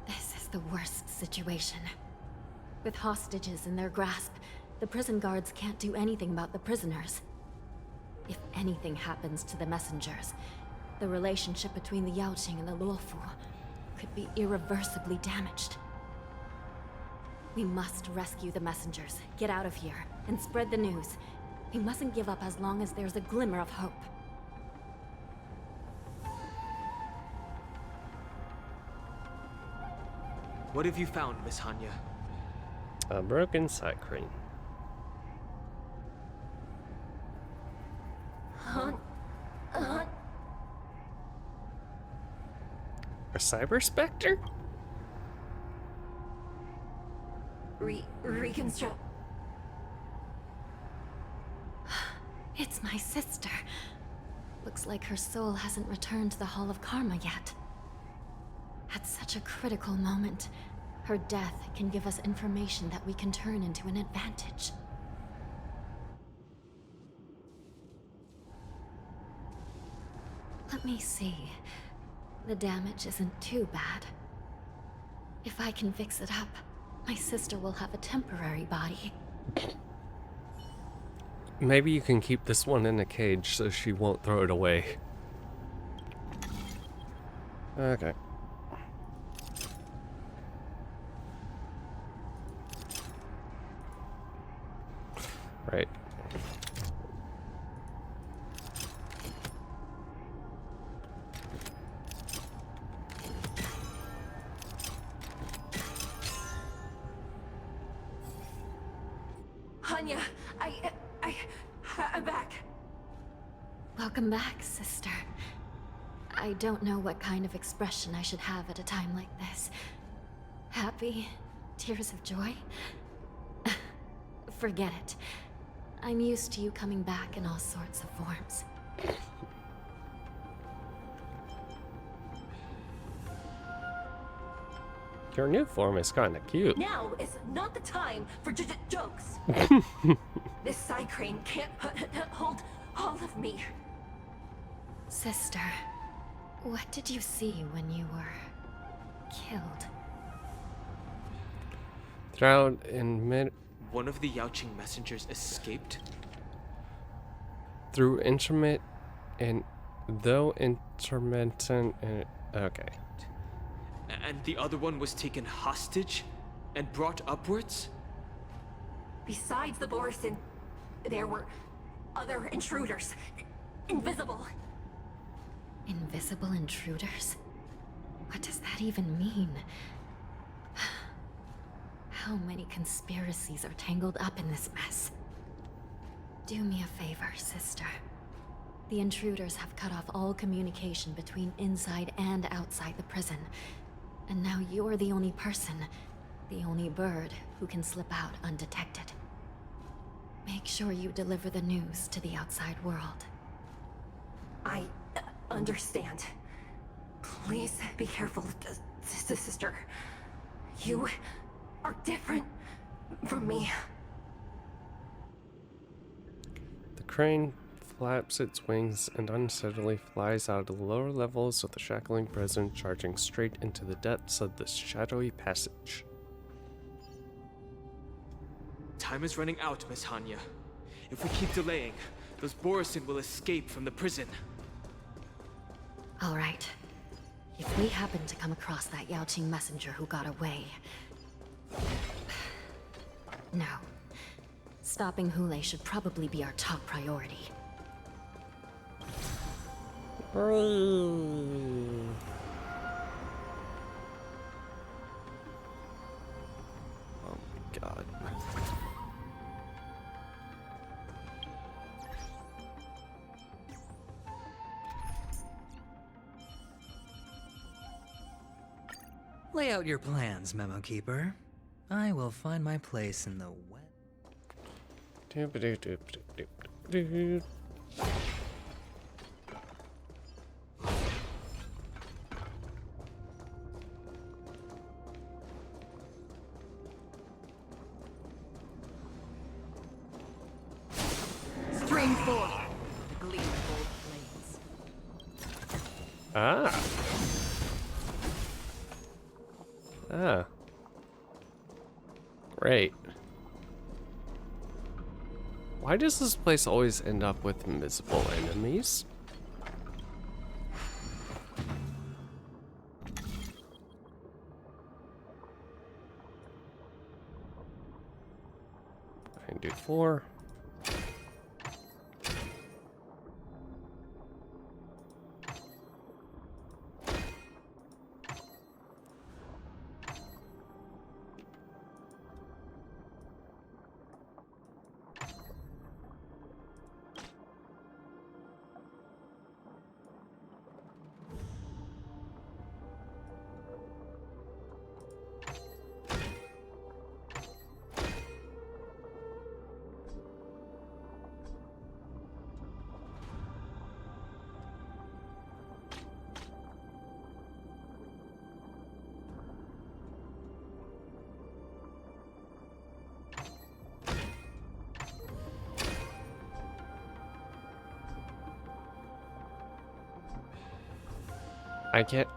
This is the worst situation. With hostages in their grasp, the prison guards can't do anything about the prisoners. If anything happens to the messengers, the relationship between the Yaoqing and the Luofu could be irreversibly damaged. We must rescue the messengers, get out of here, and spread the news. We mustn't give up as long as there's a glimmer of hope. What have you found, Miss Hanya? A broken side crane. A cyber specter? Reconstruct. It's my sister. Looks like her soul hasn't returned to the Hall of Karma yet. At such a critical moment, her death can give us information that we can turn into an advantage. Let me see. The damage isn't too bad. If I can fix it up, my sister will have a temporary body. Maybe you can keep this one in a cage so she won't throw it away. Okay. Right. Hanya, I'm back. Welcome back, sister. I don't know what kind of expression I should have at a time like this. Happy? Tears of joy? Forget it. I'm used to you coming back in all sorts of forms. Your new form is kinda cute. Now is not the time for jokes. This side crane can't hold all of me. Sister, what did you see when you were killed? Throughout in mid One of the Yaoqing messengers escaped? through intermittent and though intermittent okay. And the other one was taken hostage and brought upwards? Besides the Borisin, there were other intruders. Invisible. Invisible intruders? What does that even mean? How many conspiracies are tangled up in this mess? Do me a favor, sister. The intruders have cut off all communication between inside and outside the prison. And now you're the only person, the only bird, who can slip out undetected. Make sure you deliver the news to the outside world. I understand. Please be careful, sister. You are different from me. The crane flaps its wings and unsteadily flies out of the lower levels of the shackling prison, charging straight into the depths of the shadowy passage. Time is running out, Miss Hanya. If we keep delaying, those Borisin will escape from the prison. All right. If we happen to come across that Yaoqing messenger who got away... No. Stopping Hule should probably be our top priority. Oh my god. Lay out your plans, Memo Keeper. I will find my place in the wet. Come forth, the gleam of old flames. Ah. Ah. Great. Why does this place always end up with invisible enemies? I can do 4. I can't.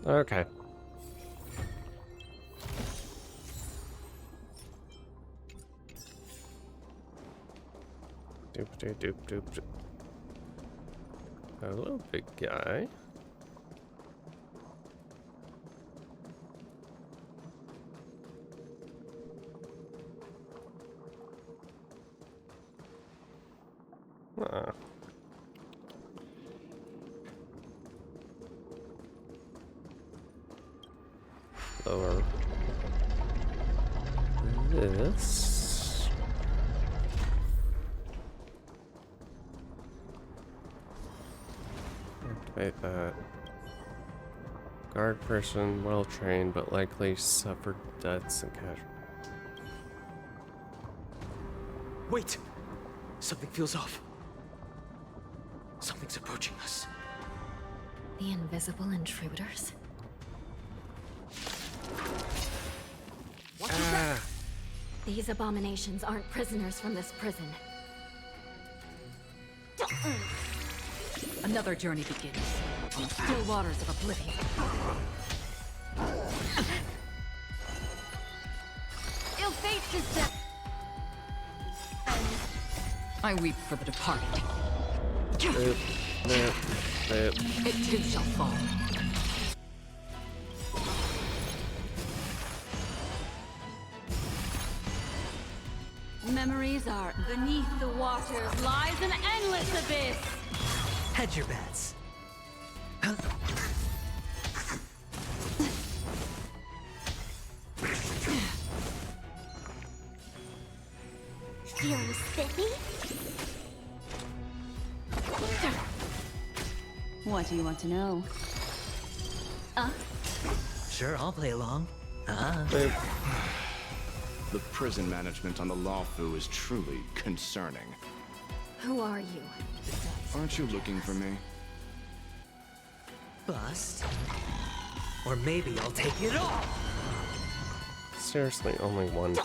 Okay. Doop doop doop doop doop. Hello, big guy. Ah. Lower this. Activate that. Guard person, well trained, but likely suffered deaths and casualties. Wait! Something feels off. Something's approaching us. The invisible intruders? These abominations aren't prisoners from this prison. Another journey begins on the still waters of oblivion. Ill fate is death. I weep for the departed. It too shall fall. Memories are beneath the waters lies an endless abyss. Hedge your bets. Feeling spiffy? What do you want to know? Sure, I'll play along. The prison management on the Lawfu is truly concerning. Who are you? Aren't you looking for me? Bust. Or maybe I'll take it all. Seriously, only one.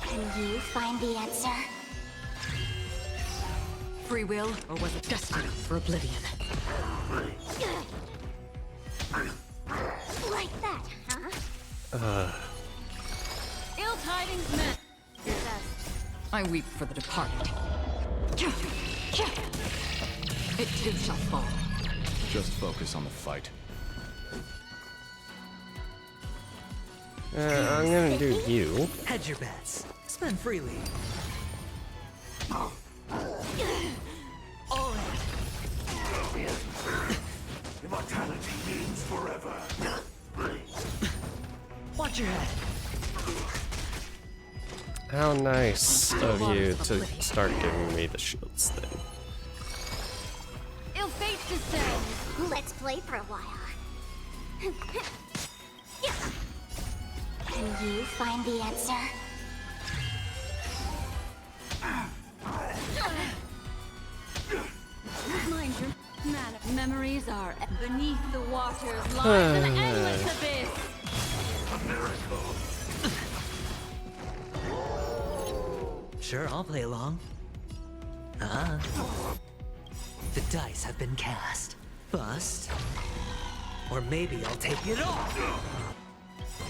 Can you find the answer? Free will, or was it destiny for oblivion? Like that, huh? Ill tidings meant. Your best. I weep for the departed. It too shall fall. Just focus on the fight. I'm gonna do you. Hedge your bets. Spend freely. All right. Immortality means forever. Watch your head. How nice of you to start giving me the shields then. Ill fate descends. Let's play for a while. Can you find the answer? Mind your man. Memories are beneath the waters lies an endless abyss. Sure, I'll play along. The dice have been cast. Bust. Or maybe I'll take it off.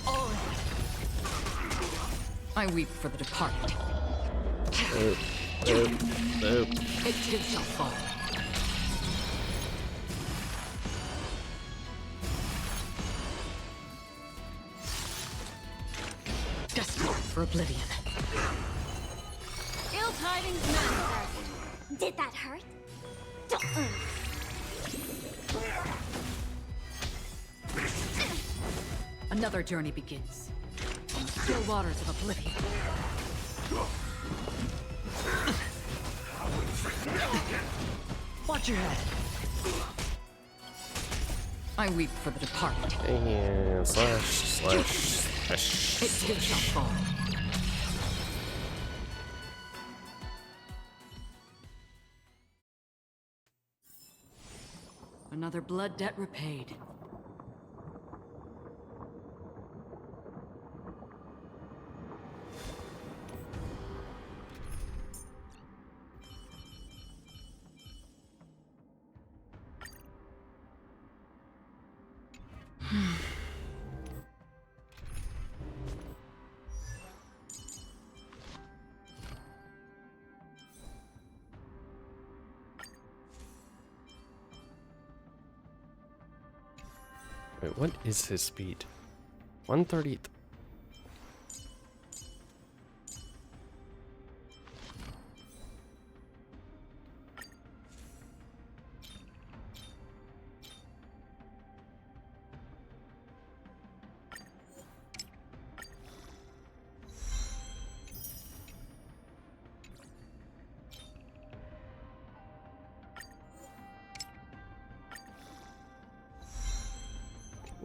All right. I weep for the departed. Nope. Nope. Nope. It too shall fall. Destined for oblivion. Ill tidings manifest. Did that hurt? Another journey begins. On the still waters of oblivion. Watch your head. I weep for the departed. Yeah, slash. It too shall fall. Another blood debt repaid. Wait, what is his speed? 130.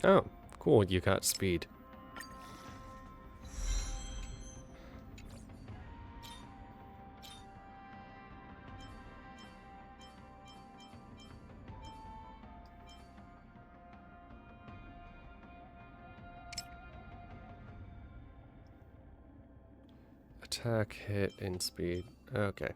Oh, cool, you got speed. Attack, hit, and speed. Okay.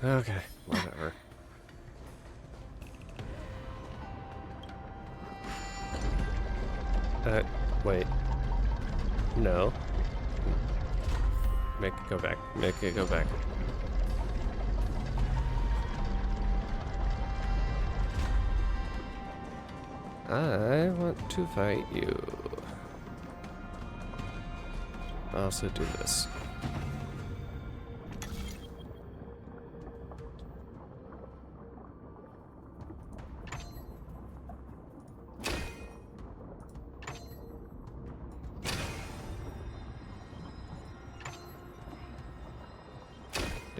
Okay, whatever. Wait. No. Make it go back. Make it go back. I want to fight you. I'll also do this.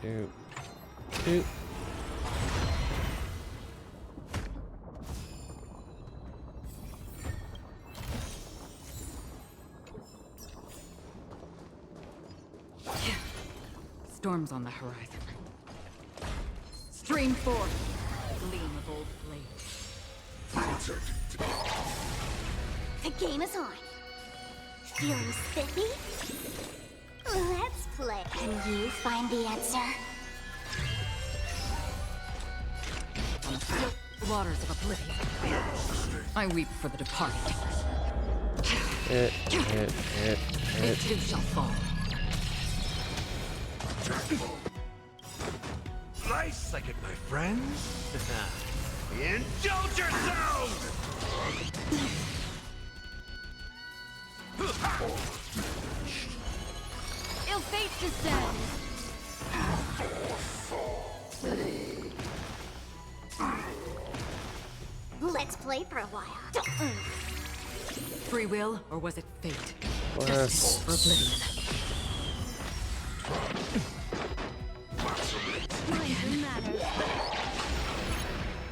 Doop. Doop. Storm's on the horizon. Stream forth, gleam of old blades. The game is on. Feeling spiffy? Let's play. Can you find the answer? On the still waters of oblivion, I weep for the departed. It too shall fall. Nice second, my friends. Indulge yourselves! Ill fate descends. Let's play for a while. Free will, or was it fate? Yes. Destined for oblivion.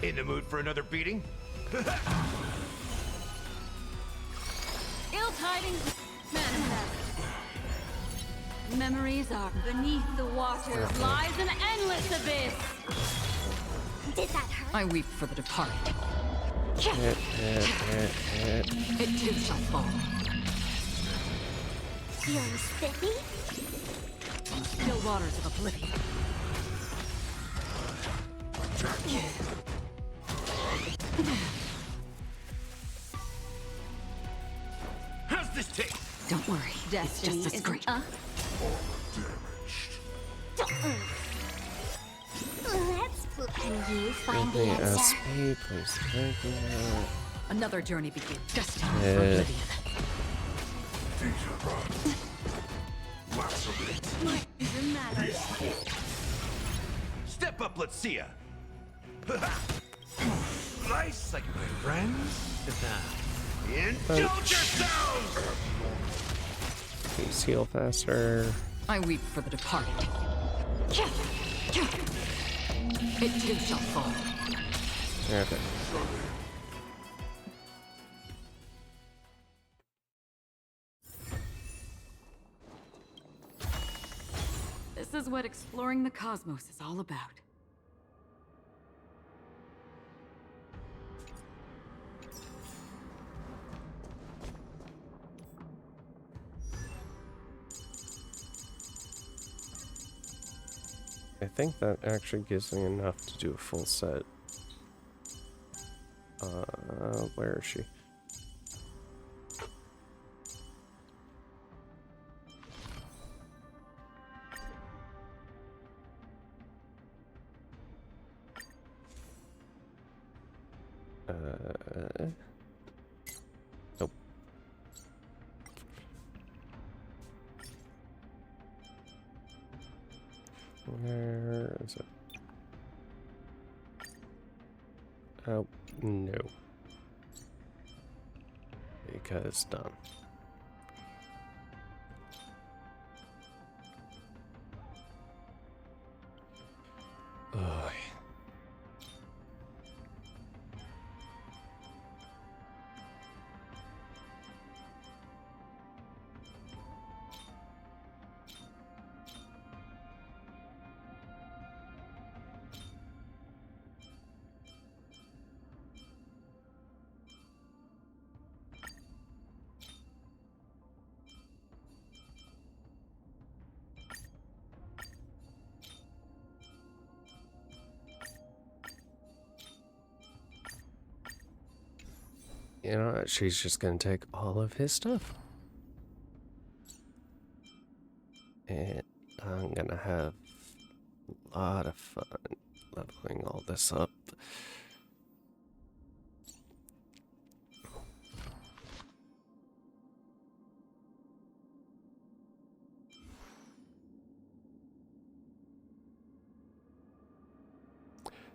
In the mood for another beating? Ill tidings manifest. Memories are beneath the waters. Lies an endless abyss. Did that hurt? I weep for the departed. It too shall fall. Feeling spiffy? On the still waters of oblivion. How's this taste? Don't worry, destiny it's just a scream. Let's play. Can you find Give the me a answer? speed, please. Thank you. Another journey begins. Destined for Yeah. oblivion. Step up, let's see ya. Nice second, my friends. Indulge yourselves! Please heal faster. I weep for the departed. It too shall fall. Okay. This is what exploring the cosmos is all about. I think that actually gives me enough to do a full set. Where is she? Nope. Where is it? Oh, no. Because done. Ugh. You know what? She's just gonna take all of his stuff. And I'm gonna have a lot of fun leveling all this up.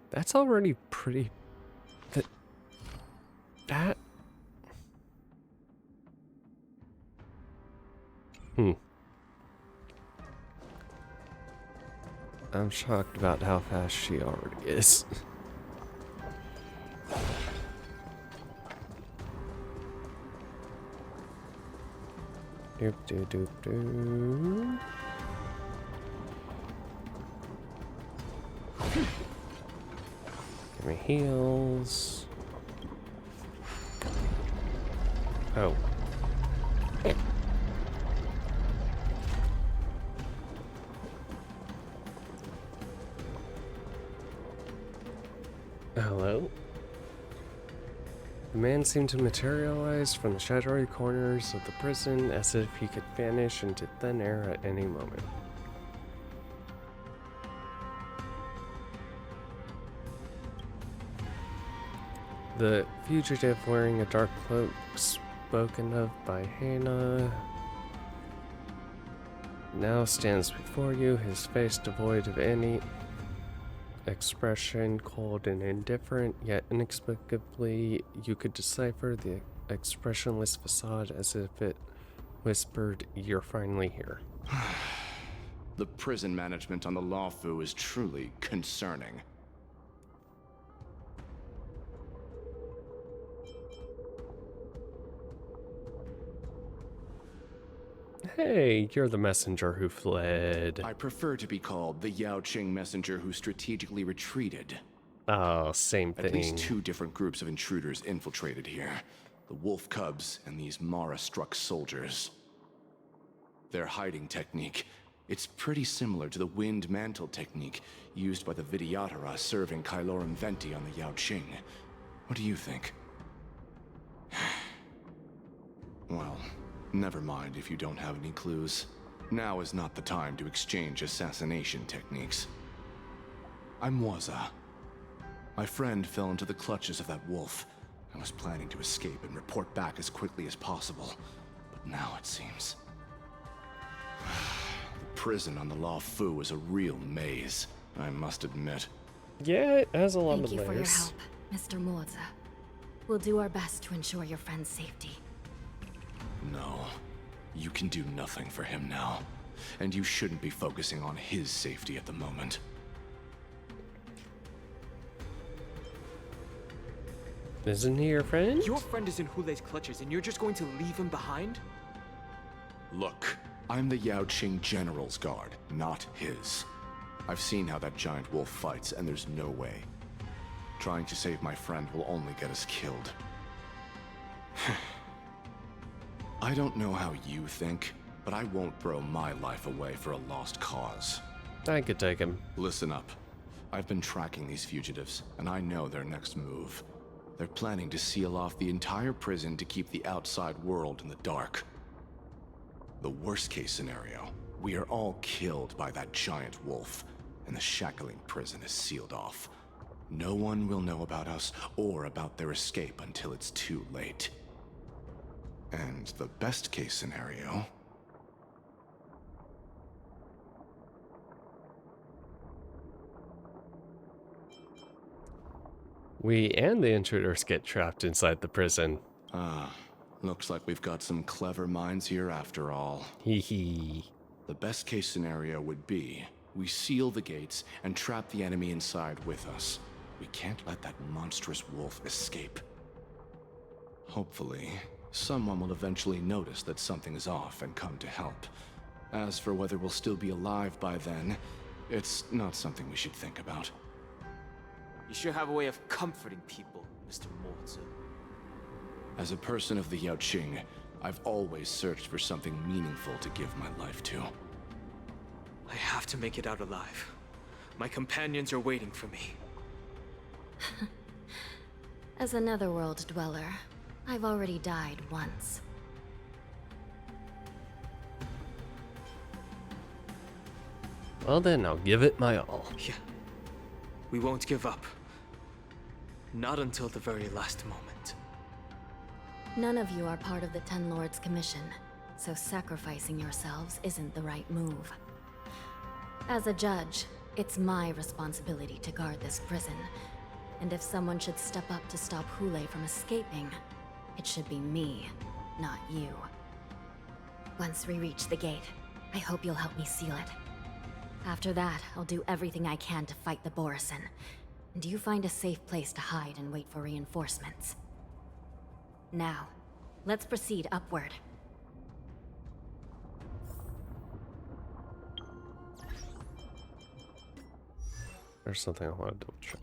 That's already pretty... That... I'm shocked about how fast she already is. Doop doop doop doop. Give me heals. Oh. Hello? The man seemed to materialize from the shadowy corners of the prison as if he could vanish into thin air at any moment. The fugitive wearing a dark cloak spoken of by Hannah now stands before you, his face devoid of any expression, cold and indifferent, yet inexplicably you could decipher the expressionless facade as if it whispered, "You're finally here." The prison management on the Lawfu is truly concerning. Hey, you're the messenger who fled. I prefer to be called the Yaoqing messenger who strategically retreated. Oh, same thing. At least two different groups of intruders infiltrated here. The wolf cubs and these Mara-struck soldiers. Their hiding technique, it's pretty similar to the wind mantle technique used by the Vidyadhara serving Kailorum Venti on the Yaoqing. What do you think? Well, never mind if you don't have any clues. Now is not the time to exchange assassination techniques. I'm Waza. My friend fell into the clutches of that wolf. I was planning to escape and report back as quickly as possible. But now it seems... the prison on the Lawfu is a real maze, I must admit. Yeah, it has a lot of Thank you for your layers. help, Mr. Moza. We'll do our best to ensure your friend's safety. No, you can do nothing for him now. And you shouldn't be focusing on his safety at the moment. Isn't he your friend? Your friend is in Hulei's clutches and you're just going to leave him behind? Look, I'm the Yaoqing General's guard, not his. I've seen how that giant wolf fights, and there's no way. Trying to save my friend will only get us killed. I don't know how you think, but I won't throw my life away for a lost cause. I could take him. Listen up. I've been tracking these fugitives, and I know their next move. They're planning to seal off the entire prison to keep the outside world in the dark. The worst case scenario, we are all killed by that giant wolf, and the shackling prison is sealed off. No one will know about us or about their escape until it's too late. And the best case scenario... We and the intruders get trapped inside the prison. Ah, looks like we've got some clever minds here after all. Hee hee. The best case scenario would be we seal the gates and trap the enemy inside with us. We can't let that monstrous wolf escape. Hopefully, someone will eventually notice that something is off and come to help. As for whether we'll still be alive by then, it's not something we should think about. You sure have a way of comforting people, Mr. Moza. As a person of the Yaoqing, I've always searched for something meaningful to give my life to. I have to make it out alive. My companions are waiting for me. As a netherworld dweller, I've already died once. Well then, I'll give it my all. Yeah. We won't give up. Not until the very last moment. None of you are part of the Ten Lords Commission, so sacrificing yourselves isn't the right move. As a judge, it's my responsibility to guard this prison, and if someone should step up to stop Hulei from escaping, it should be me, not you. Once we reach the gate, I hope you'll help me seal it. After that, I'll do everything I can to fight the Borisin. And you find a safe place to hide and wait for reinforcements. Now, let's proceed upward. There's something I want to double check.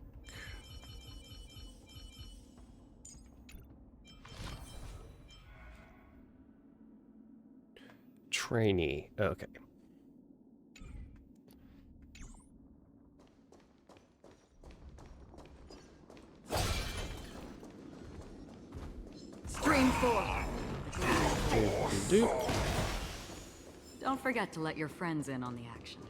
Trainee. Okay. Stream 4. Doop. Don't forget to let your friends in on the action.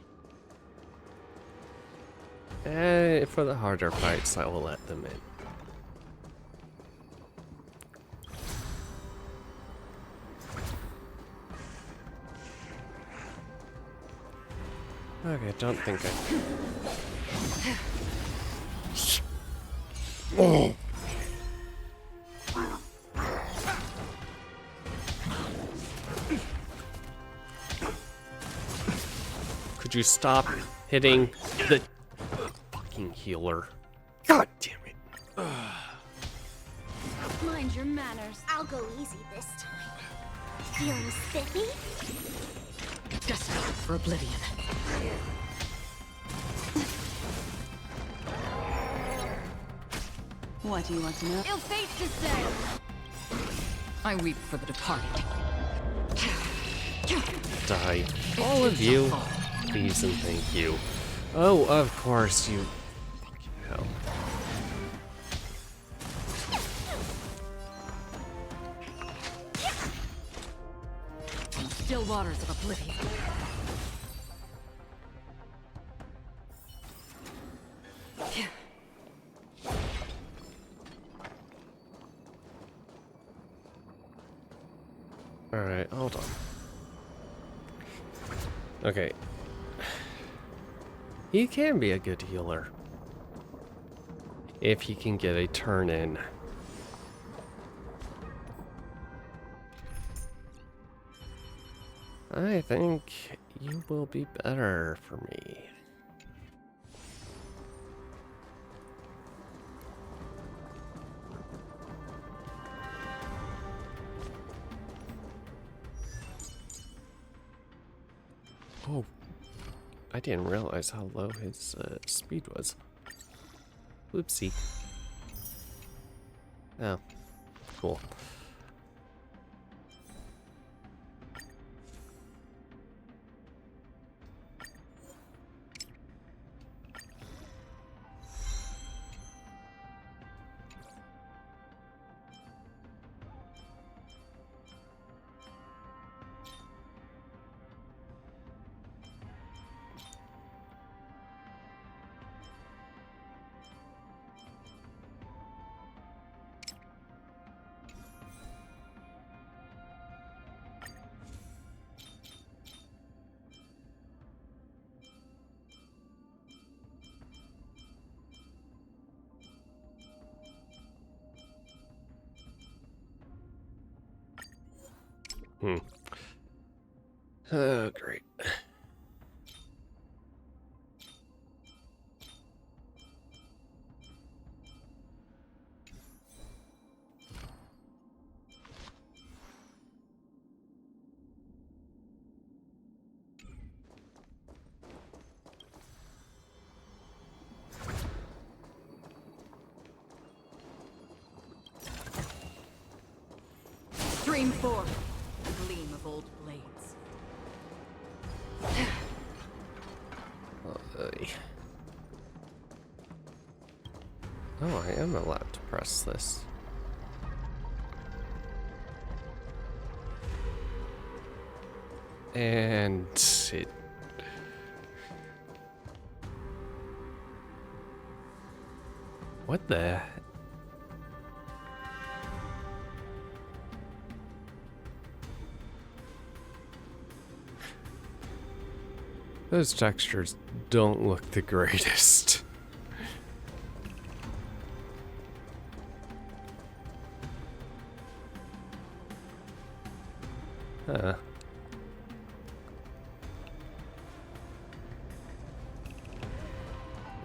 For the harder fights, I will let them in. Okay, don't think I... Oh. Could you stop hitting the fucking healer? God damn it. Mind your manners. I'll go easy this time. Feeling spiffy? Desperate for oblivion. What do you want to know? Ill fate descend. I weep for the departed. Die. All of you. Please and thank you. Oh, of course, you fucking hell. Still waters of oblivion. Alright, hold on. Okay. He can be a good healer. If he can get a turn in. I think you will be better for me. Oh, I didn't realize how low his speed was. Whoopsie. Oh, cool. Oh, great. Stream 4. The gleam of old blades. Oh, I am allowed to press this. And it... What the... Those textures don't look the greatest.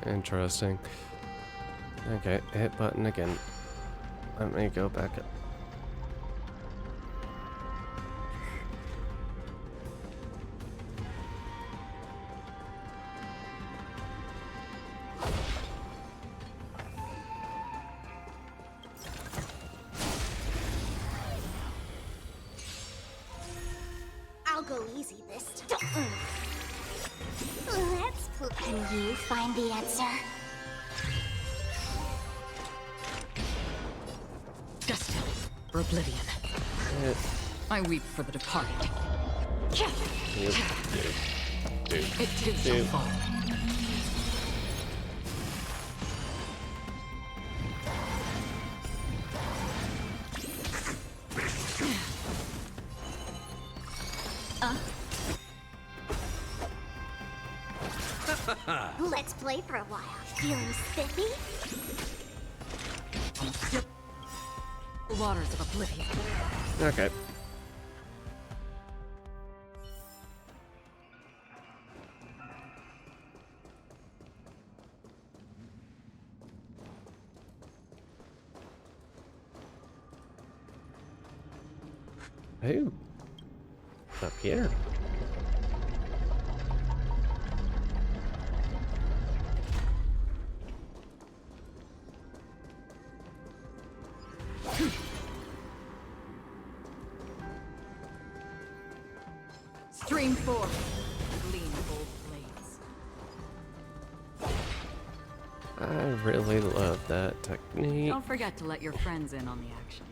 Interesting. Okay, hit button again. Let me go back up. I'll go easy this time. Can you find the answer? Dust for oblivion. I weep for the departed. It too shall fall. Let's play for a while. Feeling spiffy? The waters of oblivion. Okay. Ooh. Up here. Stream forth. Gleam both blades. I really love that technique. Don't forget to let your friends in on the action.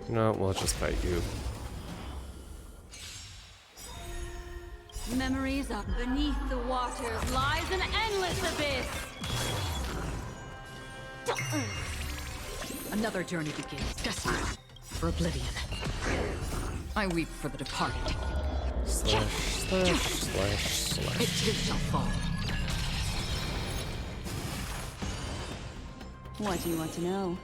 No, we'll just fight you. Memories of beneath the waters lies an endless abyss. Another journey begins. Destiny for oblivion. I weep for the departed. Slash, slash, slash, slash. It too shall fall. What do you want to know?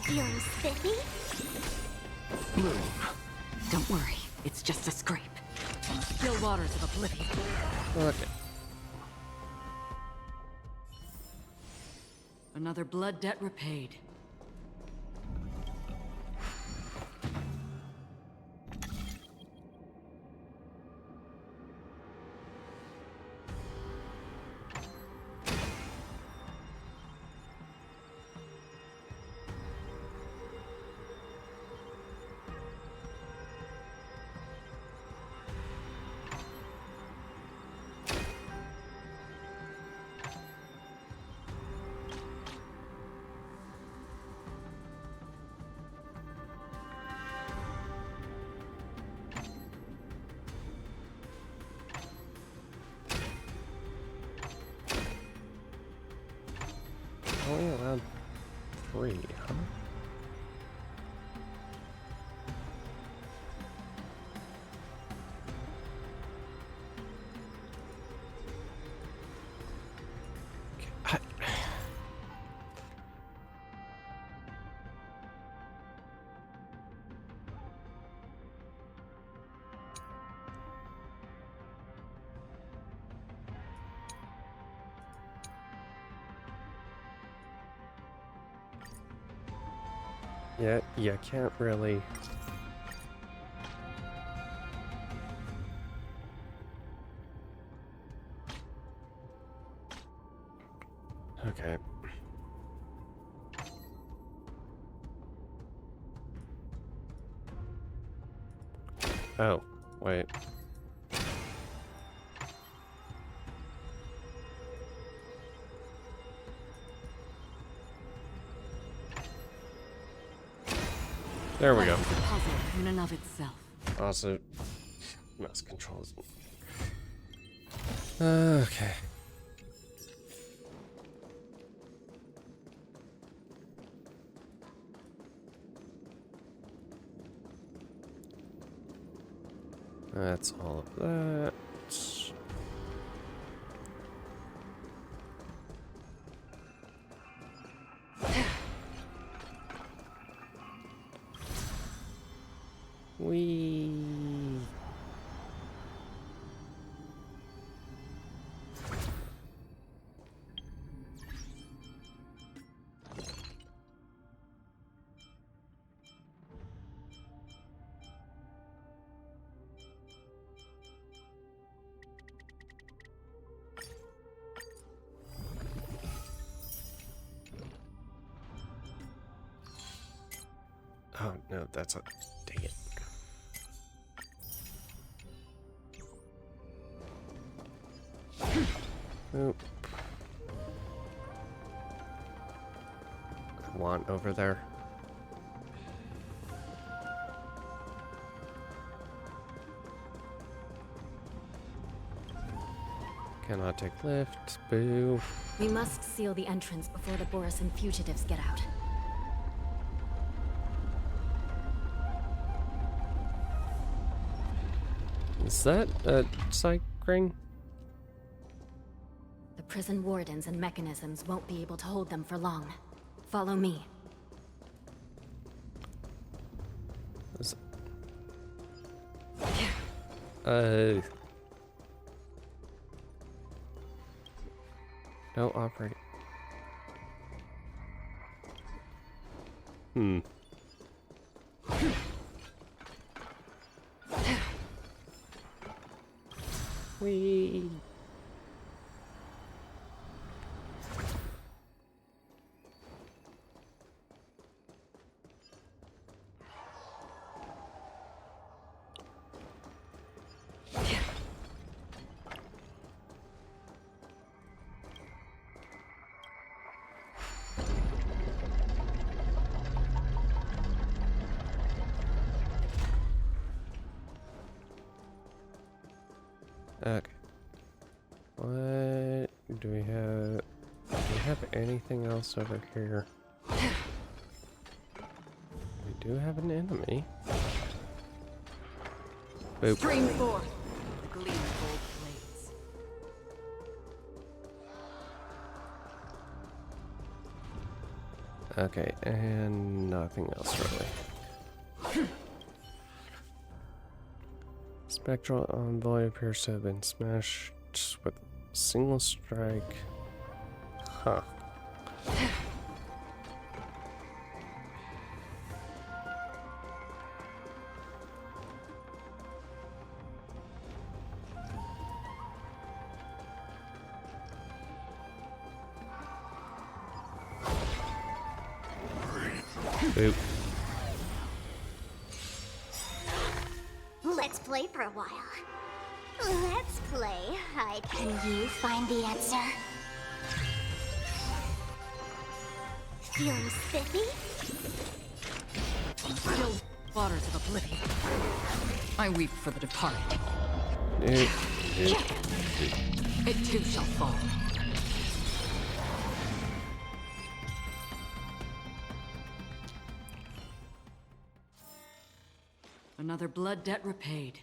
Feeling spiffy? Bloom. Don't worry, it's just a scrape. Still waters of oblivion. Okay. Another blood debt repaid. Only allowed 3, huh? Yeah, you can't really. Okay. Oh, wait. There we go. Life is a puzzle in and of itself. Also, mouse controls. Okay. That's all of that. Wee. Oh no, that's a dang it. Oop. I want over there. Cannot take lift. Boo. We must seal the entrance before the Borisin fugitives get out. Is that a psych ring? The prison wardens and mechanisms won't be able to hold them for long. Follow me. Is no operate. Wee. Okay. What do we have? Do we have anything else over here? We do have an enemy. Boop. Stream forth, the gleam of old blades. Okay, and nothing else really. Spectral Envoy appears to have been smashed with a single strike. Huh. Boop. Let's play for a while. Let's play hide. Can you find the answer? Feeling spiffy? Still waters of oblivion. I weep for the departed. It too shall fall. Another blood debt repaid.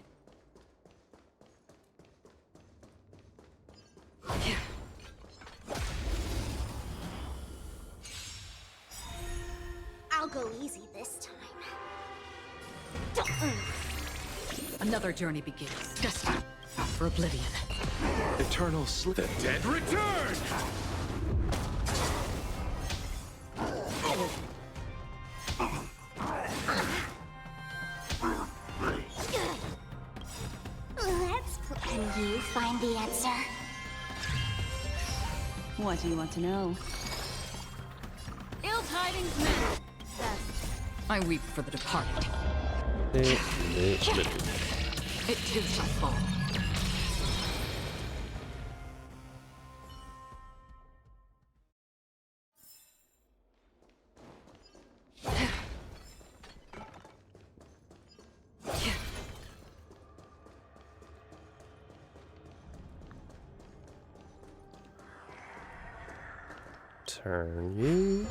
I'll go easy this time. Another journey begins. Destined for oblivion. Eternal sleep. The dead return! Let's play. Can you find the answer? What do you want to know? Ill tidings men. I weep for the departed. It too shall fall. Turn you.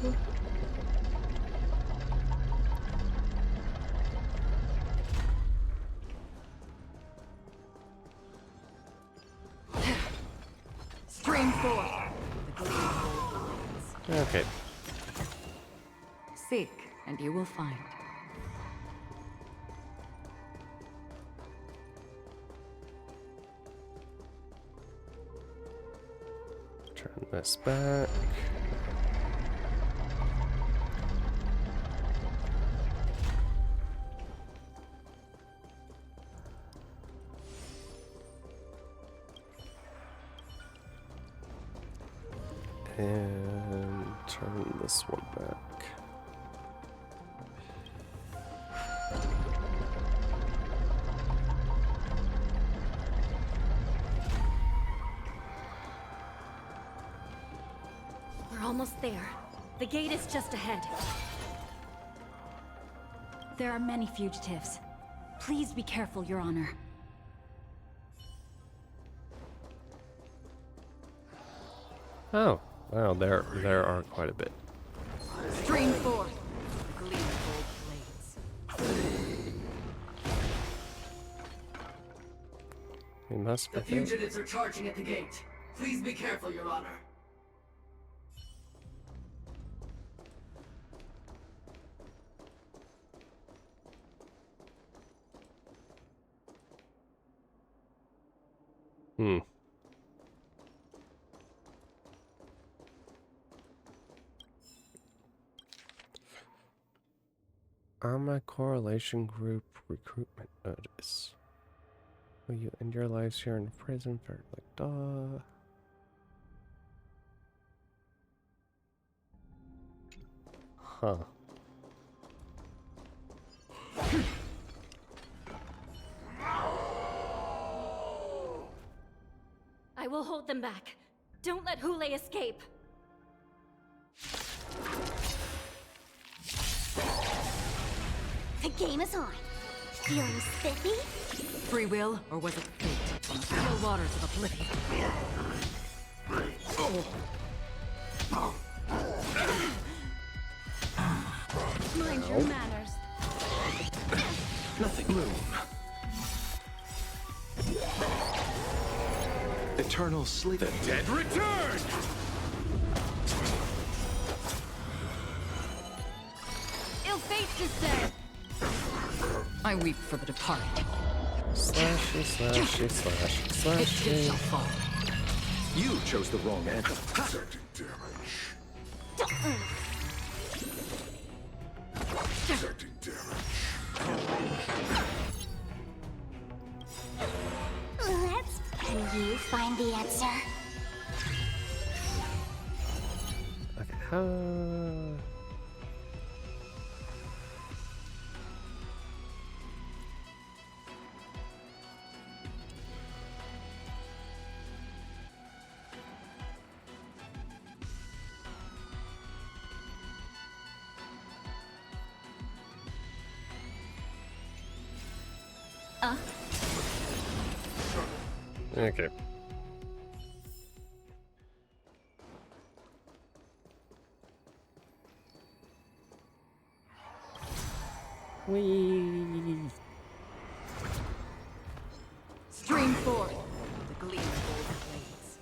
Stream forth. Okay. Seek, and you will find. Turn this back. And turn this one back. We're almost there. The gate is just ahead. There are many fugitives. Please be careful, Your Honor. Oh, wow, there are quite a bit. Stream forth. Gleam gold blades. We must The be there. fugitives are charging at the gate. Please be careful, Your Honor. Hmm. Arma Correlation Group recruitment notice. Will you end your lives here in prison for like duh? Huh. I will hold them back. Don't let Hule escape. The game is on. Feeling spiffy? Free will, or was it fate? On the still waters of oblivion. Mind your manners. Nothing room. Eternal sleep. The dead return! Ill fate descend. I weep for the departed. Slashy, slashy, slashy, It slashy. shall fall. You chose the wrong anthem. Protecting damage. Protecting damage. Can you find the answer? Okay, how? Okay. Whee! Stream forth. The gleam gold blades.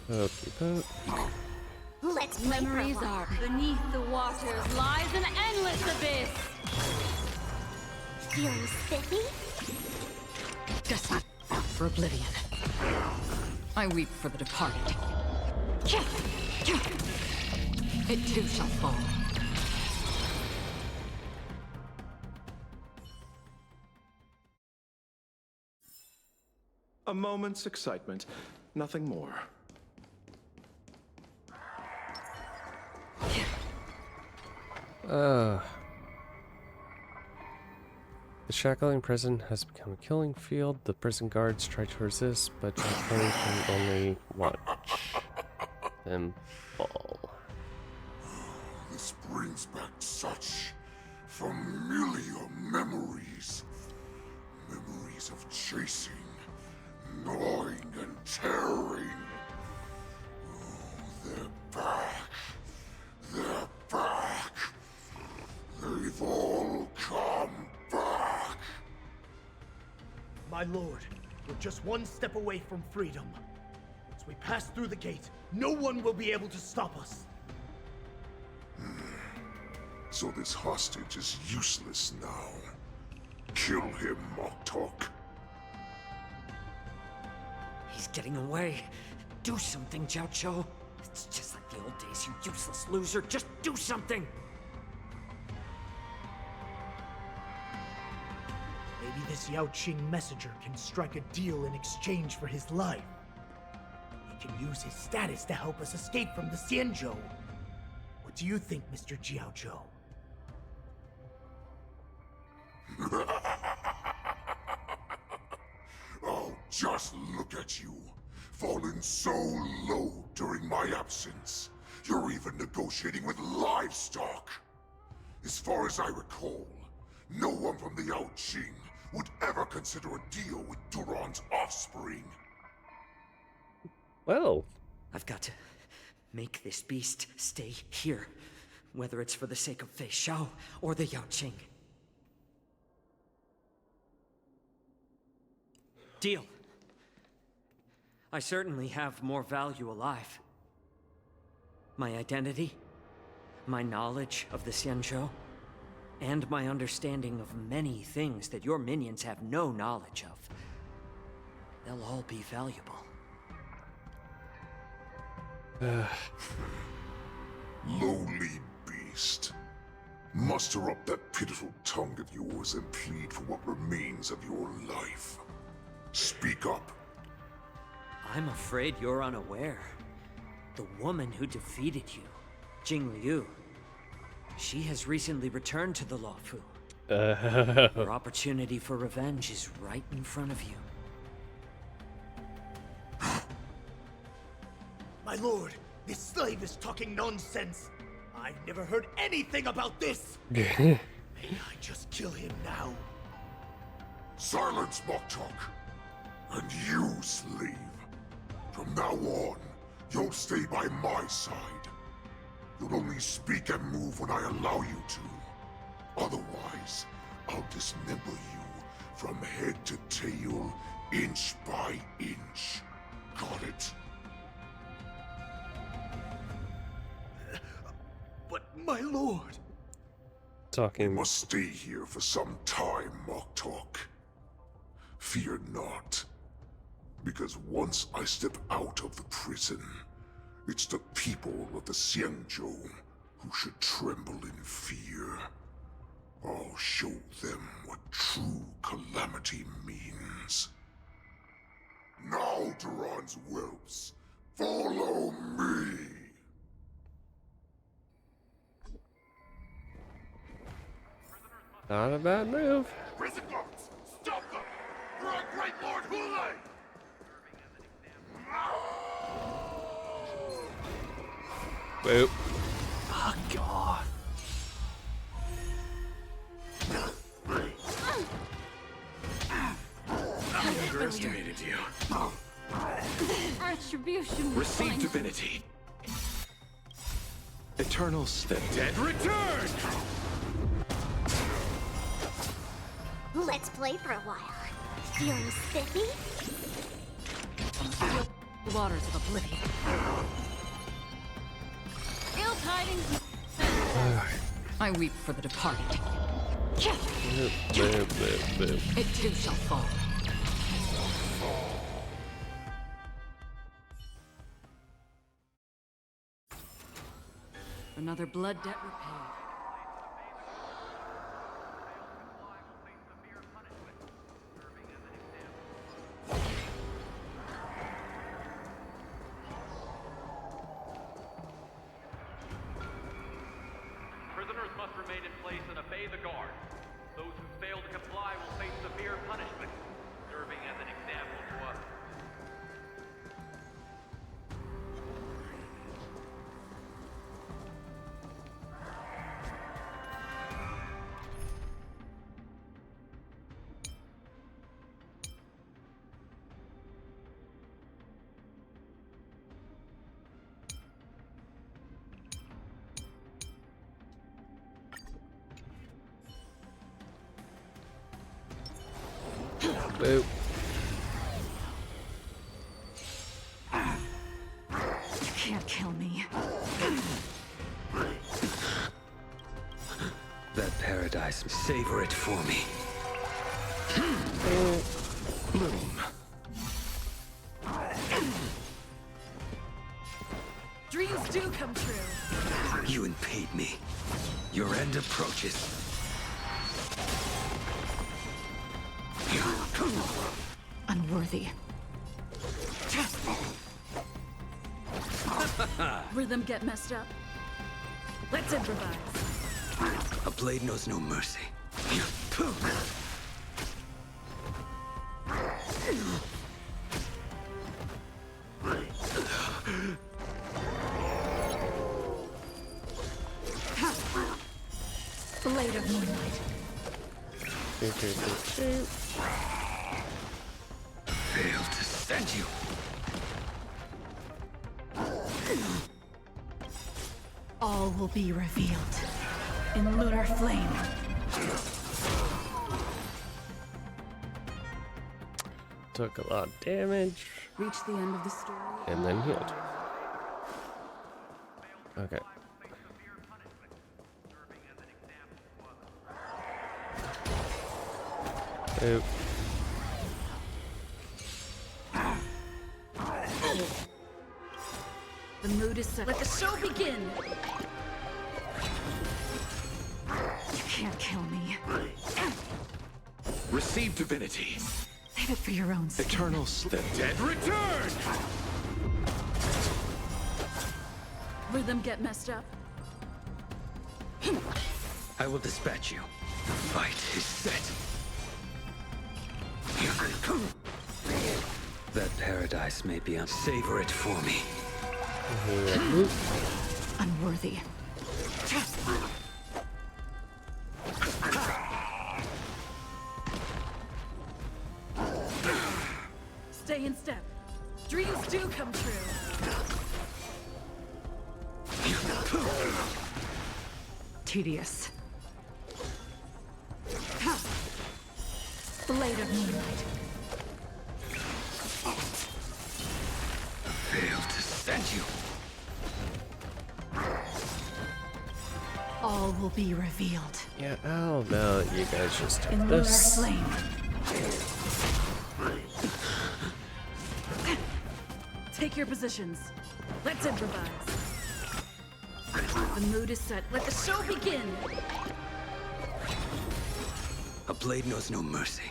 Pokey poke. Let's play Memories for a are while. beneath the waters lies an endless abyss. Feeling spiffy? Destined for oblivion. I weep for the departed. It too shall fall. A moment's excitement, nothing more. The Shackling prison has become a killing field. The prison guards try to resist, but Shackling can only watch them fall. This brings back such familiar memories. Memories of chasing, gnawing, and tearing. Oh, they're back. They're back. They've all come back. My lord, we're just one step away from freedom. It's Once we pass through the gate, no one will be able to stop us. So this hostage is useless now. Kill him, Moktok. He's getting away. Do something, Jiao Cho. It's just like the old days, you useless loser. Just do something! Maybe this Yao Qing messenger can strike a deal in exchange for his life. He can use his status to help us escape from the Xianzhou. What do you think, Mr. Jiao Zhou? Oh, just look at you. Fallen so low during my absence. You're even negotiating with livestock. As far as I recall, no one from the Yao Qing would ever consider a deal with Duran's offspring. Well, I've got to make this beast stay here, whether it's for the sake of Fei Xiao or the Yao Qing. Deal. I certainly have more value alive. My identity, my knowledge of the Xianzhou, and my understanding of many things that your minions have no knowledge of. They'll all be valuable. Lowly beast. Muster up that pitiful tongue of yours and plead for what remains of your life. Speak up. I'm afraid you're unaware. The woman who defeated you, Jing Liu, she has recently returned to the Luofu. Her opportunity for revenge is right in front of you. My lord, this slave is talking nonsense. I've never heard anything about this. May I just kill him now? Silence, Moktok. And you, slave. From now on, you'll stay by my side. You'll only speak and move when I allow you to. Otherwise, I'll dismember you from head to tail, inch by inch. Got it? But my lord... Talking... You must stay here for some time, Moktok. Fear not. Because once I step out of the prison, it's the people of the Xianzhou who should tremble in fear. I'll show them what true calamity means. Now, Duran's whelps, follow me! Not a bad move. Prison guards, stop them! For our great Lord Hulei! Boop. Oh, God. I underestimated you. Retribution. Receive divinity. Eternals, the dead return! Let's play for a while. Feeling spiffy? Waters of Oblivion. Ill tidings. I weep for the departed. Boop, boop. It too shall fall. Another blood debt repaid. Prisoners must remain in place and obey the guard. Those who fail to comply will face severe punishment, serving as an example to others. Boop. can't kill me. That paradise, savor it for me. Bloom. Dreams do come true. You impede me. Your end approaches. Unworthy. Rhythm get messed up. Let's improvise. A blade knows no mercy. Blade of moonlight. Failed to send you. All will be revealed in lunar flame. Took a lot of damage. Reach the end of the story. And then healed. Okay. Oop. The mood is set. Let the show begin! You can't kill me. Receive divinity. Save it for your own skin. Eternal The dead return! Rhythm get messed up. I will dispatch you. The fight is set. That paradise may be on. Savor it for me. Unworthy. Stay in step. Dreams do come true. Tedious. Blade of moonlight. Failed to send you. All will be revealed. Yeah, how about you guys just take In lunar this? flame. Take your positions. Let's improvise. The mood is set. Let the show begin. A blade knows no mercy.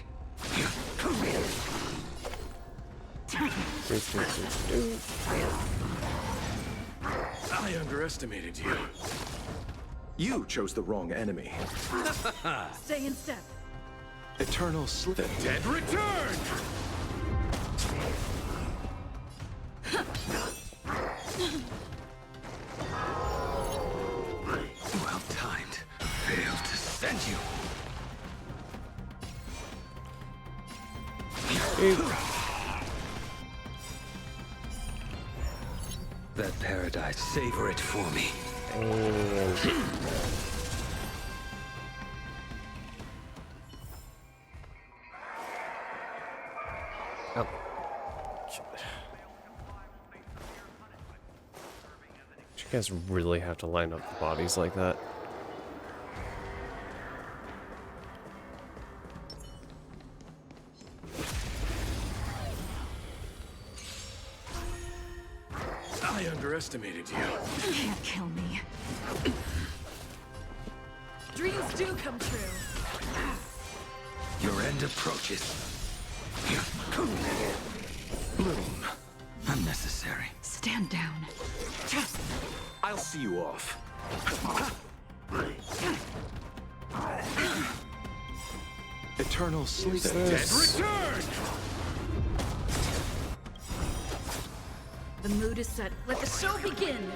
I underestimated you. You chose the wrong enemy. Stay in step. Eternal The dead return! Well timed. Failed to send you. That paradise, savor it for me. Oh. You guys really have to line up the bodies like that? I underestimated you. You can't kill me. Dreams do come true. Your end approaches. Bloom. Unnecessary. Stand down. I'll see you off. Eternal sleep. The dead return! The mood is set. Let the show begin.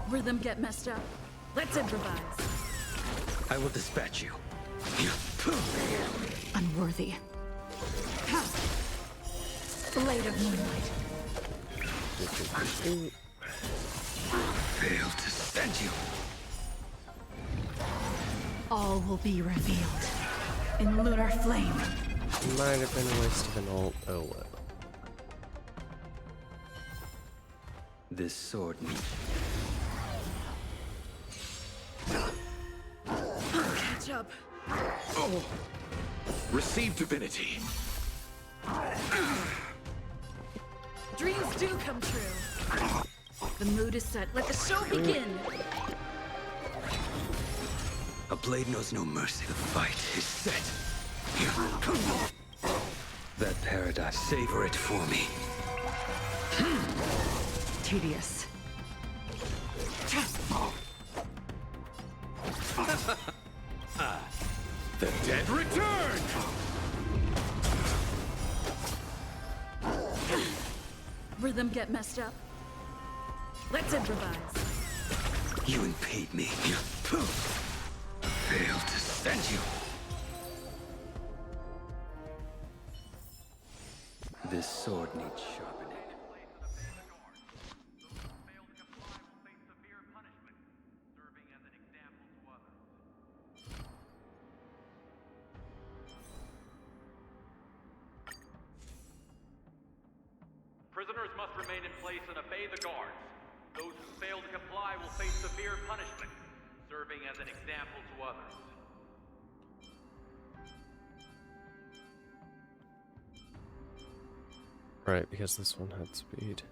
Rhythm get messed up. Let's improvise. I will dispatch you. Unworthy. Blade of moonlight. Failed to send you. All will be revealed in lunar flame. Might have been a waste of an ult. Oh well. This sword needs. Catch up. Oh! Receive divinity. Dreams do come true. The mood is set. Let the show begin. A blade knows no mercy. The fight is set. That paradise. Savor it for me. Tedious. The dead return! Rhythm get messed up. Let's improvise. You impede me. Failed to send you. This sword needs sharpening. Prisoners must remain in place and obey the guards. Those who fail to comply will face severe punishment, serving as an example to others. Right, because this one had speed.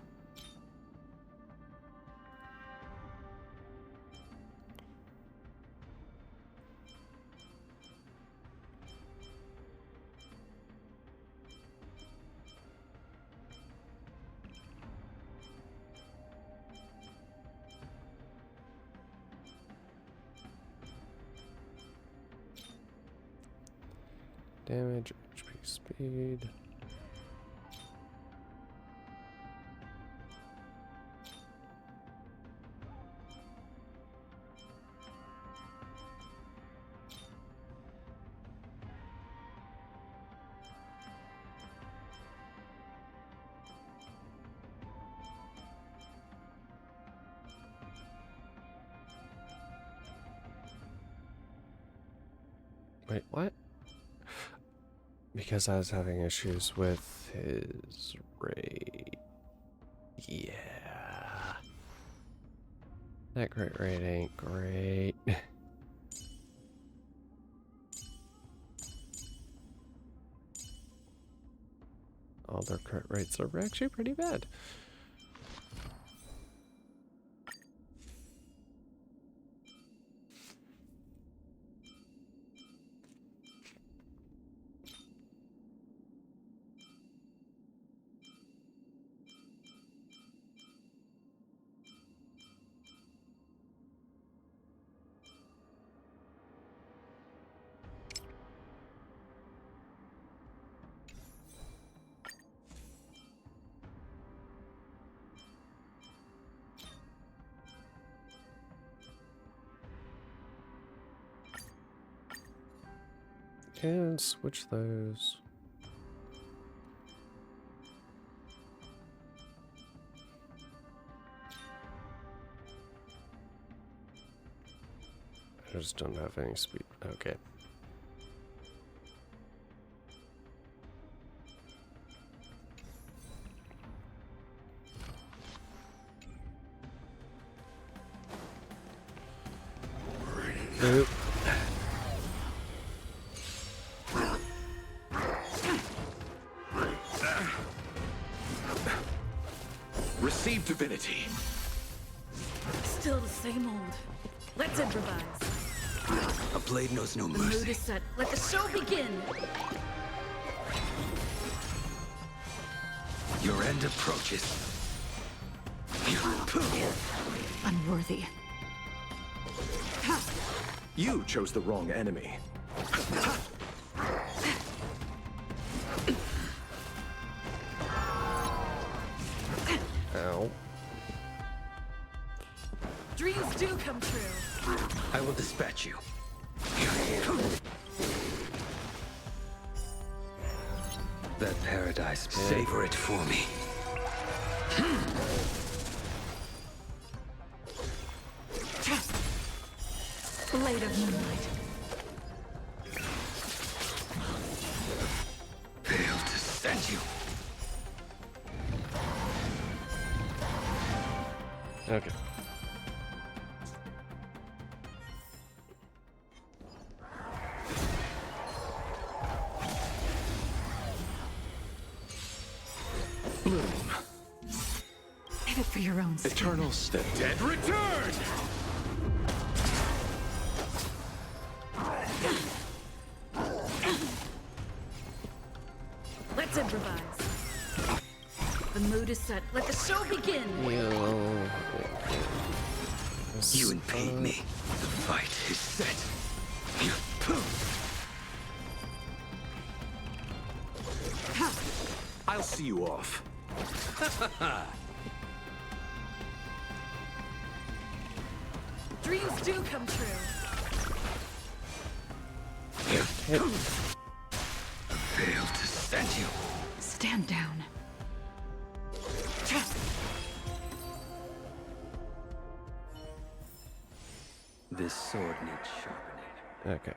Damage, HP, speed. Wait, what? Because I was having issues with his rate. Yeah. That crit rate ain't great. All their crit rates are actually pretty bad. And switch those. I just don't have any speed. Okay. Oop. Receive divinity. Still the same old. Let's improvise. A blade knows no The mood mercy. is set. Let the show begin. Your end approaches. Unworthy. You chose the wrong enemy. Ow. Dreams do come true. I will dispatch you. That paradise. Savor it for me. Blade of moonlight. Okay. Bloom. Save it for your own skin. Eternal step. Dead return! Let's improvise. The mood is set. Let the show begin. You impede me. The fight is set. I'll see you off. Dreams do come true. Failed to send you. Stand down. This sword needs sharpening. Okay.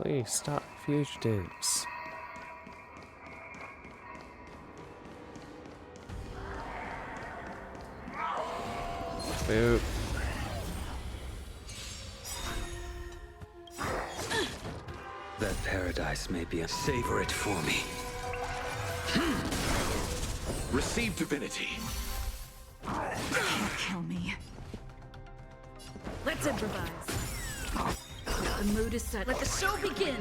Please stop fugitives. Boop. That paradise may be a savor it for me. Receive divinity. Can't kill me. Let's improvise. The mood is set. Let the show begin.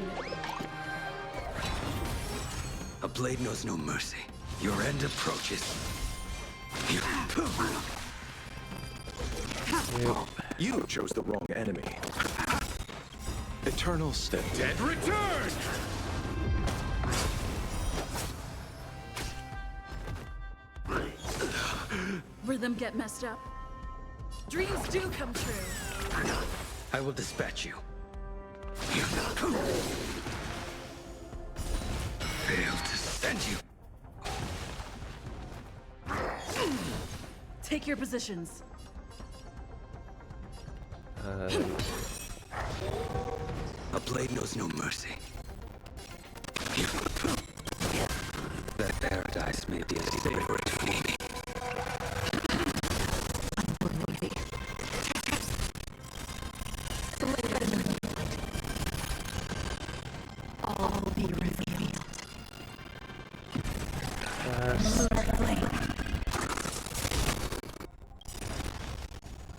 A blade knows no mercy. Your end approaches. You chose the wrong enemy. Eternal step. Dead return! Rhythm get messed up. Dreams do come true. I will dispatch you. Failed to send you. Take your positions. A blade knows no mercy. That paradise may be a savor it for me. All will be revealed.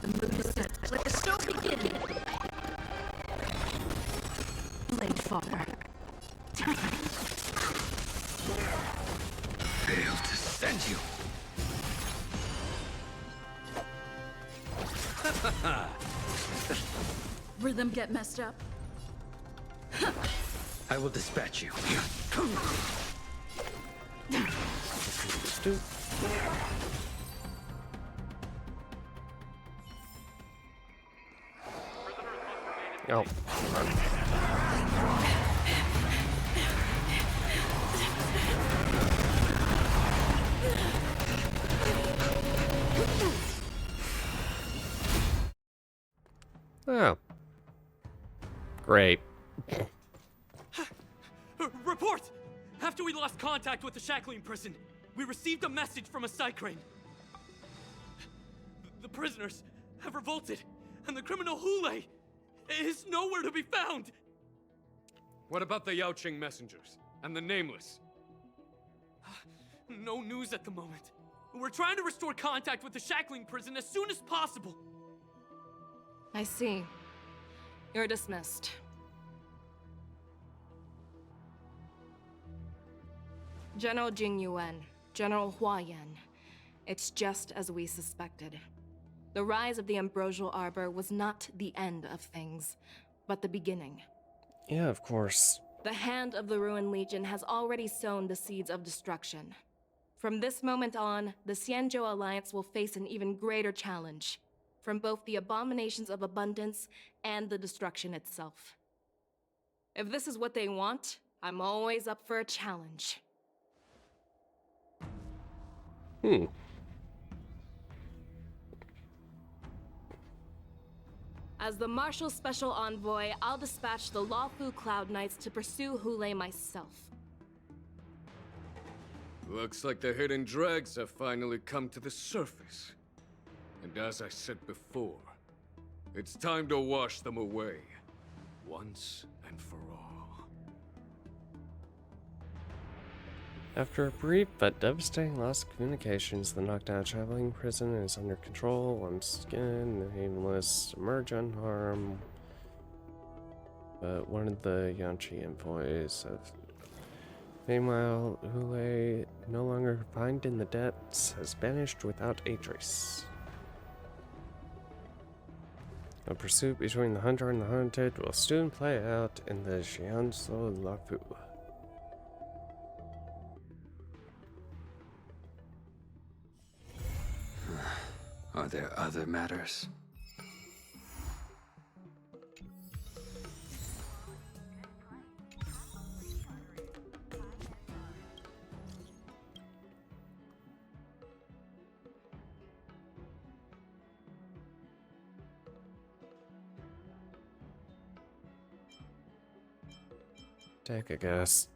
The mood is set. Let the show begin. Blade father. Failed to send you. Rhythm get messed up. I will dispatch you. Oh. Oh. Great. Report! After we lost contact with the Shackling prison, we received a message from a Psycrane. The prisoners have revolted, and the criminal Hule is nowhere to be found! What about the Yaoqing messengers and the Nameless? No news at the moment. We're trying to restore contact with the Shackling prison as soon as possible. I see. You're dismissed. General Jing Yuan, General Hua Yan. It's just as we suspected. The rise of the Ambrosial Arbor was not the end of things, but the beginning. Yeah, of course. The hand of the Ruined Legion has already sown the seeds of destruction. From this moment on, the Xianzhou Alliance will face an even greater challenge, from both the abominations of abundance and the destruction itself. If this is what they want, I'm always up for a challenge. As the Marshal Special Envoy, I'll dispatch the Luofu Cloud Knights to pursue Hule myself. Looks like the hidden dregs have finally come to the surface. And as I said before, it's time to wash them away, once and for all. After a brief but devastating loss of communications, the knockdown traveling prison is under control. Once again, the Havenless emerge unharmed. But one of the Yanchi employees of... Meanwhile, Ule, no longer confined in the depths, has vanished without a trace. A pursuit between the hunter and the hunted will soon play out in the Xianzhou Lafu. Are there other matters? Take a guess.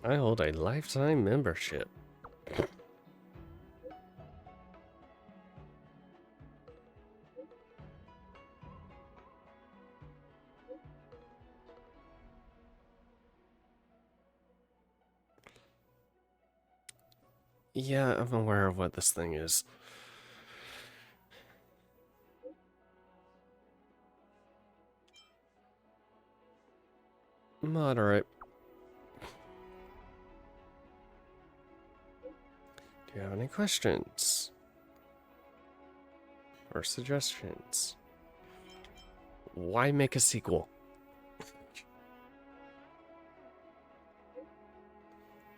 I hold a lifetime membership. Yeah, I'm aware of what this thing is. Moderate. Do you have any questions? Or suggestions? Why make a sequel?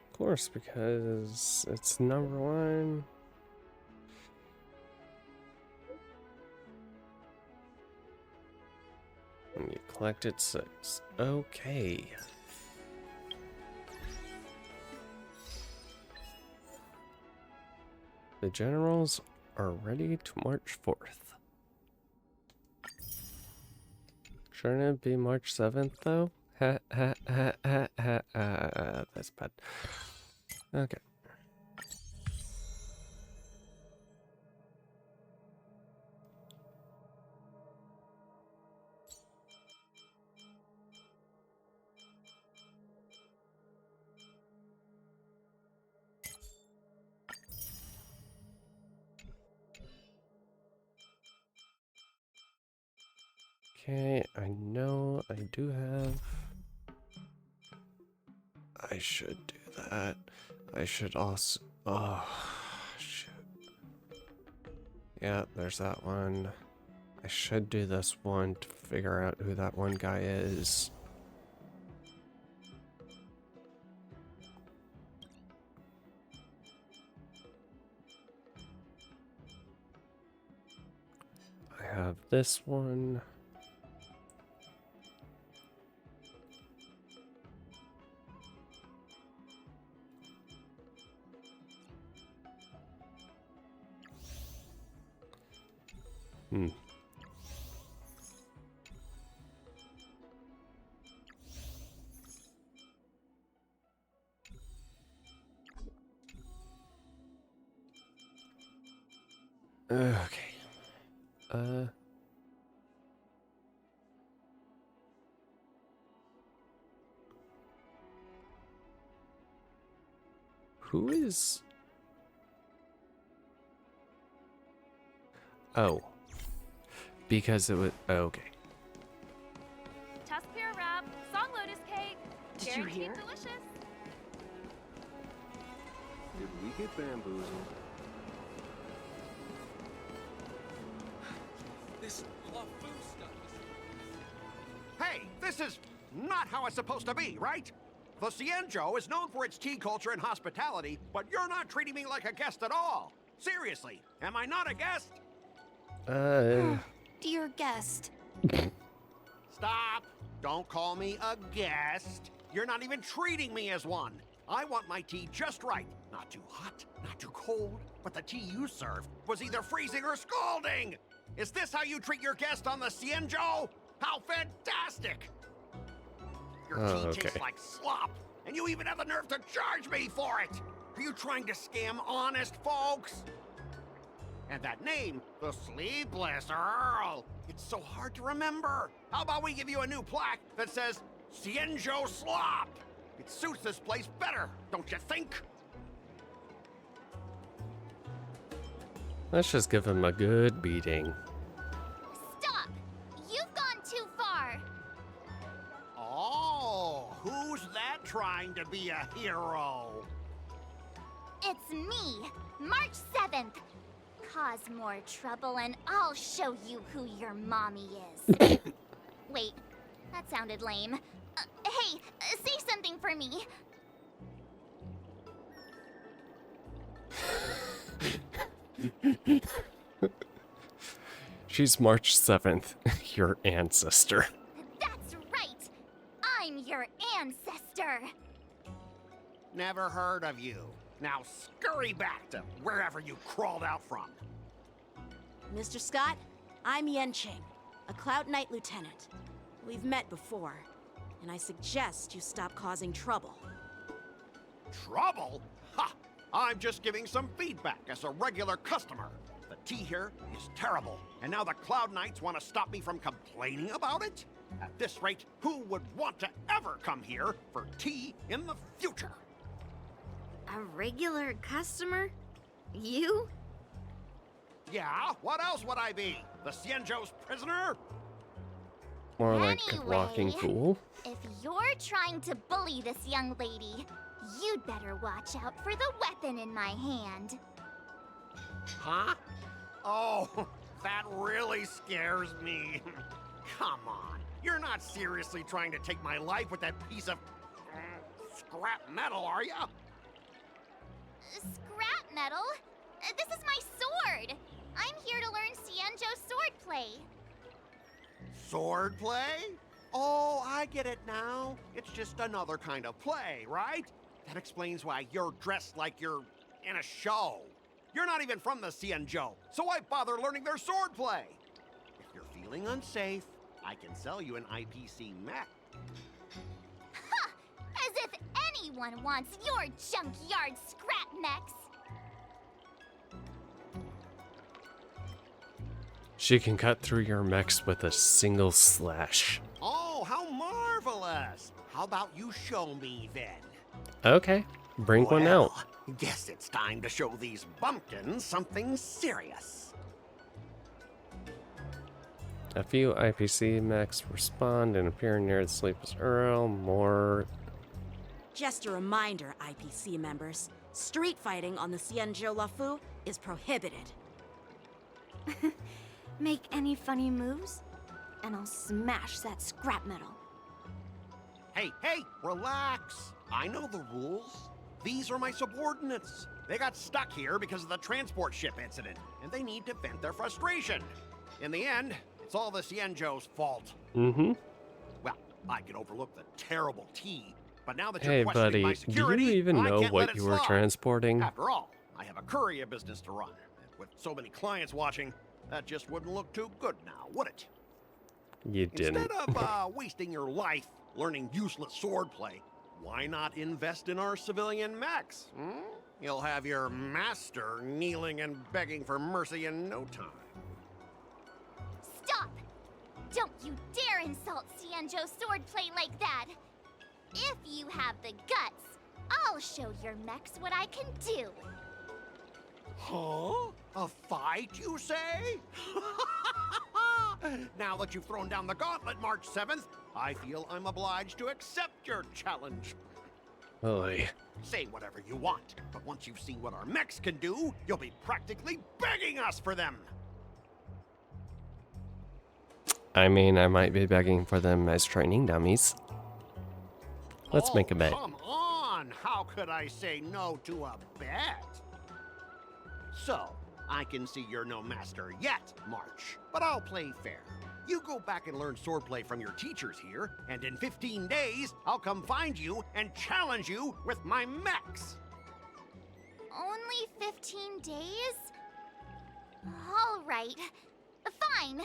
Of course, because it's number one. And you collected 6. Okay. The generals are ready to march forth. Shouldn't it be March 7th, though? Ha ha ha ha ha. That's bad. Okay. Okay, I know I do have... I should do that. I should also... Oh, shoot. Yeah, there's that one. I should do this one to figure out who that one guy is. I have this one. Okay. Who is... Oh. Because it was... Okay. Tusk pear wrap, song lotus cake. Did you Guaranteed hear? delicious. Did we get bamboozled? This LaFu stuff is... Hey, this is not how it's supposed to be, right? The Xianzhou is known for its tea culture and hospitality, but you're not treating me like a guest at all. Seriously, am I not a guest? Dear guest. Stop! Don't call me a guest. You're not even treating me as one. I want my tea just right. Not too hot, not too cold, but the tea you served was either freezing or scalding! Is this how you treat your guest on the Xianzhou? How fantastic! Your tea tastes like slop, and you even have the nerve to charge me for it! Are you trying to scam honest folks? And that name, the Sleepless Earl, it's so hard to remember. How about we give you a new plaque that says Xianzhou Slop? It suits this place better, don't you think? Let's just give him a good beating. Stop! You've gone too far! Oh, who's that trying to be a hero? It's me, March 7th. Cause more trouble and I'll show you who your mommy is. Wait, that sounded lame. Hey, say something for me. She's March 7th, your ancestor. That's right! I'm your ancestor! Never heard of you. Now scurry back to wherever you crawled out from. Mr. Scott, I'm Yanqing, a Cloud Knight lieutenant. We've met before, and I suggest you stop causing trouble. Trouble? Ha! I'm just giving some feedback as a regular customer. The tea here is terrible, and now the Cloud Knights want to stop me from complaining about it? At this rate, who would want to ever come here for tea in the future? A regular customer? You? Yeah, what else would I be? The Xianzhou's prisoner? More like a walking fool. If you're trying to bully this young lady, you'd better watch out for the weapon in my hand. Huh? Oh, that really scares me. Come on, you're not seriously trying to take my life with that piece of scrap metal, are you? Scrap metal? This is my sword! I'm here to learn Xianzhou swordplay. Swordplay? Oh, I get it now. It's just another kind of play, right? That explains why you're dressed like you're in a show. You're not even from the Xianzhou, so why bother learning their swordplay? If you're feeling unsafe, I can sell you an IPC mech. Ha! As if anyone wants your junkyard scrap mechs! She can cut through your mechs with a single slash. Oh, how marvelous! How about you show me then? Okay, bring one out. Guess it's time to show these bumpkins something serious. A few IPC mechs respond and appear near the Sleepless Earl. More. Just a reminder, IPC members, street fighting on the Xianzhou Luofu is prohibited. Make any funny moves, and I'll smash that scrap metal. Hey, relax. I know the rules. These are my subordinates. They got stuck here because of the transport ship incident, and they need to vent their frustration. In the end, it's all the Xianzhou's fault. Mm-hmm. Well, I can overlook the terrible tea, but now that you're questioning buddy, my security, do you even I know can't let what it you were slide. transporting? After all, I have a courier business to run. And with so many clients watching, that just wouldn't look too good now, would it? You didn't. Instead of wasting your life learning useless swordplay, why not invest in our civilian mechs? You'll have your master kneeling and begging for mercy in no time. Stop! Don't you dare insult Xianzhou swordplay like that! If you have the guts, I'll show your mechs what I can do. Huh? A fight, you say? Now that you've thrown down the gauntlet, March 7th, I feel I'm obliged to accept your challenge. Oy. Say whatever you want, but once you've seen what our mechs can do, you'll be practically begging us for them. I mean, I might be begging for them as training dummies. Let's make a bet. Come on! How could I say no to a bet? So, I can see you're no master yet, March, but I'll play fair. You go back and learn swordplay from your teachers here, and in 15 days, I'll come find you and challenge you with my mechs. Only 15 days? Alright. Fine.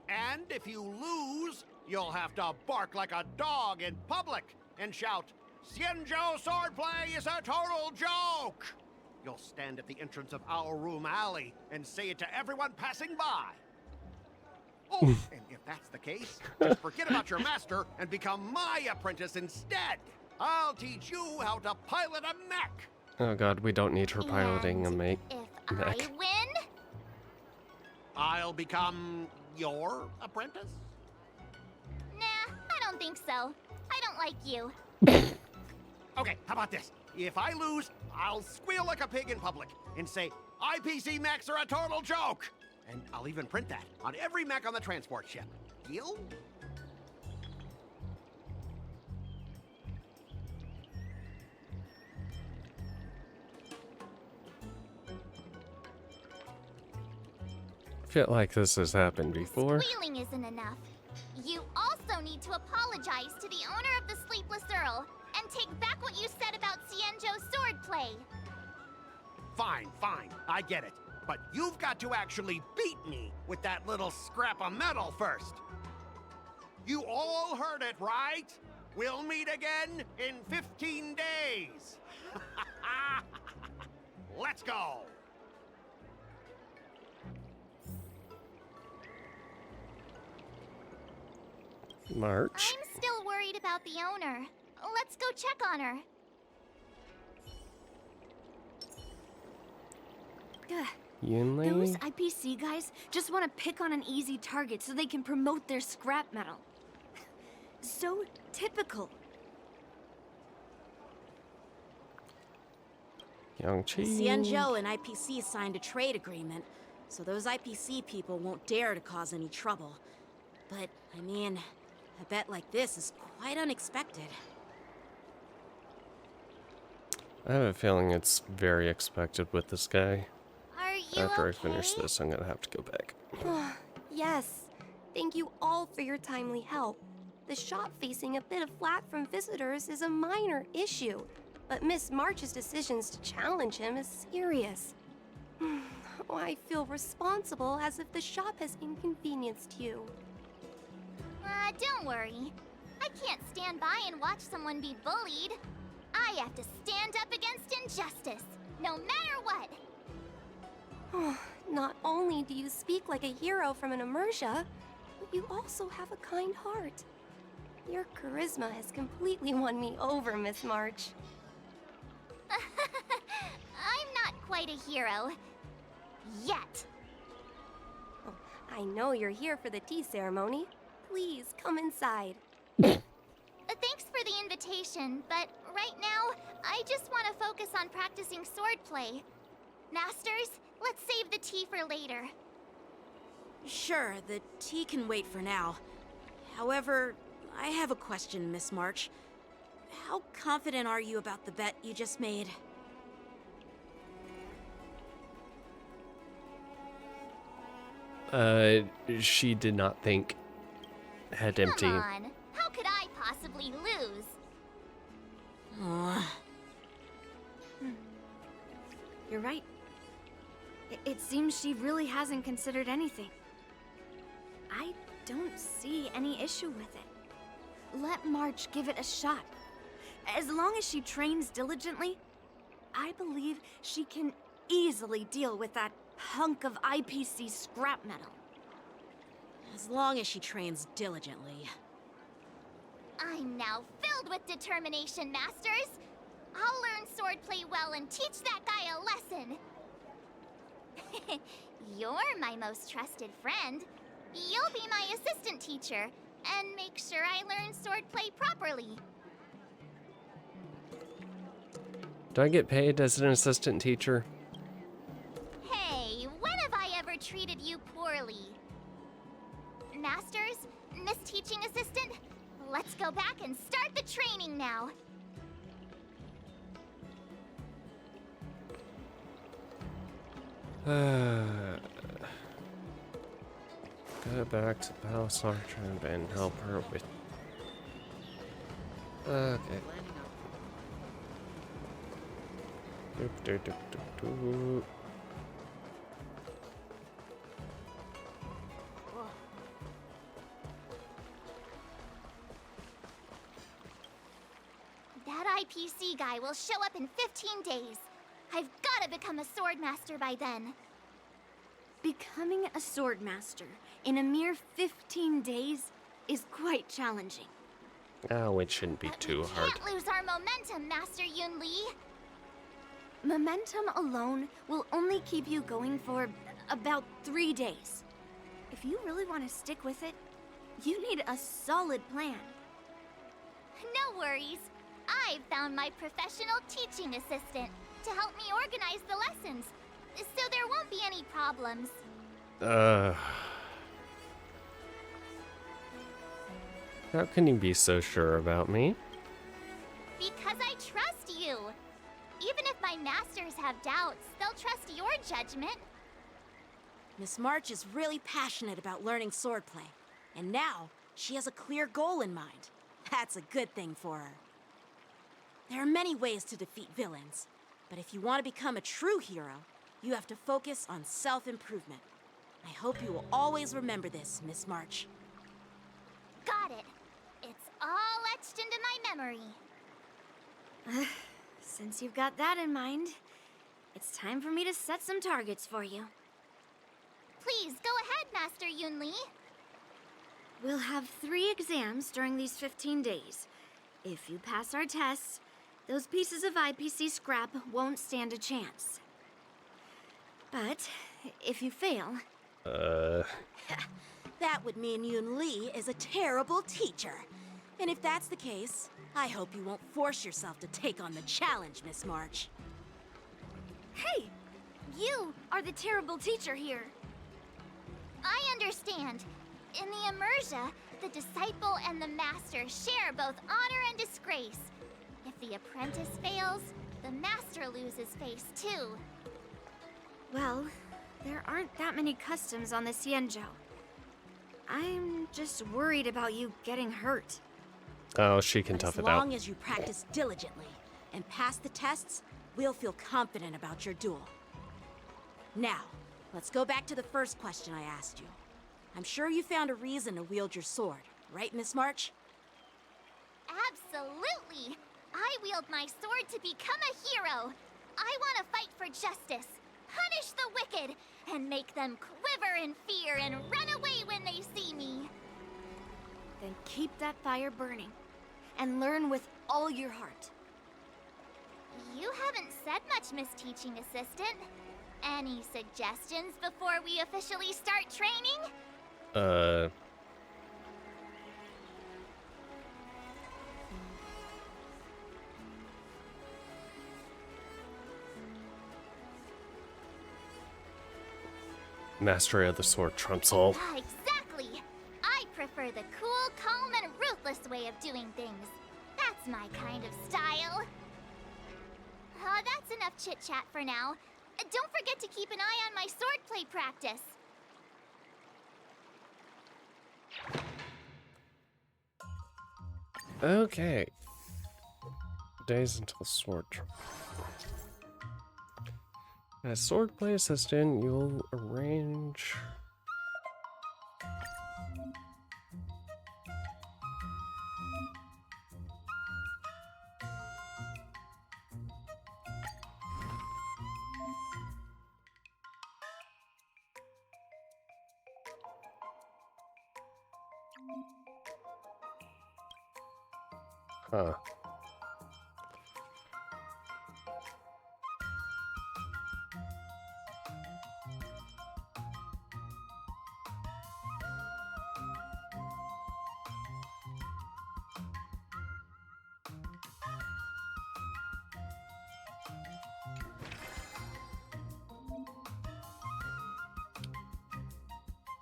And if you lose, you'll have to bark like a dog in public and shout, "Xianzhou swordplay is a total joke!" You'll stand at the entrance of our room alley and say it to everyone passing by. Oh, and if that's the case, just forget about your master and become my apprentice instead. I'll teach you how to pilot a mech. Oh god, we don't need her piloting a mech. If I win? I'll become your apprentice? Nah, I don't think so. I don't like you. Okay, how about this? If I lose, I'll squeal like a pig in public and say, IPC mechs are a total joke! And I'll even print that on every mech on the transport ship. Deal? I feel like this has happened before. Squealing isn't enough. You also need to apologize to the owner of the Sleepless Earl and take back what you said about Xianzhou's swordplay. Fine, fine, I get it. But you've got to actually beat me with that little scrap of metal first. You all heard it, right? We'll meet again in 15 days. Let's go. March. I'm still worried about the owner. Let's go check on her. Those Yunli? IPC guys just want to pick on an easy target so they can promote their scrap metal. So Yang-Chi. Xianzhou and IPC signed a trade agreement, so those IPC people won't dare to cause any trouble. But, I mean, a bet like this is quite unexpected. I have a feeling it's very expected with this guy. Are you After okay? I finish this, I'm gonna have to go back. Yes. Thank you all for your timely help. The shop facing a bit of flack from visitors is a minor issue, but Miss March's decisions to challenge him is serious. I feel responsible as if the shop has inconvenienced you. Don't worry. I can't stand by and watch someone be bullied. I have to stand up against injustice, no matter what. Not only do you speak like a hero from an immersia, but you also have a kind heart. Your charisma has completely won me over, Miss March. I'm not quite a hero. Yet. I know you're here for the tea ceremony. Please come inside. Thanks for the invitation, but right now, I just want to focus on practicing swordplay. Masters, let's save the tea for later. Sure, the tea can wait for now. However, I have a question, Miss March. How confident are you about the bet you just made? She did not think. Head empty. Come on, how could I possibly lose? You're right. It seems she really hasn't considered anything. I don't see any issue with it. Let March give it a shot. As long as she trains diligently, I believe she can easily deal with that hunk of IPC scrap metal. As long as she trains diligently. I'm now filled with determination, Masters. I'll learn swordplay well and teach that guy a lesson. You're my most trusted friend. You'll be my assistant teacher and make sure I learn swordplay properly. Do I get paid as an assistant teacher? Hey, when have I ever treated you poorly? Masters, Miss Teaching Assistant, let's go back and start the training now. Go back to Battle Sartrand and help her with. Okay. Do-do-do-do-do. That IPC guy will show up in 15 days. I've gotta become a sword master by then. Becoming a sword master in a mere 15 days is quite challenging. Oh, it shouldn't be too hard. Can't lose our momentum, Master Yun Li. Momentum alone will only keep you going for about 3 days. If you really want to stick with it, you need a solid plan. No worries. I've found my professional teaching assistant to help me organize the lessons, so there won't be any problems. How can you be so sure about me? Because I trust you. Even if my masters have doubts, they'll trust your judgment. Miss March is really passionate about learning swordplay, and now she has a clear goal in mind. That's a good thing for her. There are many ways to defeat villains, but if you want to become a true hero, you have to focus on self-improvement. I hope you will always remember this, Miss March. Got it. It's all etched into my memory. Since you've got that in mind, it's time for me to set some targets for you. Please, go ahead, Master Yun Li. We'll have 3 exams during these 15 days. If you pass our tests, those pieces of IPC scrap won't stand a chance. But if you fail... That would mean Yun Li is a terrible teacher. And if that's the case, I hope you won't force yourself to take on the challenge, Miss March. Hey! You are the terrible teacher here. I understand. In the Emersia, the disciple and the master share both honor and disgrace. If the apprentice fails, the master loses face too. Well, there aren't that many customs on the Xianzhou. I'm just worried about you getting hurt. Oh, she can tough it out. As long as you practice diligently and pass the tests, we'll feel confident about your duel. Now, let's go back to the first question I asked you. I'm sure you found a reason to wield your sword, right, Miss March? Absolutely! I wield my sword to become a hero. I want to fight for justice, punish the wicked, and make them quiver in fear and run away when they see me. Then keep that fire burning, and learn with all your heart. You haven't said much, Miss Teaching Assistant. Any suggestions before we officially start training? Mastery of the sword trumps all. Exactly! I prefer the cool, calm, and ruthless way of doing things. That's my kind of style. That's enough chit-chat for now. Don't forget to keep an eye on my swordplay practice. Okay. Days until sword. As swordplay assistant, you'll arrange... Huh.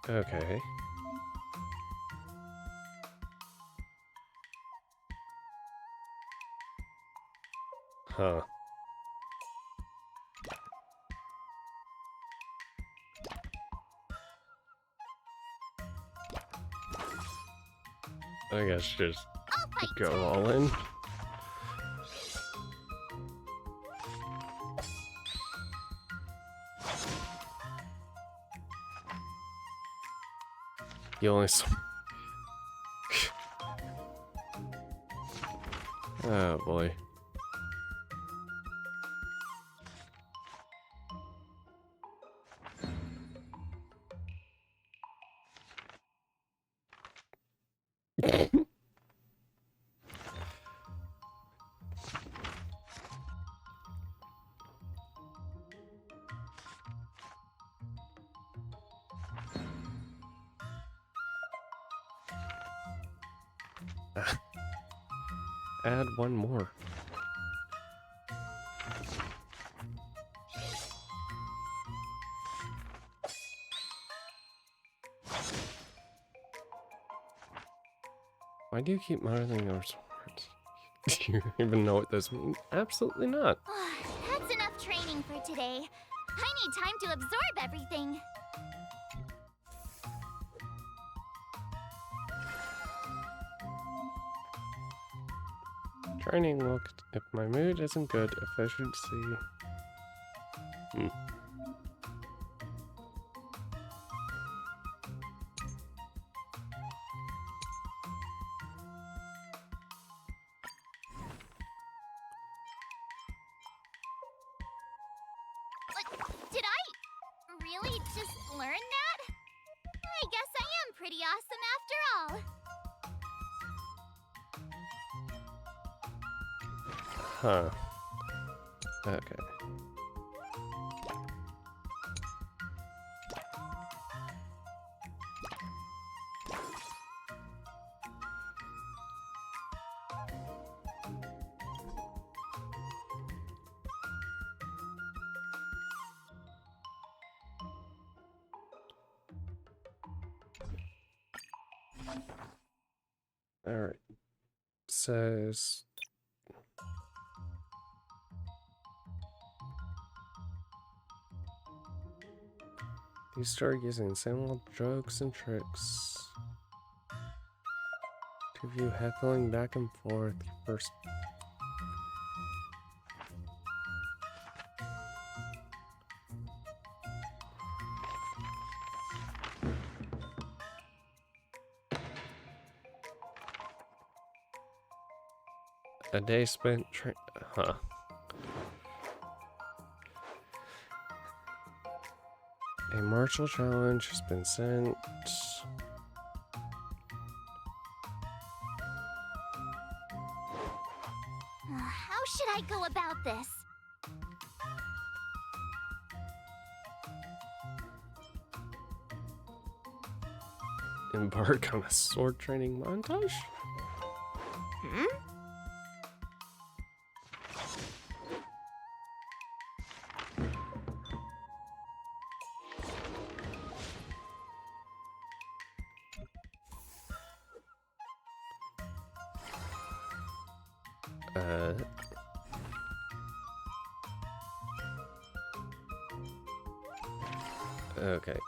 Okay. Huh. I guess just go all in. He only oh boy. Add one more. Why do you keep monitoring your swords? Do you even know what this means? Absolutely not. That's enough training for today. I need time to absorb everything. Training looked. If my mood isn't good, efficiency. Did I really just learn that? I guess I am pretty awesome after all. Huh. Okay. All right. Says you start using the same old jokes and tricks. Two of you heckling back and forth. First. A day spent huh. A martial challenge has been sent. How should I go about this? Embark on a sword training montage? Hmm? Okay.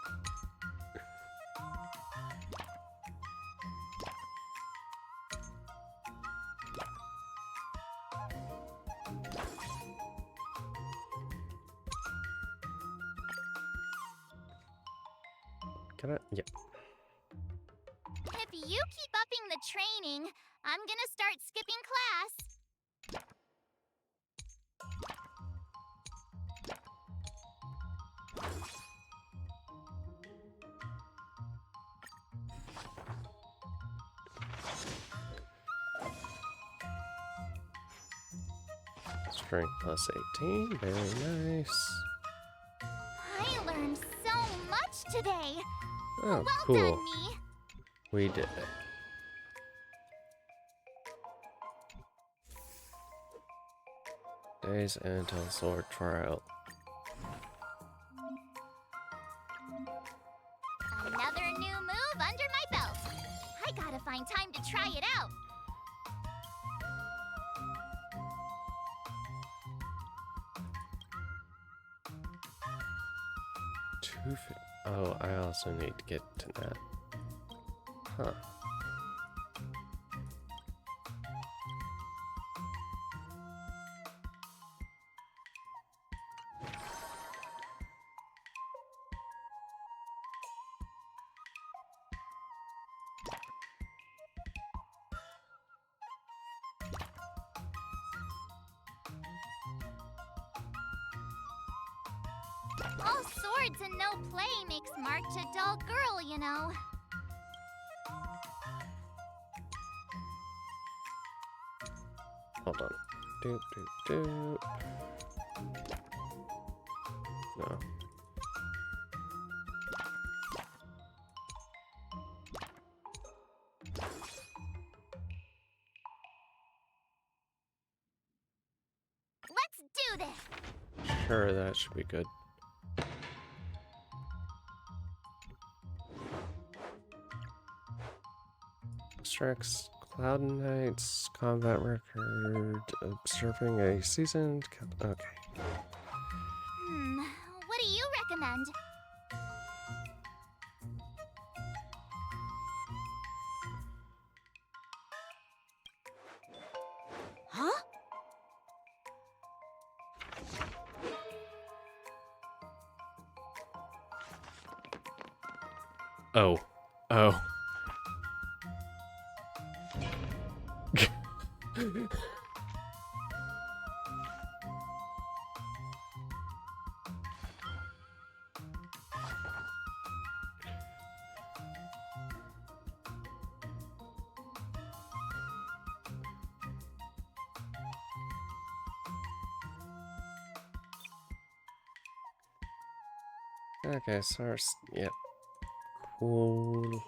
Can I? Yeah. If you keep upping the training, I'm gonna start skipping class. Strength plus 18. Very nice. I learned so much today. Oh, Well cool. done, me. We did it. Days until sword trial. Another new move under my belt. I gotta find time to try it out. Oh, I also need to get to that. Huh. All swords and no play makes March a dull girl, you know. Hold on. Doop, doop, doop. No. Let's do this! Sure, that should be good. Extracts Cloud Knight's combat record, observing a seasoned. Okay. What do you recommend? Huh? Oh. Oh. Okay, source. Yep. Cool.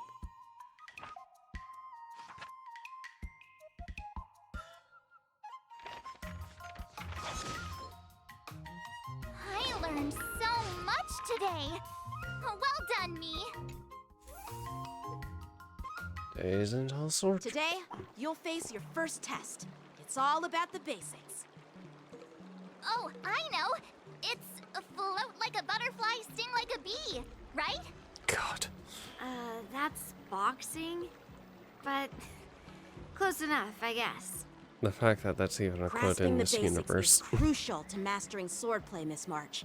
I learned so much today. Well done, me. Days and all sorts. Today, you'll face your first test. It's all about the basics. Oh, I know. It's float like a butterfly, sting like a bee, right? God. That's boxing? But close enough, I guess. The fact that that's even a quote Grasping in the this basics universe. is crucial to mastering swordplay, Miss March.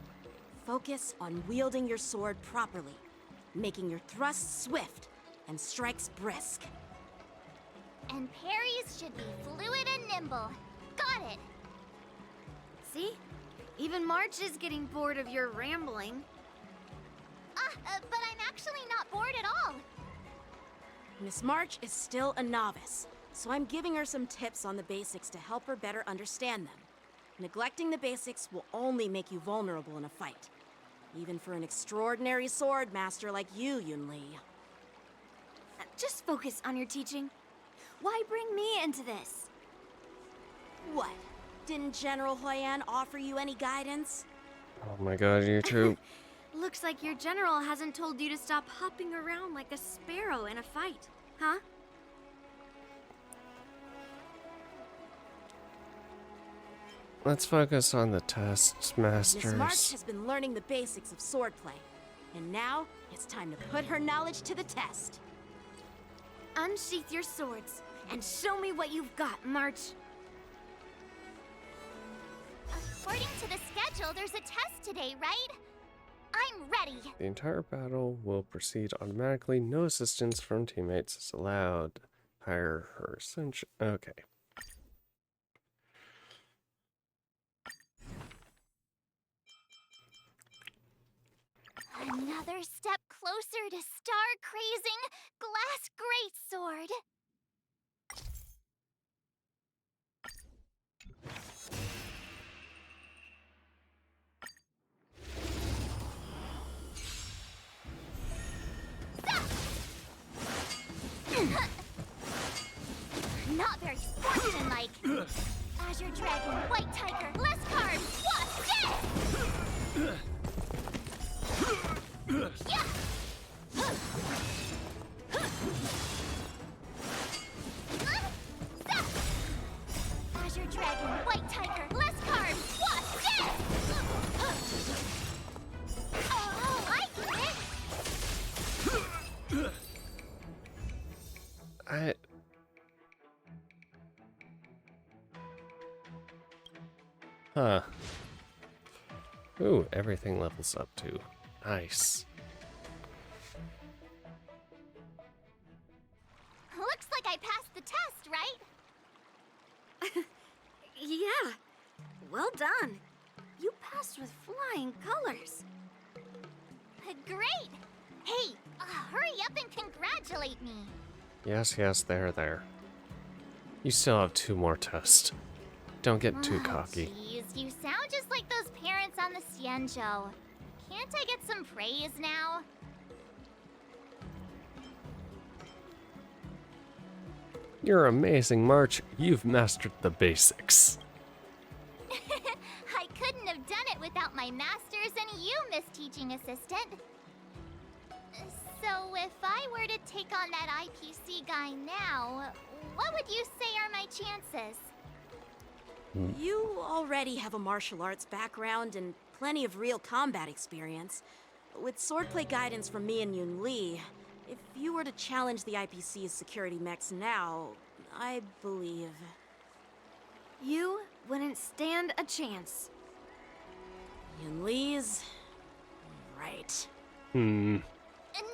Focus on wielding your sword properly, making your thrusts swift and strikes brisk. And parries should be fluid and nimble. Got it. See? Even March is getting bored of your rambling. But I'm actually not bored at all. Miss March is still a novice, so I'm giving her some tips on the basics to help her better understand them. Neglecting the basics will only make you vulnerable in a fight. Even for an extraordinary sword master like you, Yunli. Just focus on your teaching. Why bring me into this? What? Didn't General Huyan offer you any guidance? Oh my god, you two. Looks like your general hasn't told you to stop hopping around like a sparrow in a fight, huh? Let's focus on the tests, masters. Miss March has been learning the basics of swordplay, and now it's time to put her knowledge to the test. Unsheath your swords and show me what you've got, March. According to the schedule, there's a test today, right? I'm ready. The entire battle will proceed automatically. No assistance from teammates is allowed. Hire her ascension. Okay. Another step closer to star-crazing Glass Greatsword. Not very sportsmanlike. Azure Dragon, White Tiger, less carbs, what? Yeah! Azure Dragon, White Tiger, less carbs, what? Oh, I get it! Huh. Ooh, everything levels up too. Nice. Looks like I passed the test, right? Yeah. Well done. You passed with flying colors. Great! Hey, hurry up and congratulate me. Yes, there. You still have 2 more tests. Don't get too cocky. Jeez, you sound just like those parents on the Xianzhou. Can't I get some praise now? You're amazing, March. You've mastered the basics. I couldn't have done it without my masters and you, Miss Teaching Assistant. So if I were to take on that IPC guy now, what would you say are my chances? You already have a martial arts background and plenty of real combat experience. With swordplay guidance from me and Yun Li, if you were to challenge the IPC's security mechs now, I believe... You wouldn't stand a chance. Yun Li's... right. Hmm.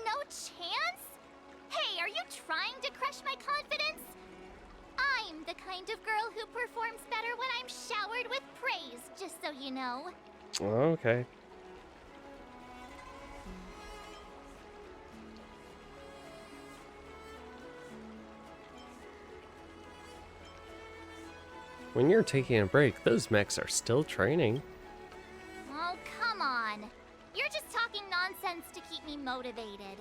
No chance? Hey, are you trying to crush my confidence? I'm the kind of girl who performs better when I'm showered with praise, just so you know. Okay. When you're taking a break, those mechs are still training. Oh, come on. You're just talking nonsense to keep me motivated.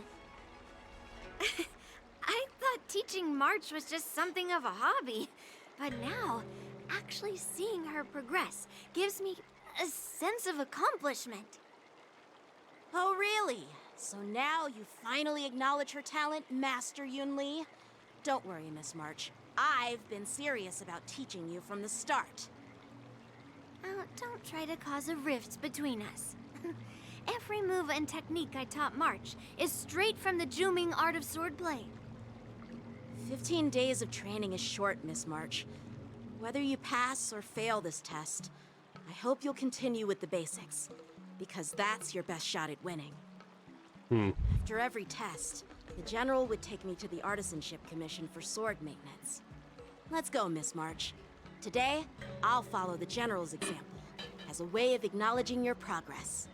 I thought teaching March was just something of a hobby, but now, actually seeing her progress gives me a sense of accomplishment. Oh, really? So now you finally acknowledge her talent, Master Yun Li? Don't worry, Miss March. I've been serious about teaching you from the start. Oh, don't try to cause a rift between us. Every move and technique I taught March is straight from the Juming art of swordplay. 15 days of training is short, Miss March. Whether you pass or fail this test, I hope you'll continue with the basics, because that's your best shot at winning. After every test, the General would take me to the Artisanship Commission for sword maintenance. Let's go, Miss March. Today, I'll follow the General's example as a way of acknowledging your progress.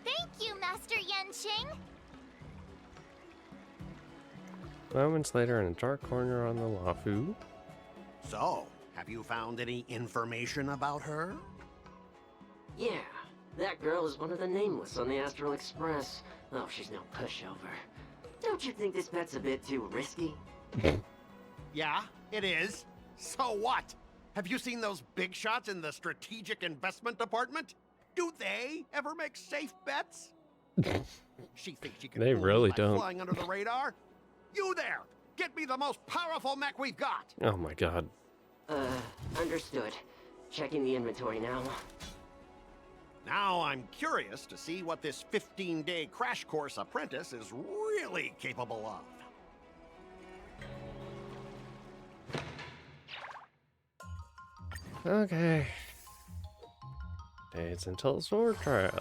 Thank you, Master Yanqing. Moments later, in a dark corner on the Luofu. So, have you found any information about her? Yeah, that girl is one of the nameless on the Astral Express. Oh, she's no pushover. Don't you think this bet's a bit too risky? Yeah, it is. So what? Have you seen those big shots in the Strategic Investment Department? Do they ever make safe bets? She thinks she can They fool really me by don't. flying under the radar. You there! Get me the most powerful mech we've got! Oh my god. Understood. Checking the inventory now. Now I'm curious to see what this 15-day crash course apprentice is really capable of. Okay. Days until sword trial.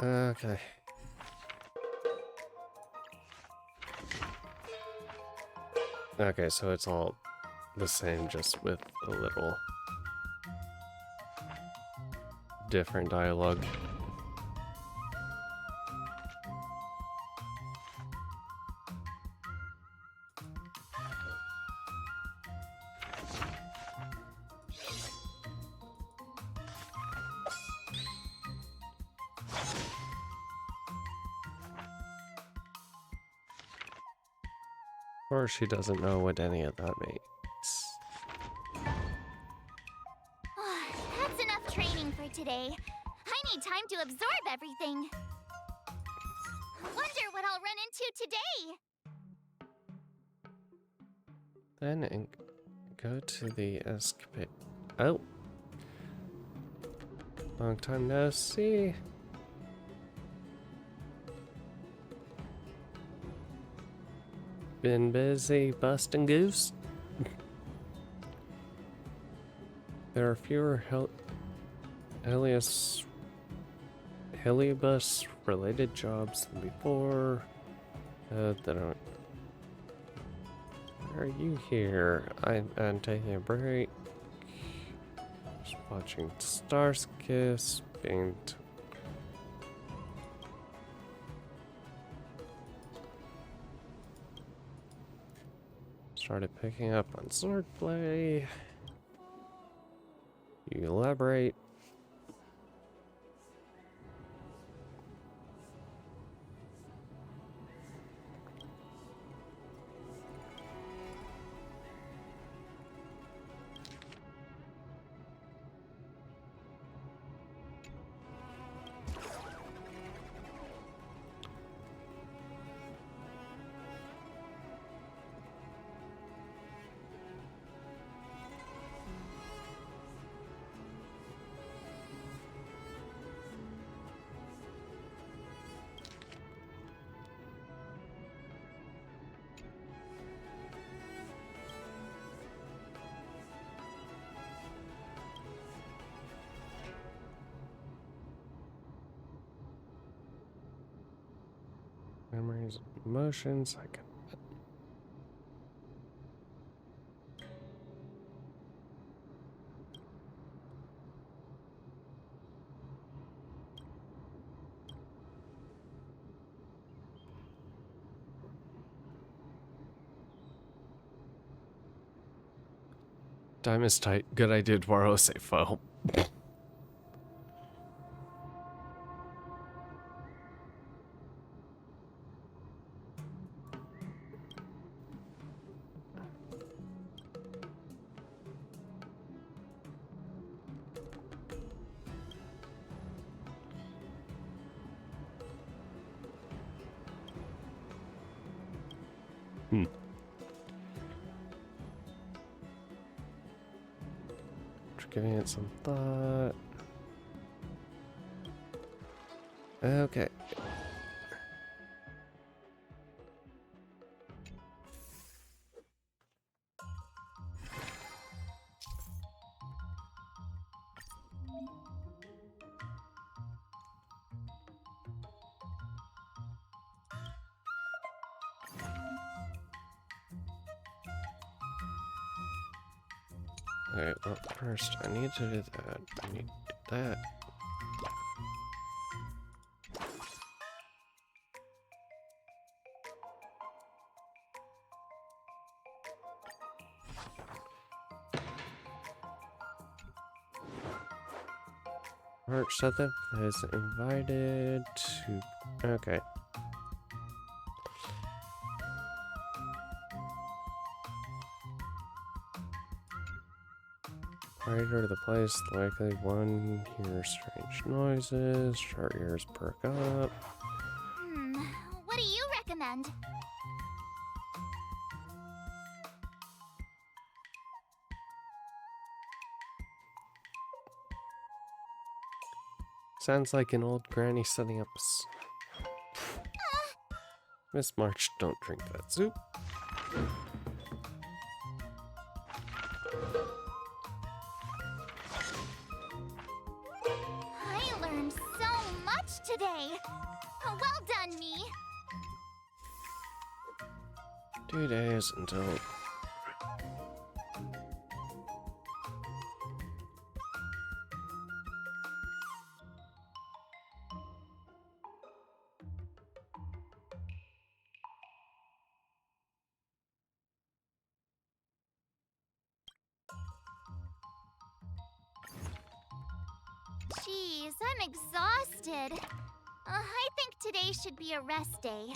Okay. Okay, so it's all the same, just with a little different dialogue. Or she doesn't know what any of that means. That's enough training for today. I need time to absorb everything. Wonder what I'll run into today. Then go to the escapade. Oh. Long time no see. Been busy busting goose. There are fewer Heliobus-related jobs than before. They don't. Why are you here? I'm taking a break. Just watching Stars Kiss being. Started picking up on swordplay. You elaborate. Memories, emotions, I can. Time is tight. Good idea, Dwaro. Safe file. Giving it some thought. Okay. Alright, well, first I need to do that. I need to do that. March 7th is invited to. Okay. Rider to the place, likely one hears strange noises, sharp ears perk up. What do you recommend? Sounds like an old granny setting up Miss March, don't drink that soup. I learned so much today. Well done, me. 2 days until. Jeez, I'm exhausted. I think today should be a rest day.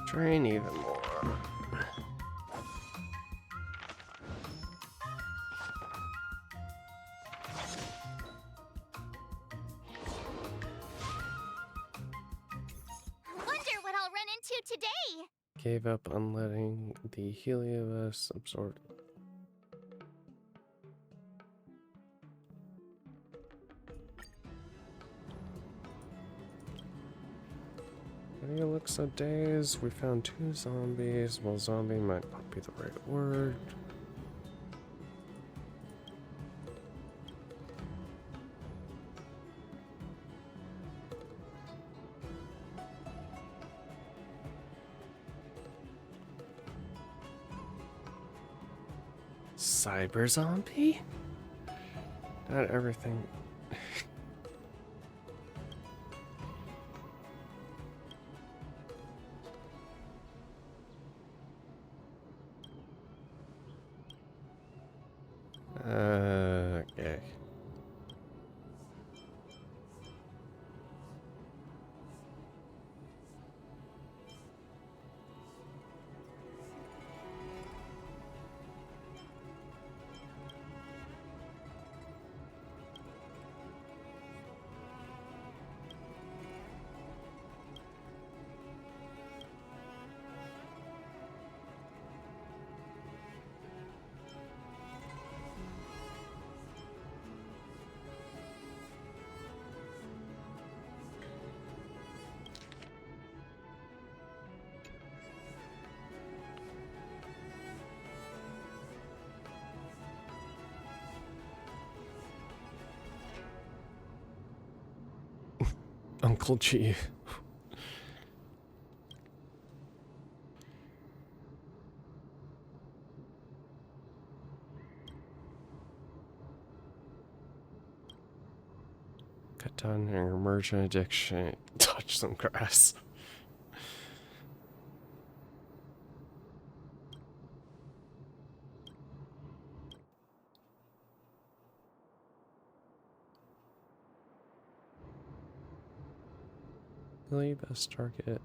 Train even more. you today? Gave up on letting the Helios absorb. Why do you look so dazed? We found 2 zombies. Well, zombie might not be the right word. Cyber zombie? Not everything. Okay. Uncle G. Cut down your emergent addiction. Touch some grass. Really best target.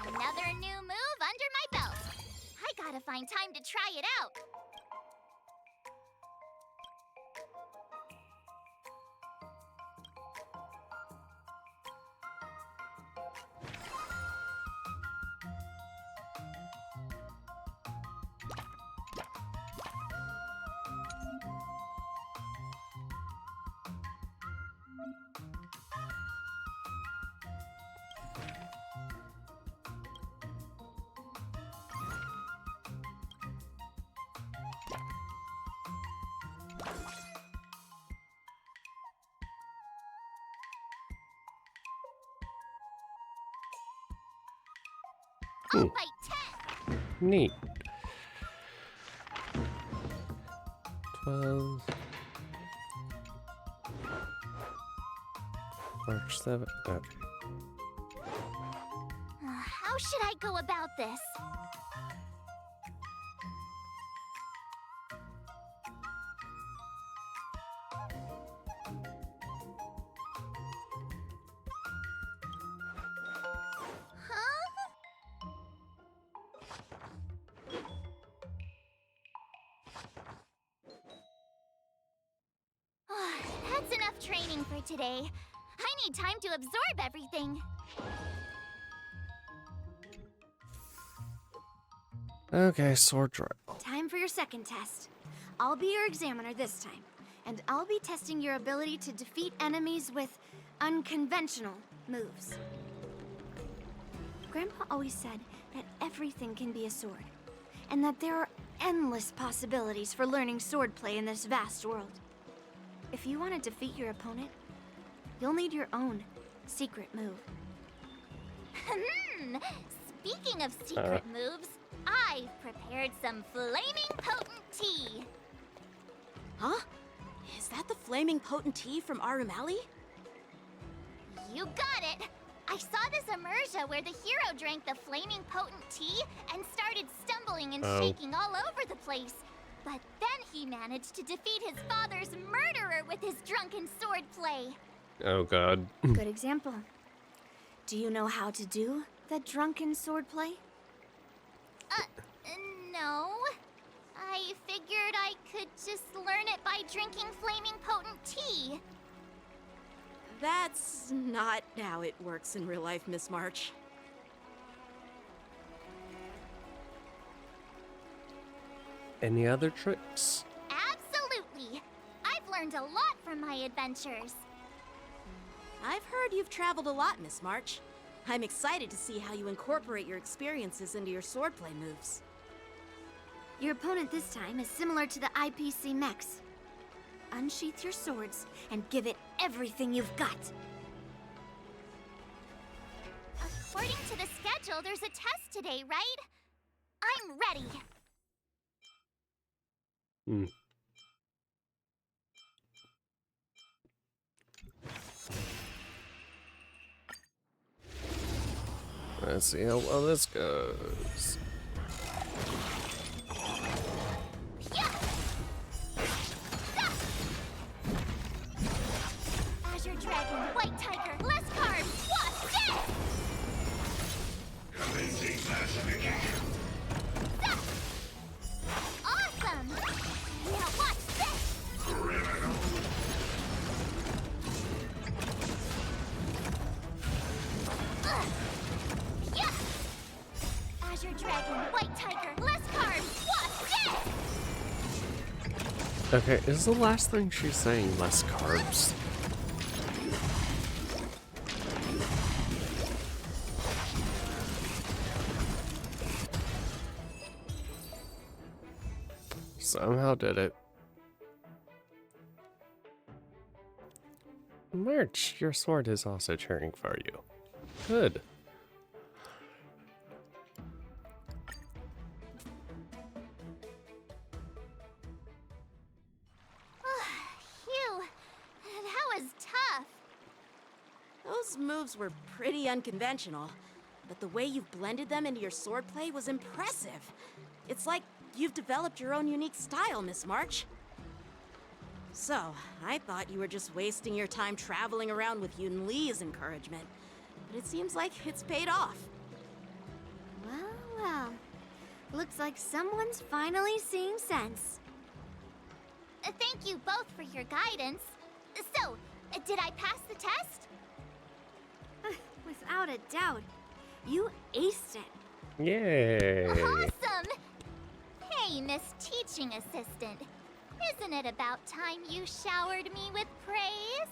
Another new move under my belt. I gotta find time to try it out. Ooh. Neat. 12. March 7th. Okay. How should I go about this? That's enough training for today. I need time to absorb everything. Okay, sword drive. Time for your second test. I'll be your examiner this time, and I'll be testing your ability to defeat enemies with unconventional moves. Grandpa always said that everything can be a sword, and that there are endless possibilities for learning swordplay in this vast world. If you want to defeat your opponent, you'll need your own secret move. Speaking of secret moves, I've prepared some flaming potent tea. Huh? Is that the flaming potent tea from Arumali? You got it! I I saw this immersion where the hero drank the flaming potent tea and started stumbling and shaking all over the place. But then he managed to defeat his father's murderer with his drunken swordplay. Oh god. Good example. Do you know how to do the drunken swordplay? No. I figured I could just learn it by drinking flaming potent tea. That's not how it works in real life, Miss March. Any other tricks? Absolutely. I've learned a lot from my adventures. I've heard you've traveled a lot, Miss March. I'm excited to see how you incorporate your experiences into your swordplay moves. Your opponent this time is similar to the IPC mechs. Unsheath your swords and give it everything you've got. According to the schedule, there's a test today, right? I'm ready. Let's see how well this goes. Azure Dragon, White Tiger, less carbs, what's this? Commencing classification. Awesome! Now watch this! Criminal. Yeah! Azure Dragon, White Tiger, less carbs, what's this? Okay, is the last thing she's saying less carbs? Somehow did it. March, your sword is also cheering for you. Good. Phew, that was tough. Those moves were pretty unconventional, but the way you've blended them into your swordplay was impressive. It's like you've developed your own unique style, Miss March. So, I thought you were just wasting your time traveling around with Yun Li's encouragement, but it seems like it's paid off. Well, well. Looks like someone's finally seeing sense. Thank you both for your guidance. So, did I pass the test? Without a doubt. You aced it. Yay! Awesome! Hey, Miss Teaching Assistant. Isn't it about time you showered me with praise?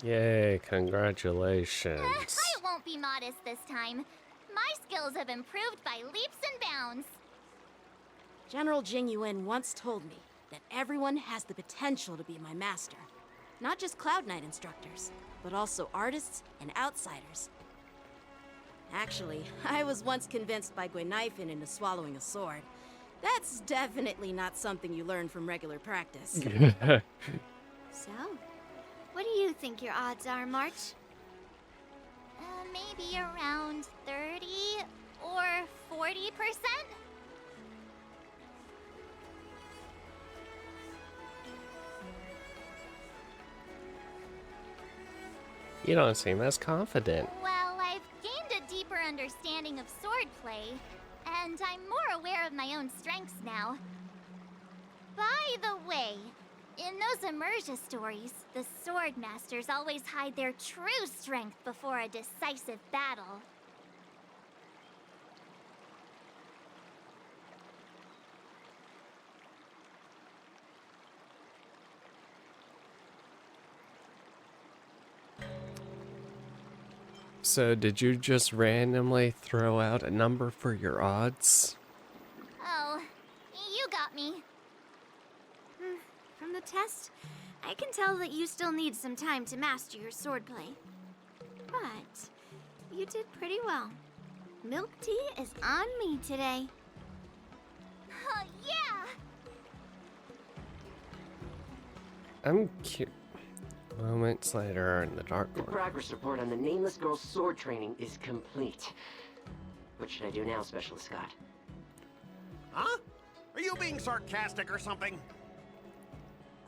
Yay, congratulations. I won't be modest this time. My skills have improved by leaps and bounds. General Jing Yuan once told me that everyone has the potential to be my master. Not just Cloud Knight instructors, but also artists and outsiders. Actually, I was once convinced by Guinaifen into swallowing a sword. That's definitely not something you learn from regular practice. So, what do you think your odds are, March? Maybe around 30 or 40%? You don't seem as confident. Well, I've gained a deeper understanding of swordplay, and I'm more aware of my own strengths now. By the way, in those Immersia stories, the sword masters always hide their true strength before a decisive battle. So, did you just randomly throw out a number for your odds? Oh, you got me. From the test, I can tell that you still need some time to master your swordplay. But you did pretty well. Milk tea is on me today. Yeah! I'm Moments later in the dark The corner. progress report on the nameless girl's sword training is complete. What should I do now, Specialist Scott? Huh? Are you being sarcastic or something?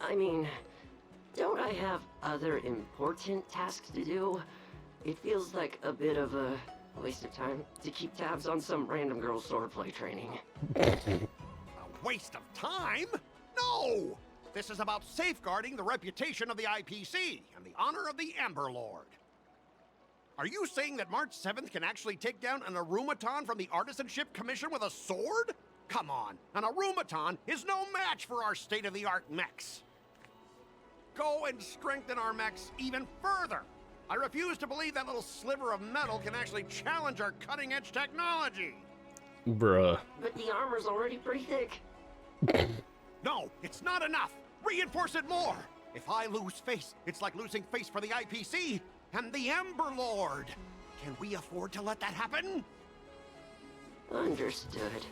I mean, don't I have other important tasks to do? It feels like a bit of a waste of time to keep tabs on some random girl's swordplay training. A waste of time? No! This is about safeguarding the reputation of the IPC and the honor of the Ember Lord. Are you saying that March 7th can actually take down an Arumaton from the Artisanship Commission with a sword? Come on, an Arumaton is no match for our state-of-the-art mechs. Go and strengthen our mechs even further. I refuse to believe that little sliver of metal can actually challenge our cutting-edge technology. Bruh. But the armor's already pretty thick. No, it's not enough. Reinforce it more. If I lose face, it's like losing face for the IPC and the Ember Lord. Can we afford to let that happen? Understood.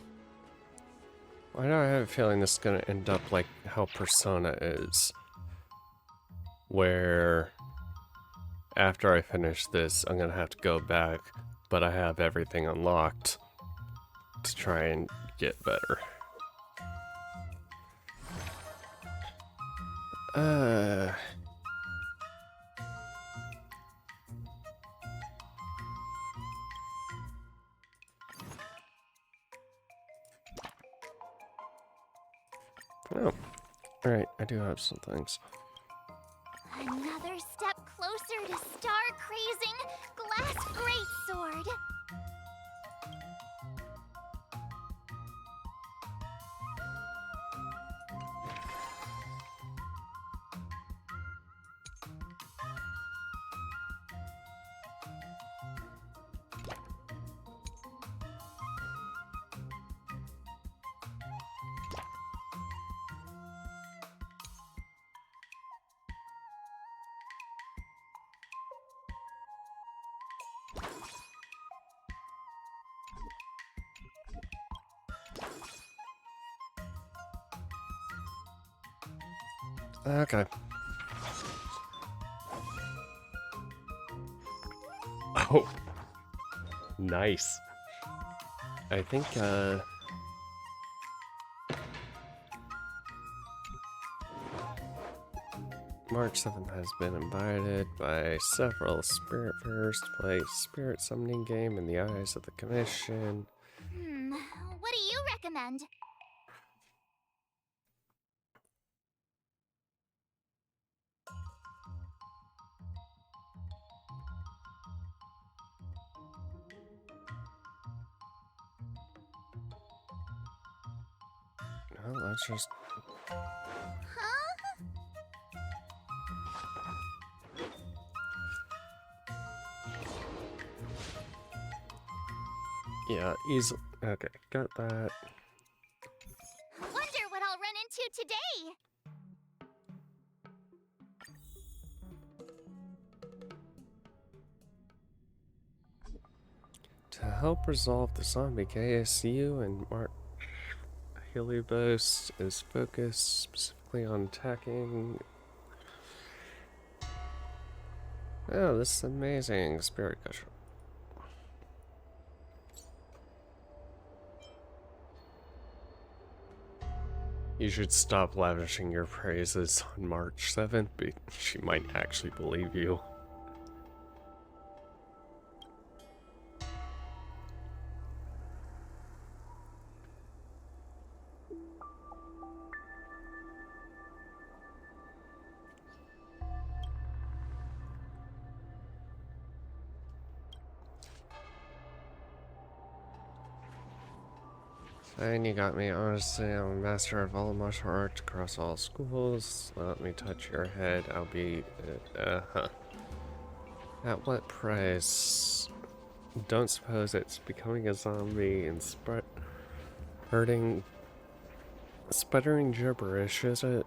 Why do I have a feeling this is gonna end up like how Persona is? Where after I finish this, I'm gonna have to go back, but I have everything unlocked to try and get better. Oh, alright, I do have some things. Another step closer to star-crazing Glass Greatsword. Okay. Oh. Nice. I think, March 7th has been invited by several Spirit Fairs to play Spirit Summoning game in the eyes of the Commission. What do you recommend? No, let's just... Yeah, easy. Okay, got that. Wonder what I'll run into today. To help resolve the zombie KSU and Mark Heliobos is focused specifically on attacking. Oh, this is amazing. Spirit Gusher. You should stop lavishing your praises on March 7th, but she might actually believe you. And you got me. Honestly, I'm a master of all martial arts across all schools. Let me touch your head. I'll be... At what price? Don't suppose it's becoming a zombie and sputtering gibberish, is it?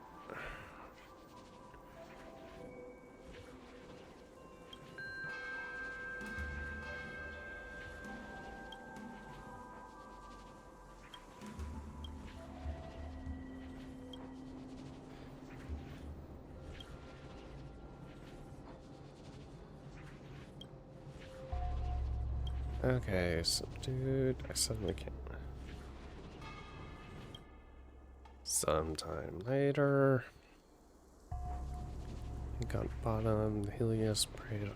Okay, so dude, I suddenly can't. Sometime later. He got bottom, Helios preyed.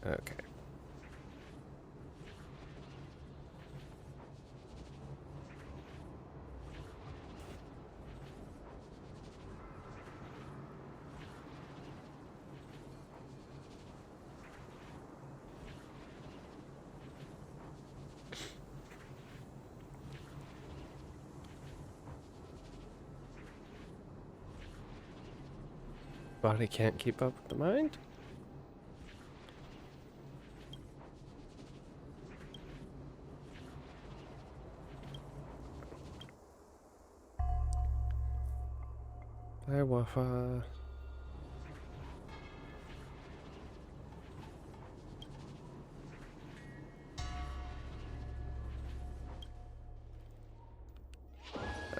Okay. Body can't keep up with the mind? Hi, Wafa.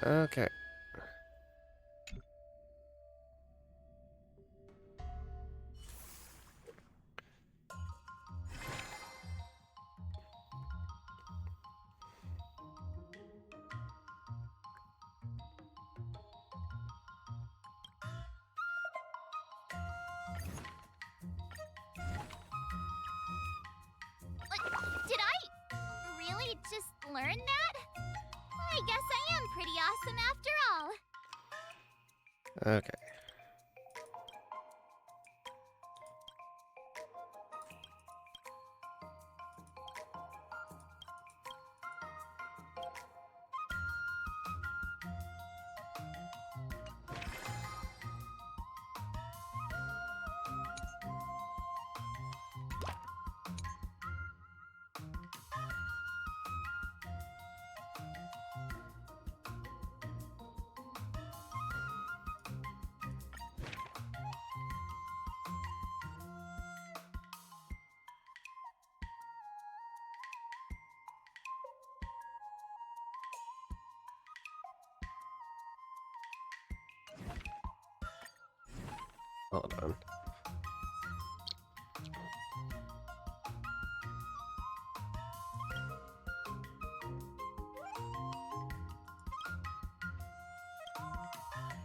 Okay. Did I really just learn that? I guess I am pretty awesome after all. Okay. Hold on.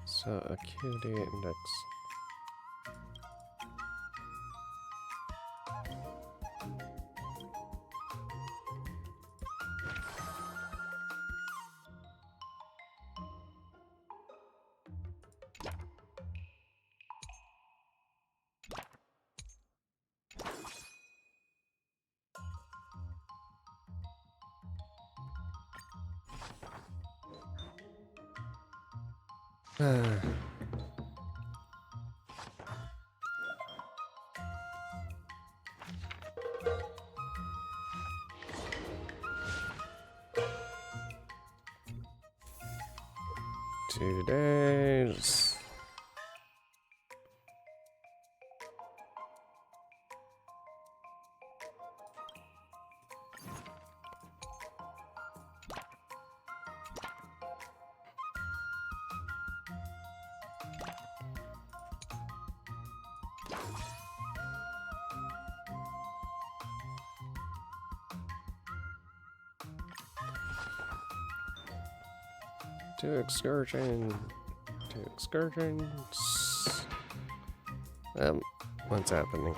So acuity index. Two days. Two excursions. What's happening?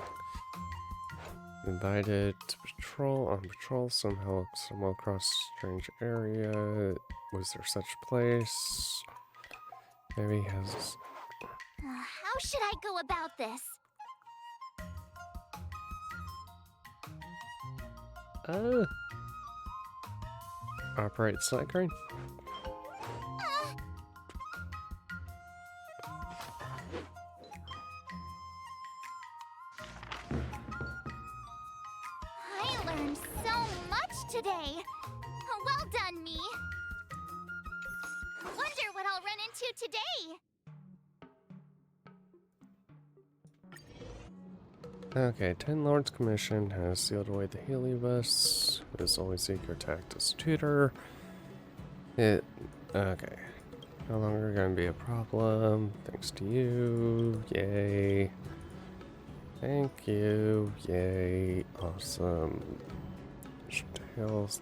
Invited to patrol. On patrol, somehow stumble across strange area. Was there such place? Maybe he has. How should I go about this? Operate Slight Crane. I learned so much today. Well done, me. Wonder what I'll run into today. Okay, 10 Lords Commission has sealed away the Heliobus, who is always eager to act as tutor. Okay. No longer gonna be a problem, thanks to you. Yay. Thank you. Yay. Awesome. Hills.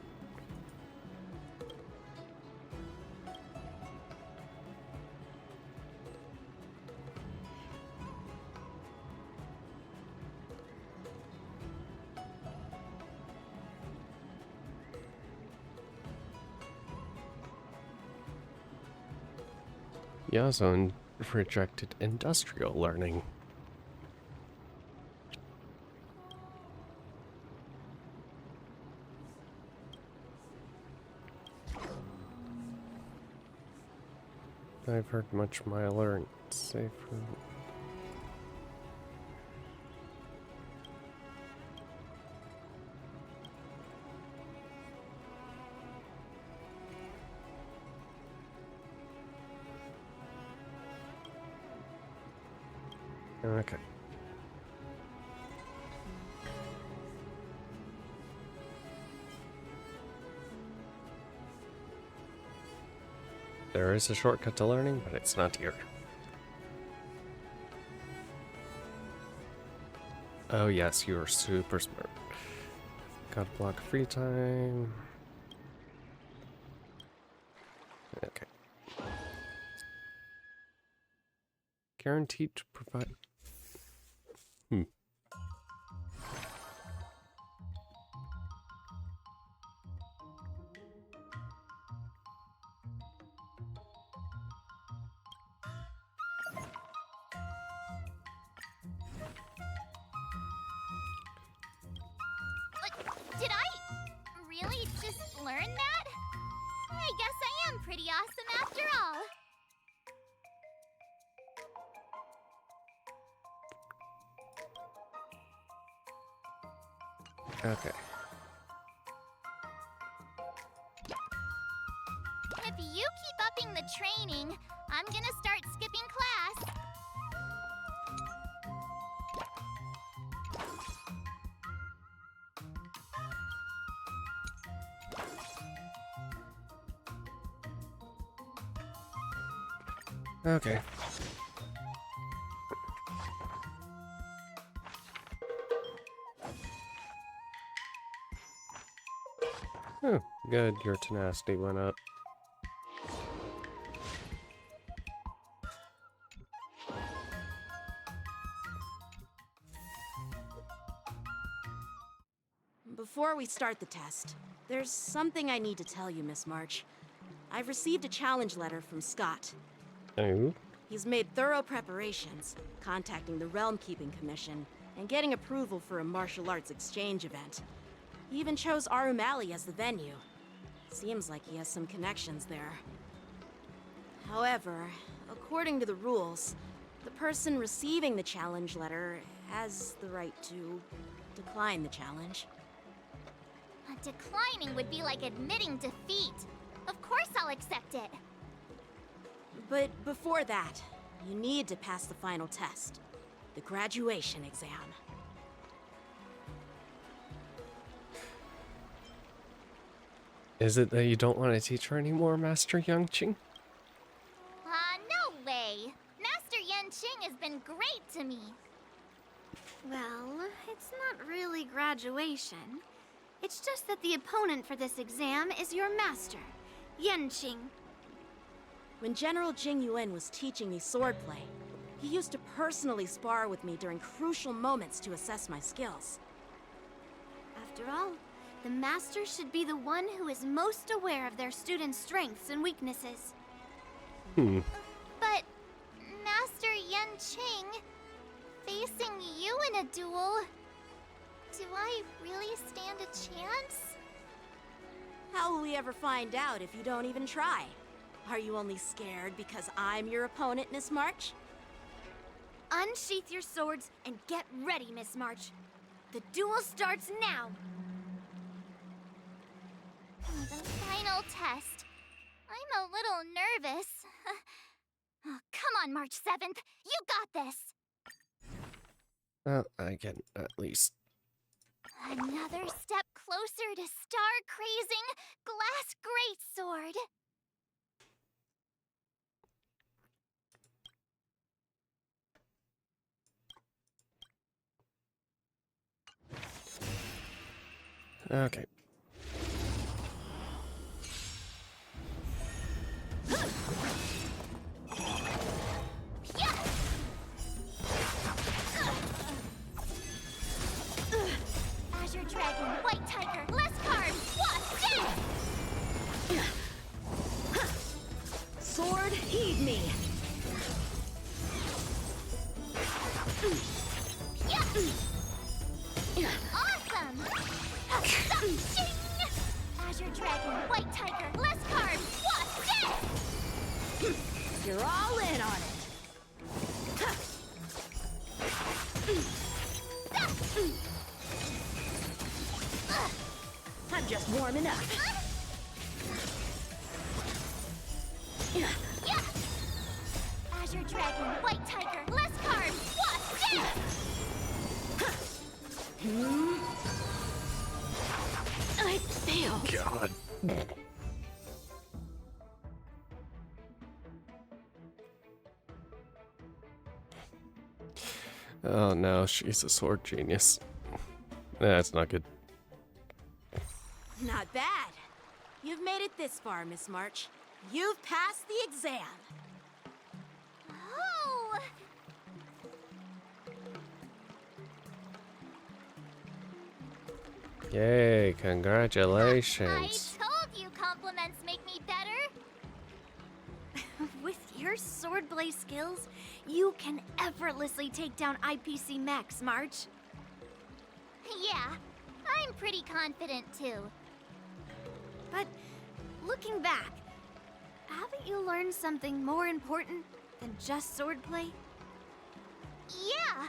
Yazon rejected industrial learning. I've heard much milder and safer. Okay. There is a shortcut to learning, but it's not here. Oh yes, you are super smart. Gotta block free time. Okay. Guaranteed to provide... Did I really just learn that? I guess I am pretty awesome after all. Okay. If you keep upping the training, I'm gonna start skipping class. Okay. Oh, good. Your tenacity went up. Before we start the test, there's something I need to tell you, Miss March. I've received a challenge letter from Scott. Oh. He's made thorough preparations, contacting the Realm Keeping Commission, and getting approval for a martial arts exchange event. He even chose Arumali as the venue. Seems like he has some connections there. However, according to the rules, the person receiving the challenge letter has the right to decline the challenge. Declining would be like admitting defeat. Of course I'll accept it. But before that, you need to pass the final test, the graduation exam. Is it that you don't want to teach her anymore, Master Yanqing? No way. Master Yanqing has been great to me. Well, it's not really graduation. It's just that the opponent for this exam is your master, Yanqing. When General Jing Yuan was teaching me swordplay, he used to personally spar with me during crucial moments to assess my skills. After all, the master should be the one who is most aware of their students' strengths and weaknesses. But, Master Yanqing, facing you in a duel, do I really stand a chance? How will we ever find out if you don't even try? Are you only scared because I'm your opponent, Miss March? Unsheath your swords and get ready, Miss March. The duel starts now. The final test. I'm a little nervous. Oh, come on, March 7th. You got this. Well, I can at least. Another step closer to star-crazing Glass Greatsword. Okay. Sword, heed me. Awesome! Azure Dragon, White Tiger, Lescar, what's this? You're all in on it. I'm just warming up. Azure Dragon, White Tiger, Lescar, what's this? I failed. God. Oh no, she's a sword genius. That's not good. Not bad. You've made it this far, Miss March. You've passed the exam. Oh! Yay, congratulations. I told you compliments make me better. With your swordblade skills, you can effortlessly take down IPC Max, March. Yeah, I'm pretty confident too. But looking back, haven't you learned something more important than just swordplay? Yeah,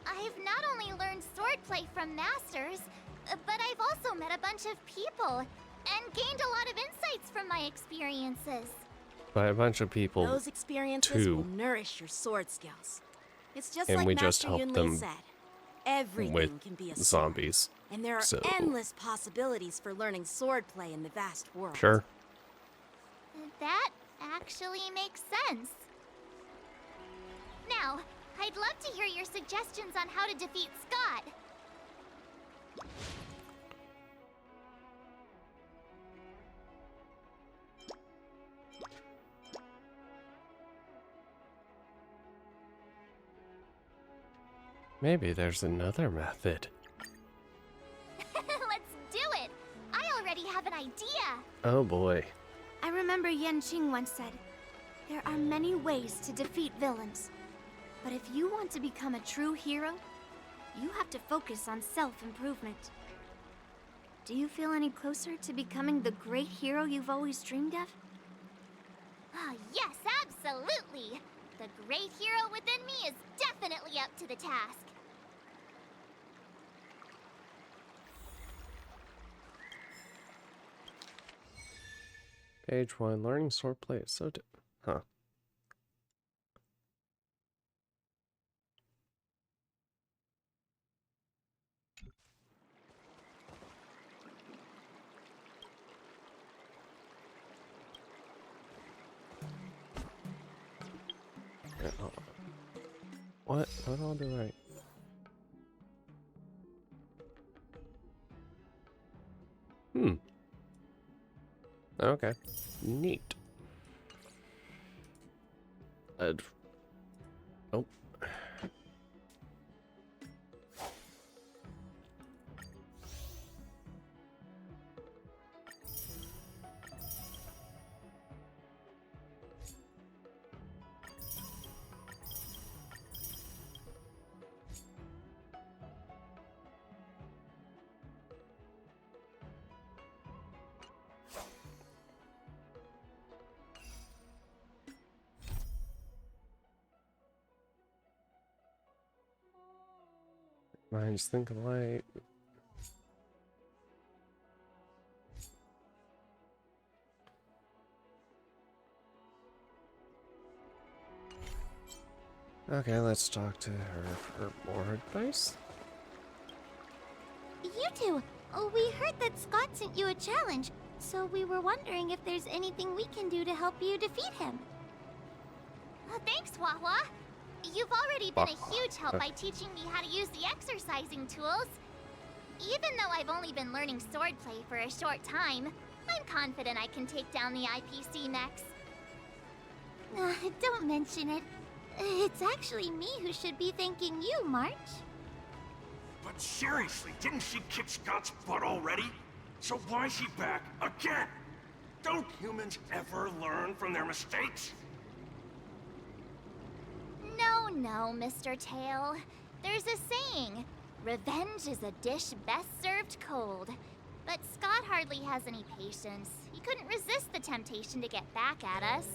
I've not only learned swordplay from masters, but I've also met a bunch of people and gained a lot of insights from my experiences. By a bunch of people, Those experiences too. will nourish your sword skills. It's just And like we just Master helped Yunli them said. Everything with can be a sword. zombies. And there are So- endless possibilities for learning swordplay in the vast world. Sure. That actually makes sense. Now, I'd love to hear your suggestions on how to defeat Scott. Maybe there's another method. Let's do it! I already have an idea! Oh boy. I remember Yan Qing once said, there are many ways to defeat villains. But if you want to become a true hero, you have to focus on self-improvement. Do you feel any closer to becoming the great hero you've always dreamed of? Ah, yes, absolutely! The great hero within me is definitely up to the task. Page 1, learning swordplay is so huh. Yeah, hold on. What all do I... Okay. Neat. Oh. Minds think alike. Okay, let's talk to her for more advice. You two, we heard that Scott sent you a challenge, so we were wondering if there's anything we can do to help you defeat him. Thanks, Wawa. You've already been a huge help by teaching me how to use the exercising tools. Even though I've only been learning swordplay for a short time, I'm confident I can take down the IPC next. Don't mention it. It's actually me who should be thanking you, March. But seriously, didn't she kick Scott's butt already? So why is he back again? Don't humans ever learn from their mistakes? No, Mr. Tail. There's a saying, revenge is a dish best served cold. But Scott hardly has any patience. He couldn't resist the temptation to get back at us.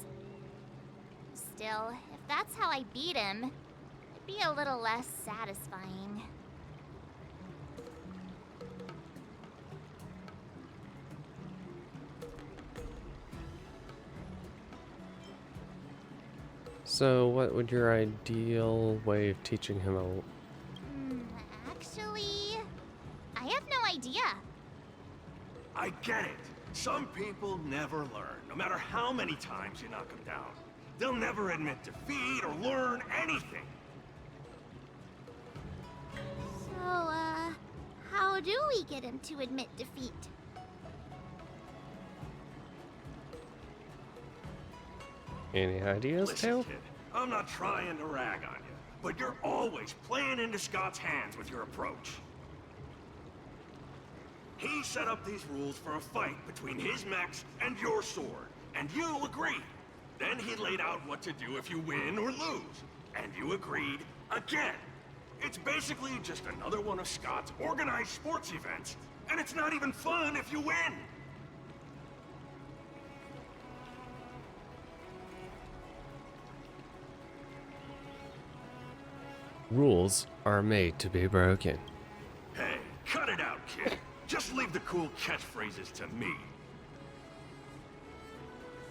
Still, if that's how I beat him, it'd be a little less satisfying. So, what would your ideal way of teaching him a... Actually, I have no idea. I get it. Some people never learn, no matter how many times you knock them down. They'll never admit defeat or learn anything. So, how do we get him to admit defeat? Any ideas, Listen, Tail? kid, I'm not trying to rag on you, but you're always playing into Scott's hands with your approach. He set up these rules for a fight between his mechs and your sword, and you agreed. Then he laid out what to do if you win or lose, and you agreed again. It's basically just another one of Scott's organized sports events, and it's not even fun if you win. Rules are made to be broken. Hey, cut it out, kid. Just leave the cool catchphrases to me.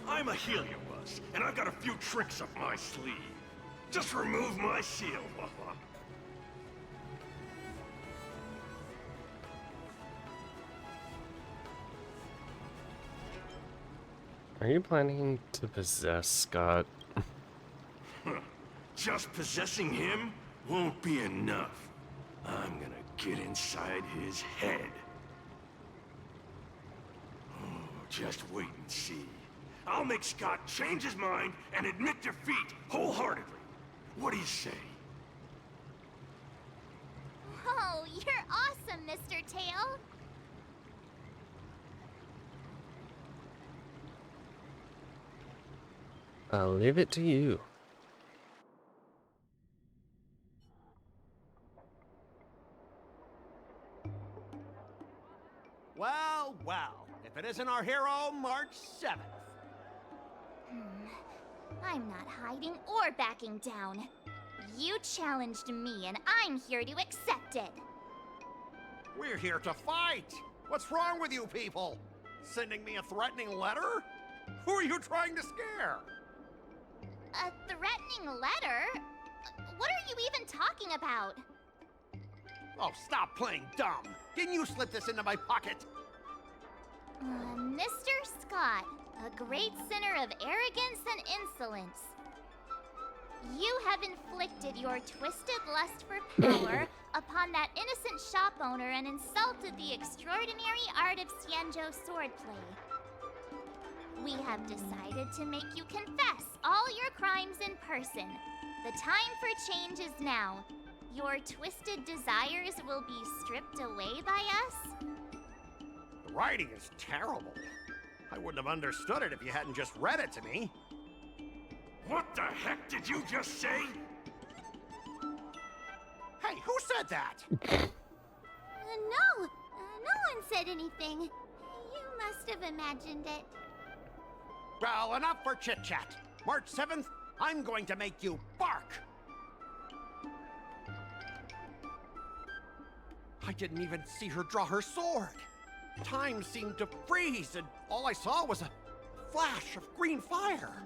I'm a Heliobus, and I've got a few tricks up my sleeve. Just remove my seal. Are you planning to possess Scott? Just possessing him won't be enough. I'm gonna get inside his head. Oh, just wait and see. I'll make Scott change his mind and admit defeat wholeheartedly. What do you say? Oh, you're awesome, Mr. Tail. I'll leave it to you. Well, if it isn't our hero, March 7th. I'm not hiding or backing down. You challenged me, and I'm here to accept it. We're here to fight. What's wrong with you people? Sending me a threatening letter? Who are you trying to scare? A threatening letter? What are you even talking about? Oh, stop playing dumb. Didn't you slip this into my pocket? Mr. Scott, a great sinner of arrogance and insolence. You have inflicted your twisted lust for power upon that innocent shop owner and insulted the extraordinary art of Xianzhou swordplay. We have decided to make you confess all your crimes in person. The time for change is now. Your twisted desires will be stripped away by us. The writing is terrible. I wouldn't have understood it if you hadn't just read it to me. What the heck did you just say? Hey, who said that? No one said anything. You must have imagined it. Well, enough for chit-chat. March 7th, I'm going to make you bark. I didn't even see her draw her sword. Time seemed to freeze, and all I saw was a flash of green fire.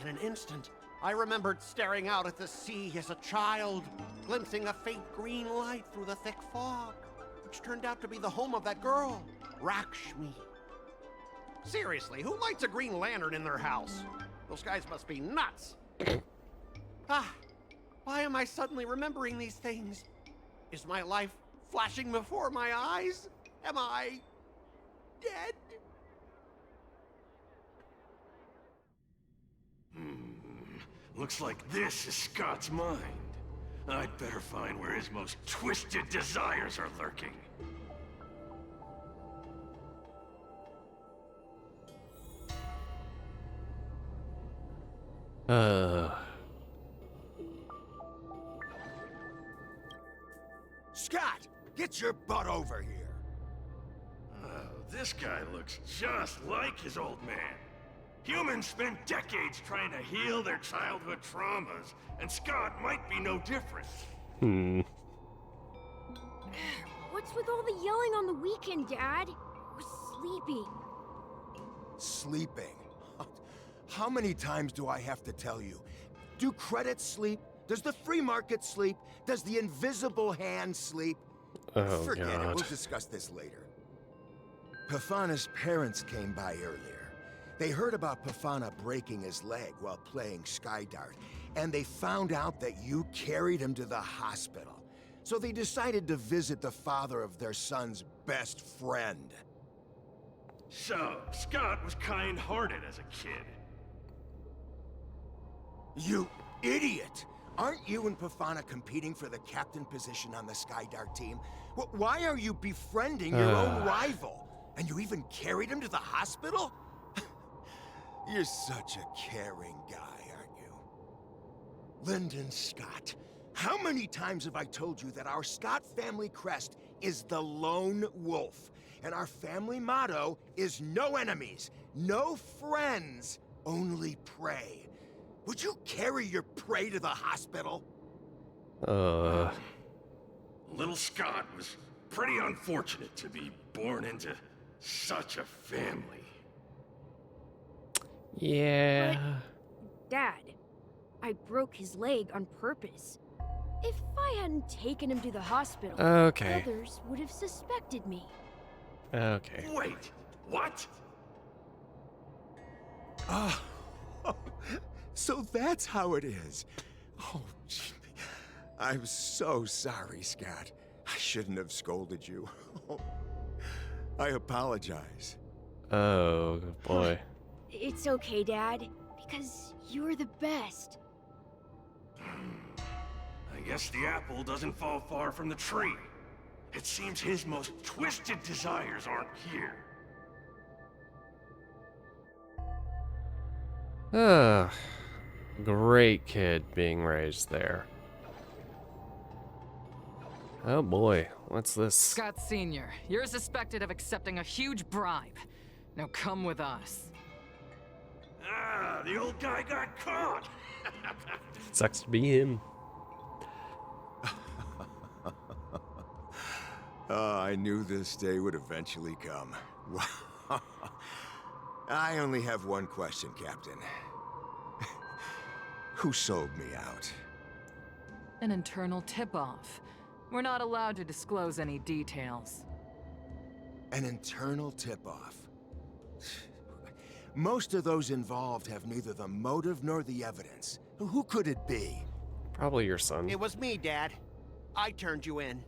In an instant, I remembered staring out at the sea as a child, glimpsing a faint green light through the thick fog, which turned out to be the home of that girl, Rakshmi. Seriously, who lights a green lantern in their house? Those guys must be nuts. Why am I suddenly remembering these things? Is my life flashing before my eyes? Am I dead? Looks like this is Scott's mind. I'd better find where his most twisted desires are lurking. Scott, get your butt over here. Oh, this guy looks just like his old man. Humans spend decades trying to heal their childhood traumas, and Scott might be no different. What's with all the yelling on the weekend, Dad? We're sleeping. Sleeping? How many times do I have to tell you? Do credits sleep? Does the free market sleep? Does the invisible hand sleep? Oh, Forget it, God. we'll discuss this later. Pafana's parents came by earlier. They heard about Pafana breaking his leg while playing Skydart, and they found out that you carried him to the hospital. So they decided to visit the father of their son's best friend. So, Scott was kind-hearted as a kid. You idiot! Aren't you and Pafana competing for the captain position on the Skydart team? Why are you befriending your own rival? And you even carried him to the hospital? You're such a caring guy, aren't you? Lyndon Scott, how many times have I told you that our Scott family crest is the Lone Wolf, and our family motto is no enemies, no friends, only prey. Would you carry your prey to the hospital? Little Scott was pretty unfortunate to be born into such a family. Yeah. Dad, I broke his leg on purpose. If I hadn't taken him to the hospital, Okay. others would have suspected me. Okay. Wait, what? Ah, so that's how it is. Oh, gee. I'm so sorry, Scott. I shouldn't have scolded you. I apologize. Oh, boy. It's okay, Dad, because you're the best. I guess the apple doesn't fall far from the tree. It seems his most twisted desires aren't here. Great kid being raised there. Oh boy, what's this? Scott Sr., you're suspected of accepting a huge bribe. Now come with us. Ah, the old guy got caught. Sucks to be him. I knew this day would eventually come. I only have one question, Captain. Who sold me out? An internal tip-off. We're not allowed to disclose any details. An internal tip-off. Most of those involved have neither the motive nor the evidence. Who could it be? Probably your son. It was me, Dad. I turned you in.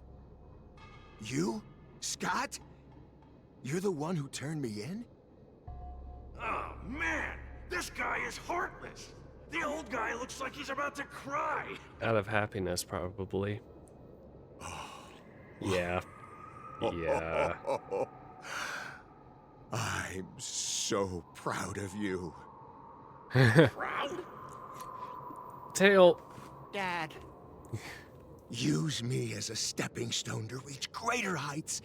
You? Scott? You're the one who turned me in? Oh, man! This guy is heartless! The old guy looks like he's about to cry! Out of happiness, probably. Yeah. Yeah. I'm so proud of you. Proud? Tail. Dad. Use me as a stepping stone to reach greater heights.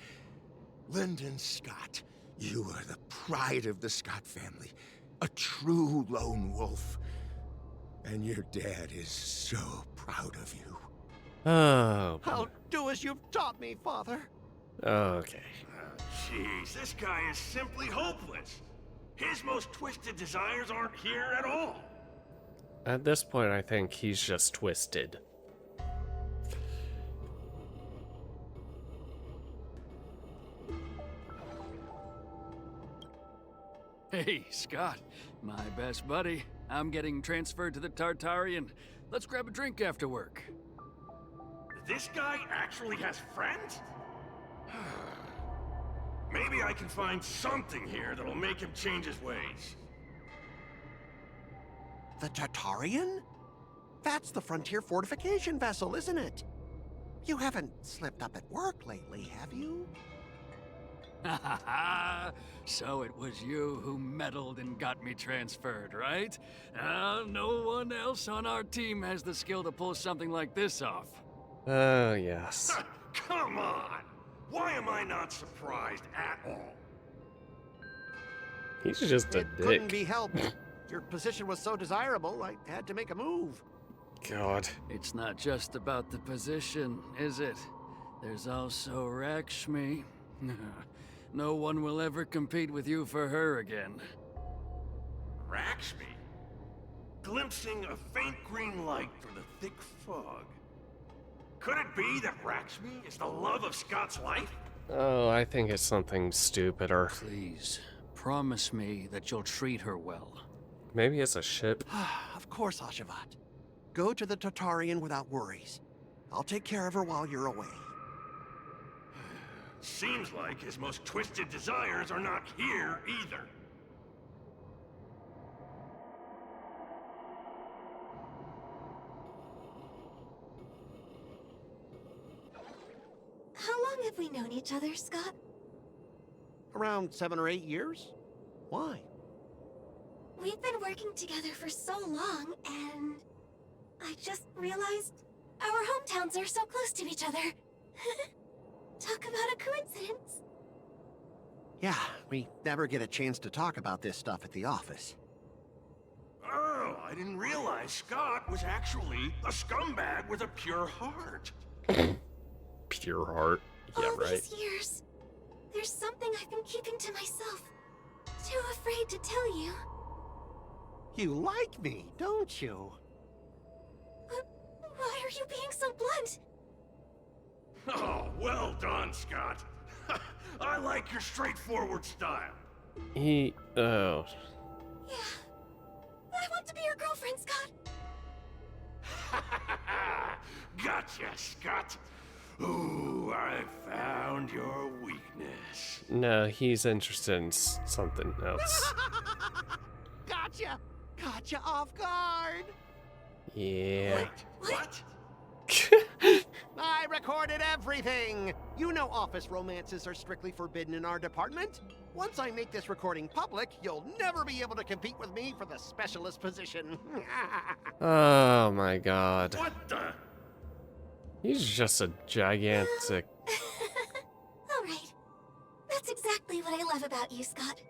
Lyndon Scott, you are the pride of the Scott family. A true lone wolf. And your dad is so proud of you. Oh. I'll do as you've taught me, Father. Okay. Jeez, this guy is simply hopeless. His most twisted desires aren't here at all. At this point, I think he's just twisted. Hey, Scott, my best buddy. I'm getting transferred to the Tartarian. Let's grab a drink after work. This guy actually has friends? Maybe I can find something here that'll make him change his ways. The Tartarian? That's the frontier fortification vessel, isn't it? You haven't slipped up at work lately, have you? Ha ha ha! So it was you who meddled and got me transferred, right? No one else on our team has the skill to pull something like this off. Oh, yes. Come on! Why am I not surprised at all? He's just a It couldn't dick. be helped. Your position was so desirable, I had to make a move. God. It's not just about the position, is it? There's also Rakshmi. No one will ever compete with you for her again. Rakshmi? Glimpsing a faint green light through the thick fog. Could it be that Rakshmi is the love of Scott's life? Oh, I think it's something stupider. Please, promise me that you'll treat her well. Maybe it's a ship. Of course, Ashavat. Go to the Tartarian without worries. I'll take care of her while you're away. Seems like his most twisted desires are not here either. How long have we known each other, Scott? Around 7 or 8 years? Why? We've been working together for so long, and I just realized our hometowns are so close to each other. Talk about a coincidence. Yeah, we never get a chance to talk about this stuff at the office. Oh, I didn't realize Scott was actually a scumbag with a pure heart. Pure heart. Yeah, All right. these years, there's something I've been keeping to myself. Too afraid to tell you. You like me, don't you? Why are you being so blunt? Oh, well done, Scott. I like your straightforward style. Oh. Yeah. I want to be your girlfriend, Scott. Gotcha, Scott. Ooh, I found your weakness. No, he's interested in something else. Gotcha! Gotcha off guard! Yeah. What? I recorded everything! You know office romances are strictly forbidden in our department. Once I make this recording public, you'll never be able to compete with me for the specialist position. Oh my god. What the? He's just a gigantic. All right. That's exactly what I love about you, Scott.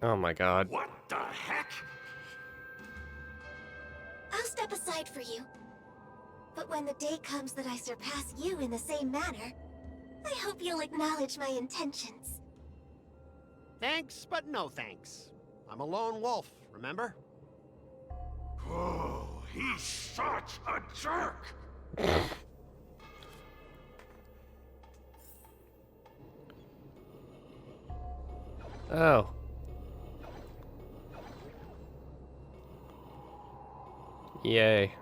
Oh my god. What the heck? I'll step aside for you. But when the day comes that I surpass you in the same manner, I hope you'll acknowledge my intentions. Thanks, but no thanks. I'm a lone wolf, remember? Oh, he's such a jerk! Oh. Yay.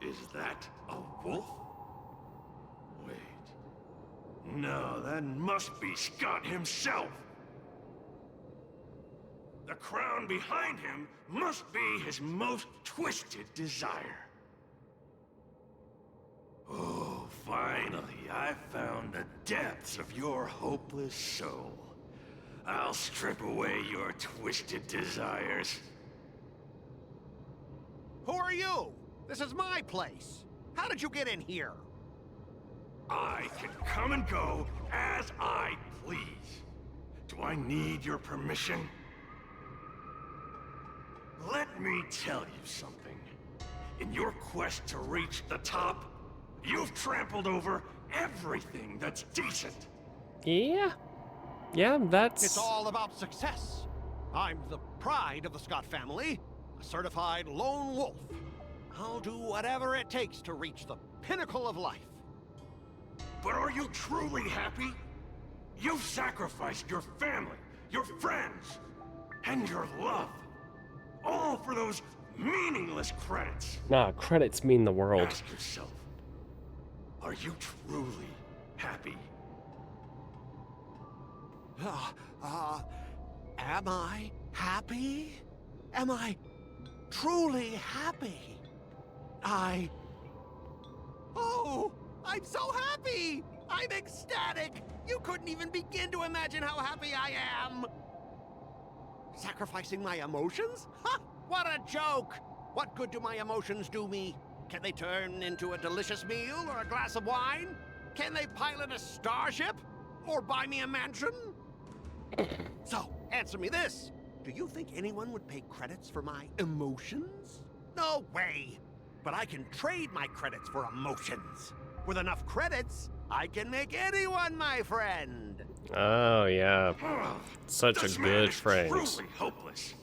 Is that a wolf? Wait. No, that must be Scott himself. The crown behind him must be his most twisted desire. Oh, finally, I found the depths of your hopeless soul. I'll strip away your twisted desires. Who are you? This is my place. How did you get in here? I can come and go as I please. Do I need your permission? Let me tell you something. In your quest to reach the top, you've trampled over everything that's decent. Yeah. Yeah, that's... It's all about success. I'm the pride of the Scott family, a certified lone wolf. I'll do whatever it takes to reach the pinnacle of life. But are you truly happy? You've sacrificed your family, your friends, and your love. All for those meaningless credits. Nah, credits mean the world. Ask yourself, are you truly happy? Am I happy? Am I truly happy? Oh, I'm so happy! I'm ecstatic! You couldn't even begin to imagine how happy I am! Sacrificing my emotions? Ha! What a joke! What good do my emotions do me? Can they turn into a delicious meal or a glass of wine? Can they pilot a starship? Or buy me a mansion? So, answer me this. Do you think anyone would pay credits for my emotions? No way! But I can trade my credits for emotions. With enough credits, I can make anyone my friend. Oh, yeah. Such This a man good is friend. truly hopeless.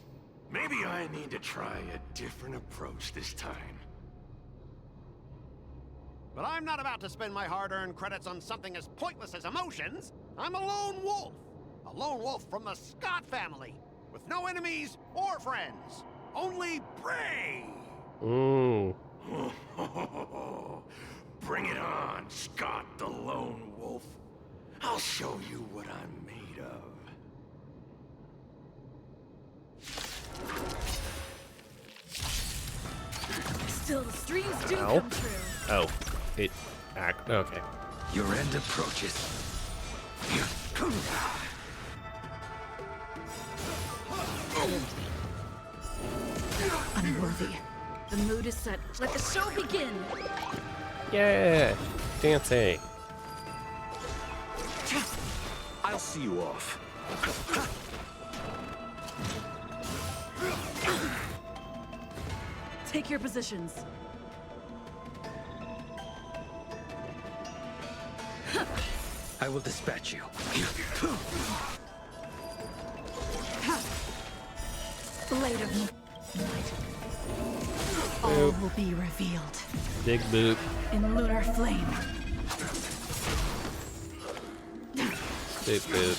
Maybe I need to try a different approach this time. But I'm not about to spend my hard-earned credits on something as pointless as emotions. I'm a lone wolf. A lone wolf from the Scott family. With no enemies or friends. Only prey. Ooh. Bring it on, Scott the Lone Wolf. I'll show you what I'm made of. Still, the streams do Ow. come true. Oh. It act okay. Your end approaches. Unworthy. The mood is set. Let the show begin. Yeah. Dancing. I'll see you off. Take your positions. I will dispatch you. Blade of night. All will be revealed Big boot. in lunar flame. Big boot.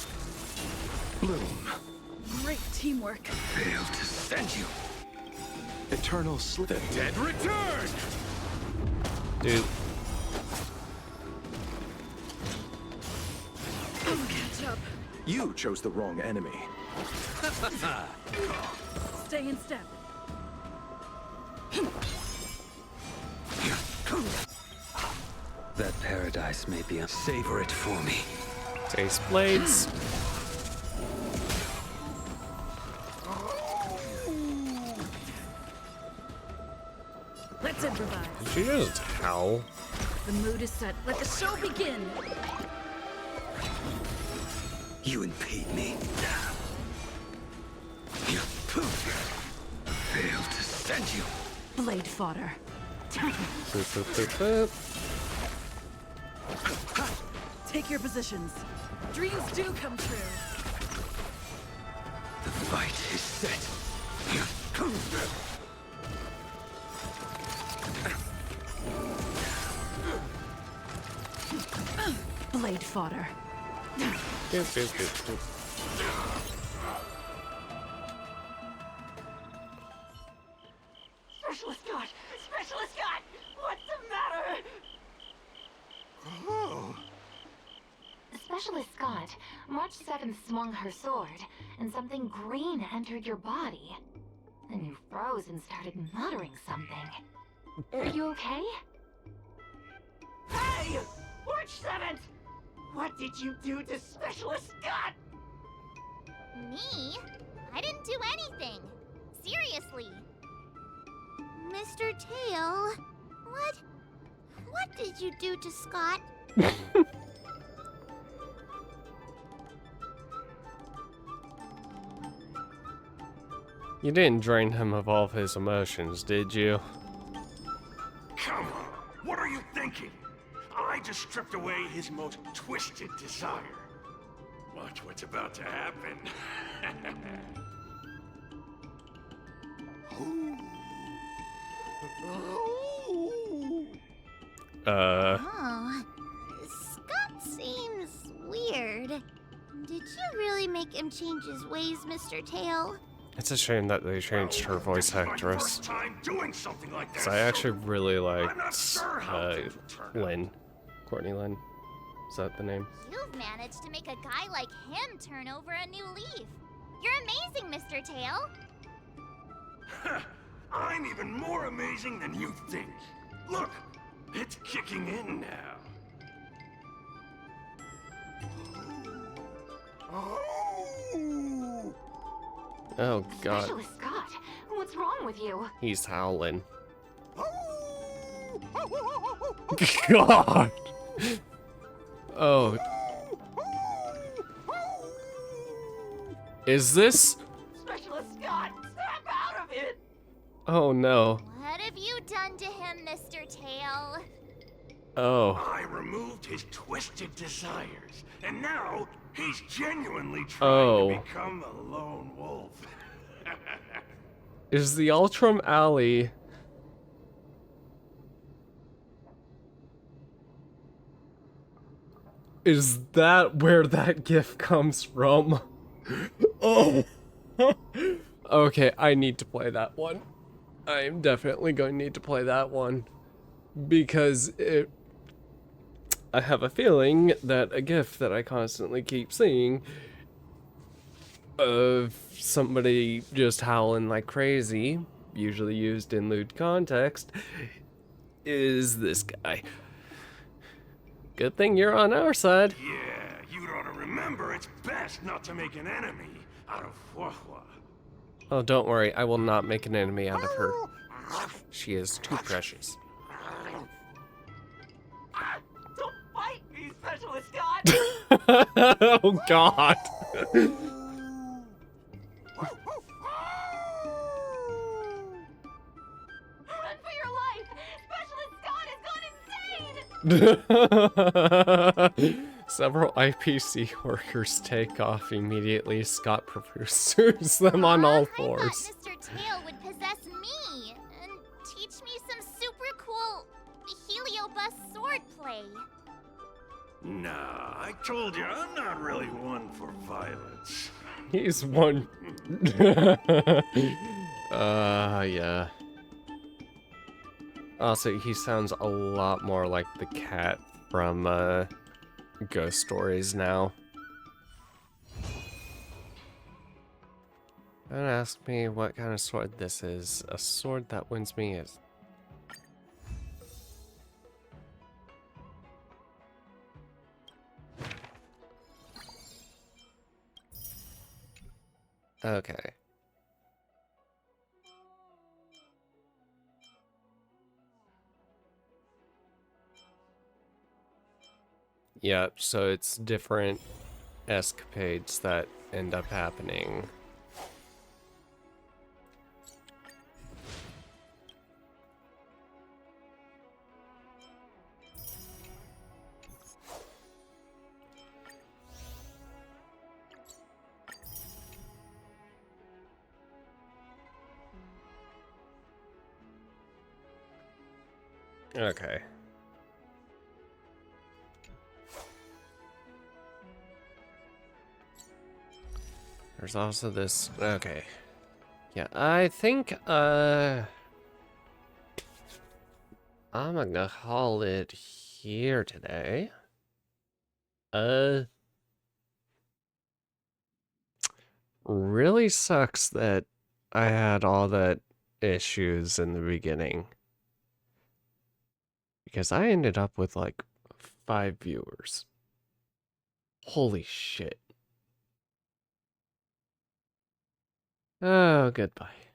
Bloom. Great teamwork. Failed to send you. Eternal sleep. The dead return! Dude. Catch up. You chose the wrong enemy. Stay in step. That paradise may be a savor it for me. Taste blades. Let's improvise. Did she just howl? The mood is set. Let the show begin. You impede me. Failed to send you. Blade fodder. Boop, boop, boop, boop. Take your positions. Dreams do come true. The fight is set. Blade fodder. Boop, boop, boop, boop. Specialist Scott! Specialist Scott! What's the matter? Oh. Specialist Scott, March 7th swung her sword, and something green entered your body. Then you froze and started muttering something. Are you okay? Hey! March 7th! What did you do to Specialist Scott? Me? I didn't do anything. Seriously. Mr. Tail, what did you do to Scott? You didn't drain him of all of his emotions, did you? Come on, what are you thinking? I just stripped away his most twisted desire. Watch what's about to happen. Oh, Scott seems weird. Did you really make him change his ways, Mr. Tail? It's a shame that they changed her voice actress. First time doing something like that. So I actually really liked sure how things will turn Lynn. Courtney Lynn. Is that the name? You've managed to make a guy like him turn over a new leaf. You're amazing, Mr. Tail. I'm even more amazing than you think. Look, it's kicking in now. Oh god. Specialist Scott, what's wrong with you? He's howling. God. Oh. Is this? Specialist Scott, snap out of it! Oh no. What have you done to him, Mr. Tail? Oh. I removed his twisted desires, and now he's genuinely trying to become a lone wolf. Is the Ultram Alley... Is that where that gif comes from? Oh! Okay, I need to play that one. I'm definitely going to need to play that one. Because I have a feeling that a gif that I constantly keep seeing of somebody just howling like crazy, usually used in lewd context, is this guy. Good thing you're on our side. Yeah, you ought to remember it's best not to make an enemy out of Huahua. Oh, don't worry, I will not make an enemy out of her. She is too precious. Don't fight me, Specialist Scott! Oh god. Run for your life! Specialist Scott has gone insane! Several IPC workers take off immediately. Scott pursues them on all fours. Mr. Tail would possess me and teach me some super cool Heliobus swordplay. Nah, I told you, I'm not really one for violence. He's one. Yeah. Also, he sounds a lot more like the cat from, Ghost Stories now. Don't ask me what kind of sword this is. A sword that wins me is... Okay. Yep, so it's different escapades that end up happening. Okay. There's also this... Okay. Yeah, I think, I'm gonna call it here today. Really sucks that I had all that issues in the beginning. Because I ended up with like 5 viewers. Holy shit. Oh, goodbye.